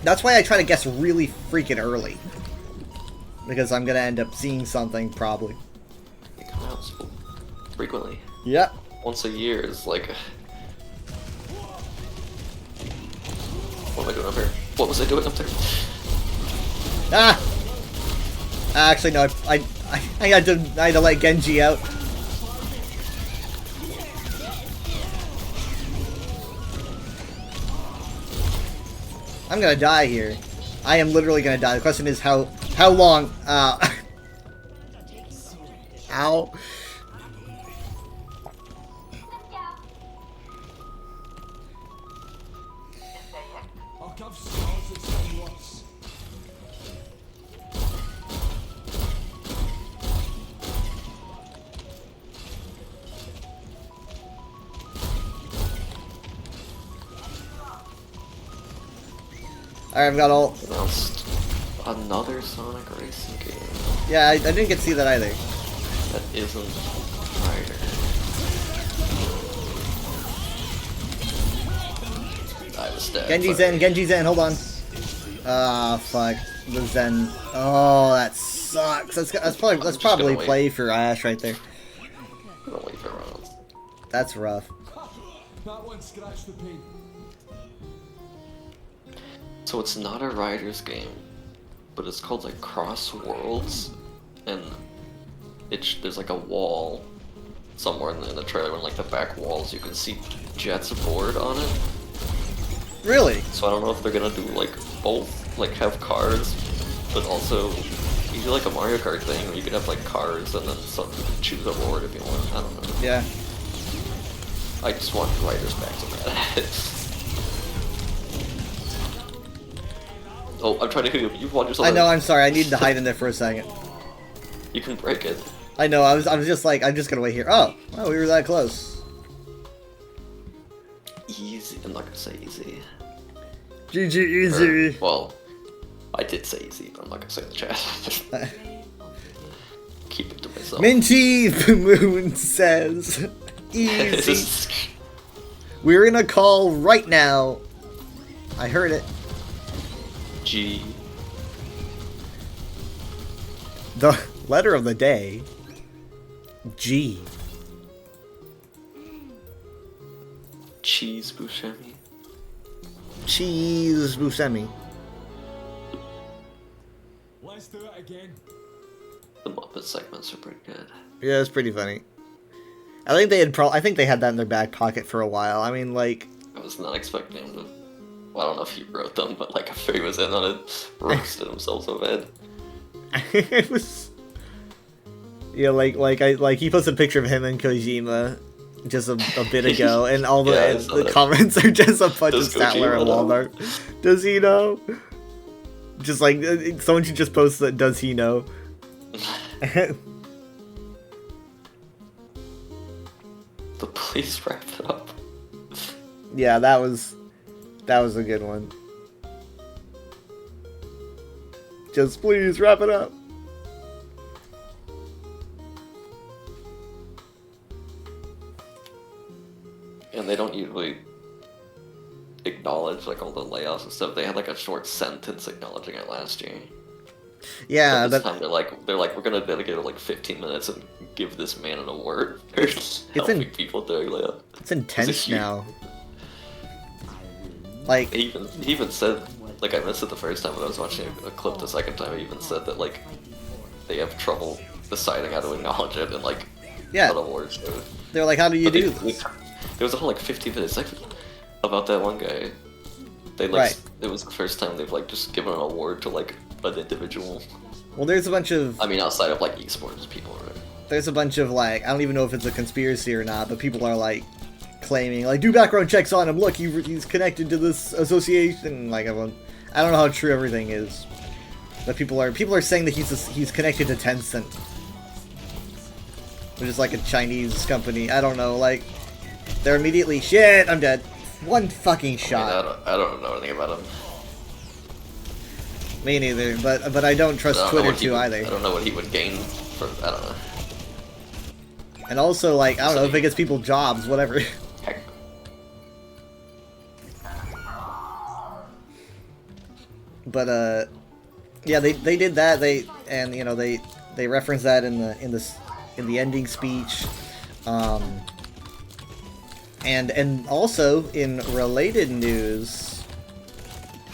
S1: That's why I try to guess really freaking early, because I'm gonna end up seeing something probably.
S3: They come out so frequently.
S1: Yep.
S3: Once a year is like. What am I doing up here? What was I doing up there?
S1: Ah! Actually, no. I had to let Genji out. I'm gonna die here. I am literally gonna die. The question is how long? Ow. Alright, I've got all.
S3: Announced another Sonic racing game.
S1: Yeah, I didn't get to see that either.
S3: That isn't Ryder. I was dead.
S1: Genji's in, hold on. Ah, fuck. The Zen. Oh, that sucks. That's probably play for Ash right there.
S3: Don't wait for rounds.
S1: That's rough.
S15: That one scratched the paint.
S3: So it's not a Riders game, but it's called like Cross Worlds, and there's like a wall somewhere in the trailer, in like the back walls you can see jets aboard on it.
S1: Really?
S3: So I don't know if they're gonna do like both, like have cars, but also you do like a Mario Kart thing where you can have like cars and then some you can choose a board if you want. I don't know.
S1: Yeah.
S3: I just want Riders back to that. Oh, I'm trying to hear you. You want yourself.
S1: I know. I'm sorry. I needed to hide in there for a second.
S3: You can break it.
S1: I know. I was just like, I'm just gonna wait here. Oh, well, we were that close.
S3: Easy. I'm not gonna say easy.
S1: GG easy.
S3: Well, I did say easy, but I'm not gonna say it in the chat. Keep it to myself.
S1: Minty Moon says, easy. We're in a call right now. I heard it.
S3: G.
S1: The letter of the day. G.
S3: Cheese Buscemi.
S1: Cheese Buscemi.
S15: Let's do it again.
S3: The Muppet. Muppet segments are pretty good.
S1: Yeah, it's pretty funny. I think they had I think they had that in their back pocket for a while. I mean, like,
S3: I was not expecting him to. Well, I don't know if he wrote them, but like if he was in on it, roasted himself so bad.
S1: It was. Yeah, like he posted a picture of him and Kojima just a bit ago, and all the
S3: Yeah,
S1: the comments are just a bunch of Statler and Walmart. Does he know? Just like someone should just post that. Does he know?
S3: But please wrap it up.
S1: Yeah, that was a good one. Just please wrap it up.
S3: And they don't usually acknowledge like all the layoffs and stuff. They had like a short sentence acknowledging it last year.
S1: Yeah,
S3: but this time they're like we're gonna dedicate like 15 minutes and give this man an award for helping people during layoff.
S1: It's intense now. Like
S3: he even said, like I missed it the first time when I was watching a clip the second time. He even said that like they have trouble deciding how to acknowledge it and like
S1: yeah,
S3: what awards show.
S1: They're like, how do you do this?
S3: There was a whole like 15-minute segment about that one guy. They like it was the first time they've like just given an award to like an individual.
S1: Well, there's a bunch of
S3: I mean, outside of like esports people, right?
S1: There's a bunch of like I don't even know if it's a conspiracy or not, but people are like claiming like do background checks on him. Look, he's connected to this association. Like I don't know how true everything is, but people are saying that he's connected to Tencent, which is like a Chinese company. I don't know. Like they're immediately shit. I'm dead. One fucking shot.
S3: I don't know anything about him.
S1: Me neither, but I don't trust Twitter too either.
S3: I don't know what he would gain from. I don't know.
S1: And also, like, I don't know if it gets people jobs, whatever.
S3: Heck.
S1: But yeah, they did that. They referenced that in the ending speech. And also in related news,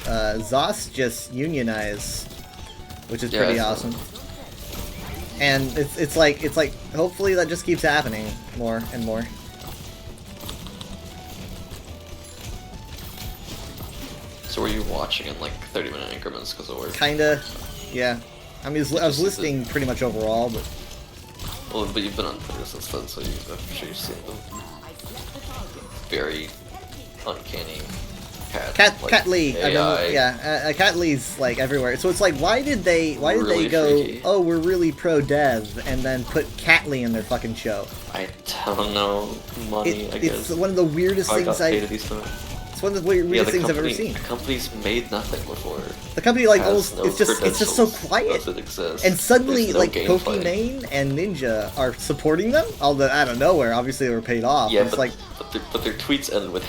S1: ZOS just unionized, which is pretty awesome. And it's like hopefully that just keeps happening more and more.
S3: So were you watching in like 30-minute increments because of work?
S1: Kinda, yeah. I mean, I was listening pretty much overall, but.
S3: Well, but you've been on Twitter since then, so I'm sure you've seen them. Very uncanny
S1: Cat Lee. Cat Lee's like everywhere. So it's like, why did they go? Freaky. Oh, we're really pro dev, and then put Cat Lee in their fucking show?
S3: I don't know. Money. I guess.
S1: It's one of the weirdest things It's one of the weirdest things I've ever seen.
S3: The company's made nothing before.
S1: The company like almost it's just so quiet. And suddenly like Pokimane and Ninja are supporting them. Although out of nowhere, obviously they were paid off.
S3: Yeah,
S1: but
S3: but their tweets end with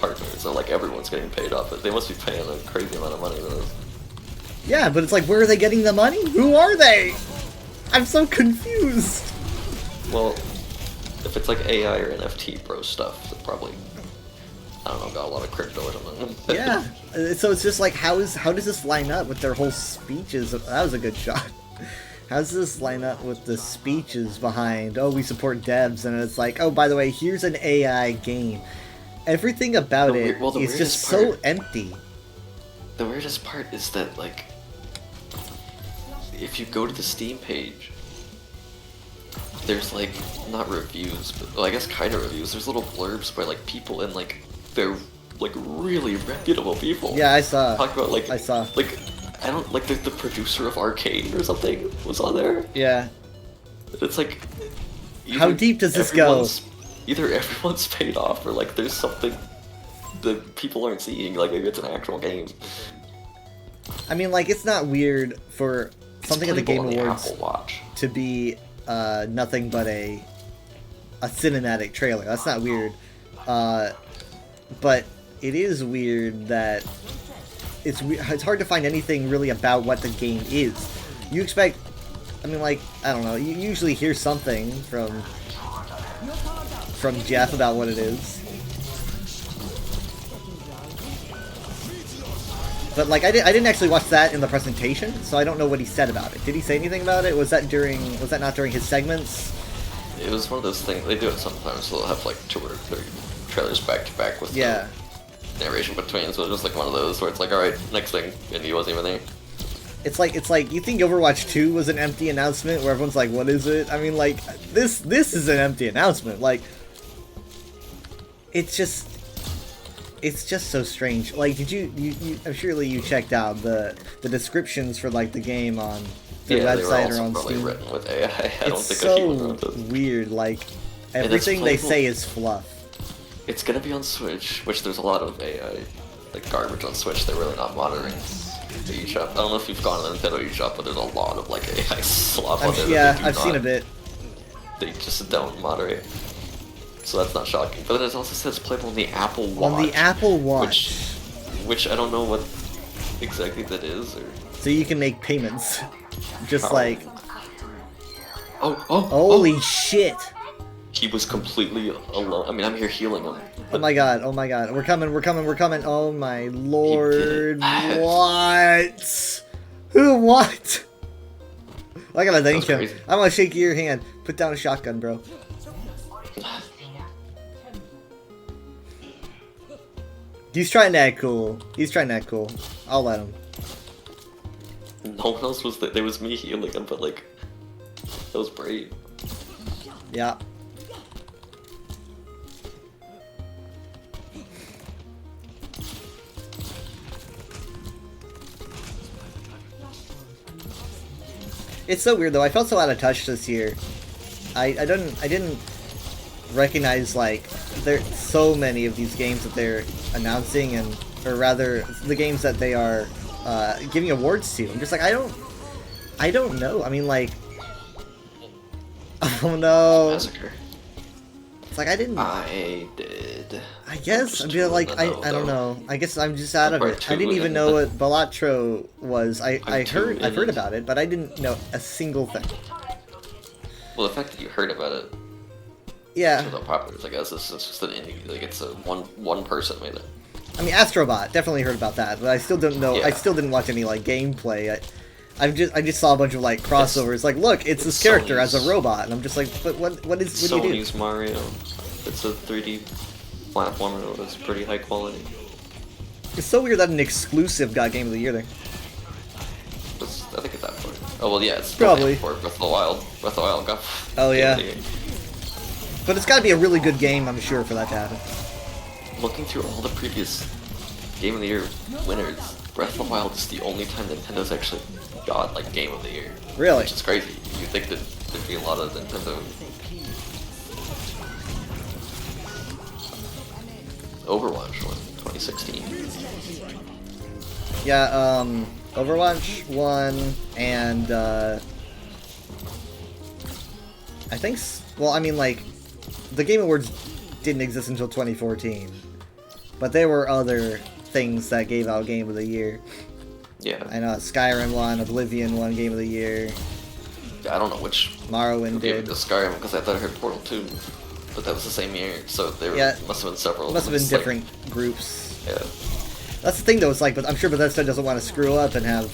S3: #partners, so like everyone's getting paid off. But they must be paying a crazy amount of money for this.
S1: Yeah, but it's like, where are they getting the money? Who are they? I'm so confused.
S3: Well, if it's like AI or NFT bro stuff, it's probably. I don't know, got a lot of crypto or something.
S1: Yeah, so it's just like, how does this line up with their whole speeches? That was a good shot. How does this line up with the speeches behind, oh, we support devs, and it's like, oh, by the way, here's an AI game. Everything about it is just so empty.
S3: The weirdest part is that, like, if you go to the Steam page, there's, like, not reviews, but, well, I guess kind of reviews. There's little blurbs by, like, people in, like, they're like really reputable people.
S1: Yeah, I saw.
S3: Talk about like
S1: I saw.
S3: Like I don't like the producer of Arcane or something was on there.
S1: Yeah.
S3: It's like.
S1: How deep does this go?
S3: Either everyone's paid off or like there's something that people aren't seeing. Like maybe it's an actual game.
S1: I mean, like it's not weird for something at the Game Awards to be nothing but a cinematic trailer. That's not weird. But it is weird that it's hard to find anything really about what the game is. You expect, I mean, like, I don't know, you usually hear something from Jeff about what it is. But like I didn't actually watch that in the presentation, so I don't know what he said about it. Did he say anything about it? Was that not during his segments?
S3: It was one of those things, they do it sometimes, so they'll have like 2 or 3 trailers back to back with
S1: yeah.
S3: the narration between, so it's just like one of those where it's like, alright, next thing, and he wasn't even there.
S1: It's like you think Overwatch 2 was an empty announcement where everyone's like, what is it? I mean, like, this is an empty announcement. Like, it's just so strange. Like, did you surely you checked out the descriptions for like the game on the website or on Steam?
S3: Written with AI. I don't think
S1: so
S3: I even wrote those.
S1: Weird. Like, everything they say is fluff.
S3: It's gonna be on Switch, which there's a lot of AI like garbage on Switch. They're really not monitoring the eShop. I don't know if you've gone to the Nintendo eShop, but there's a lot of like AI slop on there.
S1: Yeah, I've seen a bit.
S3: They just don't moderate. So that's not shocking. But it also says playable on the Apple Watch.
S1: On the Apple Watch.
S3: Which I don't know what exactly that is. Or...
S1: So you can make payments. Just like...
S3: Oh,
S1: holy shit!
S3: He was completely alone. I mean, I'm here healing him.
S1: Oh my god, oh my god. We're coming. Oh my lord. What? What? I gotta thank him. I'm gonna shake your hand. Put down a shotgun, bro. He's trying to act cool. I'll let him.
S3: No one else was there. There was me healing him, but like, that was brave.
S1: Yeah. It's so weird though. I felt so out of touch this year. I didn't recognize like there's so many of these games that they're announcing, and or rather the games that they are giving awards to. I'm just like I don't know. I mean like, oh no.
S3: Massacre.
S1: It's like I did. I guess I feel like I don't know. I guess I'm just out of it. I didn't even know what Balatro was. I've heard about it, but I didn't know a single thing.
S3: Well, the fact that you heard about it.
S1: Yeah.
S3: Shows how popular it is, I guess. It's just an indie. Like it's a one person made it.
S1: I mean, Astrobot, definitely heard about that, but I still don't know. Yeah. I still didn't watch any like gameplay. I just saw a bunch of like crossovers. Like, look, it's this character as a robot, and I'm just like, but what do you do?
S3: Sony's Mario. It's a 3D platformer. It's pretty high quality.
S1: It's so weird that an exclusive got Game of the Year there.
S3: I think it's that far. Oh well, yeah, it's
S1: probably
S3: for Breath of the Wild. Breath of the Wild got.
S1: Oh yeah. But it's got to be a really good game, I'm sure, for that to happen.
S3: Looking through all the previous Game of the Year winners, Breath of the Wild is the only time Nintendo's actually got like Game of the Year.
S1: Really?
S3: Which is crazy. You'd think that there'd be a lot of Nintendo. Overwatch won 2016.
S1: Yeah, Overwatch won, and I think. Well, I mean, like, the Game Awards didn't exist until 2014, but there were other things that gave out Game of the Year.
S3: Yeah.
S1: I know Skyrim won, Oblivion won Game of the Year.
S3: I don't know which.
S1: Morrowind
S3: gave
S1: did.
S3: it to Skyrim because I thought I heard Portal 2, but that was the same year, so there must have been several.
S1: Must have been different groups.
S3: Yeah.
S1: That's the thing though. It's like, but I'm sure Bethesda doesn't want to screw up and have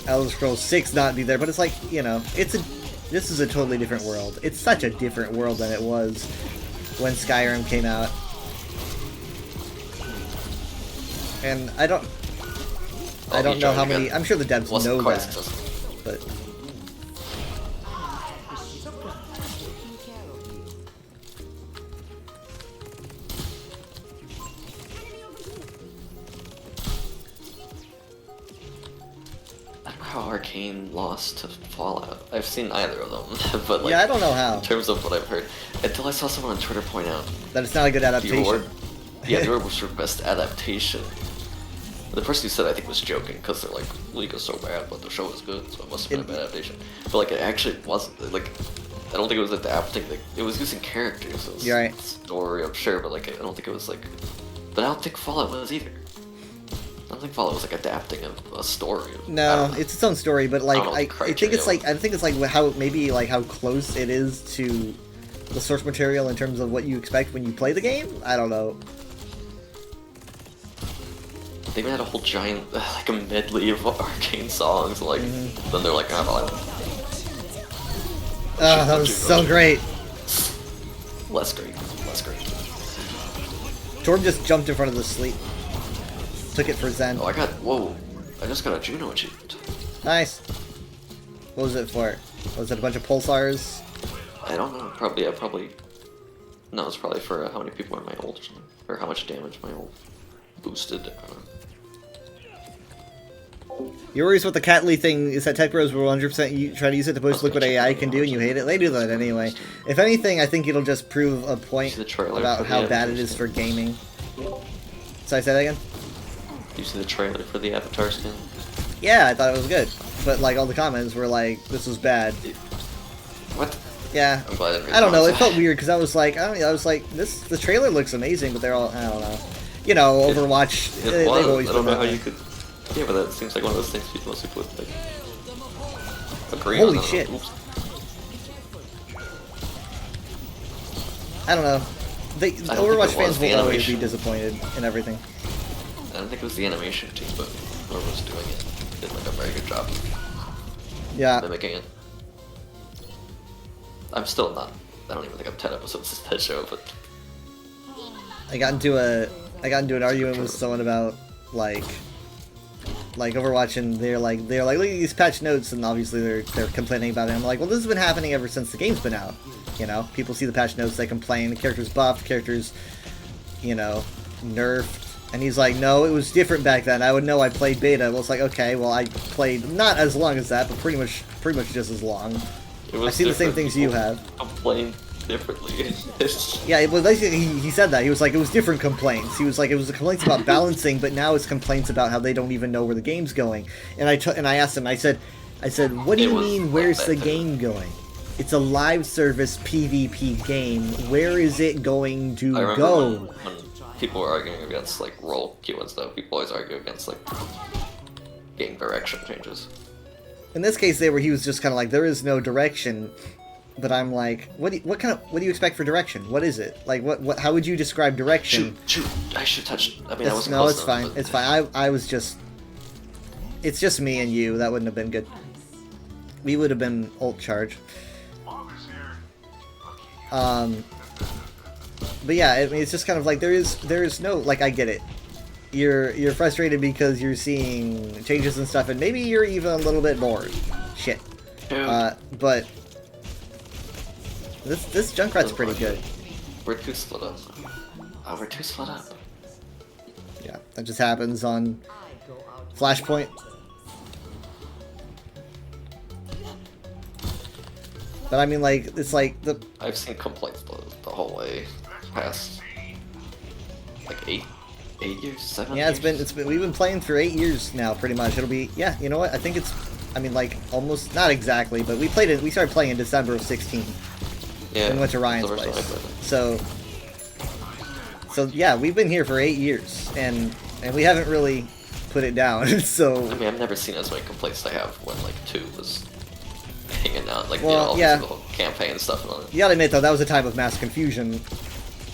S1: Elder Scrolls 6 not be there. But it's like, you know, this is a totally different world. It's such a different world than it was when Skyrim came out. And I don't know how many. I'm sure the devs know that, but.
S3: How Arcane lost to Fallout. I've seen either of them, but like,
S1: yeah, I don't know how.
S3: In terms of what I've heard, until I saw someone on Twitter point out
S1: that it's not a good adaptation.
S3: The award was for best adaptation. The person who said I think was joking because they're like, League is so bad, but the show is good, so it must have been a bad adaptation. But like, it actually wasn't. Like, I don't think it was adapting. Like, it was using characters. It was
S1: You're right.
S3: Story, I'm sure, but like, I don't think it was like. But I don't think Fallout was either. I don't think Fallout was like adapting a story.
S1: No, it's its own story, but like I think it's like how maybe like how close it is to the source material in terms of what you expect when you play the game. I don't know.
S3: They had a whole giant, like a medley of arcane songs, like, then they're like, oh,
S1: that was so great.
S3: Less great.
S1: Torb just jumped in front of the sleep. Took it for Zen.
S3: Oh, whoa. I just got a Juno achievement.
S1: Nice. What was it for? Was it a bunch of pulsars?
S3: I don't know, probably, no, it's probably for how many people are in my ult or something, or how much damage my ult boosted, I don't know.
S1: Your worries with the Catley thing is that Tech Bros will 100% try to use it to boost Liquid AI can do, and you hate it. They do that anyway. If anything, I think it'll just prove a point about how bad it is for gaming. Sorry, say that again?
S3: You see the trailer for the Avatar skin?
S1: Yeah, I thought it was good. But, like, all the comments were like, this was bad.
S3: What?
S1: Yeah.
S3: I'm glad
S1: I don't know, it felt weird, because I was like, the trailer looks amazing, but they're all, I don't know. You know, Overwatch, they've always
S3: I
S1: been
S3: don't know how
S1: that
S3: you could... Yeah, but that seems like one of those things people mostly put, like... agree
S1: Holy
S3: on.
S1: shit.
S3: Oops.
S1: I don't know. Overwatch fans will always be
S3: animation.
S1: disappointed in everything.
S3: I don't think it was the animation team, but whoever was doing it did like a very good job.
S1: Yeah.
S3: Mimicking it. I'm still not. I don't even think I'm 10 episodes into that show, but
S1: I got into an argument with someone about like Overwatch, and they're like, look at these patch notes, and obviously they're complaining about it. I'm like, well, this has been happening ever since the game's been out. You know, people see the patch notes, they complain, the character's buffed, the character's, you know, nerfed. And he's like, no, it was different back then. I would know, I played beta. Well, it's like, okay, well, I played not as long as that, but pretty much just as long. I see the same things you have.
S3: Complain differently.
S1: Yeah, it was basically, he said that. He was like, it was different complaints. He was like, it was complaints about balancing, but now it's complaints about how they don't even know where the game's going. And I asked him, I said, what do you mean, where's the game going? It's a live service PvP game. Where is it going to go?
S3: When people were arguing against like role queue and stuff, people always argue against like game direction changes.
S1: In this case, he was just kind of like, there is no direction. But I'm like, what do you expect for direction? What is it? Like, what? How would you describe direction?
S3: Shoot! I should touch. I mean, I wasn't
S1: no,
S3: close
S1: it's
S3: enough,
S1: fine.
S3: but...
S1: It's fine. I was just. It's just me and you. That wouldn't have been good. We would have been ult charge. But yeah, I mean, it's just kind of like there is no, like, I get it. You're frustrated because you're seeing changes and stuff, and maybe you're even a little bit bored. Shit. But this Junkrat's pretty good.
S3: We're too split up. We're too split up.
S1: Yeah, that just happens on Flashpoint. But I mean, like, it's like the...
S3: I've seen complaints the whole way past, like 8 years, 7
S1: Yeah,
S3: years?
S1: it's been we've been playing for 8 years now, pretty much. It'll be, yeah, you know what? I think it's, I mean, like, almost, not exactly, but we started playing in December of 16.
S3: Yeah.
S1: And went to Ryan's place. So yeah, we've been here for 8 years, and we haven't really put it down. So
S3: I mean, I've never seen as many complaints as I have when like 2 was hanging out, like,
S1: well,
S3: you know, all
S1: yeah.
S3: the whole campaign and stuff. And
S1: you gotta admit though, that was a time of mass confusion.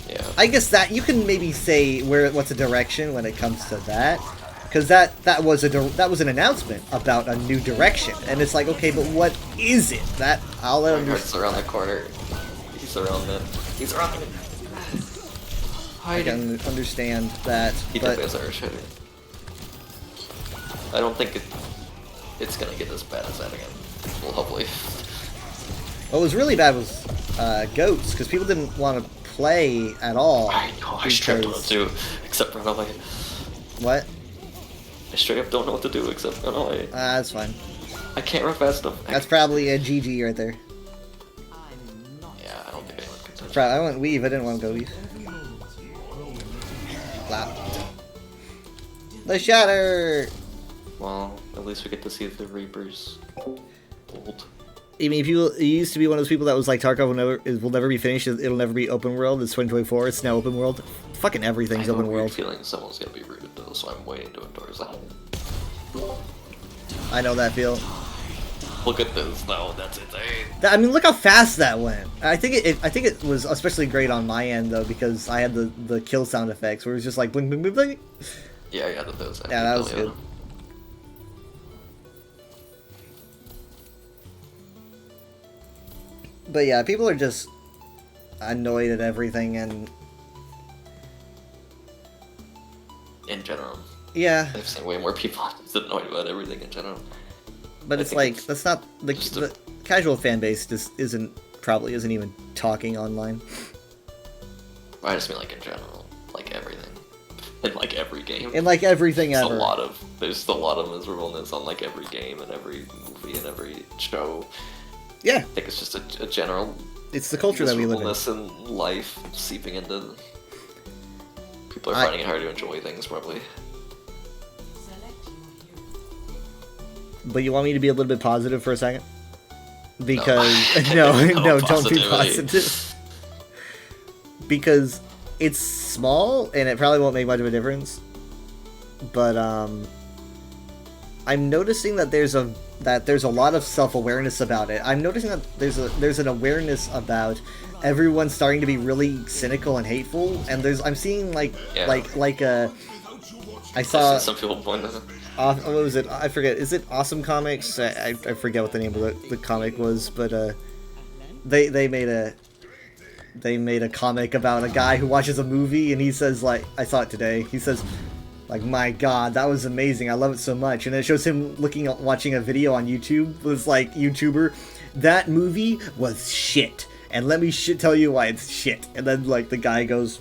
S3: Yeah.
S1: I guess that you can maybe say what's a direction when it comes to that, because that was an announcement about a new direction, and it's like, okay, but what is it? That I'll let him.
S3: Reinhardt's around that corner. He's around it. He's around it.
S1: I can understand that,
S3: He
S1: but
S3: definitely has Irish heavy. I don't think it's gonna get as bad as that again. Well, hopefully.
S1: what was really bad was goats, because people didn't want to play at all.
S3: I know, I straight up don't know what to do except run away.
S1: What?
S3: I straight up don't know what to do except run away.
S1: That's fine.
S3: I can't run fast enough.
S1: That's probably a GG right there.
S3: Yeah, I don't think anyone can touch
S1: I went weave, I didn't want to go weave. Wow. The shatter!
S3: Well, at least we get to see the Reapers old.
S1: I mean, you used to be one of those people that was like, Tarkov will never be finished, it'll never be open world, it's 2024, it's now open world. Fucking everything's open world.
S3: I have a feeling someone's gonna be rooted though, so I'm waiting to endorse that.
S1: I know that feel.
S3: Look at this though, that's insane.
S1: I mean, look how fast that went. I think it was especially great on my end though, because I had the kill sound effects where it was just like bling bling bling bling.
S3: Yeah, yeah, those.
S1: Yeah, that was good. But yeah, people are just annoyed at everything, and
S3: in general.
S1: Yeah.
S3: I've seen way more people just annoyed about everything in general.
S1: But it's like that's not the casual fan base just probably isn't even talking online.
S3: I just mean like in general, like everything, in like every game.
S1: In like everything ever.
S3: There's just a lot of miserableness on like every game and every movie and every show.
S1: Yeah.
S3: I think it's just a general.
S1: It's the culture that we live in.
S3: Miserableness in life seeping into. People are finding it hard to enjoy things, probably.
S1: But you want me to be a little bit positive for a second? Because no, don't be positive. Because it's small and it probably won't make much of a difference. But I'm noticing that there's a lot of self-awareness about it. I'm noticing that there's an awareness about everyone starting to be really cynical and hateful, and I'm seeing I saw
S3: some people point out.
S1: What was it? I forget. Is it Awesome Comics? I forget what the name of the comic was, but they made a comic about a guy who watches a movie and he says, like, I saw it today. He says, like, my God, that was amazing. I love it so much. And it shows him watching a video on YouTube. It was like, YouTuber, that movie was shit. And let me tell you why it's shit. And then like the guy goes,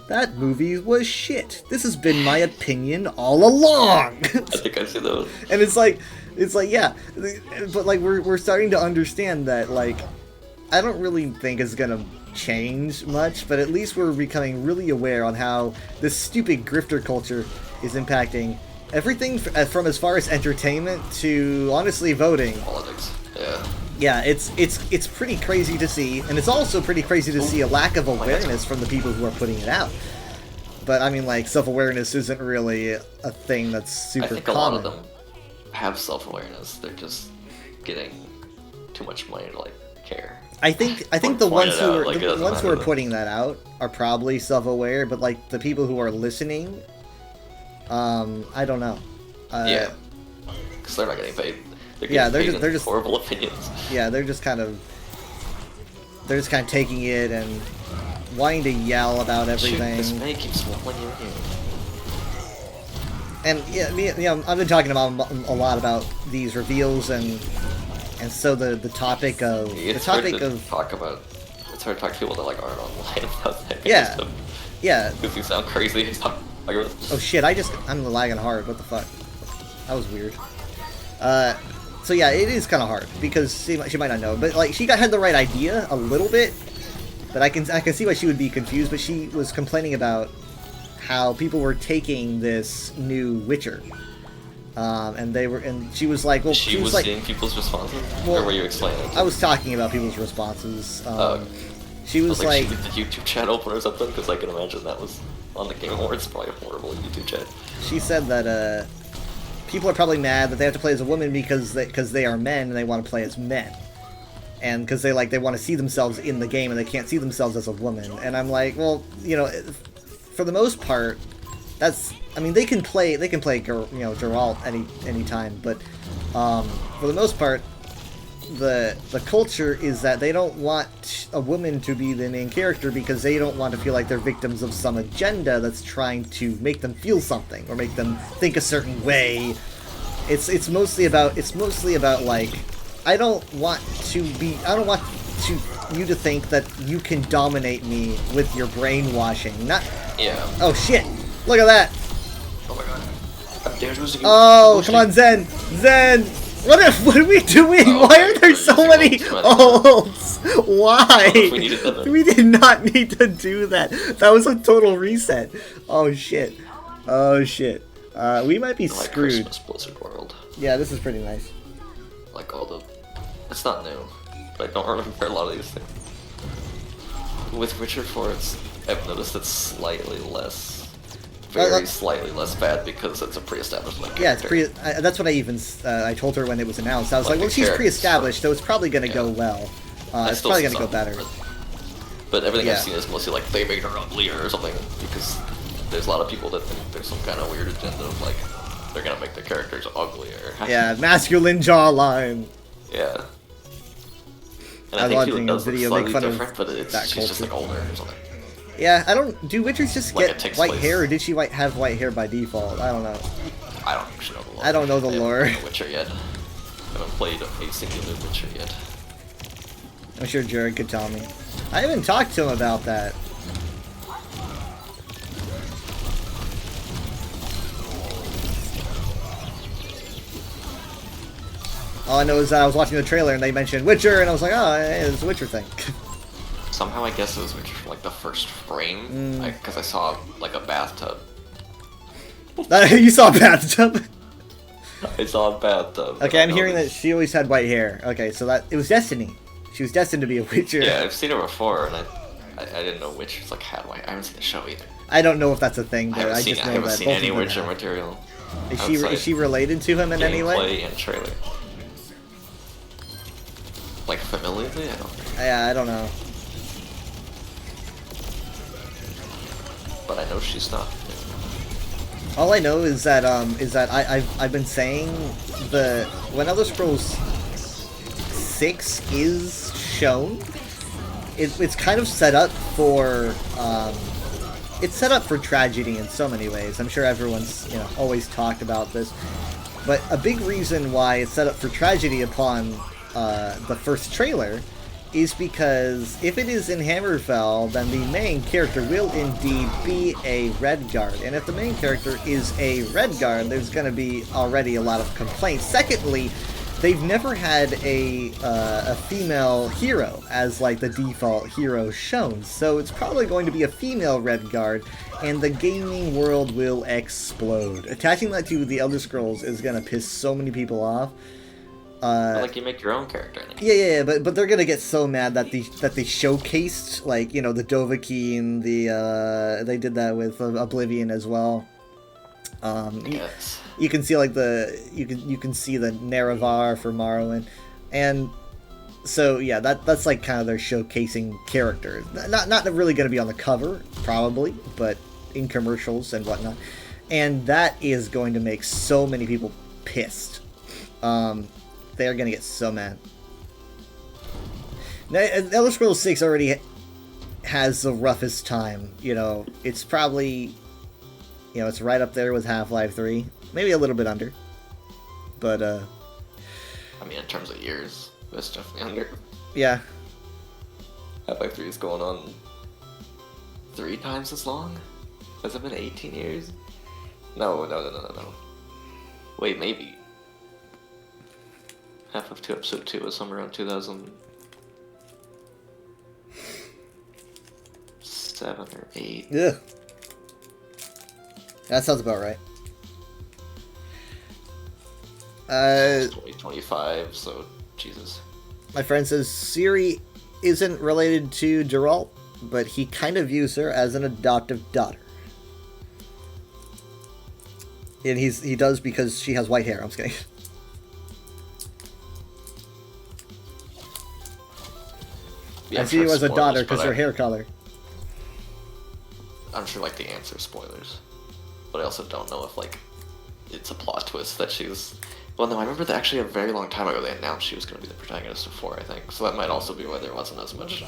S1: that movie was shit. This has been my opinion all along.
S3: I think I see those.
S1: And it's like, yeah, but like we're starting to understand that, like, I don't really think it's gonna change much, but at least we're becoming really aware on how this stupid grifter culture is impacting everything from as far as entertainment to honestly voting.
S3: Politics. Yeah.
S1: Yeah, it's pretty crazy to see, and it's also pretty crazy to see a lack of awareness from the people who are putting it out. But I mean, like, self-awareness isn't really a thing that's super common.
S3: I think a lot of them have self-awareness. They're just getting too much money to like care.
S1: I think the ones who are putting that out are probably self-aware, but like the people who are listening, I don't know.
S3: Yeah, because they're not getting paid.
S1: They're just
S3: horrible opinions.
S1: Yeah, they're just kind of taking it and wanting to yell about everything.
S3: This may keep swelling your ear.
S1: And I've been talking about a lot about these reveals, and so the topic of
S3: it's hard to talk to people that like aren't online about that.
S1: Yeah.
S3: Because you sound crazy.
S1: Oh shit! I'm lagging hard. What the fuck? That was weird. So yeah, it is kind of hard because she might not know, but like she had the right idea a little bit. But I can see why she would be confused. But she was complaining about how people were taking this new Witcher, and she was like, well,
S3: she was seeing people's responses. Or were you explaining it?
S1: I was talking about people's responses. She was like,
S3: she did the YouTube chat open or something, because I can imagine that was on the Game Awards, probably a horrible YouTube chat.
S1: She said that people are probably mad that they have to play as a woman because they are men and they want to play as men, and because they want to see themselves in the game and they can't see themselves as a woman. And I'm like, well, for the most part, they can play Geralt any time, but for the most part, the culture is that they don't want a woman to be the main character because they don't want to feel like they're victims of some agenda that's trying to make them feel something or make them think a certain way. It's mostly about like, I don't want you to think that you can dominate me with your brainwashing. Oh shit! Look at that!
S3: Oh my god!
S1: Oh, come on, Zen! What are we doing? Why are there so many ults? Why? We did not need to do that. That was a total reset. Oh shit. We might be screwed.
S3: Christmas Blizzard World.
S1: Yeah, this is pretty nice.
S3: Like it's not new, but I don't remember a lot of these things. With Witcher 4, I've noticed it's slightly less. Slightly less bad because it's a pre-established character.
S1: Yeah, it's that's what I told her when it was announced. I was like, well, she's pre-established, so it's probably going to go well. It's probably going to go better.
S3: But everything I've seen is mostly like they made her uglier or something because there's a lot of people that think there's some kind of weird agenda of like they're gonna make the characters uglier.
S1: Yeah, masculine jawline.
S3: Yeah. And
S1: I
S3: I
S1: was
S3: think
S1: watching
S3: Tila
S1: a
S3: does look
S1: video make
S3: slightly
S1: fun of
S3: different, but it's,
S1: that
S3: she's just like
S1: culture.
S3: older or something.
S1: Yeah, I don't. Do Witchers just
S3: Like,
S1: get
S3: it takes
S1: white
S3: place-
S1: hair, or did she have white hair by default? I don't know.
S3: I don't actually know the lore.
S1: I don't know the
S3: haven't
S1: lore.
S3: played The Witcher yet. I haven't played a singular Witcher yet.
S1: I'm sure Jared could tell me. I haven't talked to him about that. All I know is that I was watching the trailer and they mentioned Witcher, and I was like, oh, hey, it's a Witcher thing.
S3: Somehow I guess it was Witcher from like the first frame, because I saw like a bathtub.
S1: You saw a bathtub?
S3: I saw a bathtub.
S1: Okay, I'm hearing that she always had white hair. Okay, so that it was destiny. She was destined to be a Witcher.
S3: Yeah, I've seen her before, and I didn't know Witchers like had white. I haven't seen the show either.
S1: I don't know if that's a thing, but I just know
S3: haven't
S1: that
S3: seen
S1: both
S3: any
S1: of them
S3: Witcher
S1: have.
S3: material.
S1: Is she related to him in any way?
S3: Gameplay and trailer. Like familiarly, I don't think.
S1: Yeah, I don't know.
S3: But I know she's not.
S1: All I know is that I've been saying when Elder Scrolls 6 is shown, it's kind of set up for it's set up for tragedy in so many ways. I'm sure everyone's always talked about this, but a big reason why it's set up for tragedy upon the first trailer is because if it is in Hammerfell, then the main character will indeed be a Redguard. And if the main character is a Redguard, there's going to be already a lot of complaints. Secondly, they've never had a female hero as like the default hero shown. So it's probably going to be a female Redguard, and the gaming world will explode. Attaching that to the Elder Scrolls is going to piss so many people off.
S3: Like you make your own character.
S1: Yeah, but they're gonna get so mad that they showcased like the Dovahkiin, they did that with Oblivion as well.
S3: Yes.
S1: You can see like you can see the Nerevar for Morrowind, and so yeah, that's like kind of their showcasing character. Not really gonna be on the cover probably, but in commercials and whatnot, and that is going to make so many people pissed. They're gonna get so mad. Now, Elder Scrolls 6 already has the roughest time. It's probably, it's right up there with Half-Life 3, maybe a little bit under. But
S3: I mean, in terms of years, it's definitely under.
S1: Yeah.
S3: Half-Life 3 is going on 3 times as long. Has it been 18 years? No. Wait, maybe. Half-Life 2 Episode 2 was somewhere around 2007 or 8.
S1: Yeah. That sounds about right.
S3: 2025, so Jesus.
S1: My friend says Ciri isn't related to Geralt, but he kind of views her as an adoptive daughter. And he does because she has white hair. I'm just kidding.
S3: Yeah,
S1: I see you as a daughter because
S3: but
S1: her hair color.
S3: I'm sure like the answer is spoilers, but I also don't know if like it's a plot twist that she's. Well, no, I remember that actually a very long time ago they announced she was going to be the protagonist of 4, I think. So that might also be why there wasn't as much.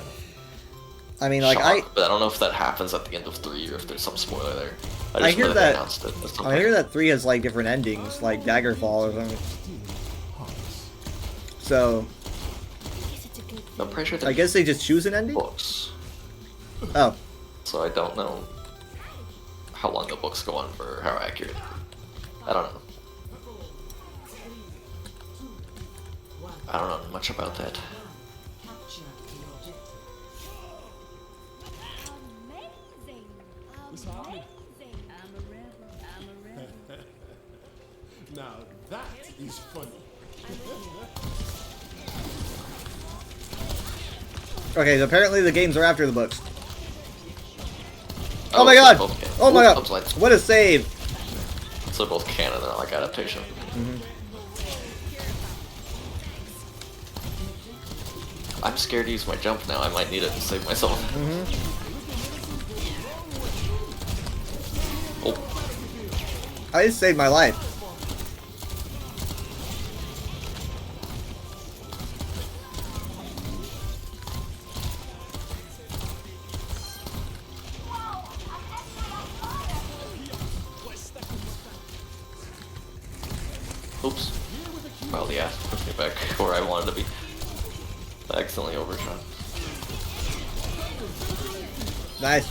S1: I mean, like
S3: shock, but I don't know if that happens at the end of 3 or if there's some spoiler there. I
S1: hear
S3: know
S1: that.
S3: They announced it.
S1: I hear that 3 has like different endings, like Daggerfall or something. So.
S3: I'm pretty sure
S1: I guess they just choose an ending?
S3: Books.
S1: Oh.
S3: So I don't know how long the books go on for, how accurate. I don't know. I don't know much about that.
S15: What's happening? Now that is funny.
S1: Okay, so apparently the games are after the books. Oh my god! Oh my god! What a save!
S3: So both canon and like adaptation. I'm scared to use my jump now. I might need it to save myself. Oh.
S1: I just saved my life.
S3: Oops. Well, the ass pushed me back where I wanted to be. I accidentally overshot.
S1: Nice.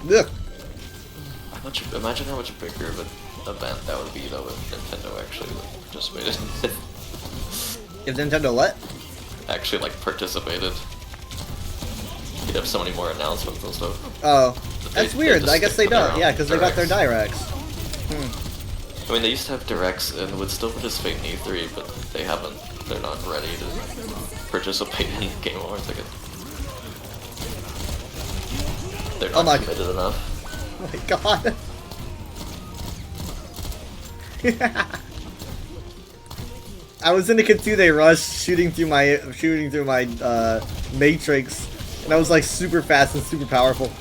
S1: Look.
S3: Imagine how much bigger of an event that would be though if Nintendo actually like, participated.
S1: If Nintendo what?
S3: Actually like participated. You'd have so many more announcements and stuff.
S1: Oh,
S3: But
S1: that's
S3: they
S1: weird.
S3: just
S1: I guess
S3: stick
S1: they
S3: to their
S1: don't.
S3: own
S1: Yeah, because they got their
S3: directs.
S1: directs.
S3: I mean, they used to have directs and would still participate in E3, but they haven't. They're not ready to participate in Game Awards, I guess. They're not committed enough.
S1: Oh my god. I was in a Kitsune rush shooting through my matrix, and I was like super fast and super powerful.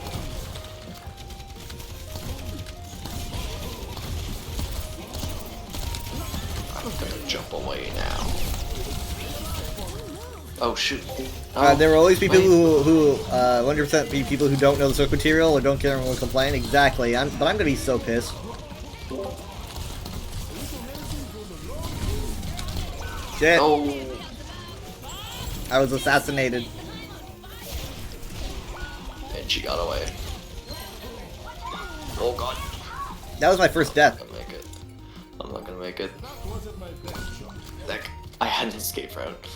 S3: I'm gonna jump away now. Oh shoot.
S1: There will always be people who 100% be people who don't know the source material or don't care and will complain. Exactly. But I'm gonna be so pissed. Shit.
S3: Oh.
S1: I was assassinated.
S3: And she got away. Oh god.
S1: That was my first death.
S3: I'm not gonna make it. I'm not gonna make it. Heck, I had an escape route.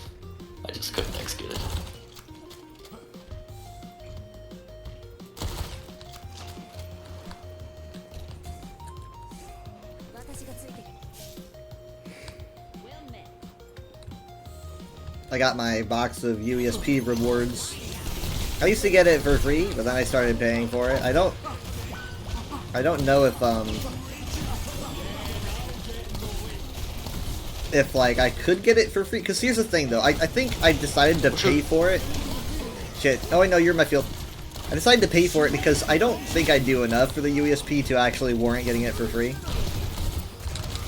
S3: I just couldn't execute it.
S1: I got my box of UESP rewards. I used to get it for free, but then I started paying for it. I don't know if like I could get it for free. Because here's the thing, though. I think I decided to pay for it. Shit. Oh, I know you're in my field. I decided to pay for it because I don't think I do enough for the UESP to actually warrant getting it for free.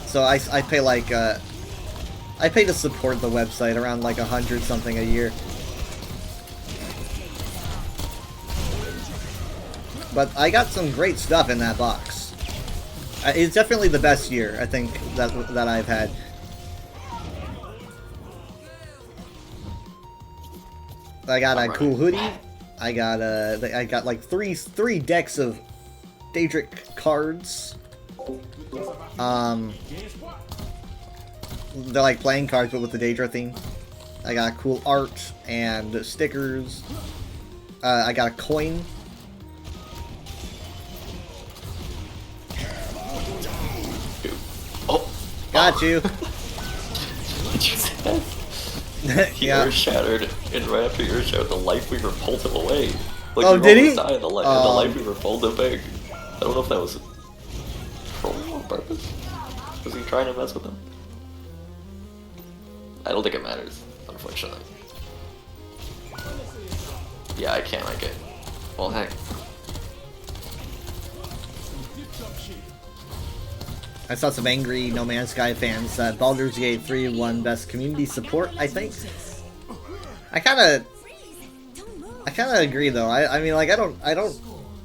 S1: So I pay like I pay to support the website around like 100 something a year. But I got some great stuff in that box. It's definitely the best year I think that I've had. I got a cool hoodie. I got like three decks of Daedric cards. They're like playing cards, but with the Daedra theme. I got cool art and stickers. I got a coin.
S3: Oh,
S1: got you.
S3: Did you see that? He earth-shattered, and right after he earth-shattered, the life weaver pulled him away. Like,
S1: oh, did he?
S3: Die, and the life weaver pulled him back. I don't know if that was on purpose. Was he trying to mess with him? I don't think it matters, unfortunately. Yeah, I can't make it. Well, heck.
S1: I saw some angry No Man's Sky fans that Baldur's Gate 3 won best community support, I think. I kinda agree though. I mean, like, I don't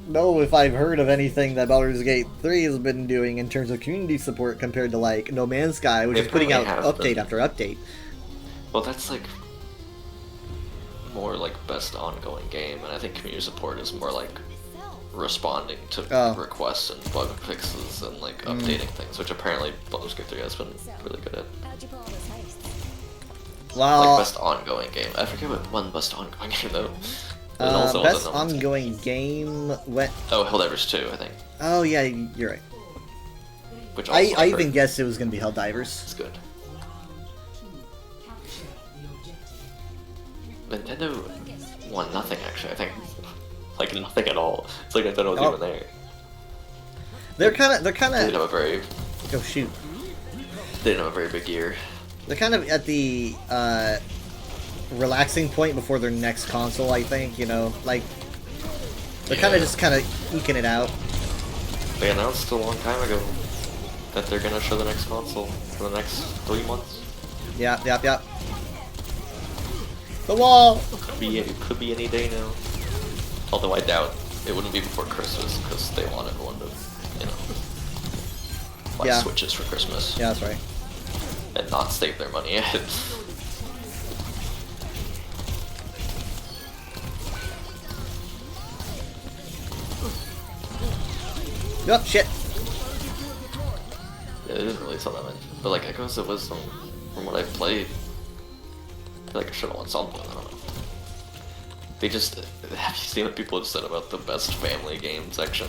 S1: know if I've heard of anything that Baldur's Gate 3 has been doing in terms of community support compared to like No Man's Sky, which is putting out update after update.
S3: Well, that's like more like best ongoing game, and I think community support is more like responding to requests and bug fixes and like updating things, which apparently Baldur's Gate 3 has been really good at.
S1: Well,
S3: like best ongoing game. I forget what one best ongoing game though.
S1: Best ongoing game went.
S3: Oh, Helldivers 2, I think.
S1: Oh yeah, you're right.
S3: Which
S1: I even guessed it was gonna be Helldivers.
S3: It's good. Nintendo won nothing actually. I think like nothing at all. It's like Nintendo wasn't even there.
S1: They're kind of
S3: They didn't have a very.
S1: Oh shoot.
S3: They didn't have a very big year.
S1: They're kind of at the relaxing point before their next console, I think. You know, like they're kind of just eking it out.
S3: They announced a long time ago that they're gonna show the next console for the next 3 months.
S1: Yep. The wall.
S3: It could be any day now. Although I doubt it wouldn't be before Christmas because they want everyone to, you know, buy Switches for Christmas.
S1: Yeah, that's right.
S3: And not save their money ahead.
S1: Oh shit.
S3: Yeah, they didn't really sell that much. But like Echoes of Wisdom, from what I've played, I feel like I should have won something. I don't know. They just have you seen what people have said about the best family game section?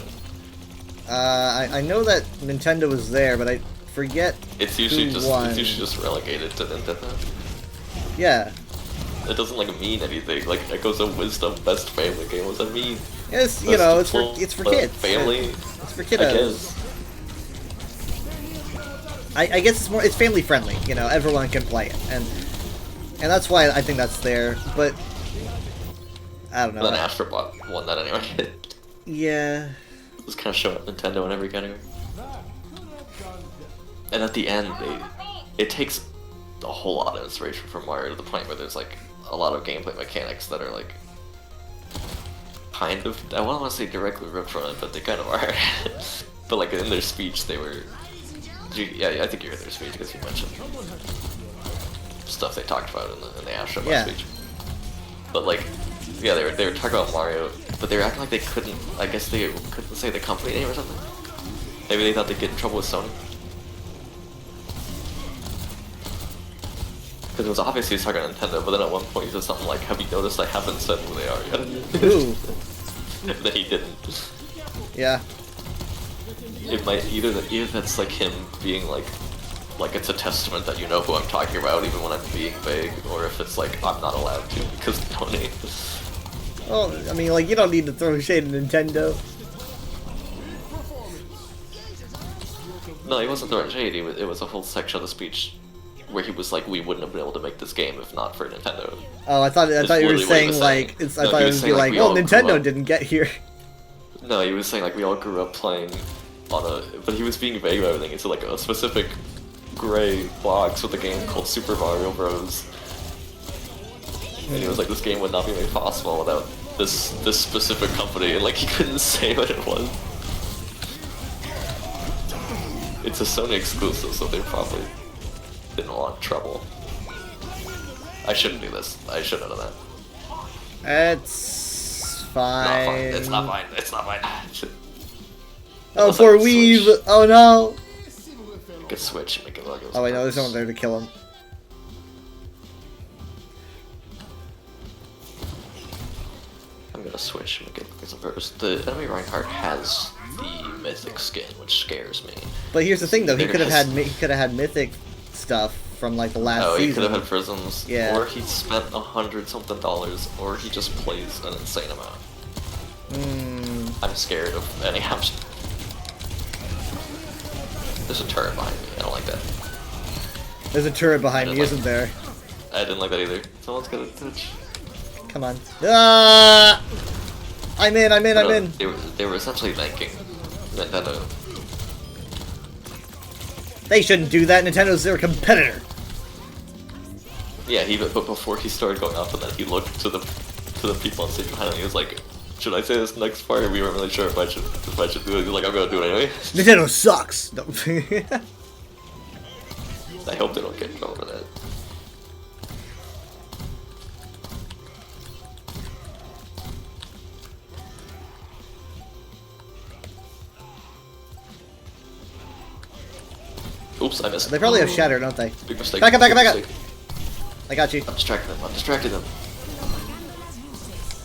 S1: I know that Nintendo was there, but I forget.
S3: It's usually
S1: who won.
S3: it's usually just relegated to Nintendo.
S1: Yeah.
S3: It doesn't like mean anything. Like Echoes of Wisdom, best family game. What does that mean?
S1: It's you know it's for kids.
S3: Family.
S1: It's for kiddos. I guess it's family friendly. You know, everyone can play it, and that's why I think that's there. But I don't know.
S3: Then Astrobot won that anyway.
S1: Yeah.
S3: It was kind of showing up Nintendo in every category. And at the end, it takes a whole lot of inspiration from Mario to the point where there's like a lot of gameplay mechanics that are like kind of, I don't want to say directly ripped from it, but they kind of are. But like in their speech, they were. Yeah, I think you heard their speech because you mentioned stuff they talked about in the Astrobot speech. But like, yeah, they were talking about Mario, but they were acting like they couldn't. I guess they couldn't say the company name or something. Maybe they thought they'd get in trouble with Sony. Because it was obvious he was talking to Nintendo, but then at one point he said something like, "Have you noticed I haven't said who they are yet?"
S1: Ooh.
S3: And then he didn't.
S1: Yeah.
S3: It might either that's like him being like it's a testament that you know who I'm talking about even when I'm being vague, or if it's like I'm not allowed to because Tony.
S1: Well, I mean, like you don't need to throw shade at Nintendo.
S3: No, he wasn't throwing shade. It was a whole section of the speech where he was like, "We wouldn't have been able to make this game if not for Nintendo."
S1: Oh, I thought you were saying like I thought it was be like, "Well, Nintendo didn't get here."
S3: No, he was saying like we all grew up playing on a, but he was being vague about everything. It's like a specific gray box with a game called Super Mario Bros. And he was like, this game would not be made possible without this specific company, and like he couldn't say what it was. It's a Sony exclusive, so they probably didn't want trouble. I shouldn't do this. I should have done that.
S1: It's fine.
S3: It's not fine. It's not fine.
S1: Oh, poor Weave! Oh no!
S3: You could switch and make it look.
S1: Oh, I know there's someone there to kill him.
S3: I'm gonna switch and make it look as a verse. The enemy Reinhardt has the mythic skin, which scares me.
S1: But here's the thing, though. He could have had mythic stuff from like the last season.
S3: Oh, he could have had prisms.
S1: Yeah.
S3: Or he spent $100-something, or he just plays an insane amount. I'm scared of any option. There's a turret behind me. I don't like that.
S1: There's a turret behind me, isn't there?
S3: I didn't like that either. Someone's got a touch.
S1: Come on. Ah! I'm in.
S3: They were essentially thanking Nintendo.
S1: They shouldn't do that. Nintendo's their competitor.
S3: Yeah, but before he started going off on that, he looked to the people on stage behind him. He was like, "Should I say this next part?" We weren't really sure if I should do it. He's like, "I'm gonna do it anyway."
S1: Nintendo sucks. No.
S3: I hope they don't get in trouble for that. Oops, I missed.
S1: They probably have Shatter, don't they?
S3: Big mistake.
S1: Back up. I got you.
S3: I'm distracting them.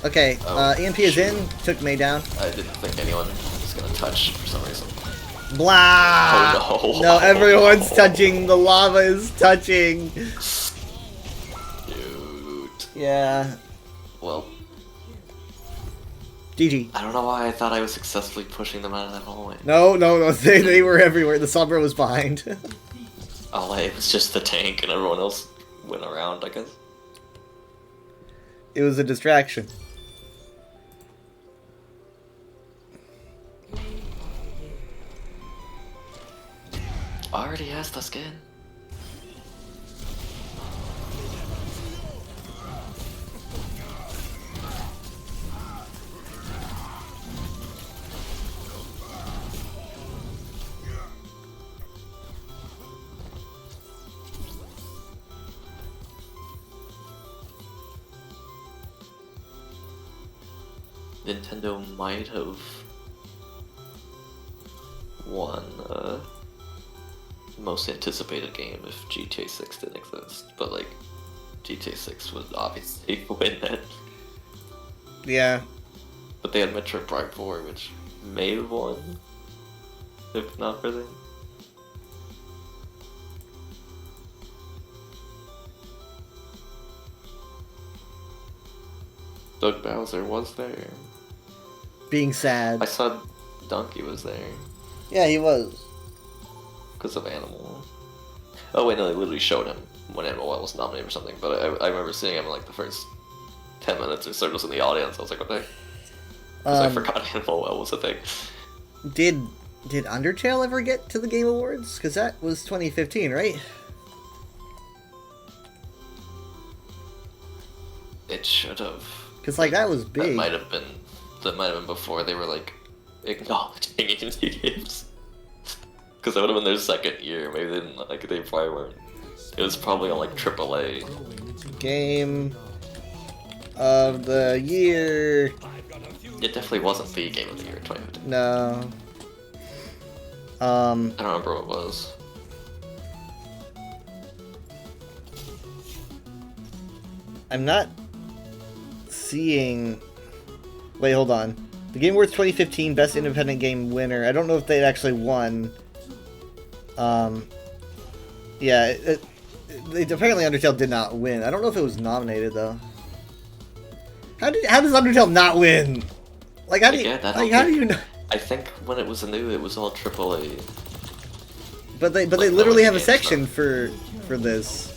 S1: Okay, EMP is in. Took May down.
S3: I didn't think anyone was gonna touch for some reason.
S1: Blah!
S3: Oh,
S1: no, everyone's touching. The lava is touching.
S3: Dude.
S1: Yeah.
S3: Well.
S1: GG.
S3: I don't know why I thought I was successfully pushing them out of that hallway.
S1: No, they were everywhere. The Sombra was behind.
S3: Oh, it was just the tank and everyone else went around, I guess.
S1: It was a distraction.
S3: Already has the skin. Nintendo might have won most anticipated game if GTA 6 didn't exist, but like GTA 6 would obviously win it.
S1: Yeah.
S3: But they had Metroid Prime 4, which may have won if not for them. Doug Bowser was there.
S1: Being sad.
S3: I saw Donkey was there.
S1: Yeah, he was.
S3: Because of Animal. Oh wait, no, they literally showed him when Animal was nominated or something, but I remember seeing him in like the first 10 minutes or so just in the audience. I was like, what the heck? Because I forgot Animal was a thing.
S1: Did Undertale ever get to the Game Awards? Because that was 2015, right?
S3: It should have.
S1: Because like that was big.
S3: That might have been before they were like acknowledging indie games. Because that would have been their second year. Maybe they didn't like. They probably weren't. It was probably on like AAA.
S1: Game of the year.
S3: It definitely wasn't the game of the year 2015.
S1: No.
S3: I don't remember what it was.
S1: I'm not seeing. Wait, hold on. The Game Awards 2015 Best Independent Game winner. I don't know if they actually won. Yeah, apparently Undertale did not win. I don't know if it was nominated though. How does Undertale not win? Like how do you how do you know?
S3: I think when it was new, it was all AAA.
S1: But they literally have a section for this.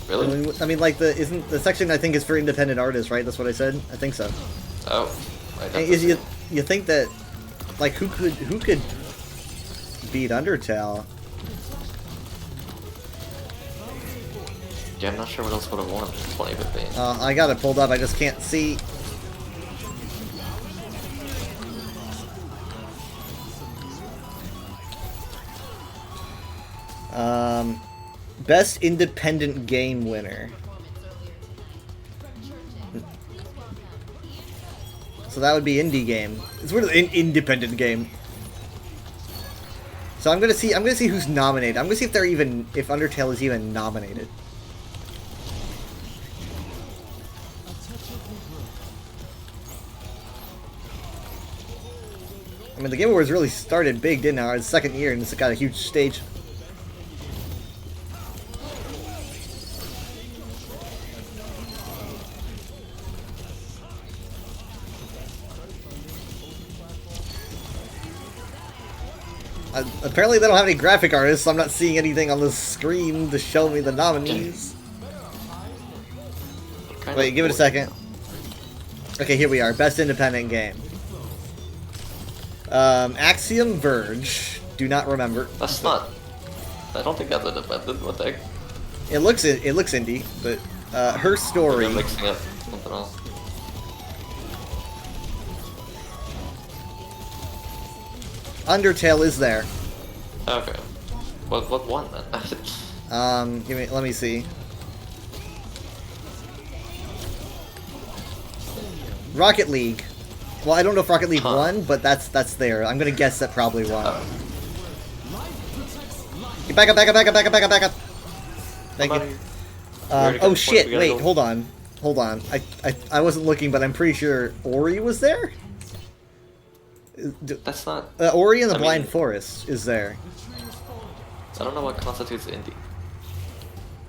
S3: Really?
S1: I mean, like isn't the section I think is for independent artists, right? That's what I said. I think so.
S3: Oh,
S1: you think that like who could beat Undertale?
S3: Yeah, I'm not sure what else would have won in 2015.
S1: I got it pulled up. I just can't see. Best independent game winner. So that would be indie game. It's sort of an independent game. So I'm gonna see who's nominated. I'm gonna see if Undertale is even nominated. I mean, the Game Awards really started big, didn't it? It's second year and it's got a huge stage. Apparently they don't have any graphic artists, so I'm not seeing anything on the screen to show me the nominees. Wait, give it a second. Okay, here we are. Best independent game. Axiom Verge. Do not remember.
S3: That's not. I don't think that's independent. What the heck?
S1: It looks indie, but Her Story.
S3: I'm mixing up something else.
S1: Undertale is there.
S3: Okay. What won then?
S1: Let me see. Rocket League. Well, I don't know if Rocket League won, but that's there. I'm gonna guess that probably won. Back up. Thank you. Oh shit! Wait, hold on. I wasn't looking, but I'm pretty sure Ori was there.
S3: That's not.
S1: Ori and the Blind Forest is there.
S3: I don't know what constitutes indie.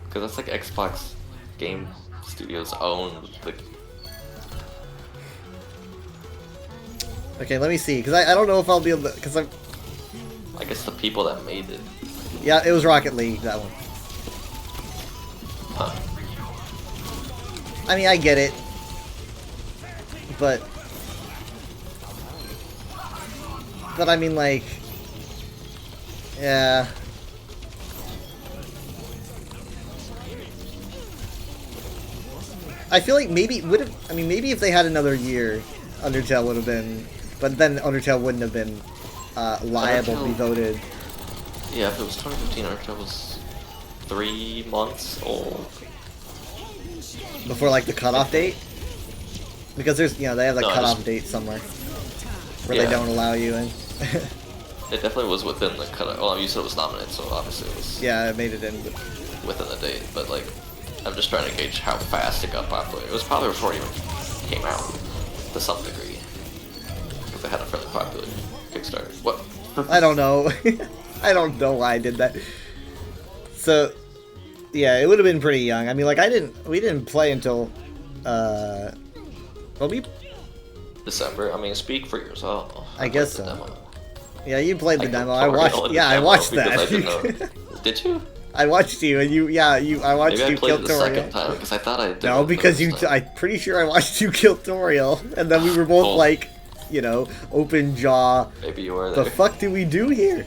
S3: Because that's like Xbox Game Studios own the.
S1: Okay, let me see, because I don't know if I'll be able to, because I'm...
S3: I guess the people that made it.
S1: Yeah, it was Rocket League, that one.
S3: Huh.
S1: I mean, I get it. But I mean, like... Yeah... I feel like maybe maybe if they had another year, Undertale would have been, but then Undertale wouldn't have been liable to be voted.
S3: Yeah, if it was 2015, Undertale was 3 months old.
S1: Before like the cutoff date, because there's they have the
S3: No,
S1: cutoff date somewhere where they don't allow you in.
S3: It definitely was within the cutoff. Well, you said it was nominated, so obviously it was.
S1: Yeah, it made it in.
S3: Within the date, but like. I'm just trying to gauge how fast it got popular. It was probably before it even came out, to some degree. Because they had a fairly popular Kickstarter. What?
S1: I don't know. I don't know why I did that. So, yeah, it would have been pretty young. I mean, like, we didn't play until, well,
S3: December? I mean, speak for yourself.
S1: I guess so.
S3: Demo.
S1: Yeah, you played the demo. I watched that.
S3: I didn't know. Did you?
S1: I watched you, and I watched
S3: Maybe
S1: you
S3: I
S1: kill
S3: played it the
S1: Toriel.
S3: second time, because I thought I did.
S1: No, because I'm pretty sure I watched you kill Toriel, and then we were both like, open jaw.
S3: Maybe you were there.
S1: The fuck do we do here?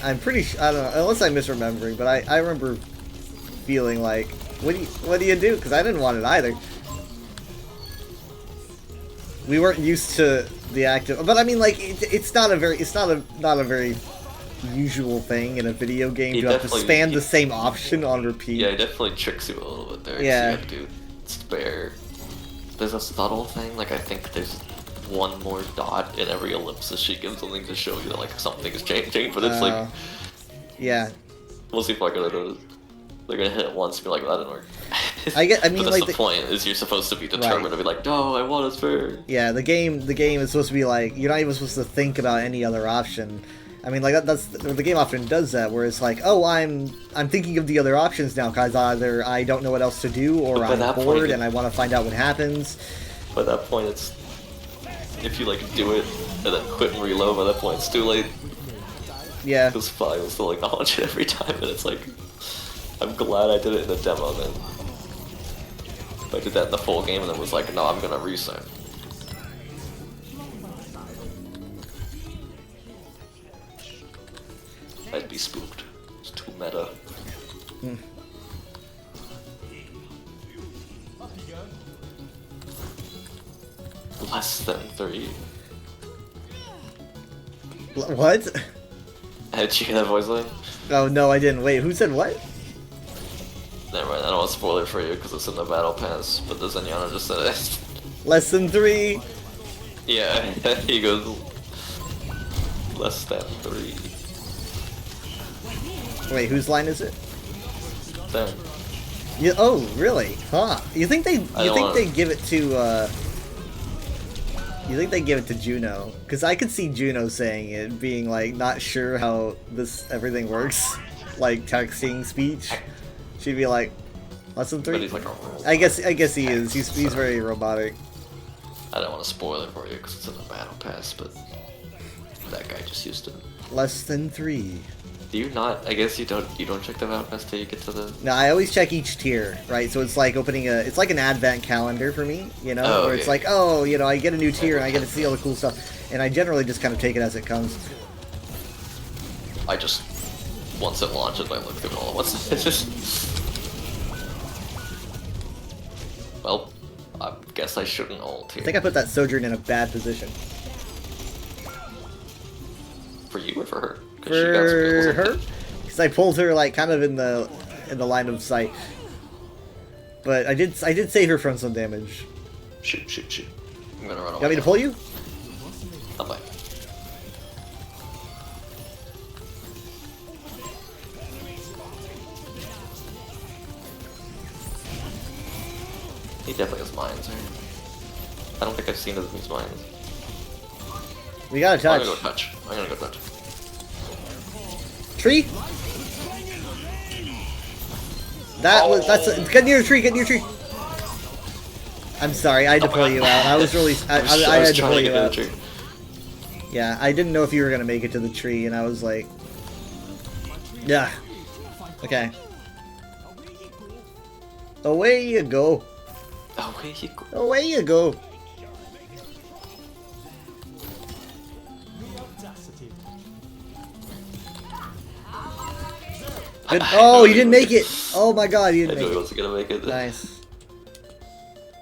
S1: I'm pretty sure, I don't know, unless I'm misremembering, but I remember feeling like, what do you do? Because I didn't want it either. We weren't used to the active, but I mean, like, it's not a very usual thing in a video game to have to spam the same option on repeat.
S3: Yeah, it definitely tricks you a little bit there.
S1: Yeah.
S3: You have to spare. There's a subtle thing, like I think there's one more dot in every ellipsis she gives something to show you that like something is changing, but it's like...
S1: Yeah.
S3: We'll see if I can... They're gonna hit it once and be like, that didn't work.
S1: I mean,
S3: but that's
S1: like
S3: the point, is you're supposed to be determined to be like, no, I want it fair.
S1: Yeah, the game is supposed to be like, you're not even supposed to think about any other option. I mean, like, that's the game often does that, where it's like, oh, I'm thinking of the other options now, because either I don't know what else to do, or I'm bored and I want to find out what happens.
S3: By that point, it's... If you, like, do it, and then quit and reload, by that point, it's too late.
S1: Yeah.
S3: Because files still acknowledge it every time, and it's like... I'm glad I did it in the demo, then. If I did that in the full game, and then was like, no, I'm gonna reset. I'd be spooked. It's too meta. Less than 3.
S1: What?
S3: Did you hear that voice line?
S1: Oh, no, I didn't. Wait, who said what?
S3: Never mind, I don't want to spoil it for you because it's in the battle pass, but the Zenyatta just said it.
S1: Less than 3?
S3: Yeah, he goes... Less than 3.
S1: Wait, whose line is it?
S3: Then.
S1: Yeah, oh, really? Huh. You think they give it to, You think they give it to Juno? Because I could see Juno saying it, being like, not sure how everything works. Like, texting speech. She'd be like, less than 3?
S3: But he's like a
S1: I guess he is. He's very robotic.
S3: I don't want to spoil it for you because it's in the battle pass, but that guy just used to.
S1: Less than 3.
S3: Do you not? I guess you don't check the battle pass till you get to the.
S1: No, I always check each tier, right? So it's like it's like an advent calendar for me, where it's like, oh, I get a new tier and I get to see all the cool stuff, and I generally just kind of take it as it comes.
S3: I just once it launches, I look through it all at once. Well, I guess I shouldn't ult here.
S1: I think I put that Sojourn in a bad position.
S3: For you or for her?
S1: For her, because I pulled her like kind of in the line of sight, but I did save her from some damage.
S3: Shoot! I'm gonna run away.
S1: You want me to pull you?
S3: I'm fine. He definitely has mines, right? I don't think I've seen his mines.
S1: We gotta touch.
S3: I'm gonna go touch.
S1: Tree? Get near the tree, get near the tree. I'm sorry, I had to pull you out. I was really, I had to pull you out. Yeah, I didn't know if you were gonna make it to the tree, and I was like, yeah. Okay. Away you go.
S3: Away you go.
S1: Away you go. Good. Oh, you didn't make it. Oh my god, you didn't
S3: I knew
S1: make
S3: he
S1: it.
S3: wasn't gonna make it.
S1: Nice.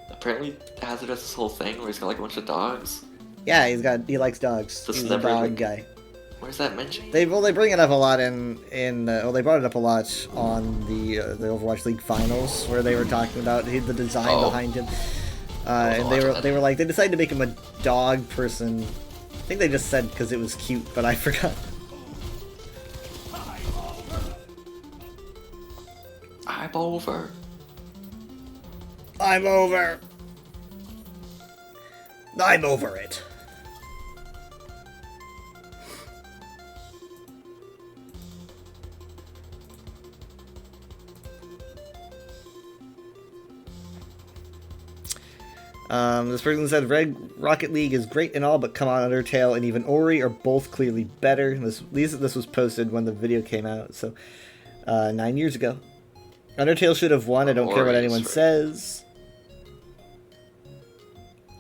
S3: Apparently, Hazard has this whole thing where he's got like a bunch of dogs.
S1: Yeah, he likes dogs.
S3: That's
S1: He's a
S3: never
S1: dog
S3: even-
S1: guy.
S3: Where's that mentioned?
S1: They bring it up a lot they brought it up a lot on the Overwatch League finals where they were talking about the design behind him. And they were like they decided to make him a dog person. I think they just said because it was cute, but I forgot.
S3: I'm over.
S1: I'm over. I'm over it. This person said Rocket League is great and all, but come on, Undertale and even Ori are both clearly better. This was posted when the video came out, so 9 years ago. Undertale should have won. I don't care what anyone says.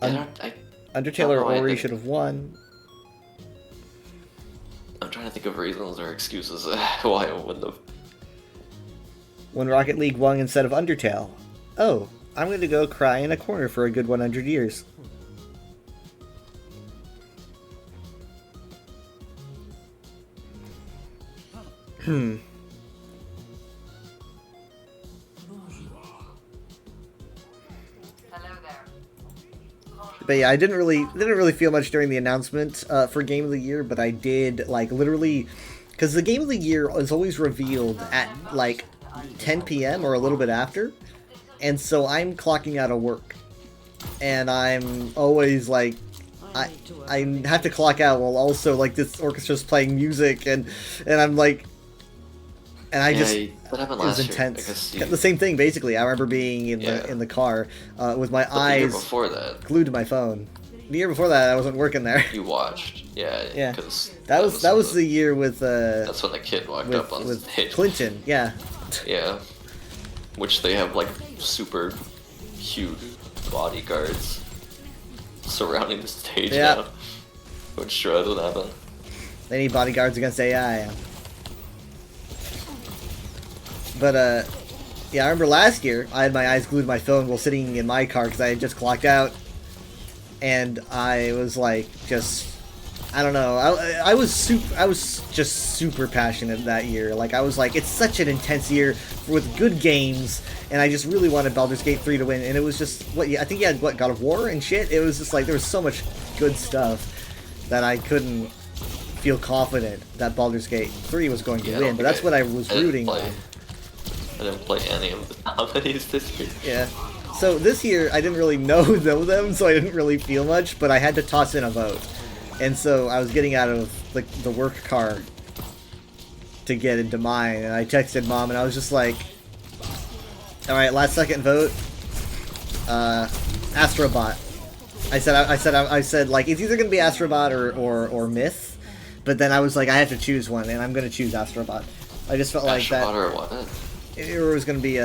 S1: Undertale or Ori should have won.
S3: I'm trying to think of reasons or excuses why I wouldn't have.
S1: When Rocket League won instead of Undertale. Oh, I'm going to go cry in a corner for a good 100 years. But yeah, I didn't really feel much during the announcement for Game of the Year, but I did like literally, because the Game of the Year is always revealed at like 10 p.m. or a little bit after, and so I'm clocking out of work, and I'm always like, I have to clock out while also like this orchestra's playing music, and I'm like, and I
S3: that happened
S1: it was
S3: last
S1: intense.
S3: year.
S1: The same thing basically. I remember being in the car with my eyes
S3: the year before that,
S1: glued to my phone. The year before that, I wasn't working there.
S3: You watched, yeah. Because
S1: that was the year with.
S3: That's when the kid walked up on
S1: with
S3: Hitch.
S1: Clinton. Yeah.
S3: Yeah, which they have like super huge bodyguards surrounding the stage now. Which sure doesn't happen.
S1: They need bodyguards against AI. But yeah, I remember last year I had my eyes glued to my phone while sitting in my car because I had just clocked out, and I was like, I don't know. I was just super passionate that year. Like I was like, it's such an intense year with good games, and I just really wanted Baldur's Gate 3 to win. And it was just I think you had God of War and shit. It was just like there was so much good stuff that I couldn't feel confident that Baldur's Gate 3 was going to win. But that's what I was rooting on.
S3: I didn't play any of the nominees this year.
S1: Yeah. So this year I didn't really know them, so I didn't really feel much, but I had to toss in a vote. And so I was getting out of the work car to get into mine, and I texted Mom, and I was just like, "All right, last second vote, Astrobot." I said like it's either gonna be Astrobot or Myth, but then I was like, I have to choose one, and I'm gonna choose Astrobot. I just felt like that.
S3: Or what?
S1: It was gonna be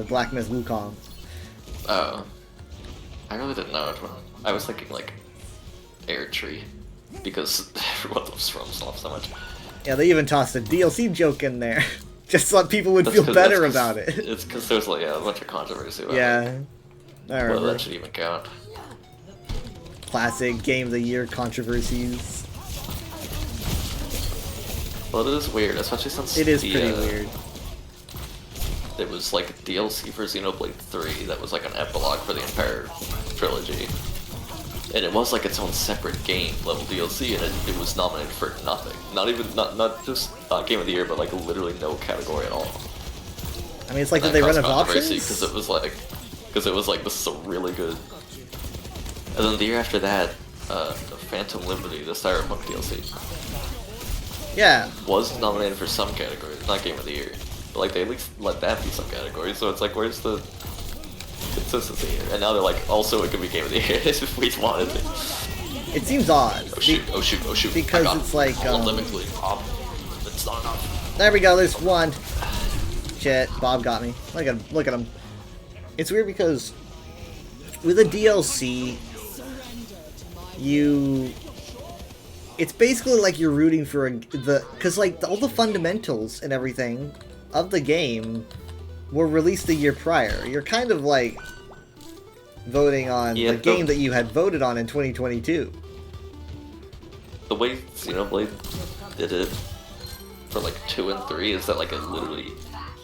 S1: Black Myth Wukong.
S3: Oh, I really didn't know which one. I was thinking like Air Tree, because everyone loves FromSoft so much.
S1: Yeah, they even tossed a DLC joke in there, just so people would feel better about it.
S3: It's because there's like a bunch of controversy about it.
S1: Yeah, I remember.
S3: Well, that should even count.
S1: Classic Game of the Year controversies.
S3: Well, it is weird, especially since
S1: it is pretty weird.
S3: There was like a DLC for Xenoblade 3 that was like an epilogue for the Empire trilogy. And it was like its own separate game level DLC, and it was nominated for nothing. Not just Game of the Year, but like literally no category at all.
S1: I mean, it's like, did they run out of options?
S3: Because it was like this is a really good. And then the year after that, Phantom Liberty, the Cyberpunk DLC.
S1: Yeah.
S3: Was nominated for some categories, not Game of the Year. But like they at least let that be some categories, so it's like where's the consistency here? And now they're like, also it could be Game of the Year if we wanted it.
S1: It seems odd.
S3: Oh shoot, oh shoot, oh shoot.
S1: Because it's like,
S3: Limited. It's not enough.
S1: There we go, there's one. Shit, Bob got me. Look at him. It's weird because with a DLC, it's basically like you're rooting for because like all the fundamentals and everything of the game were released the year prior. You're kind of like voting on the game that you had voted on in 2022.
S3: The way Xenoblade did it for like 2 and 3 is that like it literally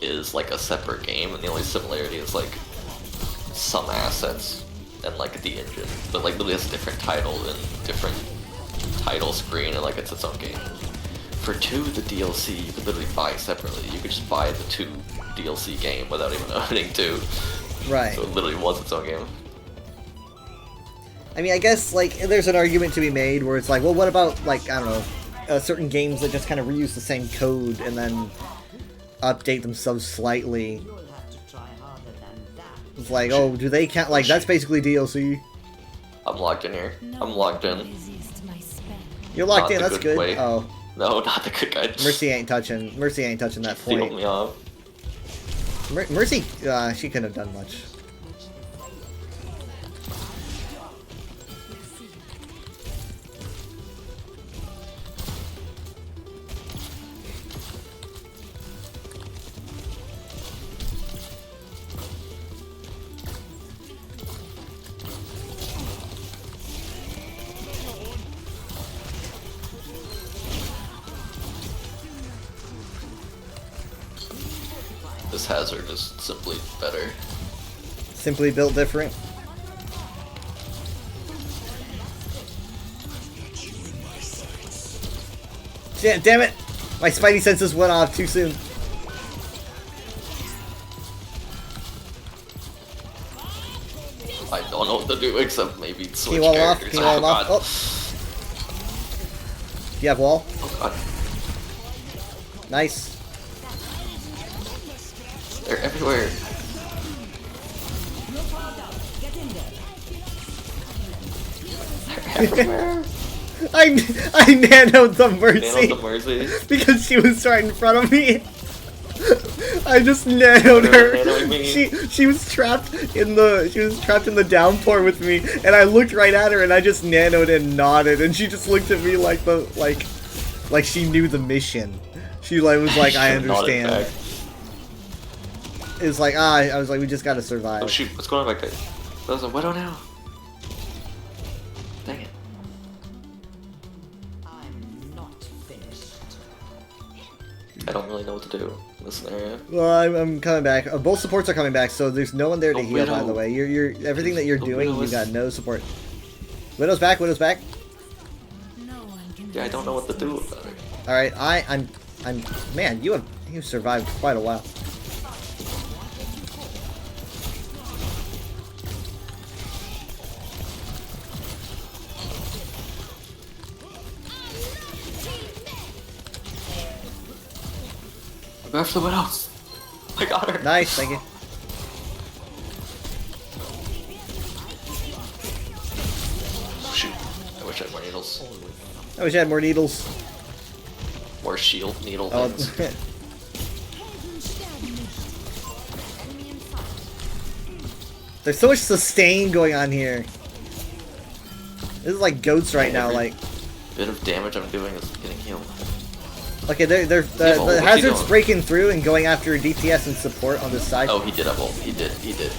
S3: is like a separate game, and the only similarity is like some assets and like the engine, but like literally has a different title and different title screen, and like it's its own game. For 2, the DLC you could literally buy separately. You could just buy the 2 DLC game without even owning 2.
S1: Right.
S3: So it literally was its own game.
S1: I mean, I guess like there's an argument to be made where it's like, well, what about like, I don't know, certain games that just kind of reuse the same code and then update themselves slightly. It's like, oh, do they count? Like, that's basically DLC.
S3: I'm locked in here. I'm locked in.
S1: You're locked
S3: Not
S1: in.
S3: the
S1: That's
S3: good
S1: good.
S3: way.
S1: Oh,
S3: No, not the good guy.
S1: Mercy ain't touching that
S3: Steal
S1: point.
S3: me off.
S1: Mercy, she couldn't have done much.
S3: This hazard is simply better.
S1: Simply built different. Damn it! My spidey senses went off too soon.
S3: I don't know what to do except maybe switch
S1: Can you wall him off?
S3: characters.
S1: Can you wall him off?
S3: God.
S1: Oh. Do you have wall?
S3: Oh god.
S1: Nice.
S3: They're everywhere. They're everywhere.
S1: I nanoed the Mercy.
S3: Nanoed the Mercy.
S1: Because she was right in front of me. I just nanoed her.
S3: Nanoing me.
S1: She was trapped in the downpour with me, and I looked right at her and I just nanoed and nodded, and she just looked at me like she knew the mission. She was like, I understand. It was like, I was like, we just gotta survive.
S3: Oh shoot, what's going on back there? There's a widow now. Dang it. I don't really know what to do in this scenario.
S1: Well, I'm coming back. Both supports are coming back, so there's no one there to
S3: The
S1: heal. By
S3: Widow.
S1: the way, you're everything that you're
S3: The
S1: doing,
S3: Widow
S1: you
S3: is-
S1: got no support. Widow's back. Widow's back.
S3: Yeah, I don't know what to do about it.
S1: All right, I'm man, you survived quite a while.
S3: Go after the widows. I got her.
S1: Nice, thank you.
S3: Oh, shoot. I wish I had more needles.
S1: I wish I had more needles.
S3: More shield needle
S1: Oh,
S3: things.
S1: there's so much sustain going on here. This is like goats right now. Like,
S3: Bit of damage I'm doing is getting healed.
S1: okay, the
S3: what's he
S1: hazard's
S3: doing?
S1: breaking through and going after DPS and support on this side.
S3: Oh, he did have ult. He did.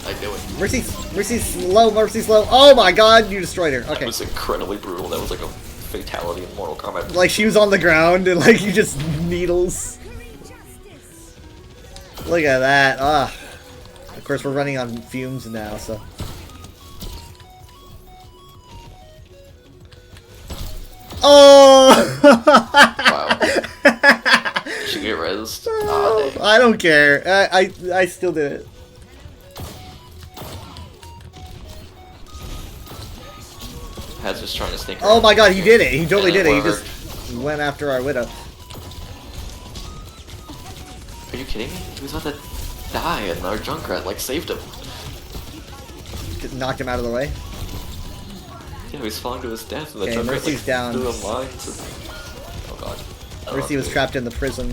S3: I knew it.
S1: Mercy's low. Mercy's low. Oh my God, you destroyed her.
S3: That
S1: Okay.
S3: was incredibly brutal. That was like a fatality in Mortal Kombat.
S1: Like she was on the ground and like you just needles. Look at that. Ah. Of course we're running on fumes now, so. Oh!
S3: Wow. Did she get rezzed? Ah, dang.
S1: I don't care. I still did it.
S3: Has just trying to sneak
S1: Oh
S3: around.
S1: my God, he did it. He totally
S3: And
S1: did it. He
S3: worked.
S1: just went after our widow.
S3: Are you kidding me? He was about to die and our Junkrat like saved him.
S1: Just knocked him out of the way.
S3: Yeah, he's falling to his death, and the
S1: Okay,
S3: Junkrat,
S1: Mercy's
S3: like,
S1: down.
S3: through the mines. Oh god.
S1: Mercy was trapped in the prison.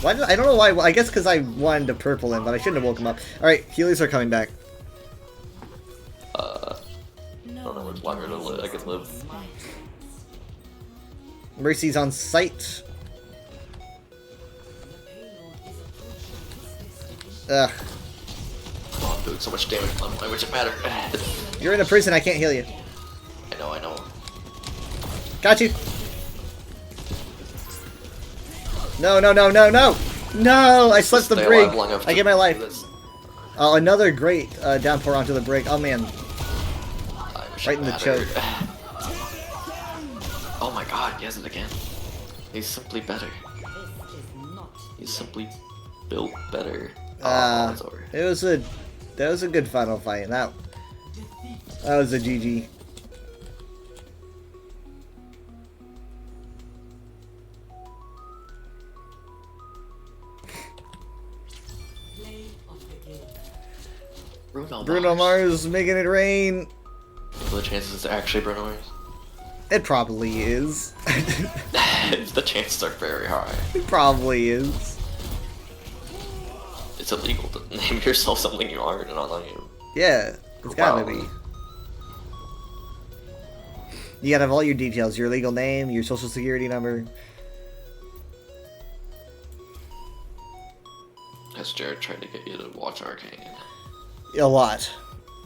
S1: Why did, I don't know why. I guess because I wanted to purple him, but I shouldn't have woke him up. Alright, healers are coming back.
S3: I don't know what's longer to live. I can live.
S1: Mercy's on site. Ugh.
S3: Oh, I'm doing so much damage. Why would it matter?
S1: You're in a prison, I can't heal you.
S3: I know.
S1: Got you. No, no, no, no, no! No! I slipped the
S3: Stay
S1: brig.
S3: alive long enough
S1: I
S3: to
S1: get my
S3: do
S1: life.
S3: this.
S1: Oh, another great downpour onto the brig. Oh man. Right in the choke.
S3: Oh my god, he has it again. He's simply better. He's simply built better. It's over.
S1: That was a good final fight. That was a GG. Bruno Mars making it rain.
S3: What are the chances it's actually Bruno Mars?
S1: It probably is.
S3: The chances are very high.
S1: It probably is.
S3: It's illegal to name yourself something you aren't in an online game.
S1: Yeah, it's gotta be. You gotta have all your details, your legal name, your social security number.
S3: Has Jared tried to get you to watch Arcane?
S1: A lot.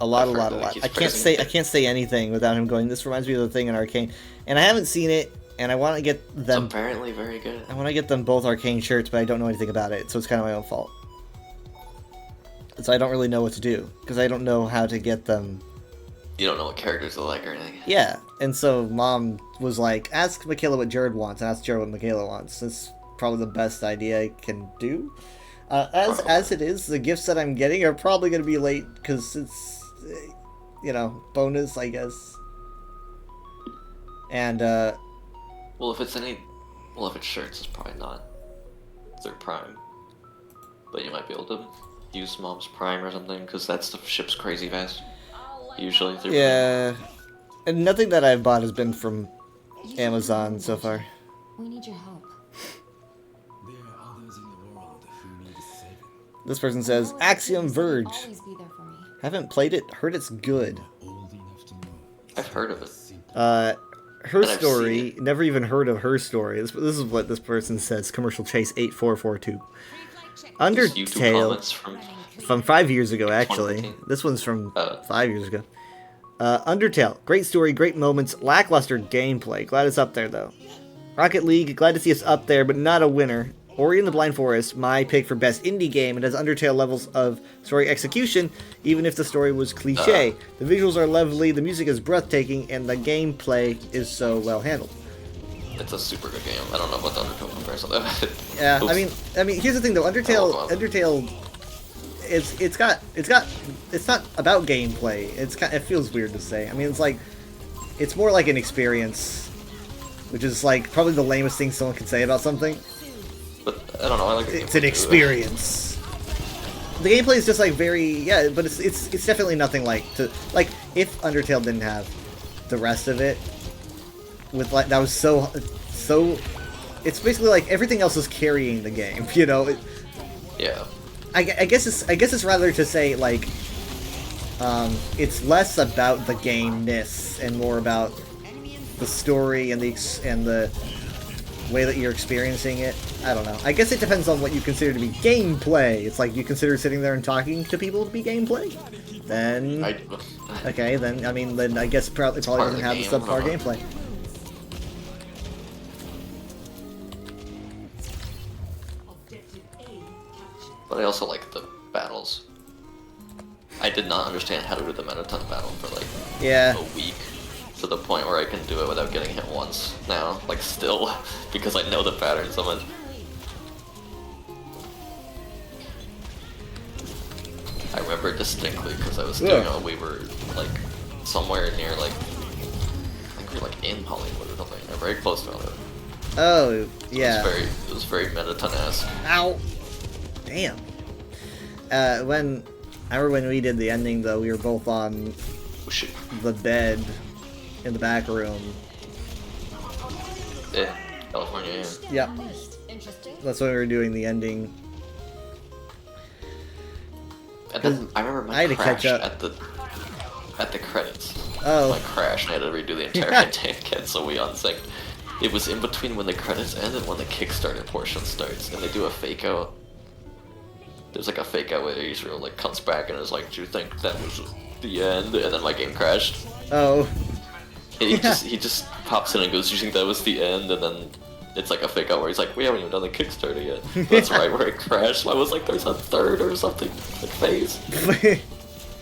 S1: A lot.
S3: He's
S1: I can't say anything without him going, this reminds me of the thing in Arcane. And I haven't seen it, and I want to get them...
S3: It's apparently very good.
S1: I want to get them both Arcane shirts, but I don't know anything about it, so it's kind of my own fault. So I don't really know what to do, because I don't know how to get them...
S3: You don't know what characters they like or anything.
S1: Yeah, and so Mom was like, ask Michaela what Jared wants, and ask Jared what Michaela wants. That's probably the best idea I can do. As it is, the gifts that I'm getting are probably going to be late, because it's, you know, bonus, I guess. And,
S3: Well, if it's shirts, it's probably not their Prime. But you might be able to use Mom's Prime or something, because that stuff ships crazy fast. Usually through
S1: yeah. And nothing that I've bought has been from Amazon so far.
S16: We need your help.
S1: This person says, Axiom Verge.
S16: Always be there for me.
S1: Haven't played it, heard it's good.
S3: I've heard of it.
S1: Her story, never even heard of her story. This is what this person says, Commercial Chase 8442. Undertale, from 5 years ago actually. This one's from 5 years ago. Undertale, great story, great moments, lackluster gameplay. Glad it's up there though. Rocket League, glad to see us up there, but not a winner. Ori and the Blind Forest, my pick for best indie game. It has Undertale levels of story execution, even if the story was cliche. The visuals are lovely, the music is breathtaking, and the gameplay is so well handled.
S3: It's a super good game. I don't know about the Undertale comparison though.
S1: Yeah, I mean, here's the thing though. Undertale, it's not about gameplay. It feels weird to say. I mean, it's more like an experience, which is like probably the lamest thing someone could say about something.
S3: But I don't know. I like it.
S1: It's an experience. The gameplay is just like but it's definitely nothing like if Undertale didn't have the rest of it with that was so it's basically like everything else is carrying the game, you know.
S3: Yeah.
S1: I guess it's rather to say like it's less about the game-ness and more about the story and the way that you're experiencing it. I don't know. I guess it depends on what you consider to be gameplay. It's like you consider sitting there and talking to people to be gameplay? Then... Okay, then, I mean, then I guess probably doesn't have the subpar gameplay.
S3: But I also like the battles. I did not understand how to do the Mettaton battle for like a week. To the point where I can do it without getting hit once now, like still, because I know the pattern so much. I remember distinctly because I was doing we were like somewhere near like, I think we were like in Hollywood or something, or very close to Hollywood.
S1: Oh, yeah.
S3: It was very Mettaton-esque.
S1: Ow! Damn. I remember when we did the ending though, we were both on
S3: Oh shit.
S1: the bed in the back room.
S3: Yeah, California,
S1: Yep.
S3: yeah.
S1: That's when we were doing the ending.
S3: And then I remember
S1: I had
S3: mine
S1: to catch
S3: crashed
S1: up.
S3: at the credits.
S1: Oh.
S3: Mine crashed and I had to redo the entire thing again, so we unsynced. It was in between when the credits end and when the Kickstarter portion starts, and they do a fake out. There's like a fake out where Israel like comes back and is like, "Do you think that was the end?" And then my game crashed.
S1: Oh.
S3: And he just pops in and goes, "Do you think that was the end?" And then it's like a fake out where he's like, "We haven't even done the Kickstarter yet." That's right where it crashed. I was like, "There's a third or something like phase,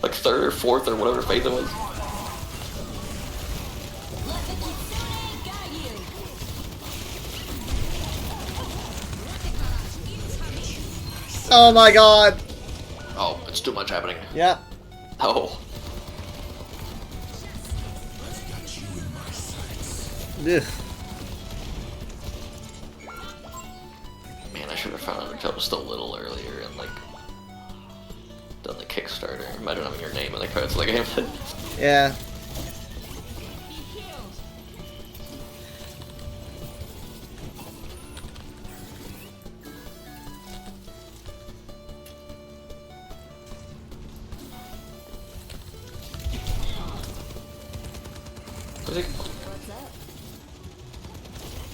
S3: like third or fourth or whatever phase it was."
S1: Oh my god!
S3: Oh, it's too much happening.
S1: Yep.
S3: Oh.
S1: Ugh.
S3: Man, I should have found out until it was still a little earlier and like done the Kickstarter. Imagine having your name in the credits of the game.
S1: Yeah.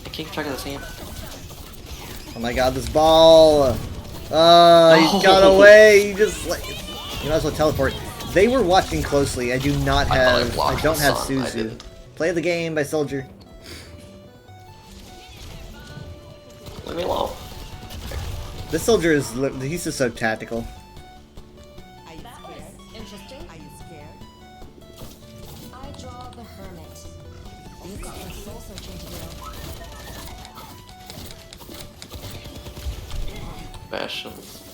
S3: I keep track of the same.
S1: Oh my god, this ball! He got away! You just like... You might as well teleport. They were watching closely. I do not have... I don't have Suzu. Play the game by Soldier.
S3: Leave me alone.
S1: This Soldier is... He's just so tactical.
S17: Interesting. Are you scared? I draw the Hermit. You've got some soul searching to do.
S3: Bastions.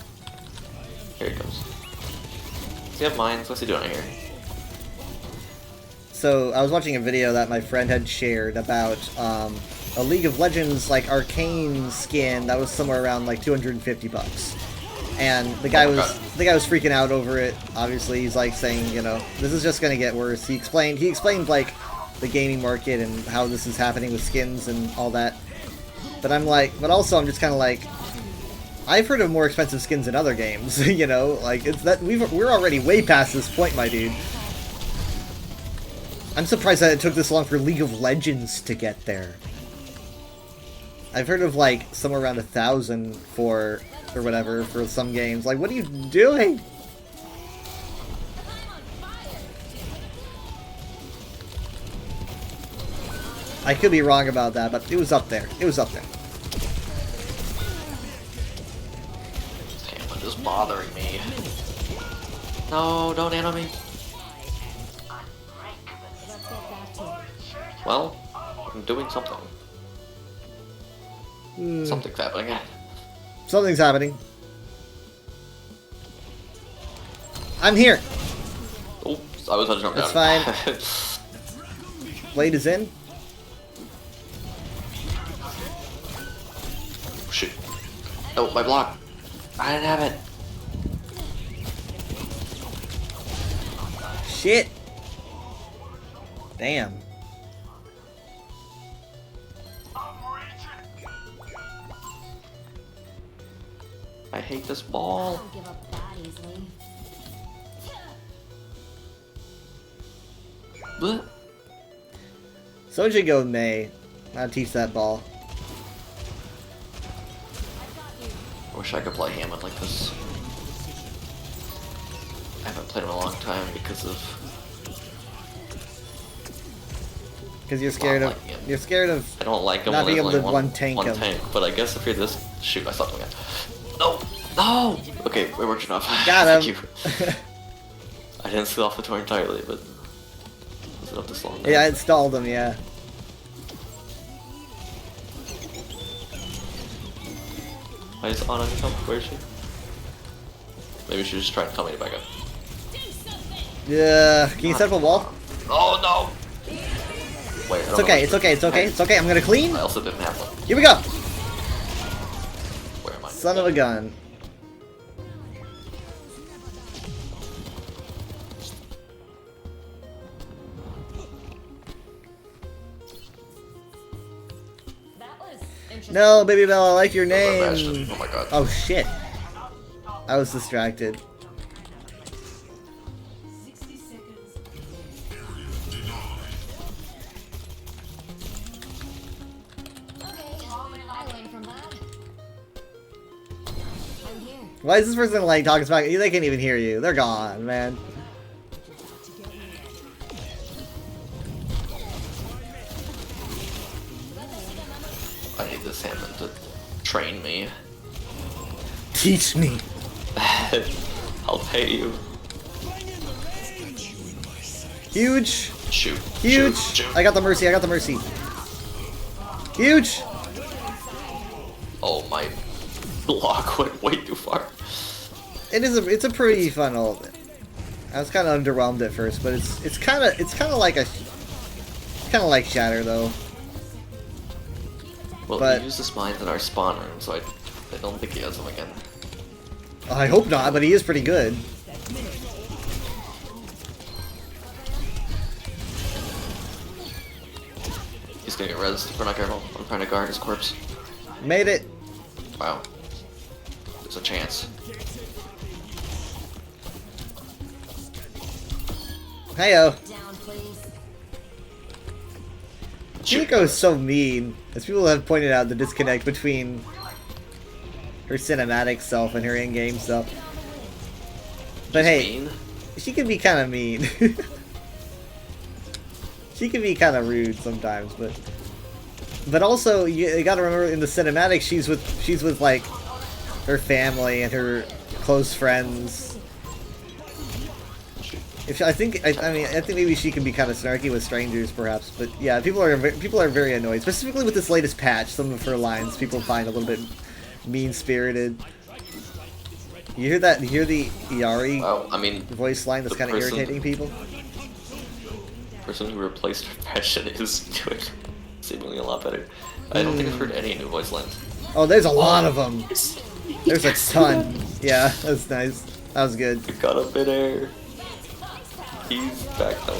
S3: Here he comes. Does he have mines? What's he doing here?
S1: So, I was watching a video that my friend had shared about a League of Legends like arcane skin that was somewhere around like 250 bucks. And the guy was freaking out over it. Obviously, he's like saying, you know, this is just gonna get worse. He explained like the gaming market and how this is happening with skins and all that. But I'm like, but also I'm just kind of like, I've heard of more expensive skins in other games. You know, like it's that we're already way past this point, my dude. I'm surprised that it took this long for League of Legends to get there. I've heard of like somewhere around 1,000 for or whatever for some games. Like, what are you doing? I could be wrong about that, but it was up there. It was up there.
S3: Damn, it is bothering me. No, don't animate me. Well, I'm doing something. Something's happening.
S1: Something's happening. I'm here.
S3: Oops, I was gonna jump
S1: That's
S3: down.
S1: fine. Blade is in.
S3: Shoot. Oh, my block. I didn't have it.
S1: Shit. Damn.
S3: I hate this ball.
S17: Don't give up that easily.
S3: Blech.
S1: So should go May. I'll teach that ball.
S3: I wish I could play Hammond like this. I haven't played him in a long time because of...
S1: Because you're scared of... You're scared of...
S3: I don't like him
S1: not
S3: when
S1: being able
S3: there's
S1: to
S3: only
S1: one tank
S3: one
S1: him.
S3: tank, but I guess if you're this... Shoot, I stopped him again. No! No! Okay, it worked enough.
S1: Got
S3: Thank
S1: him.
S3: you. I didn't seal off the door entirely, but... Was it up this long?
S1: Yeah, I installed him, yeah.
S3: Why is Anna come? Where is she? Maybe she was just trying to tell me to back up.
S1: Yeah. Can you set up a wall?
S3: Oh no! Wait,
S1: It's okay, it's okay, it's okay, it's okay. I'm gonna clean.
S3: I also didn't have one.
S1: Here we go.
S3: Where am I?
S1: Son of a gun. No, Baby Bell, I like your name.
S3: Oh my god.
S1: Oh shit. I was distracted. Why is this person like talking smack? They can't even hear you. They're gone, man.
S3: I need this Hammond to train me.
S1: Teach me.
S3: I'll pay you.
S1: Huge.
S3: Shoot.
S1: Huge.
S3: Shoot.
S1: I got the mercy. I got the mercy. Huge.
S3: Oh, my block went way too far.
S1: It's a pretty fun ult. I was kind of underwhelmed at first, but it's kind of like Shatter though.
S3: Well,
S1: but
S3: he uses mines in our spawn room, so I don't think he has them again.
S1: I hope not, but he is pretty good.
S3: He's gonna get rezzed. We're not careful. I'm trying to guard his corpse.
S1: Made it.
S3: Wow. There's a chance.
S1: Heyo. Chico's so mean. As people have pointed out, the disconnect between her cinematic self and her in-game self. But hey, she can be kind of mean. She can be kind of rude sometimes, but also you gotta remember in the cinematic she's with like her family and her close friends. I think maybe she can be kind of snarky with strangers, perhaps. But yeah, people are very annoyed, specifically with this latest patch. Some of her lines people find a little bit mean-spirited. You hear that? You hear the Iari voice line that's kind of irritating people?
S3: The person who replaced her passion is doing seemingly a lot better. I don't think I've heard any new voice lines.
S1: Oh, there's a lot of them. There's a ton. Yeah, that's nice. That was good.
S3: We got up in air. He's back home.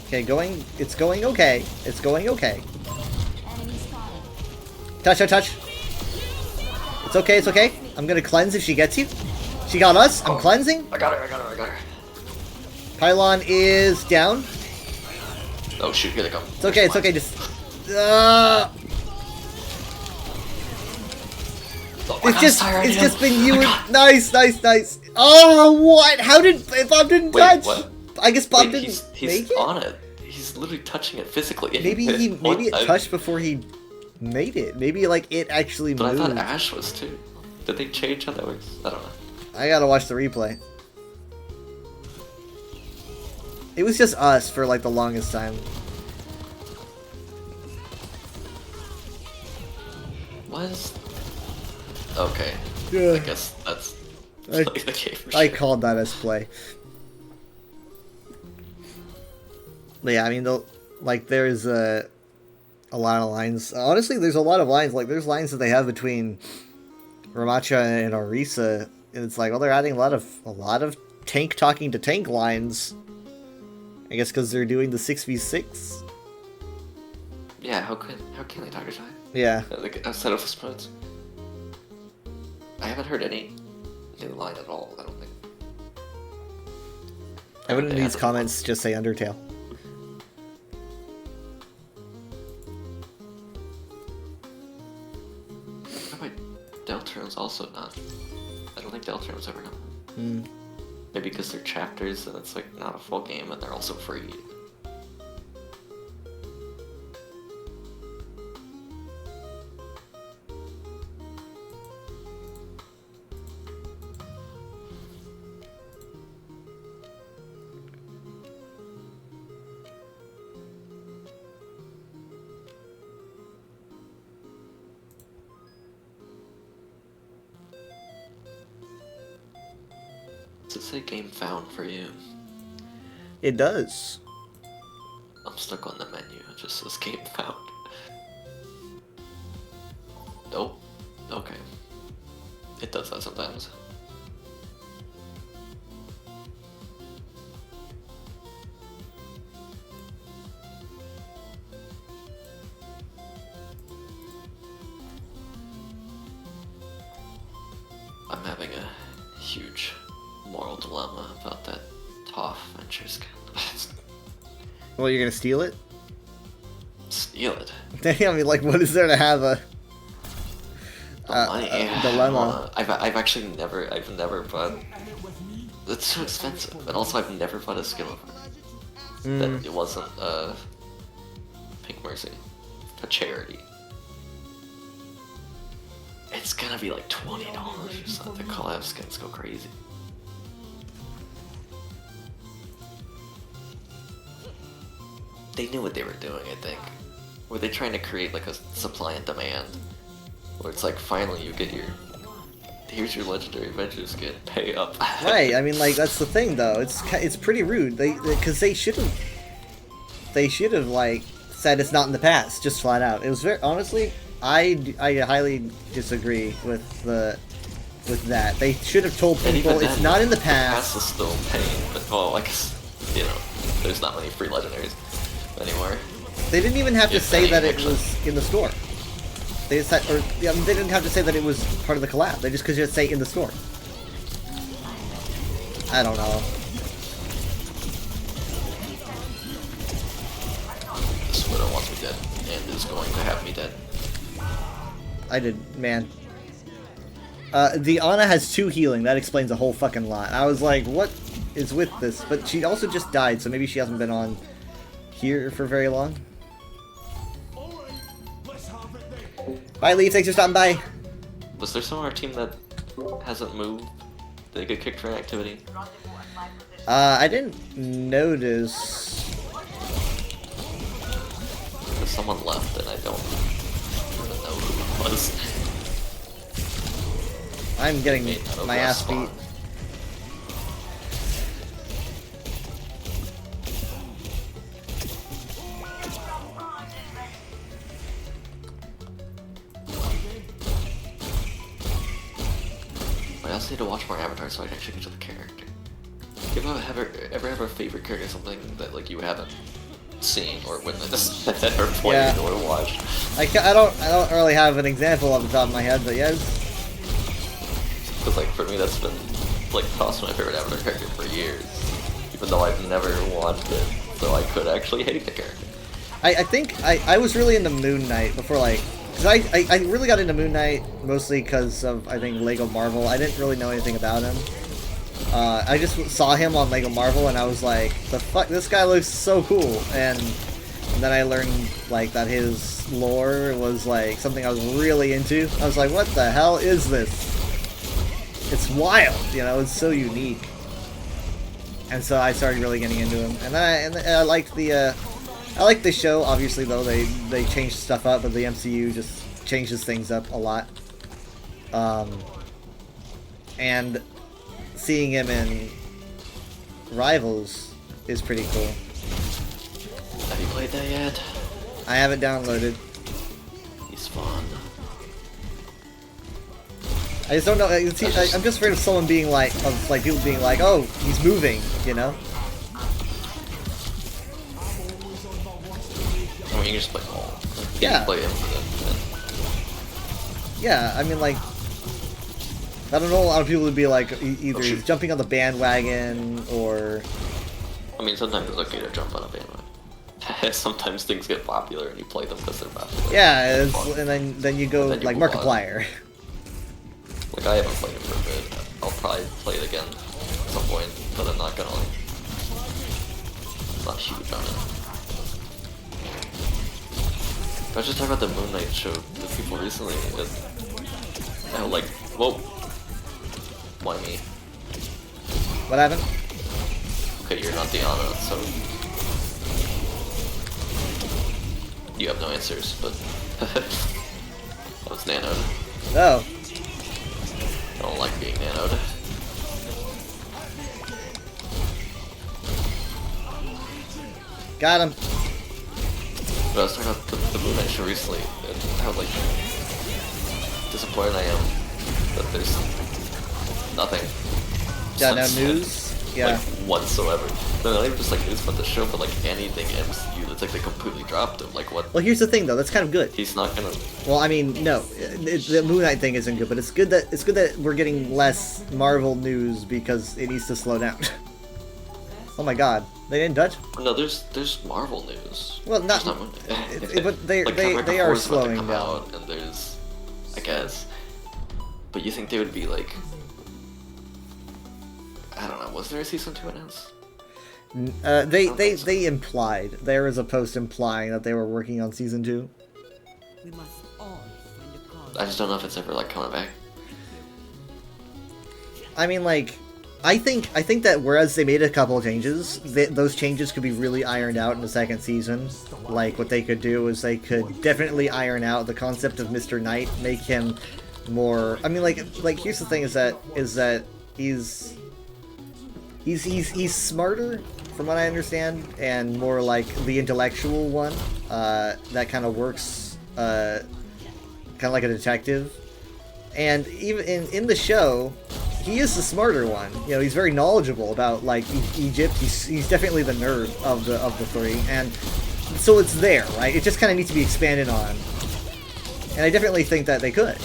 S1: Okay, it's going okay. It's going okay. Touch, touch, touch. It's okay, it's okay. I'm gonna cleanse if she gets you. She got us. I'm cleansing.
S3: I got her.
S1: Pylon is down.
S3: Oh shoot, here they come.
S1: It's okay, it's okay, just... it's just been you and... Nice. Oh, what? How did... Bob didn't touch?
S3: What?
S1: I guess Bob didn't
S3: he's
S1: make it?
S3: on it. He's literally touching it physically.
S1: Maybe it touched before he made it. Maybe, like, it actually moved.
S3: But I thought Ash was too. Did they change how that works? I don't know.
S1: I gotta watch the replay. It was just us for, like, the longest time.
S3: Was okay.
S1: Yeah.
S3: I guess that's the game.
S1: I called that as play. But yeah, I mean, there's a lot of lines. Honestly, there's a lot of lines. Like, there's lines that they have between Ramattra and Orisa, and it's like, oh, they're adding a lot of tank talking to tank lines. I guess because they're doing the 6v6.
S3: Yeah, how can they talk to tank?
S1: Yeah.
S3: Like, outside of the spreads. I haven't heard any new line at all, I don't think.
S1: Everyone in these comments just say Undertale.
S3: How about Deltarune's also not? I don't think Deltarune's ever not.
S1: Hmm.
S3: Maybe because they're chapters and it's like not a full game and they're also free. Does it say game found for you?
S1: It does.
S3: I'm stuck on the menu, it just says game found. Nope. Okay. It does that sometimes. I'm having a huge moral dilemma about that Toph Venture skin.
S1: Well, you're gonna steal it?
S3: Steal it?
S1: I mean, like, what is there to have a
S3: money.
S1: Dilemma?
S3: I've actually never bought. It's so expensive, and also I've never bought a skill that it wasn't Pink Mercy, a charity. It's gonna be like $20 or something. The collab skins go crazy. They knew what they were doing, I think. Were they trying to create like a supply and demand? Where it's like, finally you get your... Here's your legendary Venture skin, pay up.
S1: Right, I mean, like, that's the thing, though. It's pretty rude. Because they should have, like, said it's not in the past, just flat out. It was very... Honestly, I highly disagree with that. They should have told people it's not in the past.
S3: The past is still paying, but, well, I guess, you know, there's not many free legendaries anymore.
S1: They didn't even have to say that it was in the store. They just said, they didn't have to say that it was part of the collab. They just could just say in the store. I don't know.
S3: This widow wants me dead, and is going to have me dead.
S1: I did, man. The Ana has 2 healing. That explains a whole fucking lot. I was like, what is with this? But she also just died, so maybe she hasn't been on here for very long. Bye, Lee. Thanks for stopping by.
S3: Was there someone on our team that hasn't moved? Did they get kicked for inactivity?
S1: I didn't notice.
S3: Because someone left and I don't even know who it was.
S1: I'm getting my ass beat.
S3: I also need to watch more Avatar so I can actually get to the character. Do you ever have a favorite character, something that like you haven't seen or witnessed or played or watched?
S1: I don't really have an example off the top of my head, but yes.
S3: Because like for me, that's been like possibly my favorite Avatar character for years, even though I've never watched it, so I could actually hate the character.
S1: I think I was really into Moon Knight before, like, because I really got into Moon Knight mostly because of, I think, Lego Marvel. I didn't really know anything about him. I just saw him on Lego Marvel and I was like, the fuck, this guy looks so cool. And then I learned, like, that his lore was, like, something I was really into. I was like, what the hell is this? It's wild, you know, it's so unique. And so I started really getting into him. And I liked the, I like the show, obviously, though. They changed stuff up, but the MCU just changes things up a lot. And seeing him in Rivals is pretty cool.
S3: Have you played that yet?
S1: I haven't downloaded.
S3: He's fun.
S1: I just don't know. I'm just afraid of someone being like, people being like, oh, he's moving, you know?
S3: I mean, you can just play all. You
S1: Yeah.
S3: can play Infinite.
S1: Yeah, I mean, like, I don't know, a lot of people would be like, either he's jumping on the bandwagon, or...
S3: I mean, sometimes it's okay to jump on a bandwagon. Sometimes things get popular and you play them because they're popular.
S1: Yeah, and then you go, like, Markiplier.
S3: Like, I haven't played it for a bit. I'll probably play it again at some point, but I'm not gonna, like... I'm not huge on it. I was just talking about the Moon Knight show with people recently, and how, like, whoa. Why me?
S1: What happened?
S3: Okay, you're not Diana, so... You have no answers, but... I was nanoed.
S1: Oh.
S3: I don't like being nanoed.
S1: Got him.
S3: But I was talking about the Moon Knight show recently, and how, like, disappointed I am that there's nothing.
S1: Yeah, no news? Yeah.
S3: Like, whatsoever. No, not even just, like, news about the show, but, like, anything MCU that's It's like they completely dropped him. Like what?
S1: Well, here's the thing, though. That's kind of good.
S3: He's not gonna.
S1: Well, I mean, no, the Moon Knight thing isn't good, but it's good that we're getting less Marvel news because it needs to slow down. Oh my God, they didn't touch.
S3: No, there's Marvel news.
S1: Well, not, but they
S3: like,
S1: they are
S3: Force is about to
S1: slowing
S3: come
S1: down.
S3: out, and there's, I guess, but you think they would be like, I don't know. Was there a season 2 announced?
S1: They implied there was a post implying that they were working on season 2.
S13: We must all find a cause.
S3: I just don't know if it's ever like coming back.
S1: I mean, like, I think that whereas they made a couple of changes, those changes could be really ironed out in the second season. Like, what they could do is they could definitely iron out the concept of Mr. Knight, make him more. I mean, like here's the thing: is that he's smarter, from what I understand, and more like the intellectual one that kind of works kind of like a detective. And even in the show, he is the smarter one. You know, he's very knowledgeable about like Egypt. He's definitely the nerd of the three, and so it's there, right? It just kind of needs to be expanded on. And I definitely think that they could,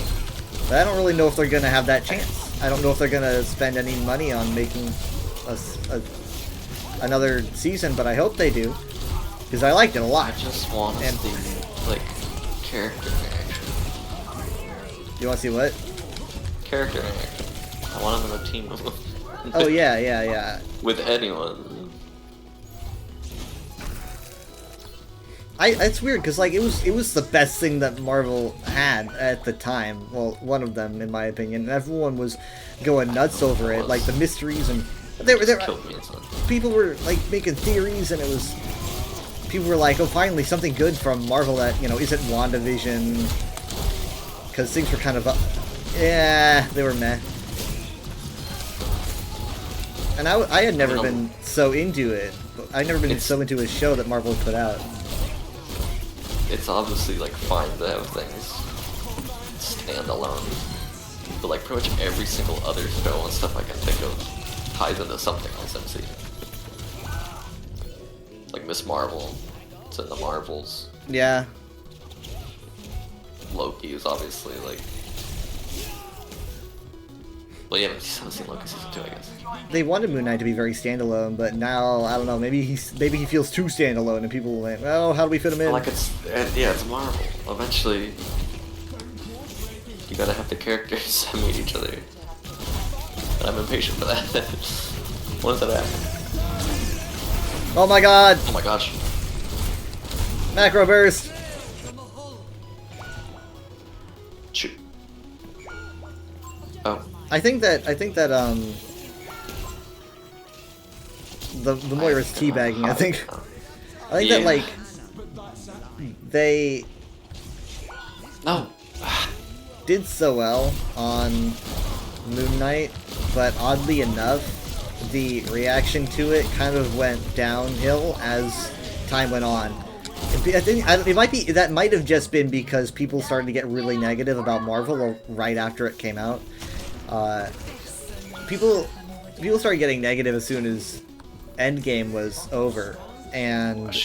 S1: but I don't really know if they're gonna have that chance. I don't know if they're gonna spend any money on making another season, but I hope they do, because I liked it a lot.
S3: I just want to see like character interaction.
S1: You want to see what?
S3: Character interaction. I want them in a team with them.
S1: Oh yeah.
S3: With anyone.
S1: It's weird because like it was the best thing that Marvel had at the time. Well, one of them in my opinion. And everyone was going nuts over it. Like the mysteries and people were like making theories, and it was people were like, oh, finally something good from Marvel that isn't WandaVision, because things were kind of they were meh. And I had never been so into it. I'd never been so into a show that Marvel had put out.
S3: It's obviously like fine to have things stand alone, but like pretty much every single other show and stuff I can think of ties into something else MC. Like Miss Marvel, it's in the Marvels.
S1: Yeah.
S3: Loki is obviously like. Well, yeah, I haven't seen Loki season 2, I guess.
S1: They wanted Moon Knight to be very standalone, but now I don't know. Maybe he feels too standalone, and people will like, well, how do we fit him in?
S3: Like it's Marvel. Eventually, you gotta have the characters meet each other. And I'm impatient for that. When does that happen?
S1: Oh my God!
S3: Oh my gosh!
S1: Macro burst.
S3: Shoot. Oh.
S1: I think that the Moira's teabagging. I think that like they did so well on Moon Knight, but oddly enough, the reaction to it kind of went downhill as time went on. I think that might have just been because people started to get really negative about Marvel right after it came out. People started getting negative as soon as Endgame was over, and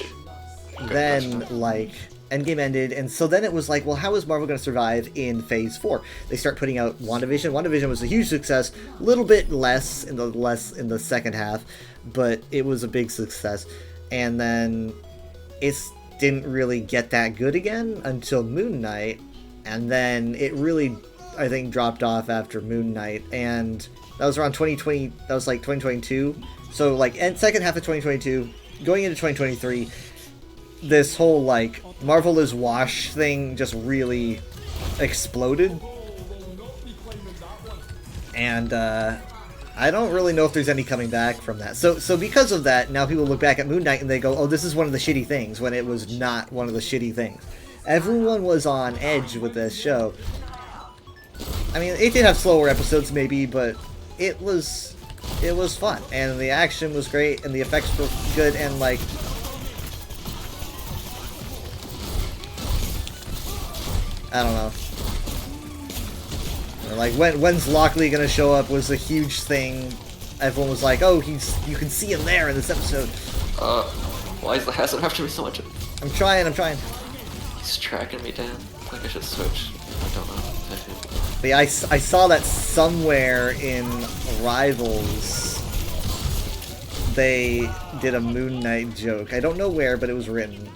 S1: then like Endgame ended, and so then it was like, well, how is Marvel going to survive in Phase 4? They start putting out WandaVision. WandaVision was a huge success, a little bit less in the second half, but it was a big success. And then it didn't really get that good again until Moon Knight, and then it really, I think, dropped off after Moon Knight, and that was around 2020. That was like 2022. So like, second half of 2022, going into 2023, this whole like Marvel is wash thing just really exploded, and I don't really know if there's any coming back from that. So because of that, now people look back at Moon Knight and they go, oh, this is one of the shitty things, when it was not one of the shitty things. Everyone was on edge with this show. I mean, it did have slower episodes maybe, but it was fun, and the action was great, and the effects were good, and like, I don't know. Like, when's Lockley gonna show up was a huge thing. Everyone was like, oh, you can see him there in this episode.
S3: Why is the hazard after me so much?
S1: I'm trying.
S3: He's tracking me down. I think I should switch. I don't know.
S1: But yeah, I saw that somewhere in Rivals they did a Moon Knight joke. I don't know where, but it was written.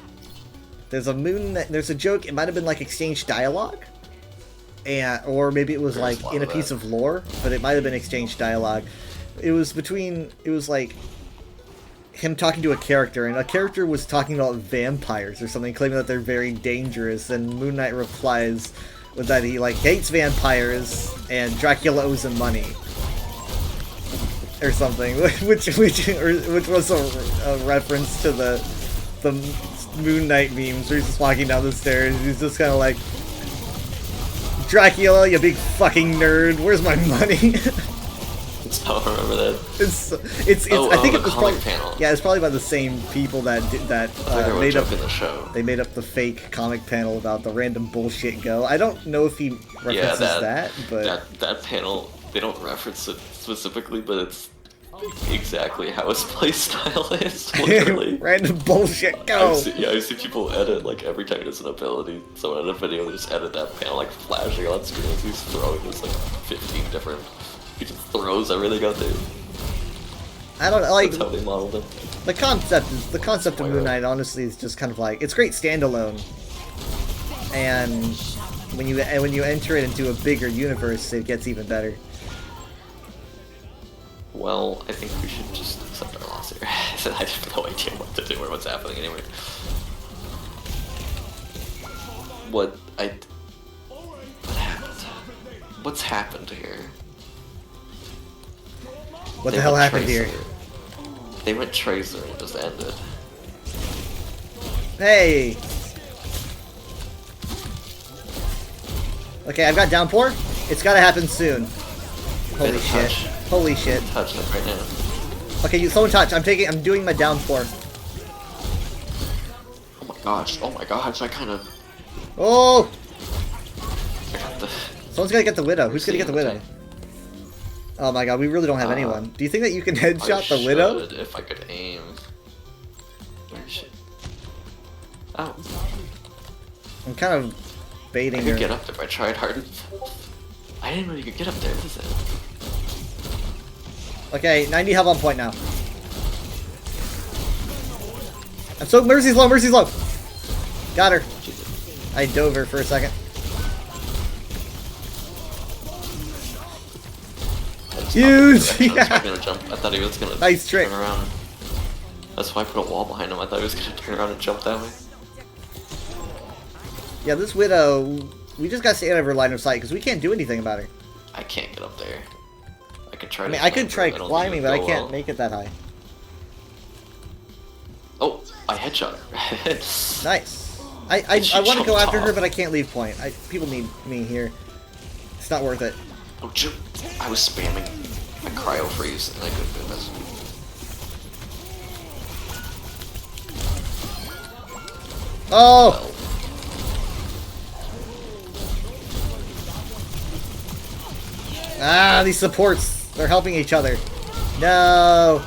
S1: There's a joke, it might have been like exchange dialogue. Or maybe it was like in a piece of lore, but it might have been exchange dialogue. It was like him talking to a character, and a character was talking about vampires or something, claiming that they're very dangerous, and Moon Knight replies with that he like hates vampires and Dracula owes him money. Or something, which was a reference to the Moon Knight memes where he's just walking down the stairs, he's just kinda like, Dracula, you big fucking nerd, where's my money?
S3: I don't remember that.
S1: I think it was probably
S3: panel.
S1: Yeah, it's probably by the same people that made up
S3: in the show.
S1: They made up the fake comic panel about the random bullshit go. I don't know if he references that, but
S3: that panel, they don't reference it specifically, but it's exactly how his playstyle is, literally.
S1: Random bullshit go!
S3: I see people edit, like, every time he does an ability, someone in a video, they just edit that panel, like, flashing on screen as he's throwing just, like, 15 different... He just throws everything out there.
S1: I don't know, like...
S3: That's how they modeled him.
S1: The concept of Moon Knight, honestly, is just kind of like... It's great standalone. And when you enter it into a bigger universe, it gets even better.
S3: Well, I think we should just accept our loss here. I have no idea what to do or what's happening anyway. What happened? What's happened here?
S1: What the hell happened here?
S3: They went Tracer and it just ended.
S1: Hey! Okay, I've got downpour. It's gotta happen soon. Holy shit. Holy shit.
S3: Touch it right now.
S1: Okay, someone touch. I'm doing my downpour.
S3: Oh my gosh, I kind of...
S1: Oh!
S3: I got the...
S1: Someone's gotta get the Widow. Who's gonna get the Widow? Oh my god, we really don't have anyone. Do you think that you can headshot the Widow?
S3: If I could aim. Where is she? Oh.
S1: I'm kind of baiting her.
S3: I could get up there if I tried hard. I didn't know you could get up there. What is it?
S1: Okay, 90 health on point now. I'm so... Mercy's low, Mercy's low! Got her. I dove her for a second. Huge!
S3: Yeah. I thought he was gonna
S1: nice trick.
S3: Turn around. That's why I put a wall behind him. I thought he was gonna turn around and jump that way.
S1: Yeah, this Widow, we just gotta stay out of her line of sight because we can't do anything about her.
S3: I can't get up there. I could try.
S1: I could try climbing, but I can't make it that high.
S3: Oh, I headshot her.
S1: Nice. I want to go after her, but I can't leave point. People need me here. It's not worth it.
S3: Oh, I was spamming a cryo freeze and I couldn't do this.
S1: Oh! Ah, these supports. They're helping each other. No!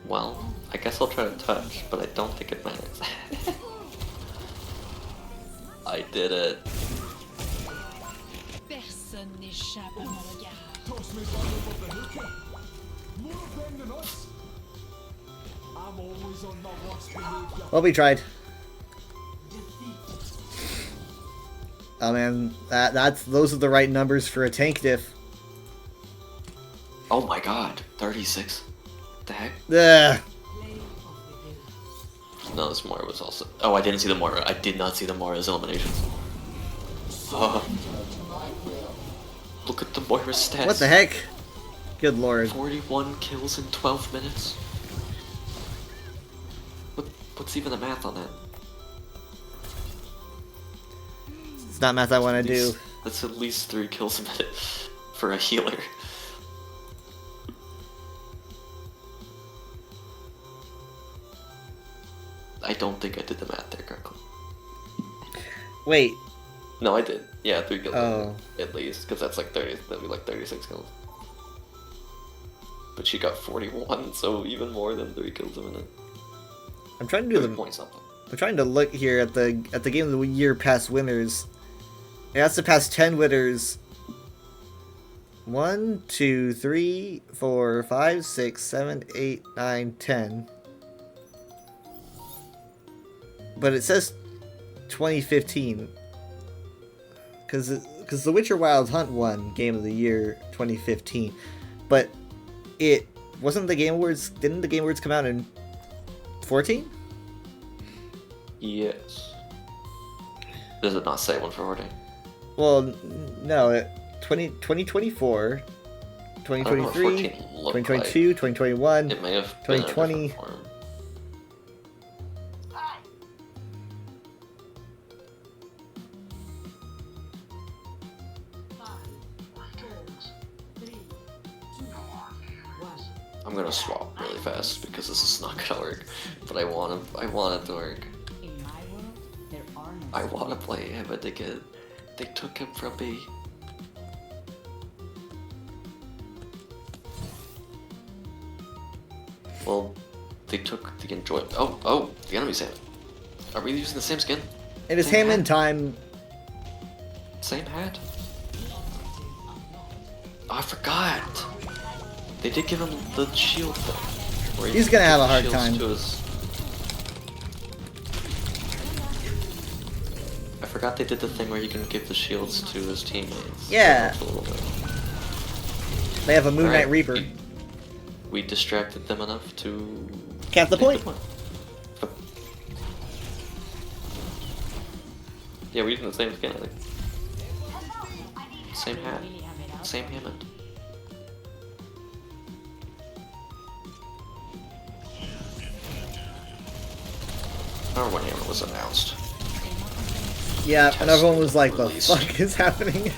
S3: Well, I guess I'll try to touch, but I don't think it matters. I did it.
S15: Personne n'échappe à mon regard.
S1: Well, we tried. Oh man, those are the right numbers for a tank diff.
S3: Oh my god, 36. What the heck?
S1: Ugh.
S3: No, this Moira was also... Oh, I didn't see the Moira. I did not see the Moira's eliminations. Oh. Look at the Moira's stats.
S1: What the heck? Good lord.
S3: 41 kills in 12 minutes. What's even the math on that?
S1: It's not math I want to do.
S3: That's at least 3 kills a minute for a healer. I don't think I did the math there correctly.
S1: Wait.
S3: No, I did. Yeah, 3 kills
S1: at
S3: least, because that's like 30. That'd be like 36 kills. but she got 41, so even more than 3 kills a minute.
S1: I'm trying to do the
S3: point something.
S1: I'm trying to look here at the game of the year past winners. It has to pass 10 winners. 1, 2, 3, 4, 5, 6, 7, 8, 9, 10. But it says 2015. Because The Witcher Wild Hunt won Game of the Year 2015. But it wasn't the Game Awards. Didn't the Game Awards come out in 14?
S3: Yes. Does it not say one for 14?
S1: Well, no. 2024, 2023, 2022, 2021,
S3: it may have been
S1: 2020.
S3: I'm gonna swap really fast because this is not gonna work. But I want it to work. I want to play him, but they took him from me. Well, they took the enjoyment. Oh, the enemy's hand. Are we using the same skin?
S1: It is Hammond time.
S3: Same hat? Oh, I forgot. They did give him the shield thing. where
S1: He's gonna have a hard
S3: shields
S1: time.
S3: to his- I forgot they did the thing where you can give the shields to his teammates.
S1: Yeah.
S3: A little bit.
S1: They have a Moon Knight
S3: Alright,
S1: Reaper.
S3: We distracted them enough to
S1: Cap the
S3: take
S1: point.
S3: Yeah, we're using the same skin, I think. Same hat. Same Hammond. I remember when Hammond was announced.
S1: Yeah, and everyone was like, "The
S3: release.
S1: fuck is happening?"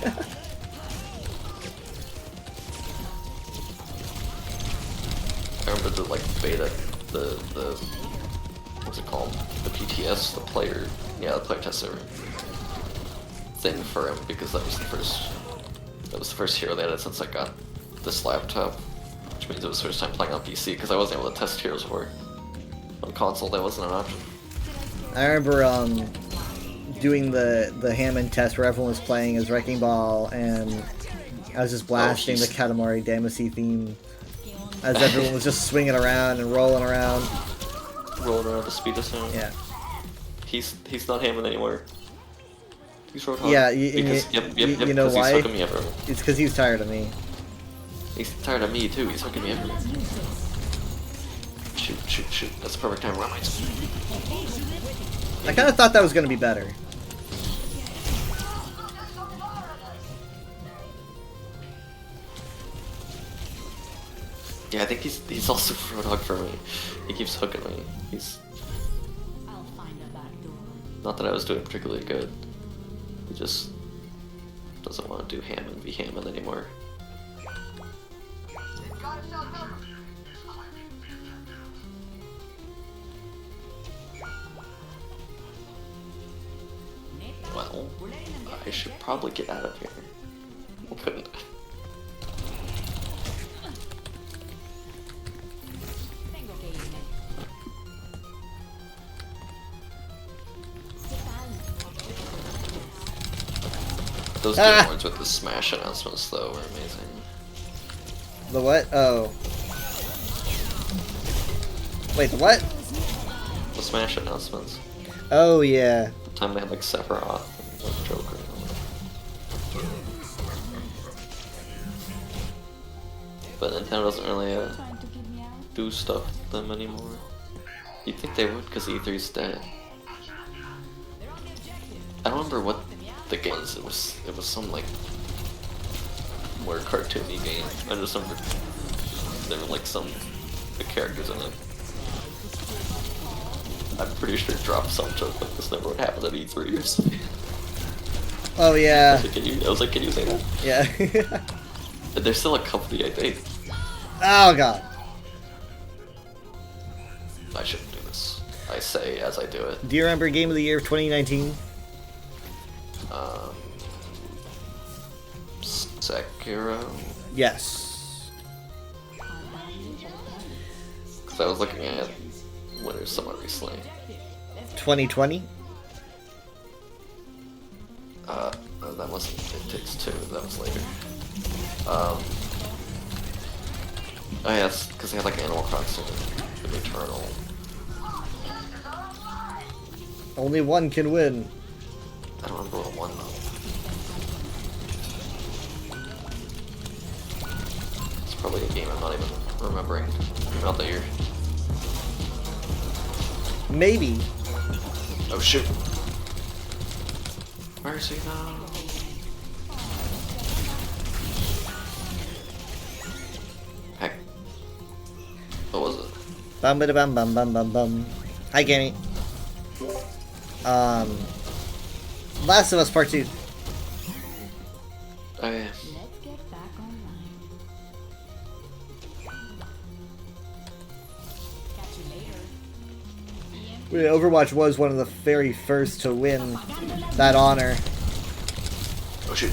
S3: I remember the like beta, the what's it called? The PTS, the player test server thing for him, because that was the first hero they had since I got this laptop, which means it was the first time playing on PC because I wasn't able to test heroes for it. On console, that wasn't an option.
S1: I remember doing the Hammond test where everyone was playing as Wrecking Ball, and I was just blasting the Katamari Damacy theme as everyone was just swinging around and rolling around.
S3: Rolling around the speed of sound.
S1: Yeah.
S3: He's not Hammond anymore. He's Roadhog.
S1: Yeah,
S3: because,
S1: you know
S3: because
S1: why?
S3: He's hooking me everywhere.
S1: It's because he's tired of me.
S3: He's tired of me too. He's hooking me everywhere. Shoot, shoot, shoot. That's the perfect time. Run my
S1: I kind of thought that was going to be better.
S3: Yeah, I think he's also Roadhog for me. He keeps hooking me. He's not that I was doing particularly good. He just doesn't want to do Hammond v Hammond anymore. Well, I should probably get out of here. Couldn't. Those Game Awards with the Smash announcements, though, were amazing.
S1: The what? Oh. Wait, the what?
S3: The Smash announcements.
S1: Oh, yeah.
S3: The time they had, like, Sephiroth and like, Joker. But Nintendo doesn't really do stuff with them anymore. You'd think they would, because E3's dead. I don't remember what the game was. It was some like more cartoony game. I just remember there were like some the characters in it. I'm pretty sure it dropped some joke like this never would happen at E3 or something.
S1: Oh yeah.
S3: I was like, can you say that?
S1: Yeah.
S3: There's still a company, I think.
S1: Oh god.
S3: I shouldn't do this. I say as I do it.
S1: Do you remember Game of the Year of 2019?
S3: Sekiro?
S1: Yes.
S3: Because I was looking at winners somewhat recently.
S1: 2020?
S3: That wasn't It Takes Two, that was later. Oh yeah, it's because they had like Animal Crossing and Eternal.
S1: Only one can win.
S3: I don't remember what one though. It's probably a game I'm not even remembering. Not the year.
S1: Maybe.
S3: Oh shoot. Mercy, no. Heck. What was it?
S1: Bum ba bum bum bum bum bum. Hi, Gammy. Last of Us Part 2.
S3: Oh yeah.
S17: Let's get back online. Catch you later.
S1: Yeah, Overwatch was one of the very first to win that honor.
S3: Oh shoot.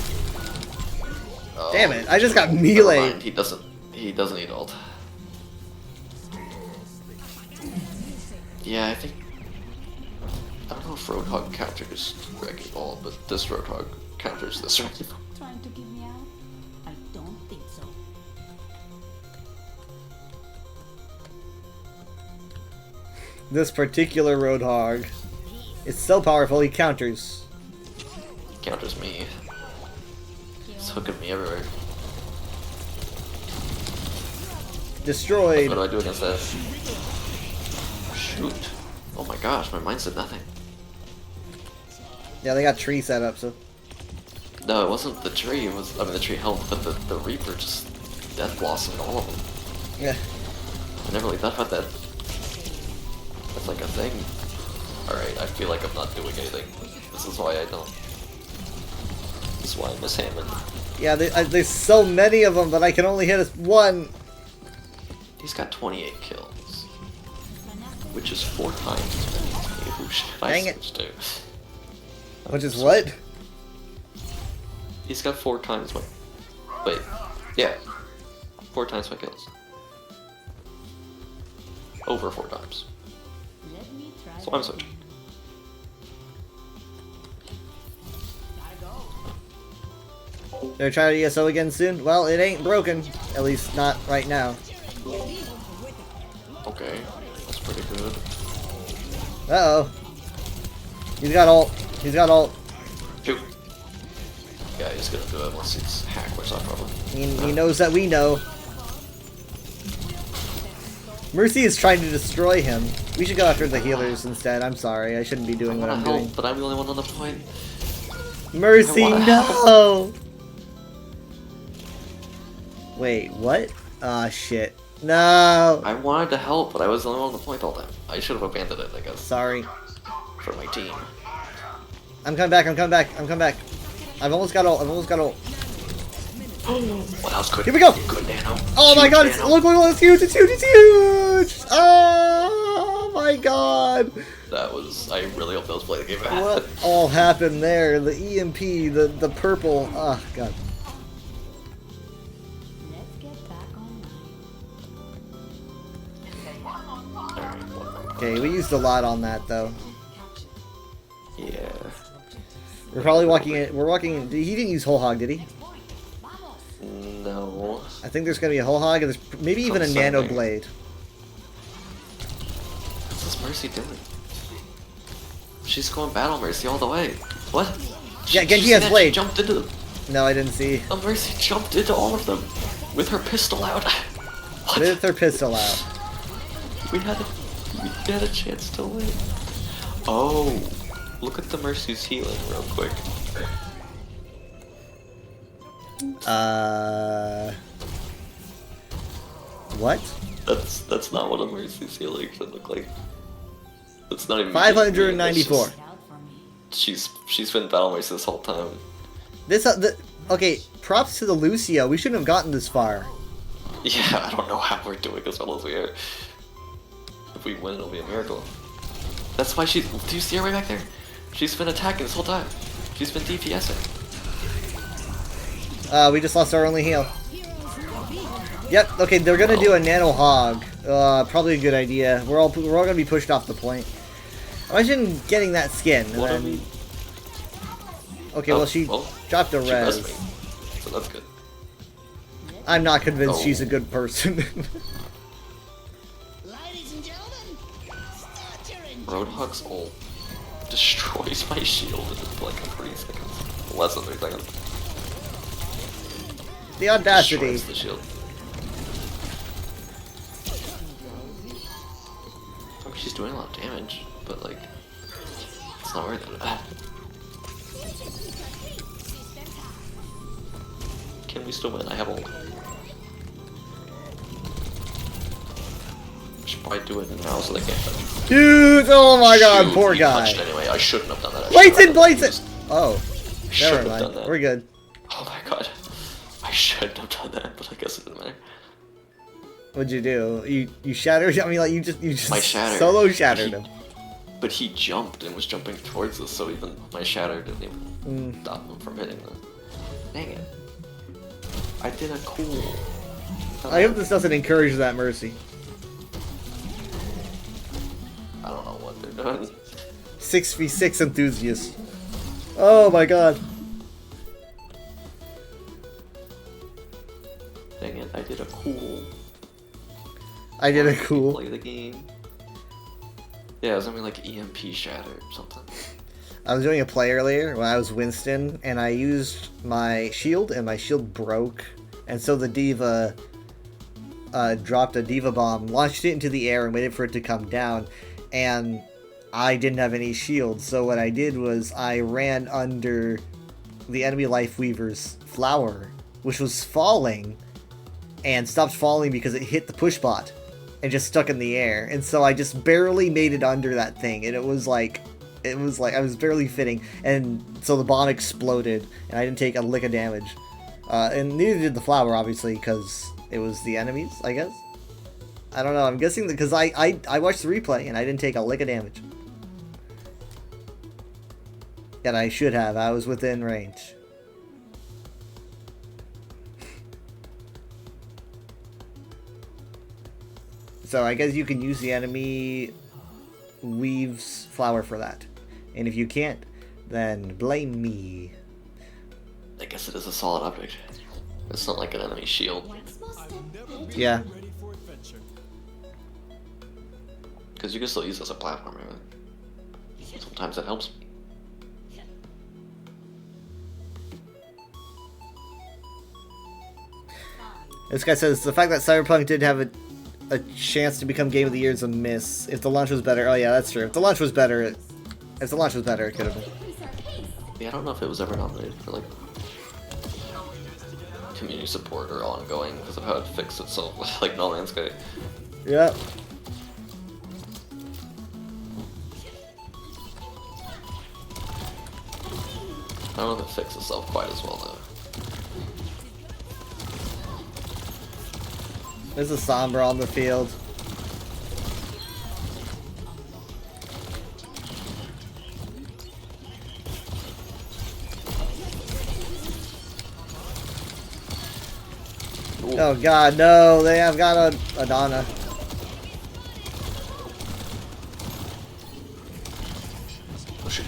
S3: Oh,
S1: Damn it, I just got
S3: never
S1: melee.
S3: mind. He doesn't need ult. Yeah, I think I don't know if Roadhog counters Wrecking Ball, but this Roadhog counters this Wrecking Ball.
S17: Trying to give me out? I don't think so.
S1: This particular Roadhog is so powerful he counters.
S3: Counters me. He's hooking me everywhere.
S1: Destroyed.
S3: What do I do against that? Shoot. Oh my gosh, my mind said nothing.
S1: Yeah, they got tree set up, so.
S3: No, it wasn't the tree, it was, I mean the tree helped, but the Reaper just death blossomed all of them.
S1: Yeah.
S3: I never really thought about that. That's like a thing. Alright, I feel like I'm not doing anything. This is why I don't. This is why I miss Hammond.
S1: Yeah, there's so many of them, but I can only hit us one.
S3: He's got 28 kills. Which is 4 times as many as me. Who should I
S1: Dang it.
S3: switch to?
S1: Which is what?
S3: He's got 4 times my... Wait. Yeah. 4 times my kills. Over 4 times. So I'm switching.
S1: They're trying to ESO again soon? Well, it ain't broken. At least not right now.
S3: Okay. That's pretty good.
S1: Uh-oh. He's got ult. He's got ult.
S3: Shoot. Yeah, he's gonna do it unless it's hack, which I probably.
S1: He knows that we know. Mercy is trying to destroy him. We should go after the healers instead. I'm sorry. I shouldn't be doing what I'm doing.
S3: But I'm the only one on the point.
S1: Mercy,
S3: I wanna
S1: no! Wait, what? Ah, shit. No!
S3: I wanted to help, but I was the only one on the point all the time. I should have abandoned it, I guess.
S1: Sorry.
S3: For my team.
S1: I'm coming back, I'm coming back, I'm coming back. I've almost got ult, I've almost got ult.
S3: Well, that was good.
S1: Here we go!
S3: Good nano.
S1: Oh my
S3: Huge
S1: god,
S3: nano.
S1: look, it's huge, it's huge, it's huge! Oh my god!
S3: That was... I really hope those play the game back.
S1: What all happened there? The EMP, the purple, oh god. Okay, we used a lot on that though.
S3: Yeah.
S1: We're probably walking in. We're walking in. He didn't use whole hog, did he?
S3: No.
S1: I think there's gonna be a whole hog and there's maybe even a nano blade.
S3: What's this Mercy doing? She's going battle Mercy all the way. What?
S1: Yeah, Genji
S3: She
S1: has
S3: said
S1: blade.
S3: She jumped into them.
S1: No, I didn't see.
S3: Oh, Mercy jumped into all of them with her pistol out.
S1: With her pistol out.
S3: We had a chance to win. Oh, look at the Mercy's healing real quick.
S1: What?
S3: That's not what a Mercy's healing should look like. It's not even
S1: 594.
S3: She's been battle Mercy this whole time.
S1: This okay. Props to the Lucio. We shouldn't have gotten this far.
S3: Yeah, I don't know how we're doing as well as we are. If we win, it'll be a miracle. That's why she's... Do you see her way back there? She's been attacking this whole time. She's been DPSing.
S1: We just lost our only heal. Yep, okay, they're gonna do a nano hog Probably a good idea. We're all gonna be pushed off the point. Imagine getting that skin. And
S3: What
S1: then...
S3: are we?
S1: Okay, well she dropped a
S3: she
S1: res.
S3: missed me, so that's good.
S1: I'm not convinced
S3: Oh.
S1: she's a good person.
S3: Roadhog's ult destroys my shield in like 3 seconds. Less than 3 seconds.
S1: The audacity.
S3: Destroys the shield. I mean, she's doing a lot of damage, but like, it's not worth it. Can we still win? I have ult. Should probably do it now so they can't touch me.
S1: Dude, oh my god,
S3: Shoot,
S1: poor
S3: he
S1: guy.
S3: punched anyway. I shouldn't have done that.
S1: Blaze it! Oh,
S3: Should
S1: never
S3: have done
S1: mind.
S3: that.
S1: We're good.
S3: Oh my god. I shouldn't have done that, but I guess it didn't matter.
S1: What'd you do? You shattered? I mean, like you just
S3: My shatter.
S1: solo shattered him.
S3: But he jumped and was jumping towards us, so even my shatter didn't even stop him from hitting us. Dang it. I did a cool.
S1: I hope this doesn't encourage that mercy.
S3: I don't know what they're doing.
S1: 6v6 enthusiast. Oh my god.
S3: Dang it, I did a cool.
S1: I did a cool.
S3: Play the game. Yeah, it was something like EMP shatter or something.
S1: I was doing a play earlier when I was Winston, and I used my shield, and my shield broke. And so the D.Va dropped a D.Va bomb, launched it into the air, and waited for it to come down. And I didn't have any shield, so what I did was I ran under the enemy Life Weaver's flower, which was falling, and stopped falling because it hit the push bot and just stuck in the air. And so I just barely made it under that thing, and it was like I was barely fitting, and so the bomb exploded, and I didn't take a lick of damage. And neither did the flower, obviously, because it was the enemies, I guess. I don't know, I'm guessing that because I watched the replay, and I didn't take a lick of damage. And I should have, I was within range. So I guess you can use the enemy Weave's flower for that. And if you can't, then blame me.
S3: I guess it is a solid object. It's not like an enemy shield.
S1: Yeah.
S3: Because you can still use it as a platform, really. Sometimes it helps.
S1: This guy says, the fact that Cyberpunk didn't have a chance to become Game of the Year is a miss. If the launch was better, oh yeah, that's true. If the launch was better, it could have been.
S3: Yeah, I don't know if it was ever nominated for like community support or ongoing because of how it fixed itself with like No Man's Sky.
S1: Yep.
S3: I don't know if it fixed itself quite as well though.
S1: There's a Sombra on the field.
S3: Ooh.
S1: Oh god, no, they have got a Adana.
S3: Oh shit.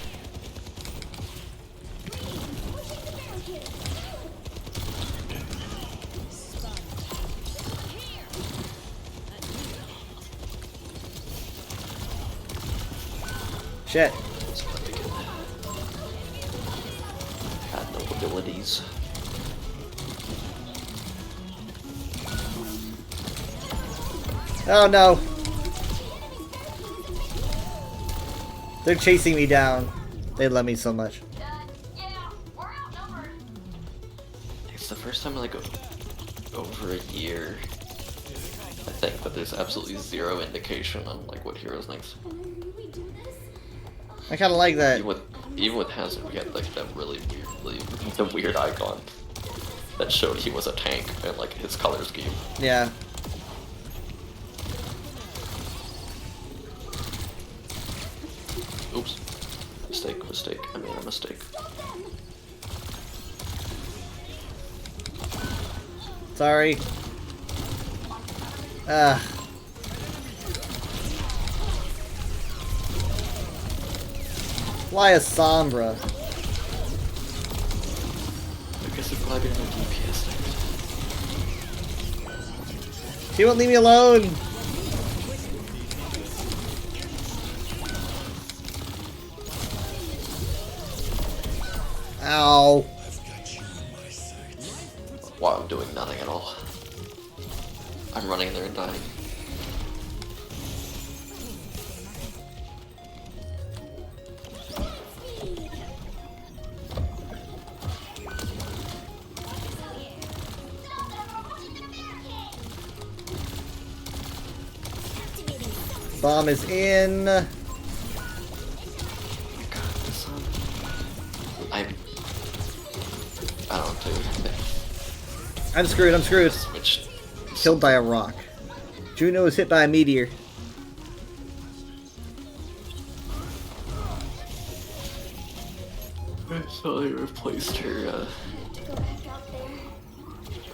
S1: Shit.
S3: Had no abilities.
S1: Oh no. They're chasing me down. They love me so much.
S3: It's the first time in like over a year, I think, that there's absolutely zero indication on like what heroes next.
S1: I kind of like that.
S3: Even with Hazard, we had like that really weird icon that showed he was a tank and like his color scheme.
S1: Yeah.
S3: Oops. Mistake. I made a mistake.
S1: Sorry. Fly a Sombra.
S3: I guess it's probably gonna be DPS next.
S1: She won't leave me alone! Ow.
S3: Wow, I'm doing nothing at all. I'm running in there and dying.
S1: Bomb is in.
S3: I don't do anything.
S1: I'm screwed, I'm screwed.
S3: Which...
S1: Killed by a rock. Juno was hit by a meteor.
S3: So they replaced her,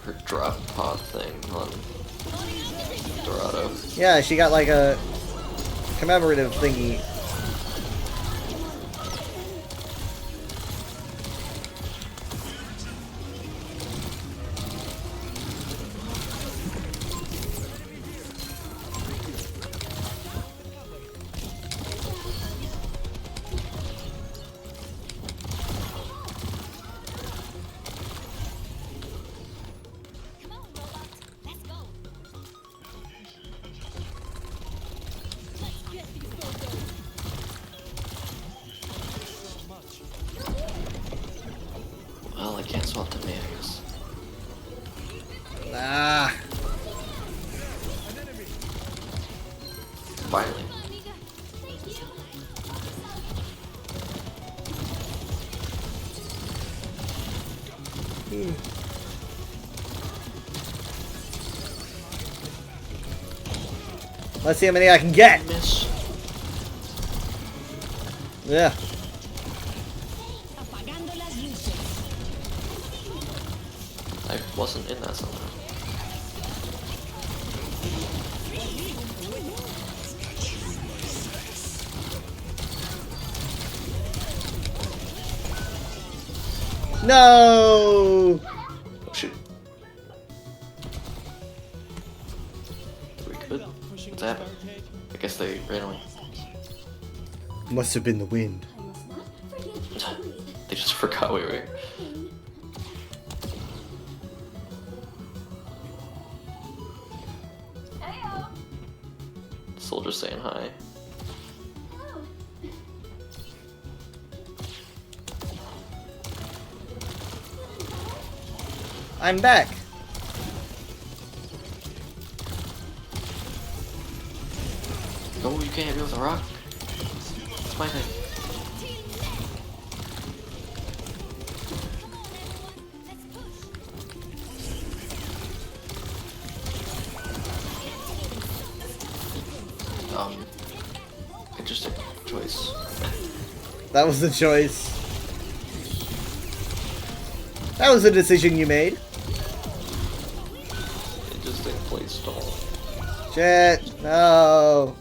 S3: her drop pod thing on Dorado.
S1: Yeah, she got like a commemorative thingy.
S3: Well, I can't swap to me, I guess.
S1: Ah.
S3: Finally.
S1: Let's see how many I can get. Yeah.
S3: I wasn't in that somehow.
S1: No.
S3: Oh shoot. We could. What's happened? I guess they ran away.
S1: Must have been the wind.
S3: They just forgot we were here. Soldier saying hi.
S1: I'm back.
S3: No, you can't hit me with a rock. It's my thing. Interesting choice.
S1: That was the choice. That was a decision you made.
S3: Interesting play stall.
S1: Shit. No.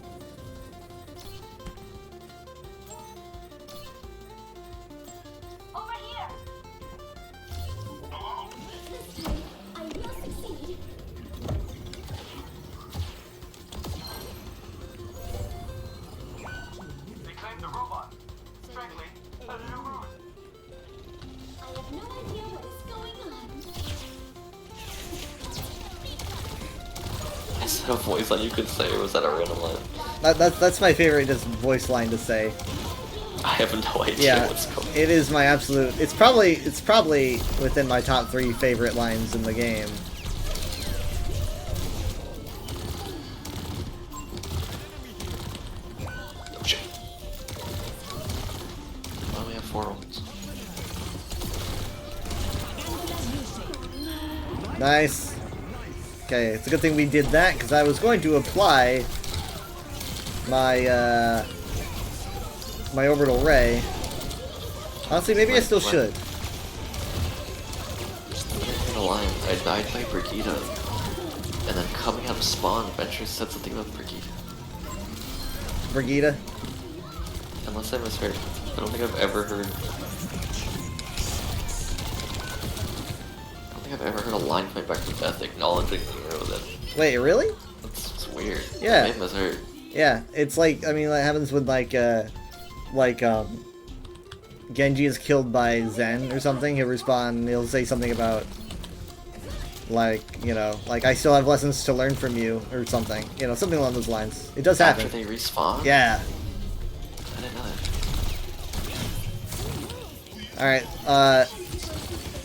S3: Is that a voice line you could say, or was that a random line?
S1: That's my favorite just voice line to say.
S3: I have no idea
S1: Yeah,
S3: what's going on.
S1: it is my absolute. It's probably within my top 3 favorite lines in the game.
S3: Oh shit. Why do we have 4 rolls?
S1: Nice. Okay, it's a good thing we did that because I was going to apply my my orbital ray. Honestly, maybe I still should.
S3: I'm gonna lie, I died by Brigitte, and then coming out of spawn, Venture said something about Brigitte.
S1: Brigitte?
S3: Unless I misheard. I don't think I've ever heard a line fight back to death acknowledging Nero that.
S1: Wait, really?
S3: It's weird.
S1: Yeah.
S3: It must hurt.
S1: Yeah, it's like, I mean, that happens with Genji is killed by Zen or something. He'll respond, he'll say something about, like, you know, like, I still have lessons to learn from you, or something. You know, something along those lines. It does happen.
S3: After they respawn?
S1: Yeah.
S3: I didn't know that.
S1: Alright,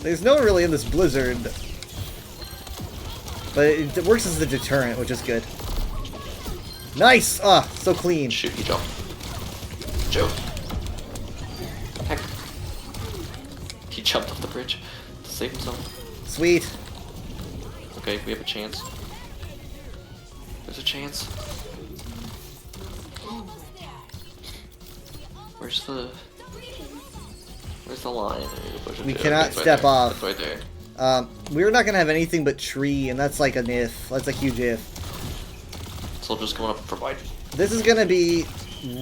S1: there's no one really in this blizzard, but it works as a deterrent, which is good. Nice! Ah, so clean.
S3: Shoot, he jumped. Joe. Heck. He jumped off the bridge to save himself.
S1: Sweet.
S3: Okay, we have a chance. There's a chance. Where's the line?
S1: We cannot step off.
S3: It's right there.
S1: We're not gonna have anything but tree, and that's like an if. That's a huge if.
S3: Soldier's coming up to provide.
S1: This is gonna be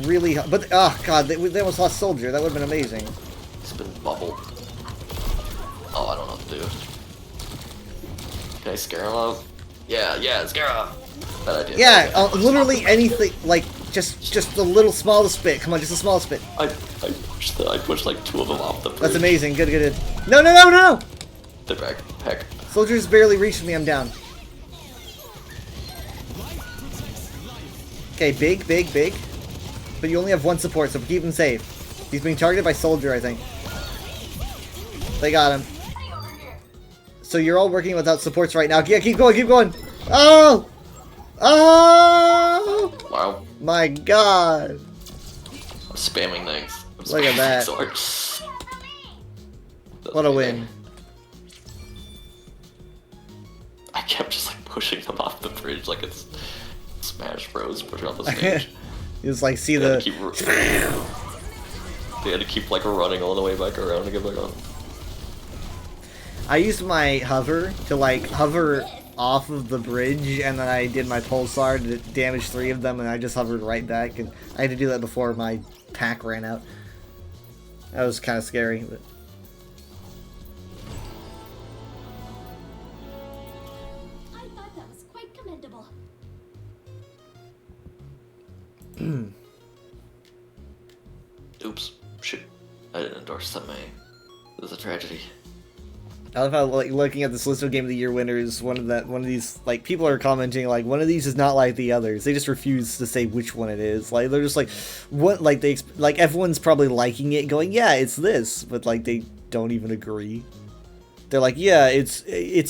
S1: really hard. But, oh god, they almost lost Soldier. That would've been amazing.
S3: It's been bubbled. Oh, I don't know what to do. Can I scare him out? Yeah, scare him out. Bad idea.
S1: Yeah, literally anything, like, just the little smallest bit. Come on, just the smallest bit.
S3: I pushed like 2 of them off the bridge.
S1: That's amazing. Good. No!
S3: They're back. Heck.
S1: Soldier's barely reached me. I'm down. Okay, big. But you only have 1 support, so keep him safe. He's being targeted by Soldier, I think. They got him. So you're all working without supports right now. Yeah, keep going. Oh!
S3: Wow.
S1: My god.
S3: I'm spamming things.
S1: Look at that. What a win.
S3: I kept just like pushing them off the bridge like it's Smash Bros. Pushing off the stage.
S1: It's like, see
S3: they
S1: the...
S3: They had to keep like running all the way back around to get back on.
S1: I used my hover to like hover off of the bridge, and then I did my pulsar to damage 3 of them, and I just hovered right back, and I had to do that before my pack ran out. That was kind of scary, but...
S16: I thought that was quite commendable.
S3: Oops. Shoot. I didn't endorse that, May. It was a tragedy.
S1: I love how, like, looking at this list of Game of the Year winners, one of these, like, people are commenting, like, one of these is not like the others. They just refuse to say which one it is. Like, they're just like, what, like, everyone's probably liking it, going, yeah, it's this, but, like, they don't even agree. They're like, yeah, it's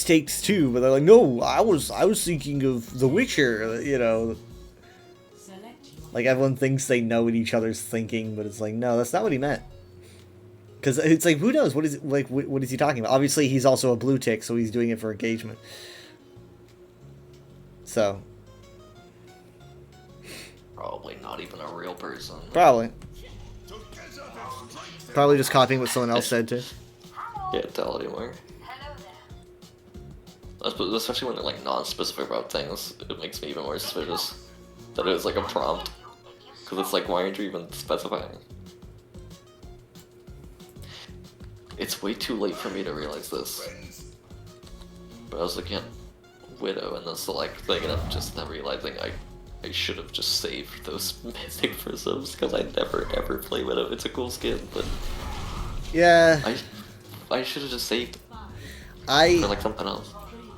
S1: Takes Two, but they're like, no, I was thinking of The Witcher, you know. Like, everyone thinks they know what each other's thinking, but it's like, no, that's not what he meant. Because it's like, who knows? What is he talking about? Obviously, he's also a blue tick, so he's doing it for engagement. So.
S3: Probably not even a real person.
S1: Probably just copying what someone else said, too.
S3: Can't tell anymore. Especially when they're, like, non-specific about things, it makes me even more suspicious that it was, like, a prompt. Because it's like, why aren't you even specifying? It's way too late for me to realize this. But I was looking at Widow and the select thing, and I'm just now realizing I should have just saved those Mythic Prisms, because I never ever play Widow. It's a cool skin, but...
S1: Yeah.
S3: I should have just saved for like something else.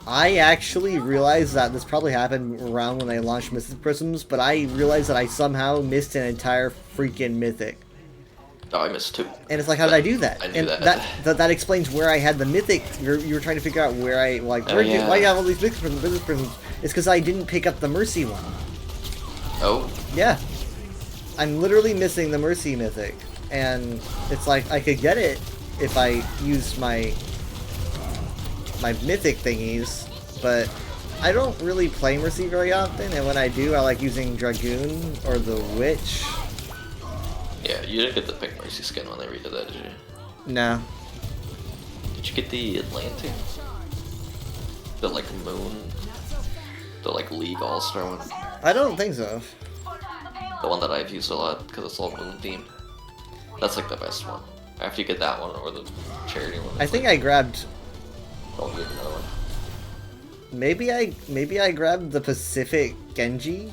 S1: I actually realized that this probably happened around when I launched Mythic Prisms, but I realized that I somehow missed an entire freaking Mythic.
S3: Oh, I missed 2.
S1: And it's like, how did I do that?
S3: I knew
S1: and that explains where I had the Mythic. You were trying to figure out where I, like, why do you have all these Mythic Prisms? It's because I didn't pick up the Mercy one.
S3: Oh?
S1: Yeah. I'm literally missing the Mercy Mythic. And it's like, I could get it if I used my Mythic thingies, but I don't really play Mercy very often, and when I do, I like using Dragoon or the Witch.
S3: Yeah, you didn't get the Pink Mercy skin when they redid that, did you?
S1: No.
S3: Did you get the Atlantic? The, like, Moon? The, like, League All-Star one?
S1: I don't think so.
S3: The one that I've used a lot, because it's all Moon themed. That's like the best one. After you get that one or the charity one.
S1: I think I grabbed.
S3: I'll get another one.
S1: Maybe I grabbed the Pacific Genji.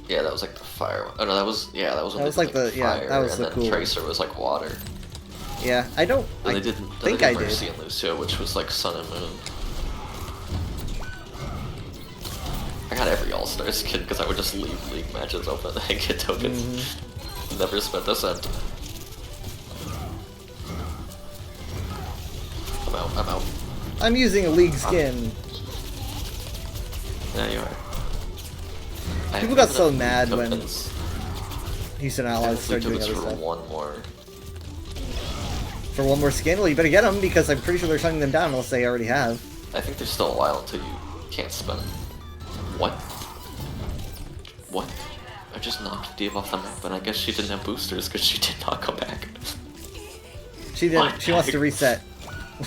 S3: Yeah, that was like the fire one. Oh no, that was
S1: That
S3: when
S1: was
S3: they
S1: like
S3: did,
S1: the yeah,
S3: fire,
S1: that was
S3: and
S1: the
S3: then
S1: cool.
S3: Tracer was like water.
S1: Yeah, I don't.
S3: And
S1: I
S3: they didn't.
S1: think
S3: they
S1: I
S3: did
S1: did.
S3: Mercy and Lucio, which was like Sun and Moon. I got every All-Star skin because I would just leave League matches open and get tokens.
S1: Mm-hmm.
S3: Never spent a cent. I'm out.
S1: I'm using a League skin.
S3: Yeah, you are.
S1: People got so mad when
S3: tokens.
S1: Houston
S3: I
S1: Allies
S3: have
S1: started doing
S3: tokens
S1: other
S3: for
S1: stuff.
S3: one more.
S1: For one more skin? Well, you better get them because I'm pretty sure they're shutting them down unless they already have.
S3: I think there's still a while until you can't spend it. What? What? I just knocked Diva off the map, and I guess she didn't have boosters because she did not come back.
S1: She did. She wants to reset.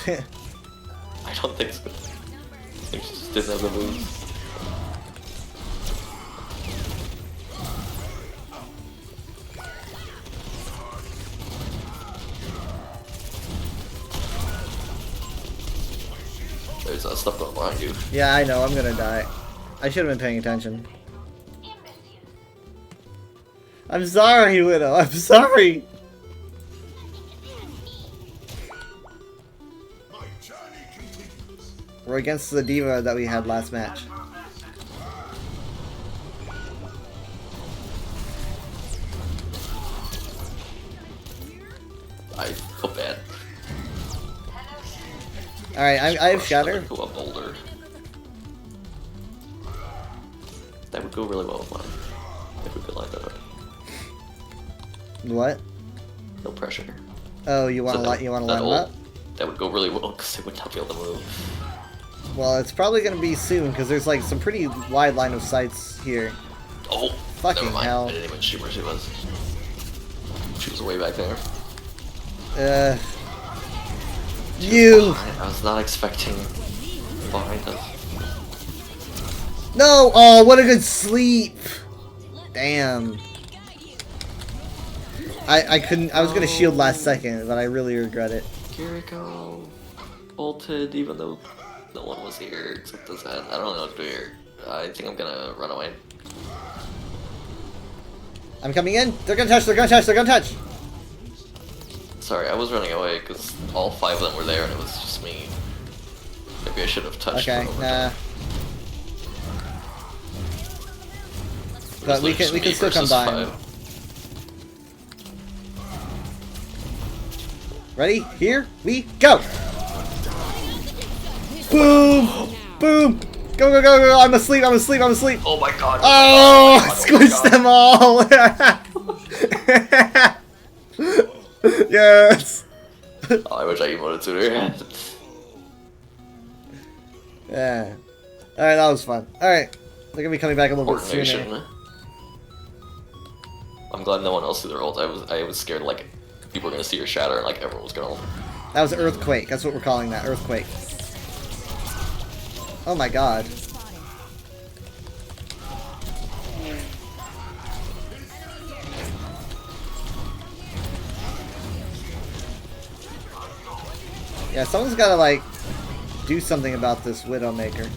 S3: I don't think so. I think she just didn't have the moves. There's that stuff going behind you.
S1: Yeah, I know. I'm gonna die. I should have been paying attention. I'm sorry, Widow. I'm sorry. We're against the Diva that we had last match.
S3: I feel bad.
S1: Alright, I have Shatter.
S3: To a boulder. That would go really well with mine. If we could line that up.
S1: What?
S3: No pressure.
S1: Oh, you want to
S3: that
S1: line them up?
S3: That would go really well because they would not be able to move.
S1: Well, it's probably gonna be soon because there's like some pretty wide line of sights here.
S3: Oh,
S1: fucking
S3: never mind.
S1: hell!
S3: I didn't even see where she was. She was way back there.
S1: You.
S3: I was not expecting behind us.
S1: No! Oh, what a good sleep! Damn. I couldn't. I was gonna shield last second, but I really regret it.
S3: Kiriko ulted even though no one was here except the Zen. I don't know what to do here. I think I'm gonna run away.
S1: I'm coming in. They're gonna touch. They're gonna touch. They're gonna touch.
S3: Sorry, I was running away because all 5 of them were there and it was just me. Maybe I should have touched
S1: Okay.
S3: them.
S1: Nah. But we can still combine.
S3: 5.
S1: Ready? Here we go! Boom! Boom! Go, go, go, go! I'm asleep, I'm asleep, I'm asleep!
S3: Oh my god!
S1: Oh! Squished them all! Yes!
S3: Oh, I wish I emoted sooner.
S1: Yeah. Alright, that was fun. Alright. They're gonna be coming back a little bit
S3: Coordination.
S1: sooner.
S3: I'm glad no one else threw their ult. I was scared like people were gonna see your shatter and like everyone was gonna ult.
S1: That was Earthquake. That's what we're calling that. Earthquake. Oh my god. Yeah, someone's gotta like do something about this Widowmaker.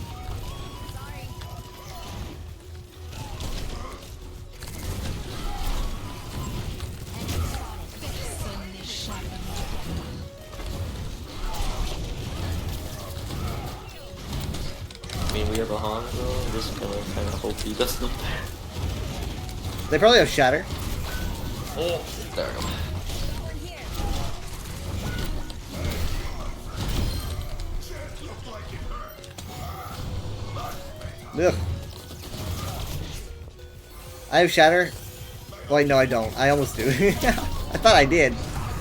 S3: I mean, we are behind, so I'm just gonna kind of hope he does not there.
S1: They probably have Shatter.
S3: Oh, there we go.
S1: Ugh. I have Shatter. Wait, no, I don't. I almost do. I thought I did.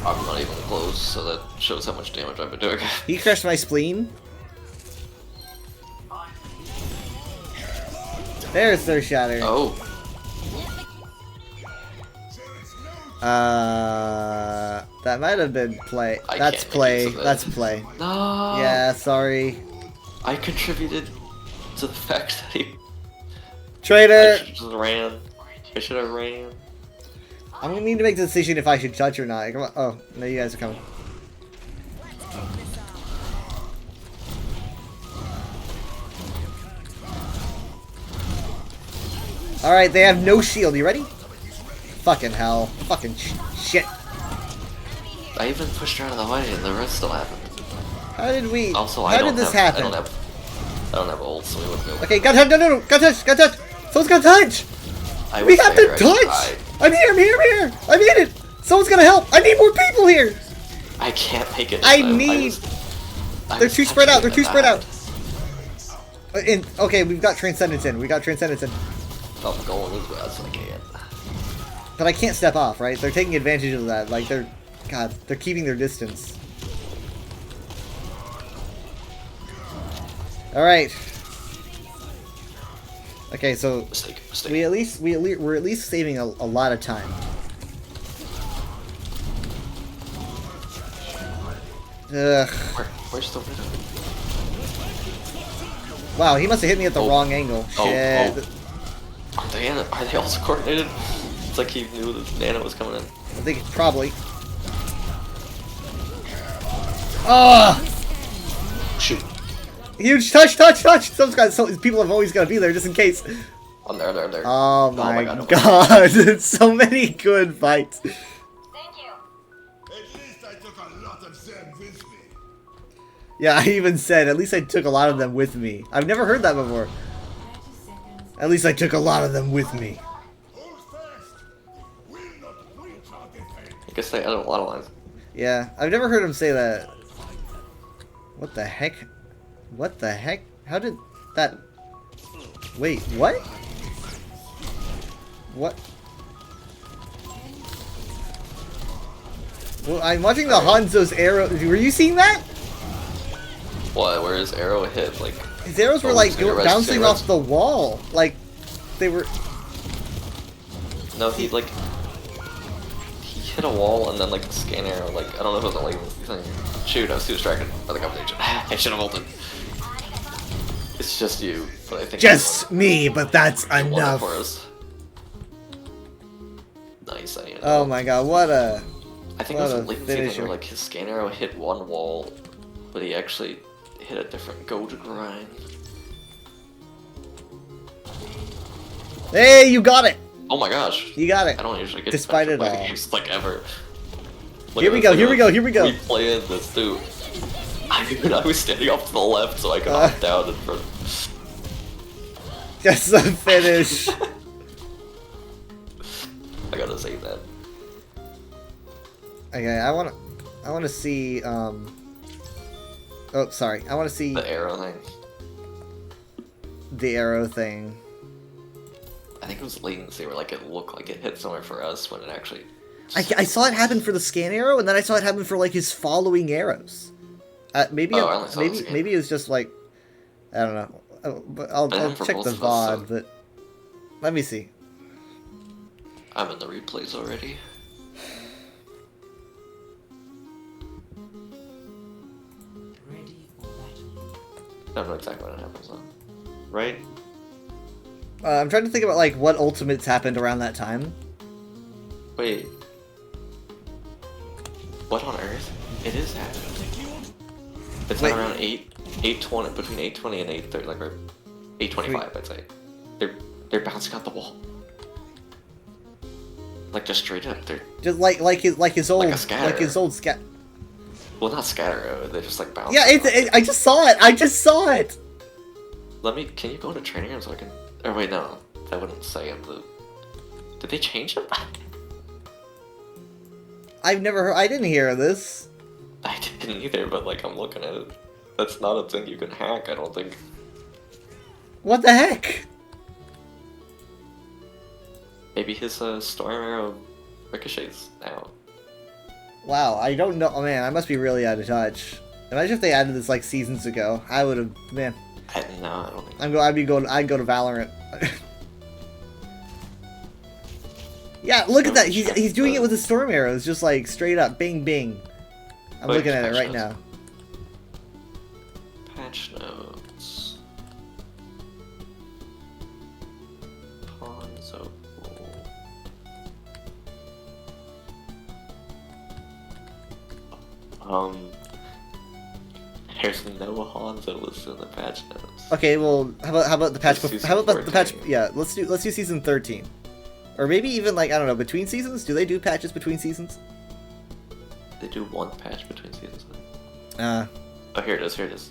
S3: I'm not even close, so that shows how much damage I've been doing.
S1: He crushed my spleen. There's their Shatter.
S3: Oh.
S1: That might have been play.
S3: I
S1: That's
S3: can't make
S1: play.
S3: use of that.
S1: That's play.
S3: No.
S1: Yeah, sorry.
S3: I contributed to the fact that he.
S1: Traitor.
S3: I should have ran. I should have ran.
S1: I'm gonna need to make the decision if I should touch or not. Come on. Oh, no, you guys are coming. Alright, they have no shield. You ready? Fucking hell. Fucking shit.
S3: I even pushed her out of the way and the rest still happened.
S1: How did we...
S3: Also,
S1: how did this happen?
S3: I don't have ult, so we wouldn't be able to...
S1: Okay, got touch. No. Got touch. Someone's got touch. We have to touch. I'm here. I made it. Someone's gonna help. I need more people here.
S3: I can't make it.
S1: They're too spread out. Okay, we've got Transcendence in.
S3: I'm going as fast as I can.
S1: But I can't step off, right? They're taking advantage of that. Like, they're keeping their distance. Alright. Okay, so
S3: mistake.
S1: we're at least saving a lot of time. Ugh.
S3: Where's the Widow?
S1: Wow, he must have hit me at the wrong angle. Shit.
S3: Are they also coordinated? It's like he knew that Nana was coming in.
S1: I think probably. Ah!
S3: Shoot.
S1: Huge touch! People have always got to be there just in case.
S3: I'm there.
S1: Oh my god. So many good fights.
S18: At least I took a lot of them with me.
S1: Yeah, I even said, at least I took a lot of them with me. I've never heard that before. At least I took a lot of them with me.
S3: I guess they added a lot of lines.
S1: Yeah, I've never heard him say that. What the heck? How did that... Wait, what? What? Well, I'm watching the Hanzo's arrow. Were you seeing that?
S3: What? Where his arrow hit? Like
S1: his arrows were like bouncing off the wall. Like they were.
S3: No, he hit a wall and then like the scan arrow. Like I don't know if it was like shoot. I was too distracted by the combination. I should have ulted. It's just you, but I think
S1: just me. But that's enough.
S3: For us. Nice.
S1: Oh my god! What a.
S3: I think it was a latency thing where like his scan arrow hit one wall, but he actually hit a different gold grind.
S1: Hey, you got it!
S3: Oh my gosh.
S1: You got it.
S3: I don't usually get
S1: despite it all.
S3: Games, like ever.
S1: Here we go.
S3: We play this too. I was standing off to the left so I could opt down in front.
S1: Just the finish.
S3: I gotta say that.
S1: Okay, I wanna see oh sorry. I wanna see
S3: the arrow thing.
S1: The arrow thing.
S3: I think it was latency where like it looked like it hit somewhere for us when it actually
S1: I saw it happen for the scan arrow and then I saw it happen for like his following arrows. Maybe maybe it was just like I don't know. But I'll check the VOD, but let me see.
S3: I'm in the replays already. I don't know exactly when it happens though. Right?
S1: I'm trying to think about like what ultimates happened around that time.
S3: Wait. What on earth? It is happening. It's not around 8:20, between 8:20 and 8:30, like 8:25, I'd say. They're bouncing out the wall. Like just straight up. They're
S1: just like his old scat.
S3: Well, not scatter. They just like bounce.
S1: Yeah, I just saw it.
S3: Can you go into training room so I can? Or wait, no, that wouldn't say it. Did they change it?
S1: I've never heard. I didn't hear this.
S3: I didn't either, but like I'm looking at it. That's not a thing you can hack. I don't think.
S1: What the heck?
S3: Maybe his storm arrow ricochets now.
S1: Wow, I don't know. Oh man, I must be really out of touch. Imagine if they added this like seasons ago. I would have, man.
S3: No, I don't think.
S1: I'd go to Valorant. Yeah, look at that. He's doing it with the storm arrows, just like straight up, bing, bing. I'm looking at it right now.
S3: Patch notes. Pawns of There's no Hanzo listed in the patch notes.
S1: Okay, well, how about the patch?
S3: Season
S1: How about the patch?
S3: 14.
S1: Yeah, let's do season 13, or maybe even like I don't know, between seasons. Do they do patches between seasons?
S3: They do one patch between seasons.
S1: Uh.
S3: Oh, here it is. Here it is.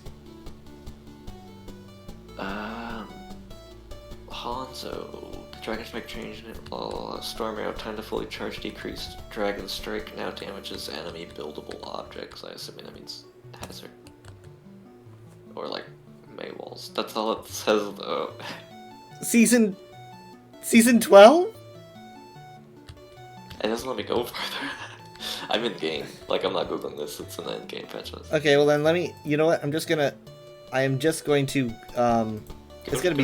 S3: Hanzo. The Dragon Strike changed it. Blah, blah, blah. Storm Arrow time to fully charge decreased. Dragon Strike now damages enemy buildable objects. I assume that means hazard. Or like May walls. That's all it says though.
S1: Season 12?
S3: It doesn't let me go further. I'm in game. Like I'm not googling this. It's an end game patch list.
S1: Okay, well then let me. You know what? I am just going to. It's gonna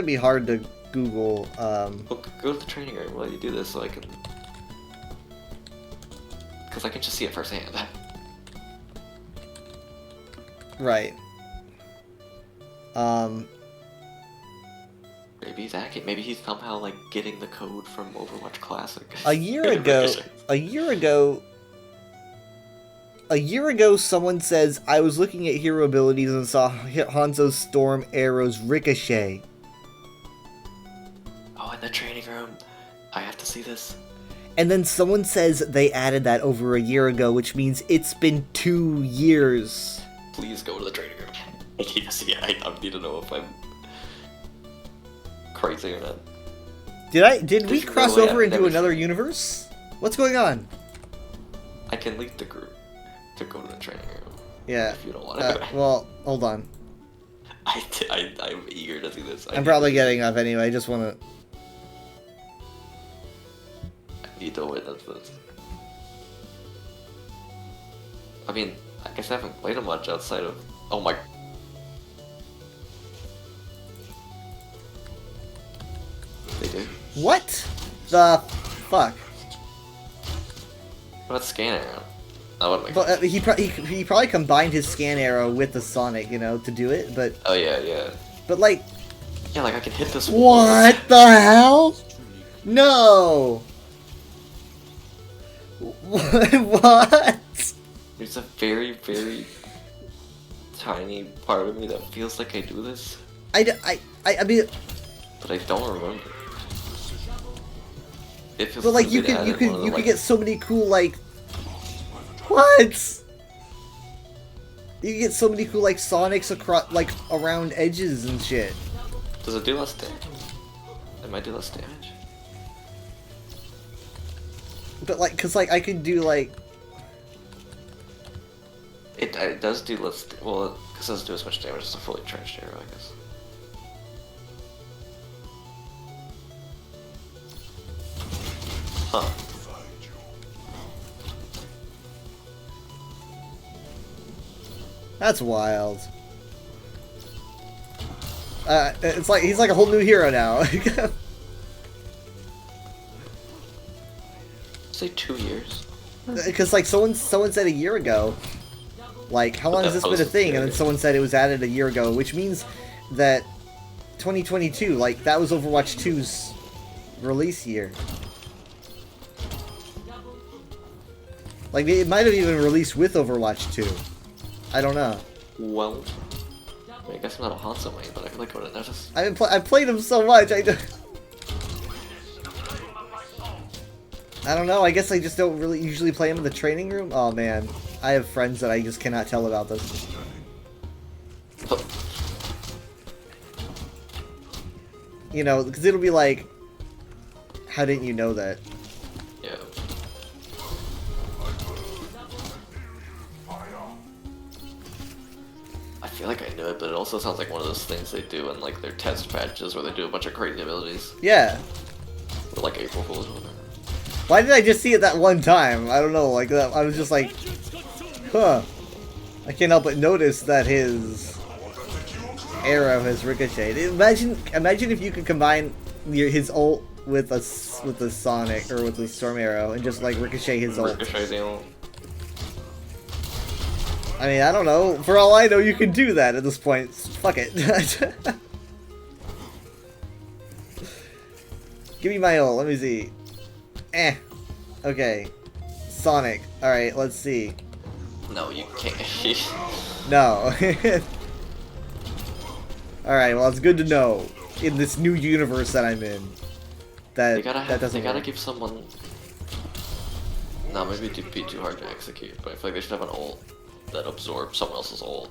S1: be hard to Google.
S3: Well, go to the training room while you do this, so I can. Because I can just see it firsthand.
S1: Right.
S3: Maybe Zach. Maybe he's somehow like getting the code from Overwatch Classic.
S1: A year ago, someone says, I was looking at hero abilities and saw Hanzo's Storm Arrow's Ricochet.
S3: Oh, in the training room. I have to see this.
S1: And then someone says they added that over a year ago, which means it's been 2 years.
S3: Please go to the training room. I need to see it. I need to know if I'm crazy or not.
S1: Did we cross over into another universe? What's going on?
S3: I can lead the group to go to the training room.
S1: Yeah.
S3: If you don't want to.
S1: Well, hold on.
S3: I'm eager to see this.
S1: I'm probably getting up anyway. I just want to.
S3: I need to witness this. I mean, I guess I haven't played it much outside of. Oh my. They do.
S1: What the fuck?
S3: What about Scan Arrow? That would make
S1: But he probably combined his Scan Arrow with the Sonic, you know, to do it. But
S3: oh yeah.
S1: But like.
S3: Yeah, like I can hit this.
S1: What the hell? No. What?
S3: There's a very, very tiny part of me that feels like I do this.
S1: I mean.
S3: But I don't remember. It feels
S1: But like you
S3: could
S1: could get so many cool like. What? You can get so many cool like Sonics across like around edges and shit.
S3: Does it do less damage? It might do less damage.
S1: But like, cause like I could do like.
S3: It does do less. Well, because it doesn't do as much damage as a fully charged arrow, I guess. Huh.
S1: That's wild. It's like he's like a whole new hero now.
S3: Say 2 years.
S1: Because like someone said a year ago, like how long has this been a thing? And then someone said it was added a year ago, which means that 2022, like that was Overwatch 2's release year. Like it might have even released with Overwatch 2. I don't know.
S3: Well, I guess I'm not a Hanzo main, but I feel like I would have noticed.
S1: I've played him so much. I don't know. I guess I just don't really usually play him in the training room. Oh man, I have friends that I just cannot tell about this. You know, because it'll be like, how didn't you know that?
S3: Yeah. I feel like I knew it, but it also sounds like one of those things they do in like their test patches where they do a bunch of crazy abilities.
S1: Yeah.
S3: Or like April Fool's or whatever.
S1: Why did I just see it that one time? I don't know. Like that, I was just like, huh. I can't help but notice that his arrow has ricocheted. Imagine if you could combine his ult with a Sonic or with a Storm Arrow and just like ricochet his ult.
S3: Ricochet the ult.
S1: I mean, I don't know. For all I know, you can do that at this point. Fuck it. Give me my ult. Let me see. Okay. Sonic. Alright, let's see.
S3: No, you can't.
S1: No. Alright, well, it's good to know in this new universe that I'm in that that doesn't
S3: They gotta
S1: work.
S3: give someone. No, maybe it'd be too hard to execute, but I feel like they should have an ult that absorbs someone else's ult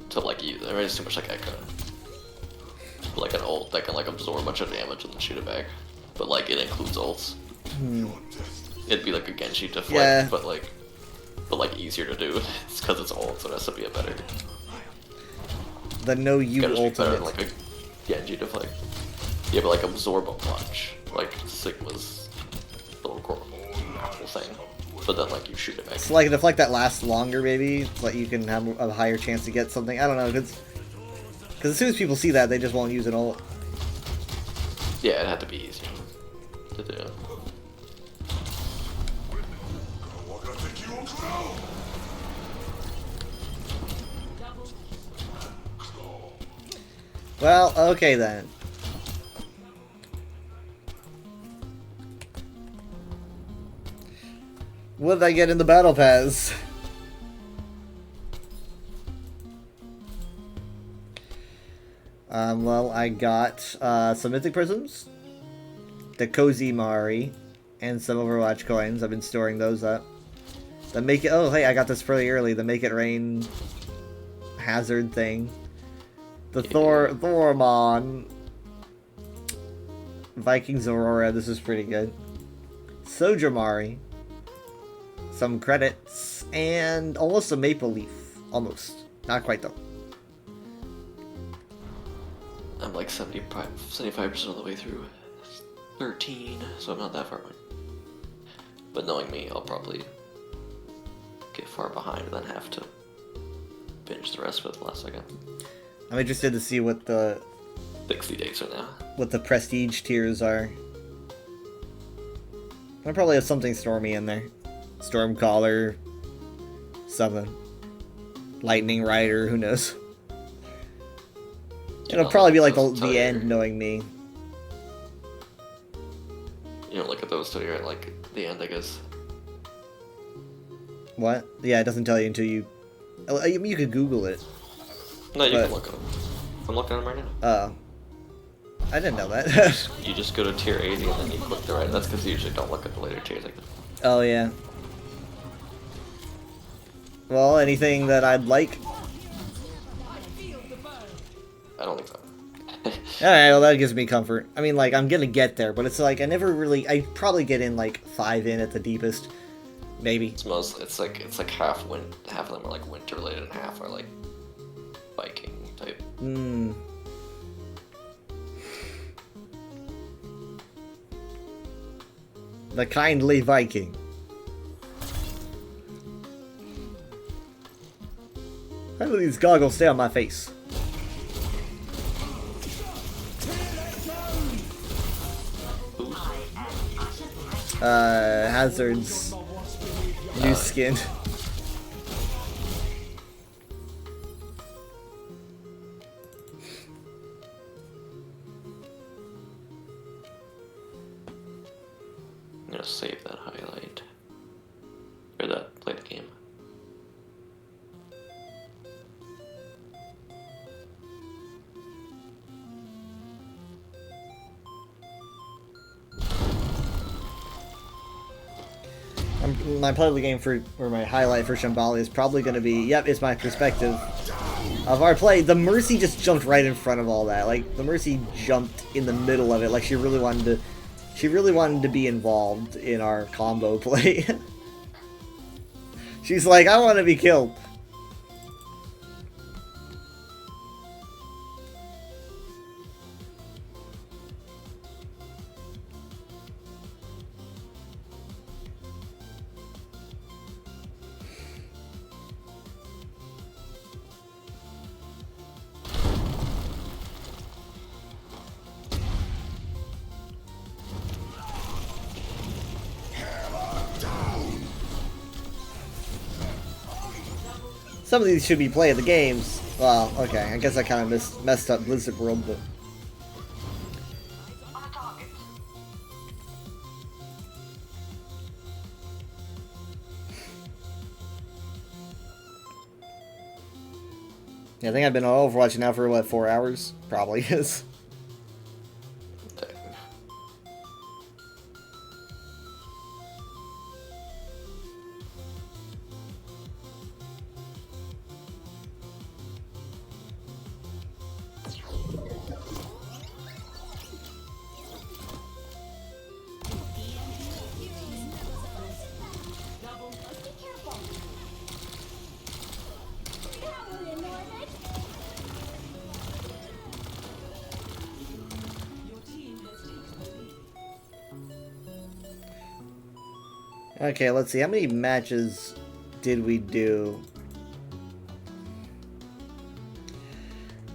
S3: to like use. I mean, it's too much like Echo. Like an ult that can like absorb a bunch of damage and then shoot it back. But like it includes ults. It'd be like a Genji deflect,
S1: Yeah.
S3: but like easier to do. It's because it's ult, so it has to be a better.
S1: The no you
S3: Gotta be better
S1: ultimate.
S3: than like a Genji deflect. Yeah, but like absorb a bunch, like Sigma's little grapple thing. But then like you shoot it back.
S1: It's like a deflect that lasts longer, maybe, so that you can have a higher chance to get something. I don't know, because as soon as people see that, they just won't use an ult.
S3: Yeah, it had to be easier to do.
S1: Well, okay then. What did I get in the battle pass? Well, I got some mythic prisms, the Cozy Mari, and some Overwatch coins. I've been storing those up. The make it. Oh, hey, I got this pretty early. The Make It Rain hazard thing. The Thormon. Vikings Aurora. This is pretty good. Soja Mari. Some credits and almost a Maple Leaf. Almost. Not quite though.
S3: I'm like 75% of the way through 13, so I'm not that far behind. But knowing me, I'll probably get far behind and then have to finish the rest of it the last second.
S1: I'm interested to see what the
S3: 60 days are now.
S1: what the prestige tiers are. I probably have something Stormy in there. Stormcaller, something. Lightning Rider, who knows? It'll probably be like the end, knowing me.
S3: You know, look at those till you're at like the end, I guess.
S1: What? Yeah, it doesn't tell you until you... I mean, you could Google it.
S3: No, you
S1: but-
S3: can look at them. I'm looking at them right now.
S1: Oh. I didn't know that.
S3: You just go to tier 80 and then you click the right. That's because you usually don't look at the later tiers like that.
S1: Oh, yeah. Well, anything that I'd like?
S3: I don't think so.
S1: Alright, well that gives me comfort. I mean, like, I'm gonna get there, but it's like, I never really... I probably get in, like, 5 in at the deepest. Maybe.
S3: It's like half of them are like winter related and half are like Viking type.
S1: The kindly Viking. How do these goggles stay on my face? Hazard's new skin.
S3: I'm gonna save that highlight. Or that play the game.
S1: My play of the game for, or my highlight for Shambhala is probably going to be, yep, it's my perspective of our play. The Mercy just jumped right in front of all that. Like, the Mercy jumped in the middle of it, like she really wanted to be involved in our combo play. She's like, I want to be killed. Some of these should be play of the games. Well, okay, I guess I kind of messed up Blizzard World, but... Yeah, I think I've been on Overwatch now for, what, 4 hours? Probably is. Okay, let's see. How many matches did we do?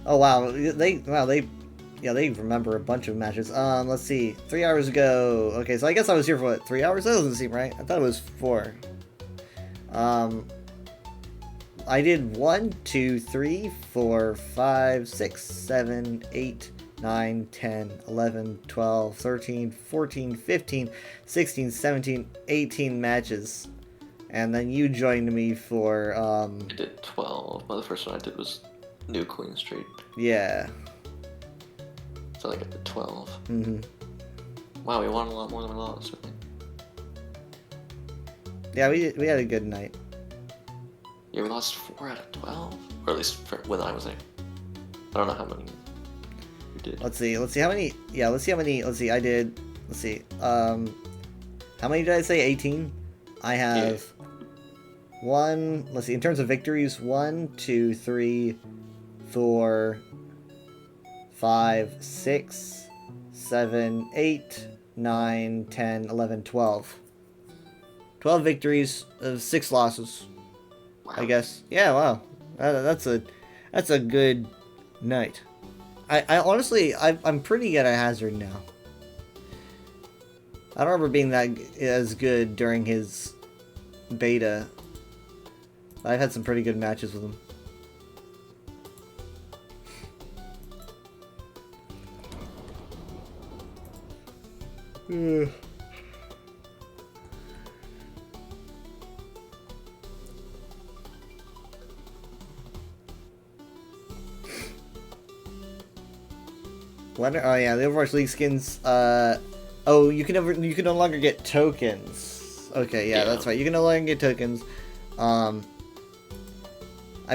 S1: Oh wow, they remember a bunch of matches. Let's see. 3 hours ago. Okay, so I guess I was here for what, 3 hours? That doesn't seem right. I thought it was 4. I did 1, 2, 3, 4, 5, 6, 7, 8, 9, 10, 11, 12, 13, 14, 15, 16, 17, 18 matches. And then you joined me for,
S3: I did 12, but the first one I did was New Queen Street.
S1: Yeah.
S3: So I think I did 12.
S1: Mm-hmm.
S3: Wow, we won a lot more than we lost, I think.
S1: Yeah, we had a good night.
S3: Yeah, we lost 4 out of 12? Or at least when I was there. I don't know how many we did.
S1: Let's see how many, I did, how many did I say? 18? I have one, let's see, in terms of victories, 1, 2, 3, 4, 5, 6, 7, 8, 9, 10, 11, 12. 12 victories, 6 losses, I guess. Yeah, wow. That's a good night. I honestly, I'm pretty good at Hazard now. I don't remember being that as good during his beta. I've had some pretty good matches with him. Oh yeah, the Overwatch League skins. Oh, you can no longer get tokens. Okay, yeah, that's right. You can no longer get tokens. I've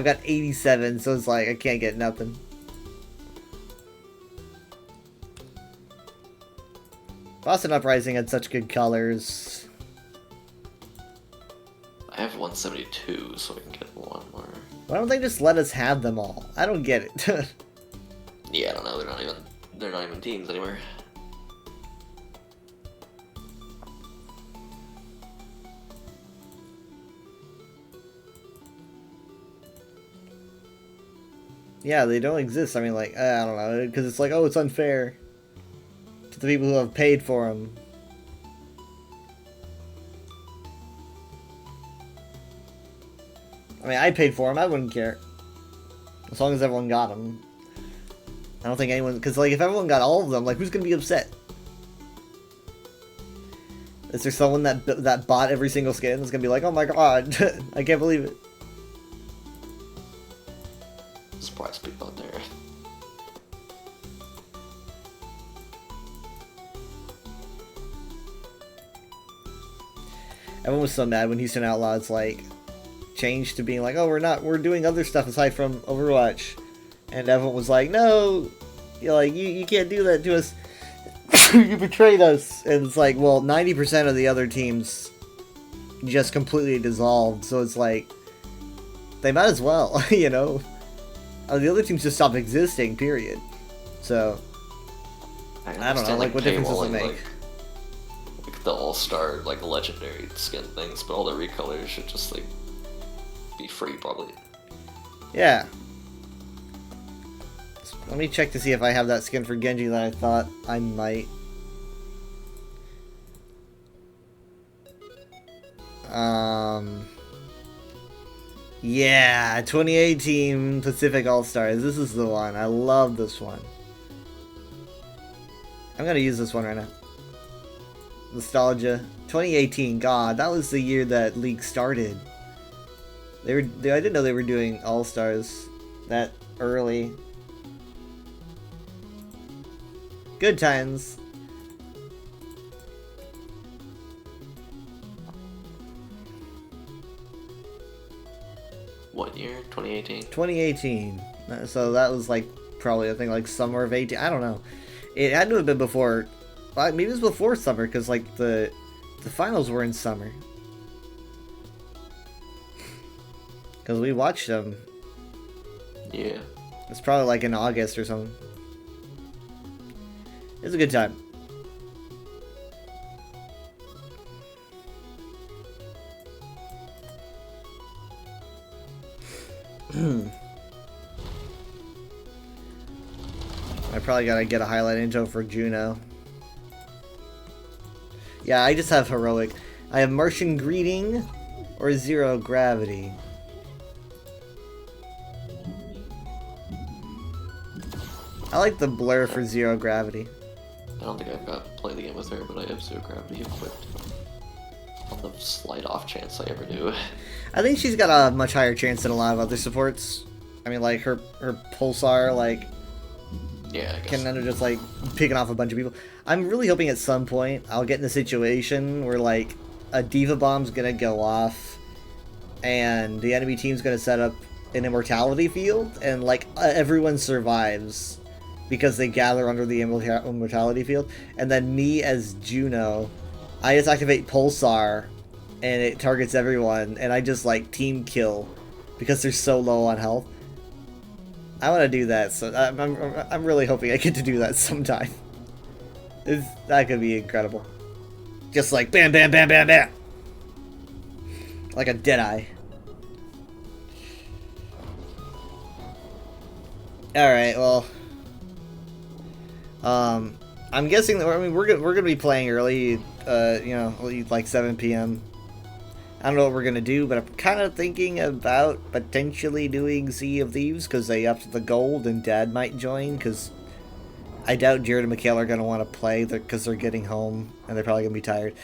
S1: got 87, so it's like I can't get nothing. Boston Uprising had such good colors.
S3: I have 172, so we can get one more.
S1: Why don't they just let us have them all? I don't get it.
S3: Yeah, I don't know. They're not even teams anymore.
S1: Yeah, they don't exist. I mean, like, I don't know, because it's like, oh, it's unfair to the people who have paid for them. I mean, I paid for them. I wouldn't care. As long as everyone got them. I don't think anyone... Because, like, if everyone got all of them, like, who's going to be upset? Is there someone that bought every single skin that's going to be like, oh my god, I can't believe it.
S3: Surprise people out there.
S1: Everyone was so mad when Houston Outlaws, like, changed to being like, oh, we're doing other stuff aside from Overwatch. And everyone was like, no, you can't do that to us. You betrayed us. And it's like, well, 90% of the other teams just completely dissolved. So it's like, they might as well, you know? The other teams just stopped existing, period. So, I don't know, like, what difference does it make?
S3: Like the all-star, like, legendary skin things, but all the recolors should just, like, be free, probably.
S1: Yeah. Let me check to see if I have that skin for Genji that I thought I might. Yeah, 2018 Pacific All-Stars. This is the one. I love this one. I'm gonna use this one right now. Nostalgia. 2018. God, that was the year that League started. I didn't know they were doing All-Stars. that early. Good times.
S3: What year? 2018?
S1: 2018. So that was like probably I think like summer of 18. I don't know. It had to have been before. Maybe it was before summer because like the finals were in summer. Because we watched them.
S3: Yeah.
S1: It's probably like in August or something. It's a good time. I probably gotta get a highlight intro for Juno. Yeah, I just have heroic. I have Martian Greeting or Zero Gravity. I like the blur for Zero Gravity.
S3: I don't think I've got to play the game with her, but I have Zero Gravity equipped. On the slight off chance I ever do.
S1: I think she's got a much higher chance than a lot of other supports. I mean, like, her pulsar, like,
S3: yeah, I guess.
S1: can end up just, like, picking off a bunch of people. I'm really hoping at some point I'll get in a situation where, like, a Diva Bomb's gonna go off, and the enemy team's gonna set up an Immortality field, and, like, everyone survives because they gather under the Immortality field, and then me as Juno, I just activate Pulsar, and it targets everyone, and I just, like, team kill because they're so low on health. I want to do that, so I'm really hoping I get to do that sometime. That could be incredible. Just like bam, bam, bam, bam, bam, like a Deadeye. All right, well, I'm guessing that we're gonna be playing early, you know, like 7 p.m. I don't know what we're gonna do, but I'm kind of thinking about potentially doing Sea of Thieves because they upped the gold and Dad might join because I doubt Jared and Michaela are gonna want to play because they're getting home and they're probably gonna be tired.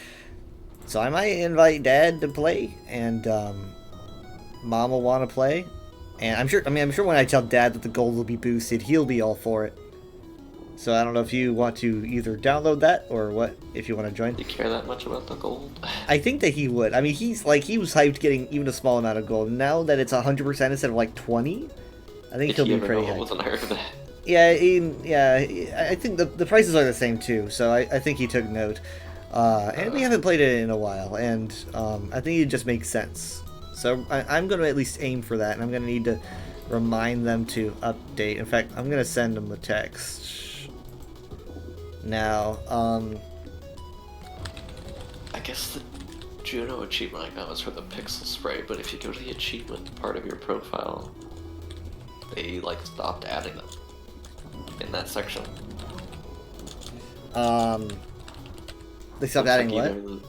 S1: So I might invite Dad to play and Mom will want to play, and I'm sure when I tell Dad that the gold will be boosted, he'll be all for it. So I don't know if you want to either download that or what, if you want to join.
S3: Do you care that much about the gold?
S1: I think that he would. I mean, he was hyped getting even a small amount of gold. Now that it's 100% instead of like 20, I think he'll be pretty hyped. Yeah, I think the prices are the same too, so I think he took note. And we haven't played it in a while, and I think it just makes sense. So I'm going to at least aim for that, and I'm going to need to remind them to update. In fact, I'm going to send them a text. Now,
S3: I guess the Juno achievement I got was for the pixel spray, but if you go to the achievement part of your profile, they like stopped adding them in that section.
S1: They stopped adding what?
S3: In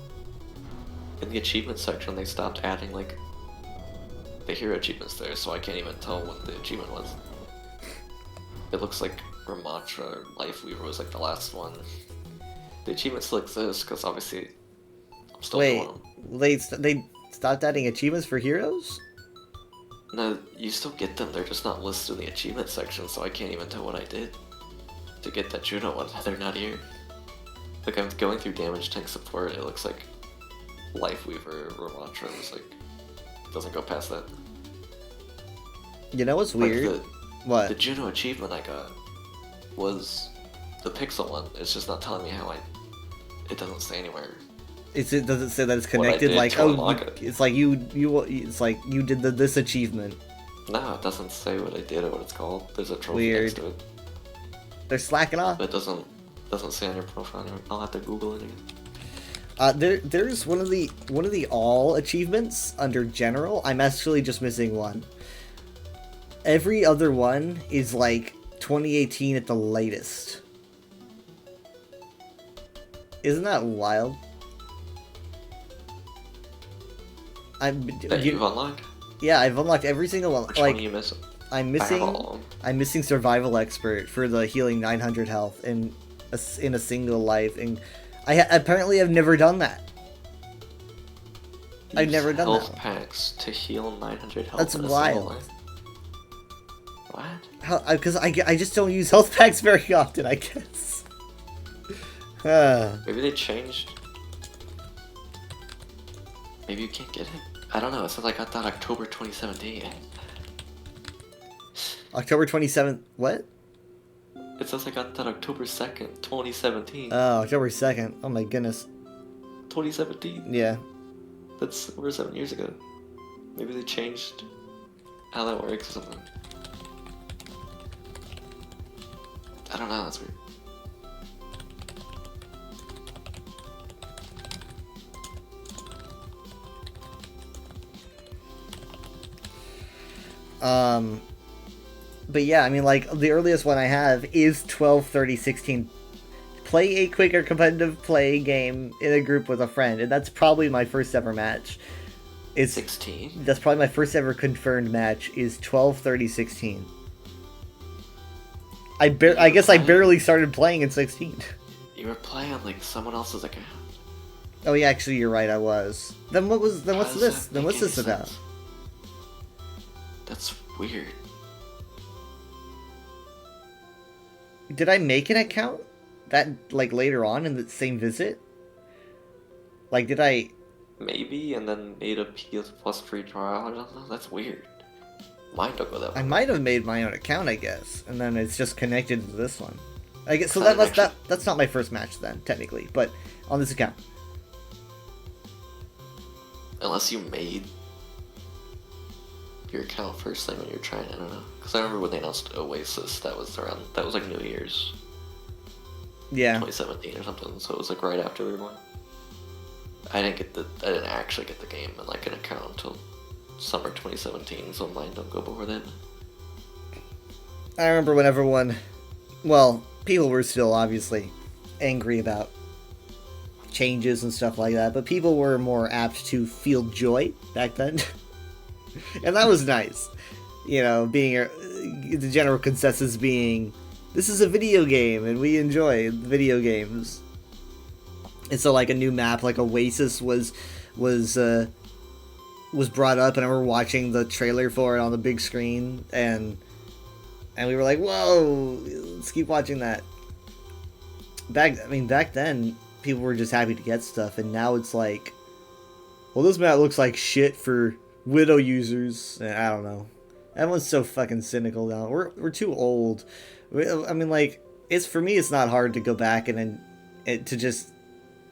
S3: the achievement section, they stopped adding like the hero achievements there, so I can't even tell what the achievement was. It looks like Ramattra Lifeweaver was like the last one. The achievement still exists because obviously I'm still doing them.
S1: They stopped adding achievements for heroes?
S3: No, you still get them. They're just not listed in the achievement section, so I can't even tell what I did to get that Juno one. They're not here. Like I'm going through damage tank support. It looks like Lifeweaver Ramattra was like doesn't go past that.
S1: You know what's weird?
S3: Like
S1: what?
S3: The Juno achievement I got was the pixel one. It's just not telling me how it doesn't say anywhere.
S1: Does it say that it's connected? Like, oh, it's like it's like you did this achievement.
S3: No, it doesn't say what I did or what it's called. There's a trophy next to it.
S1: They're slacking off.
S3: But it doesn't say on your profile anymore. I'll have to Google it again.
S1: There's one of the all achievements under general. I'm actually just missing one. Every other one is like 2018 at the latest. Isn't that wild?
S3: You've unlocked?
S1: Yeah, I've unlocked every single one.
S3: Which
S1: like,
S3: one are you missing?
S1: I'm missing Survival Expert for the healing 900 health in a single life, and I apparently have never done that. I've never done that.
S3: Health packs to heal 900 health.
S1: That's
S3: in a
S1: wild.
S3: single life. What?
S1: Because I just don't use health packs very often, I guess.
S3: Maybe they changed. Maybe you can't get it. I don't know. It says I got that October 2017.
S1: October 27th. What?
S3: It says I got that October 2nd, 2017.
S1: Oh, October 2nd. Oh my goodness.
S3: 2017.
S1: Yeah.
S3: That's over 7 years ago. Maybe they changed how that works or something. I don't know. That's weird.
S1: But yeah, I mean, like, the earliest one I have is 12/30/16. Play a quicker competitive play game in a group with a friend, and that's probably my first ever match. It's
S3: 16?
S1: That's probably my first ever confirmed match, is 12/30/16. I guess I barely started playing in 16.
S3: You were playing on, like, someone else's account.
S1: Oh yeah, actually you're right, I was. Then what's this? Then what's this
S3: sense?
S1: about?
S3: That's weird.
S1: Did I make an account that, like, later on in the same visit? Like, did I...
S3: Maybe, and then made a PS Plus free trial or something? That's weird. Mine don't go that way.
S1: I might have made my own account, I guess, and then it's just connected to this one. I guess, so that's not my first match then, technically, but on this account.
S3: Unless you made your account first thing when you were trying, I don't know. Because I remember when they announced Oasis, that was like New Year's.
S1: Yeah.
S3: 2017 or something, so it was like right after we were born. I didn't actually get the game in like an account until summer 2017, so mine don't go before then.
S1: I remember when everyone, well, people were still obviously angry about changes and stuff like that, but people were more apt to feel joy back then. And that was nice. You know, being the general consensus being, this is a video game and we enjoy video games. And so, like, a new map like Oasis was brought up, and I remember watching the trailer for it on the big screen, and we were like, whoa, let's keep watching that. Back then, people were just happy to get stuff, and now it's like, well, this map looks like shit for Widow users. I don't know. Everyone's so fucking cynical now. We're too old. I mean, like, for me, it's not hard to go back and to just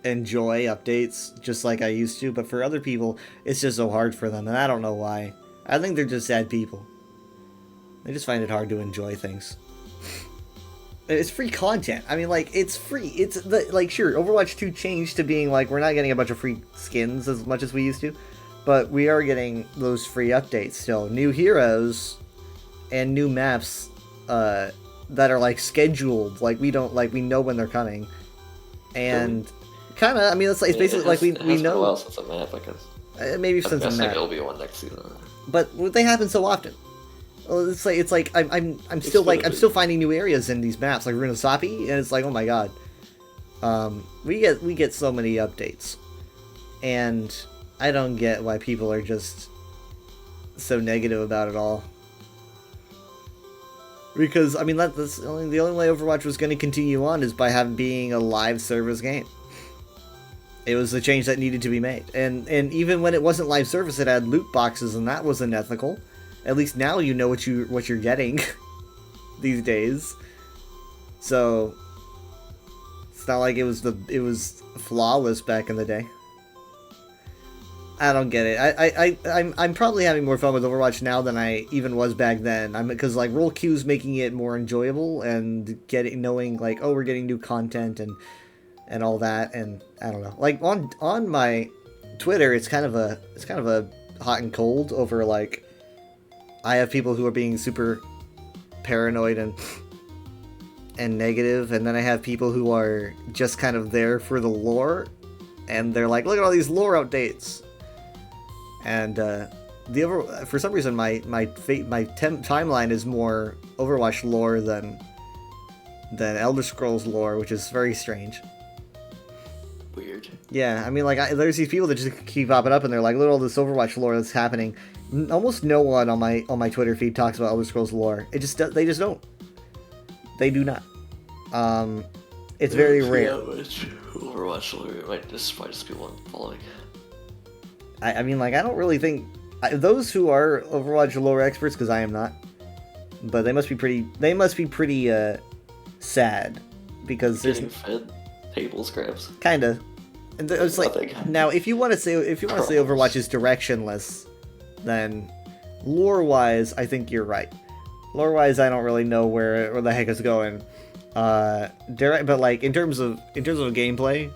S1: enjoy updates just like I used to, but for other people, it's just so hard for them, and I don't know why. I think they're just sad people. They just find it hard to enjoy things. It's free content. I mean, like, it's free. It's sure, Overwatch 2 changed to being like, we're not getting a bunch of free skins as much as we used to, but we are getting those free updates still. New heroes and new maps that are like scheduled. Like, we know when they're coming. And kind of, I mean, it's basically like we know.
S3: It's been a while since a map, I guess.
S1: Maybe since a map.
S3: It'll be one next season.
S1: But they happen so often. Well, it's like I'm still finding new areas in these maps, like Runasapi, and it's like, oh my god. We get so many updates, and I don't get why people are just so negative about it all. Because, I mean, that's the only way Overwatch was going to continue on is by being a live service game. It was the change that needed to be made. And even when it wasn't live service, it had loot boxes, and that wasn't ethical. At least now you know what you're getting these days. So it's not like it was flawless back in the day. I don't get it. I'm probably having more fun with Overwatch now than I even was back then. Because like roll queue's making it more enjoyable, and knowing like, oh, we're getting new content and all that, and I don't know. Like on my Twitter, it's kind of a hot and cold over, like, I have people who are being super paranoid and negative, and then I have people who are just kind of there for the lore, and they're like, look at all these lore updates. And for some reason my timeline is more Overwatch lore than Elder Scrolls lore, which is very strange.
S3: Weird.
S1: Yeah, I mean, like, there's these people that just keep popping up, and they're like, look at all this Overwatch lore that's happening. almost no one on my Twitter feed talks about Elder Scrolls lore. They just don't. They do not. It's very rare.
S3: Overwatch lore might just be one following.
S1: I mean, like, I don't really think those who are Overwatch lore experts, because I am not, but they must be pretty. They must be pretty sad because there's
S3: fed table scraps.
S1: Kinda. And it's like now, if you want to say Overwatch is directionless, then lore-wise, I think you're right. Lore-wise, I don't really know where the heck it's going. But like in terms of gameplay,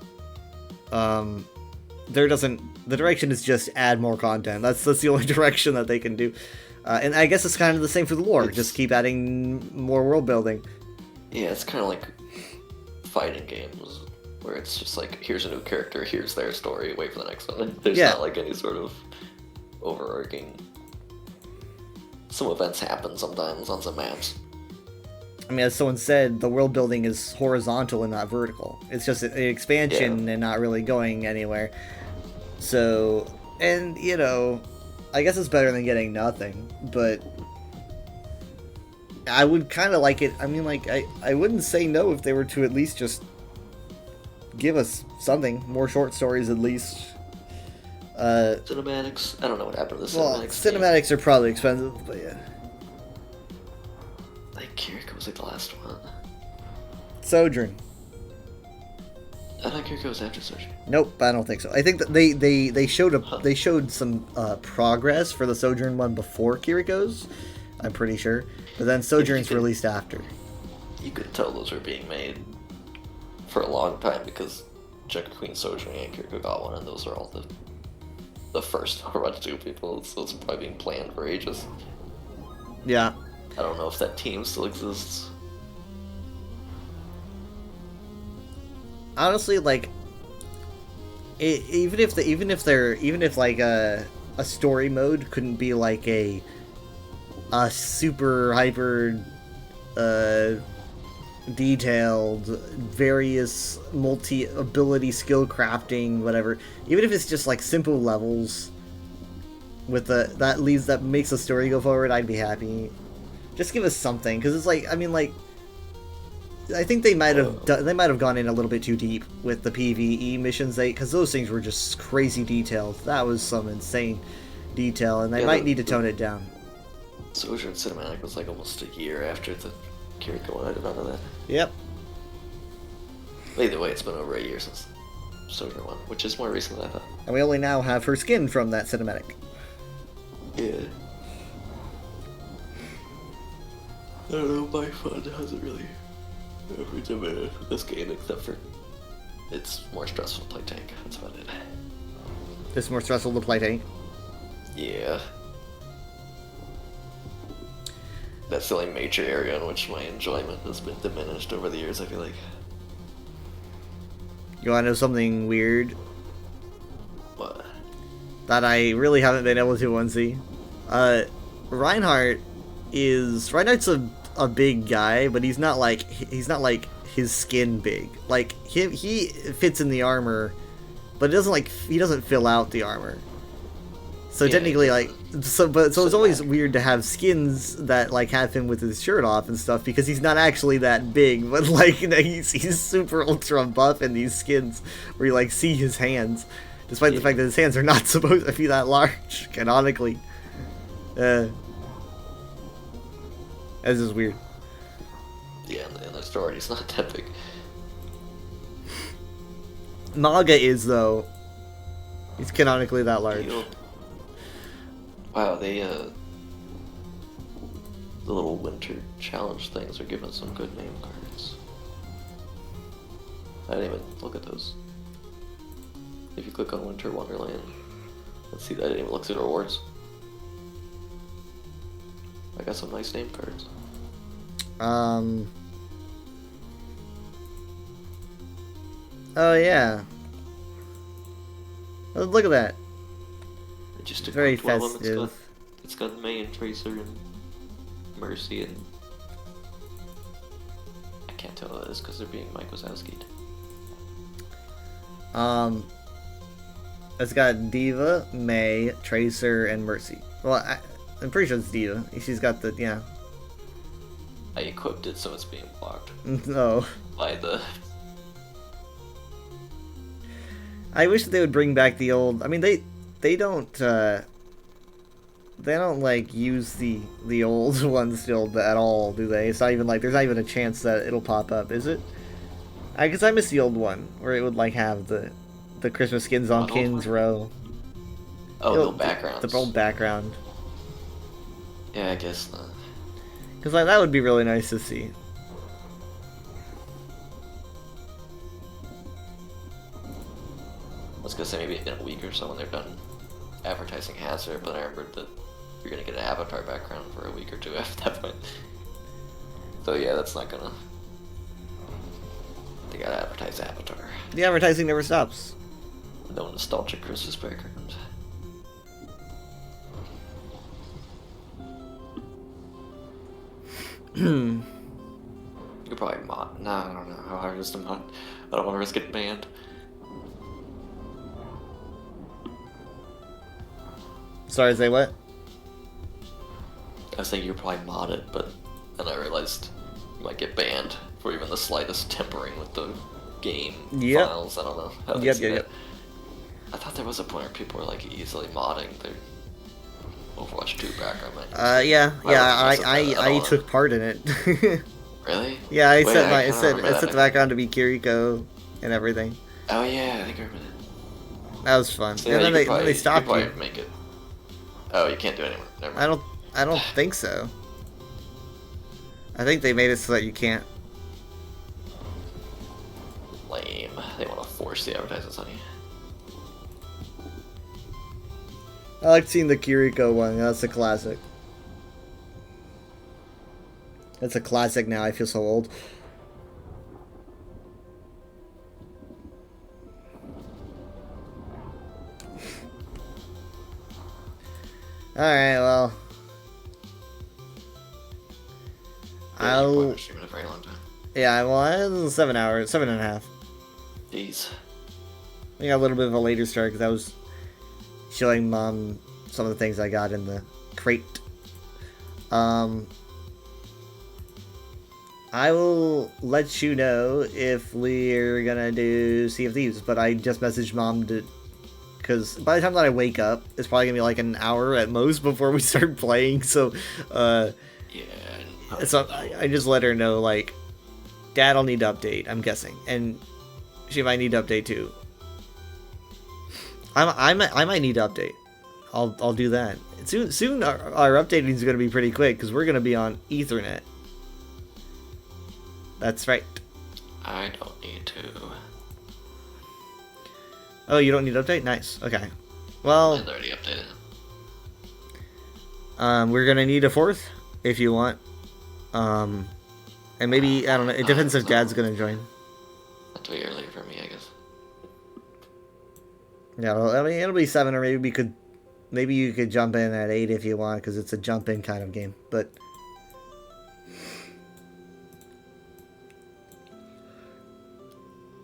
S1: the direction is just add more content. That's the only direction that they can do. And I guess it's kind of the same for the lore. Just keep adding more world building.
S3: Yeah, it's kind of like fighting games where it's just like, here's a new character, here's their story, wait for the next one. There's not like any sort of overarching. Some events happen sometimes on some maps.
S1: I mean, as someone said, the world building is horizontal and not vertical. It's just an expansion and not really going anywhere. So, and you know, I guess it's better than getting nothing, but I would kind of like it. I mean, like, I wouldn't say no if they were to at least just give us something, more short stories at least.
S3: Cinematics? I don't know what happened to the cinematics.
S1: Well, cinematics are probably expensive, but yeah.
S3: I think Kiriko was like the last one.
S1: Sojourn.
S3: I thought Kiriko was after Sojourn.
S1: Nope, I don't think so. I think that they showed some progress for the Sojourn one before Kiriko's. I'm pretty sure, but then Sojourn's released after.
S3: You could tell those were being made for a long time because Junker Queen, Sojourn, and Kiriko got one, and those are all the first Overwatch 2 people, so it's probably being planned for ages.
S1: Yeah.
S3: I don't know if that team still exists.
S1: Honestly, like, even if like a story mode couldn't be like a super hyper detailed, various multi-ability skill crafting, whatever. Even if it's just like simple levels with that makes the story go forward, I'd be happy. Just give us something, because it's like, I mean, like, I think they might have gone in a little bit too deep with the PvE missions, because those things were just crazy detailed. That was some insane detail, and they might need to tone it down.
S3: Sojourn Cinematic was like almost a year after the Kiriko one. I did not know that.
S1: Yep.
S3: Either way, it's been over a year since Sojourn one, which is more recent than I thought.
S1: And we only now have her skin from that cinematic.
S3: Yeah. I don't know, my fun hasn't really ever diminished with this game, except for it's more stressful to play tank. That's about it.
S1: It's more stressful to play tank?
S3: Yeah. That's the only major area in which my enjoyment has been diminished over the years, I feel like.
S1: You wanna know something weird?
S3: What?
S1: That I really haven't been able to unsee? Reinhardt's a big guy, but he's not like his skin big. Like he fits in the armor, but he doesn't fill out the armor. So technically, like, so it's always weird to have skins that like have him with his shirt off and stuff, because he's not actually that big, but like, you know, he's super ultra buff in these skins where you like see his hands, despite the fact that his hands are not supposed to be that large canonically. This is weird.
S3: Yeah, and the story is not that big.
S1: Naga is, though. He's canonically that large.
S3: Wow, the little winter challenge things are giving some good name cards. I didn't even look at those. If you click on Winter Wonderland, let's see, I didn't even look through the rewards. I got some nice name cards.
S1: Oh yeah. Oh, look at that.
S3: Just a
S1: very
S3: quick one.
S1: festive.
S3: It's got May and Tracer and Mercy and I can't tell what that is because they're being Mike Wazowski'd.
S1: It's got Diva, May, Tracer, and Mercy. Well, I'm pretty sure it's Diva. She's got the, yeah.
S3: I equipped it so it's being blocked.
S1: No.
S3: By the...
S1: I wish that they would bring back the old... I mean, they don't like use the old one still at all, do they? It's not even like, there's not even a chance that it'll pop up, is it? I guess I miss the old one where it would like have the Christmas skins on Kins Row.
S3: Oh, the old backgrounds.
S1: The old background.
S3: Yeah, I guess not.
S1: Because like that would be really nice to see.
S3: I was gonna say maybe in a week or so when they're done advertising Hazard, but I remembered that you're gonna get an Avatar background for a week or two after that point. So yeah, that's not gonna... They gotta advertise Avatar.
S1: The advertising never stops.
S3: No nostalgic Christmas background. You could probably mod. No, I don't know how hard it is to mod. I don't want to risk getting banned.
S1: Sorry, say what?
S3: I was thinking you could probably mod it, but then I realized you might get banned for even the slightest tampering with the game files. I don't know how they see that. I thought there was a point where people were like easily modding their Overwatch 2 background. I took part in it. Really?
S1: Yeah, I set the background to be Kiriko and everything.
S3: Oh yeah, I think I remember that.
S1: That was fun.
S3: So,
S1: and
S3: yeah,
S1: then they stopped
S3: you.
S1: you.
S3: Probably make it. Oh, you can't do it anymore. Never mind.
S1: I don't think so. I think they made it so that you can't.
S3: Lame. They want to force the advertisements on you.
S1: I like seeing the Kiriko one. That's a classic. That's a classic now. I feel so old. Alright, well. I'll...
S3: Streaming a very long time.
S1: Yeah, well, 7 hours. 7.5.
S3: Jeez.
S1: We got a little bit of a later start because I was showing Mom some of the things I got in the crate. I will let you know if we're gonna do Sea of Thieves, but I just messaged Mom to... Because by the time that I wake up, it's probably gonna be like an hour at most before we start playing, so,
S3: Yeah.
S1: so I just let her know, like, Dad'll need to update, I'm guessing, and she might need to update too. I might need to update. I'll do that. Soon our updating is gonna be pretty quick, because we're gonna be on Ethernet. That's right.
S3: I don't need to.
S1: Oh, you don't need to update? Nice. Okay. Well,
S3: Mine's already updated.
S1: We're gonna need a fourth if you want. And maybe, I don't know, it depends if Dad's gonna join.
S3: That's way early for me, I guess.
S1: Yeah, well, I mean, it'll be 7, or maybe you could jump in at 8 if you want, because it's a jump in kind of game, but...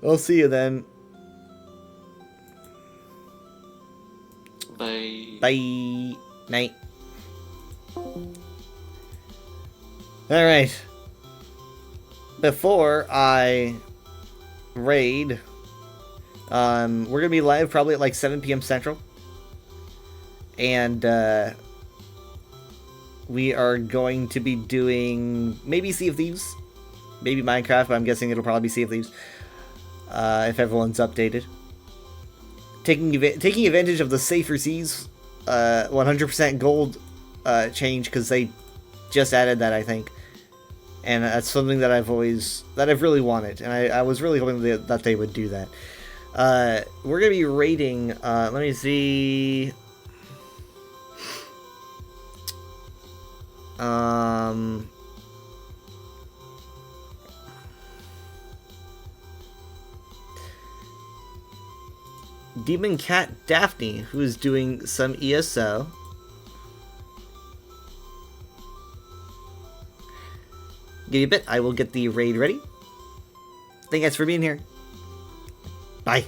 S1: I'll see you then.
S3: Bye.
S1: Bye. Night. Alright. Before I raid, we're gonna be live probably at like 7 p.m. Central. And, we are going to be doing maybe Sea of Thieves, maybe Minecraft, but I'm guessing it'll probably be Sea of Thieves. If everyone's updated. Taking advantage of the Safer Seas 100% gold change, because they just added that, I think. And that's something that I've really wanted, and I was really hoping that they would do that. We're going to be rating, let me see... Demon Cat Daphne, who is doing some ESO. Give me a bit, I will get the raid ready. Thank you guys for being here. Bye.